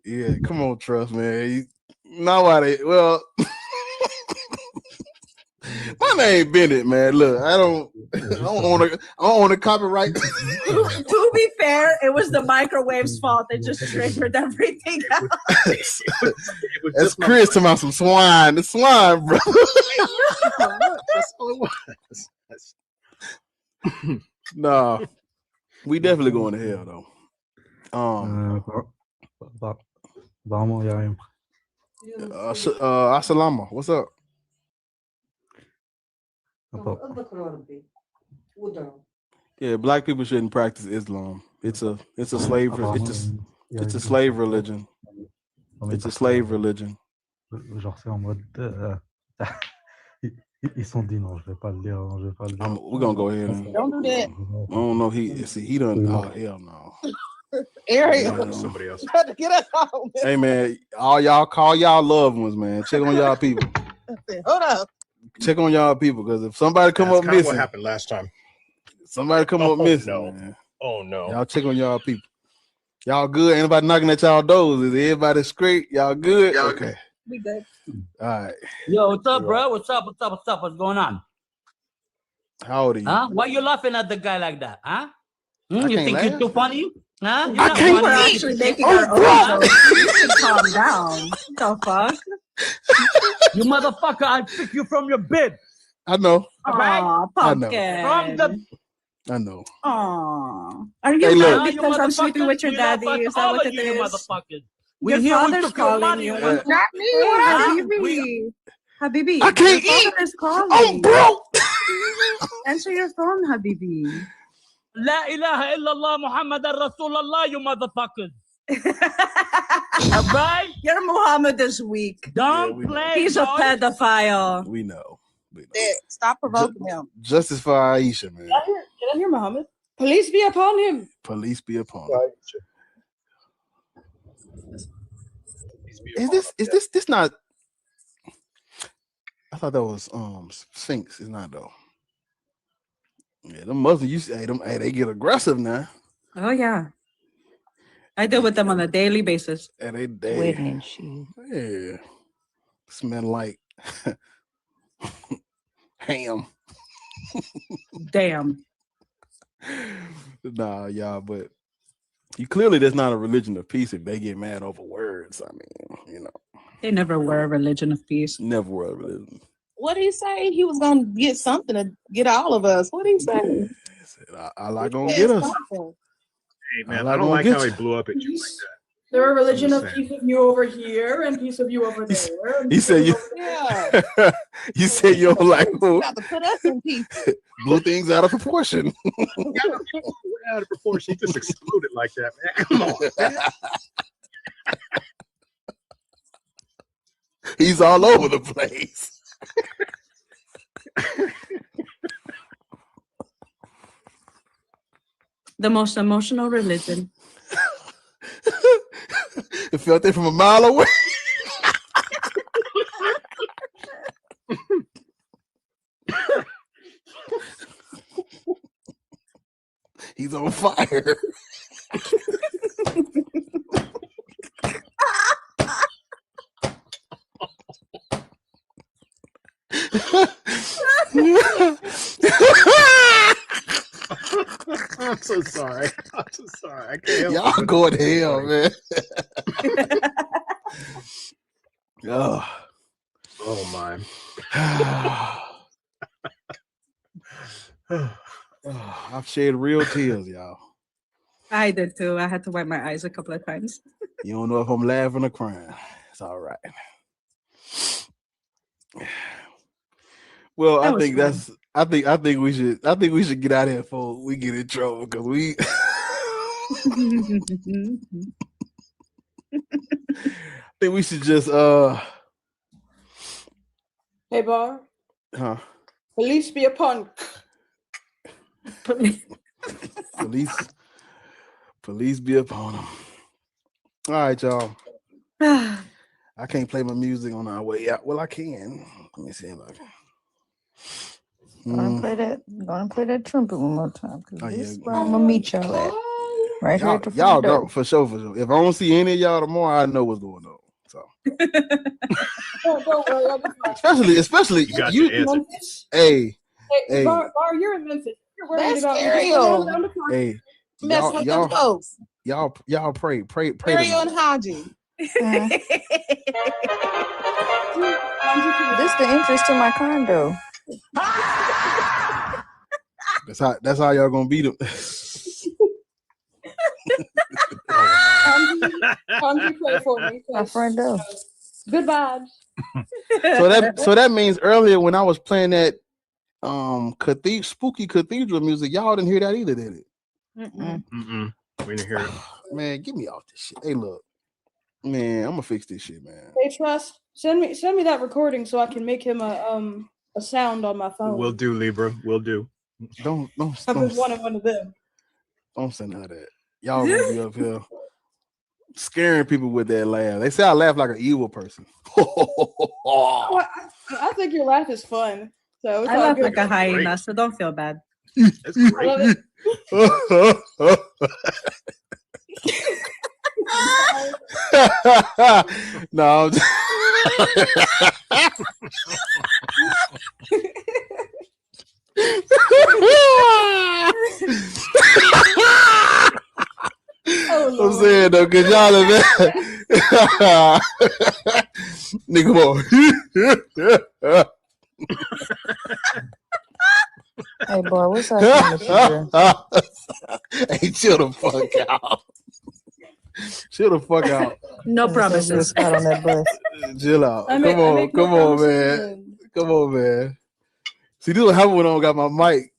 Yeah, come on, Trust, man. Now why they well my name Bennett, man. Look, I don't own a copyright. To be fair, it was the microwave's fault. It just triggered everything else. That's Chris talking about some swine. The swine, bro. That's all it was. Nah, we definitely going to hell though. Vamos, ya. Assalamu, what's up? Yeah, black people shouldn't practice Islam. It's a slave. It's a slave religion. It's a slave religion. Genre, c'est en mode. Ils sont dit non, je vais pas le dire. Je vais pas le dire. We're gonna go ahead and. Don't do that. I don't know. He done. Oh hell no. Ariel. Somebody else. Try to get us home. Hey man, all y'all call y'all loved ones, man. Check on y'all people. Hold up. Check on y'all people, because if somebody come That's up kinda missing, what happened last time. somebody come up missing, no. man. Oh no. Y'all check on y'all people. Y'all good? Anybody knocking at y'all doors? Is everybody straight? Y'all good? Okay. We good. All right. Yo, what's up, bro? What's up? What's going on? How old are you? Huh? Why you laughing at the guy like that? Huh? I You can't think laugh. you're too funny? Huh? You're I not can't funny. laugh. Actually making Oh, our bro. own jokes. You should calm down. The fuck? You motherfucker, I'll pick you from your bib. I know. Aw, I know. pumpkin. From the I know. Aw. Are Hey, you look. mad because I'm sleeping with your daddy? Is that what it you is? motherfuckers. Your We father's took your calling money. you. Yeah. Not me. What, We- Habibi? I can't your eat. father is calling. I'm broke. Answer your phone, Habibi. La ilaha illallah Muhammadan Rasulullah, you motherfuckers. Right? Your Muhammad is weak. Don't play. He's a boy. pedophile. We know. Stop provoking him. Justice for Aisha, man. Did I hear Muhammad? Police be upon him. Police be upon him. Is this not? I thought that was Sphinx. It's not though. Yeah, them Muslims used to, they get aggressive now. Oh yeah. I deal with them on a daily basis. And they Wedding shoes. yeah, smell like ham. Damn. Nah, y'all, but clearly there's not a religion of peace if they get mad over words. I mean, you know, They never were a religion of peace. never were a religion. What did he say? He was gonna get something to get all of us. What did he say? Allah gonna get us. Hey man, Allah I don't gonna like get how he you. blew up at you like that. They're a religion I'm of just peace of you over here and peace of you over there. and He peace said of you. Yeah. You said you don't like who Got to put us in peace. blew things out of proportion. We're out of proportion. He just exploded like that, man. Come on, man. He's all over the place. The most emotional religion. It felt it from a mile away. He's on fire. I'm so sorry. I'm so sorry. I can't help Y'all it. going to hell, man. Oh my. I've shed real tears, y'all. I did too. I had to wipe my eyes a couple of times. You don't know if I'm laughing or crying. It's all right. Well, That I was think fun. that's. I think we should get out of here before we get in trouble because we. I think we should just Hey, Bar. huh. Police be upon. Police be upon them. All right, y'all. I can't play my music on our way out. Well, I can. Let me see if I can. Gonna play that trumpet one more time. Cause Oh, this yeah. is where I'm gonna meet y'all at. Right here Y'all, at the y'all front door. don't for sure. If I don't see any of y'all tomorrow, I know what's going on. So Don't worry, I'll be fine. especially You got you. your answer. Memphis. Hey, Hey, hey, Bar, you're in Memphis. You're worried That's about me. Ariel. Just go around the corner. hey, Messing with them folks. y'all pray to Ariel and me. Haji. This the entrance to my condo. That's how y'all gonna beat them. Haji, pray for me. My front door. Good vibes. So that means earlier when I was playing that spooky cathedral music, y'all didn't hear that either, did it? Mm-mm. We didn't hear it. Man, get me off this shit. Hey, look, man, I'm gonna fix this shit, man. Hey, Trust, send me that recording so I can make him a sound on my phone. We'll do, Libra. We'll do. Don't I've been wanting one of them. don't send her that. Y'all gonna be up here scaring people with that laugh. They say I laugh like an evil person. Well, I think your laugh is fun. So it's I all laugh good. like a hyena, so don't feel bad. That's I great. love it. No, I'm just- I'm saying though, cause y'all are there. Nigga boy. Hey, boy, what's up with you, girl? Hey, chill the fuck out. Chill the fuck out. No promises. Spot on that bus. Chill out. I Come on, make no come on, promises. man. Come on, man. See, this is what happened when I don't got my mic.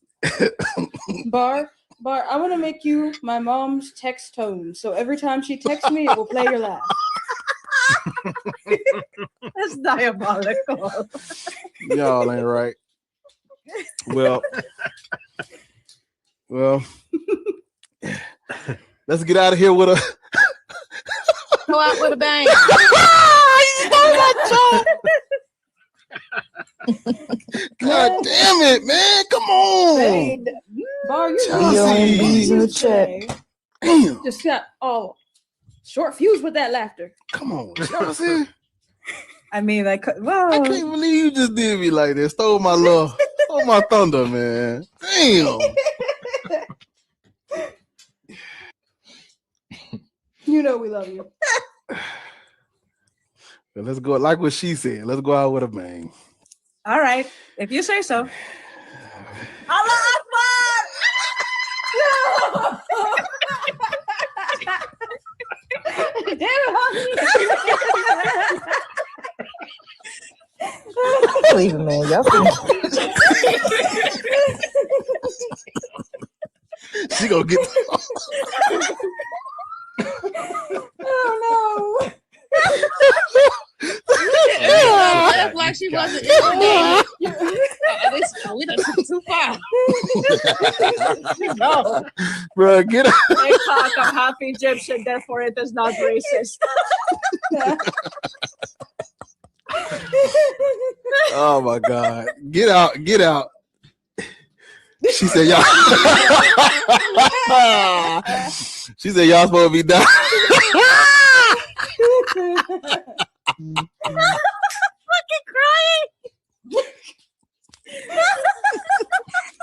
Bar, Bar, I want to make you my mom's text tone. So every time she texts me, it will play your laugh. That's diabolical. Y'all ain't right. Well, let's get out of here with a. Go out with a bang. God damn it, man! Come on, Bar, you Chelsea. in the chat. Just got short fuse with that laughter. Come on, Chelsea. I mean, I could. Well, I can't believe you just did me like that. Stole my love, stole my thunder, man. Damn. You know we love you. Well, let's go. Like what she said. Let's go out with a bang. all right, if you say so. Allah Akbar! Leave it, man. Y'all She gonna get. Oh no. Laugh like she wasn't irritated. At least we done took it too far. No. Bro, get out. They talk, I'm half Egyptian, therefore it is not racist. Oh my God. Get out. Get out. She said, y'all. She said, y'all supposed to be down. Fucking crying.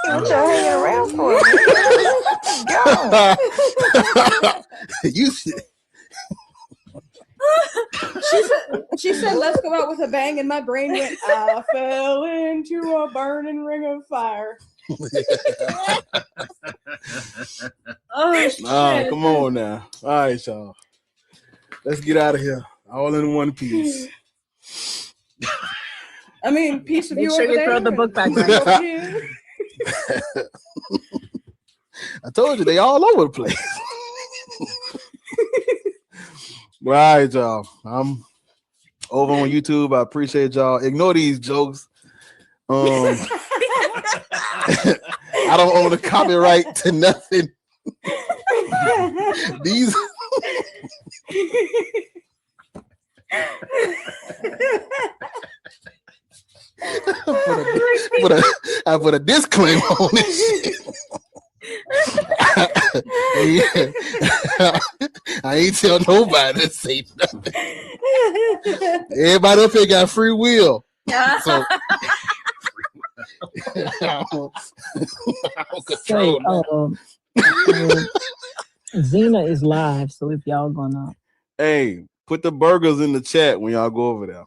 What y'all hanging around for? Go. You should. She said, let's go out with a bang, and my brain went, I fell into a burning ring of fire. Oh, shit. Nah, come on now. All right, y'all. Let's get out of here. All in one piece. I mean, piece of Make you sure over you there. throw the book back. Over here. I told you they all over the place. All right, y'all. I'm over on YouTube. I appreciate y'all. Ignore these jokes. I don't own the copyright to nothing. These. I put a disclaimer on this shit. I ain't tell nobody to say nothing. Everybody up here got free will. So I don't control nothing. Zena is live, so if y'all gonna Hey, put the burgers in the chat when y'all go over there.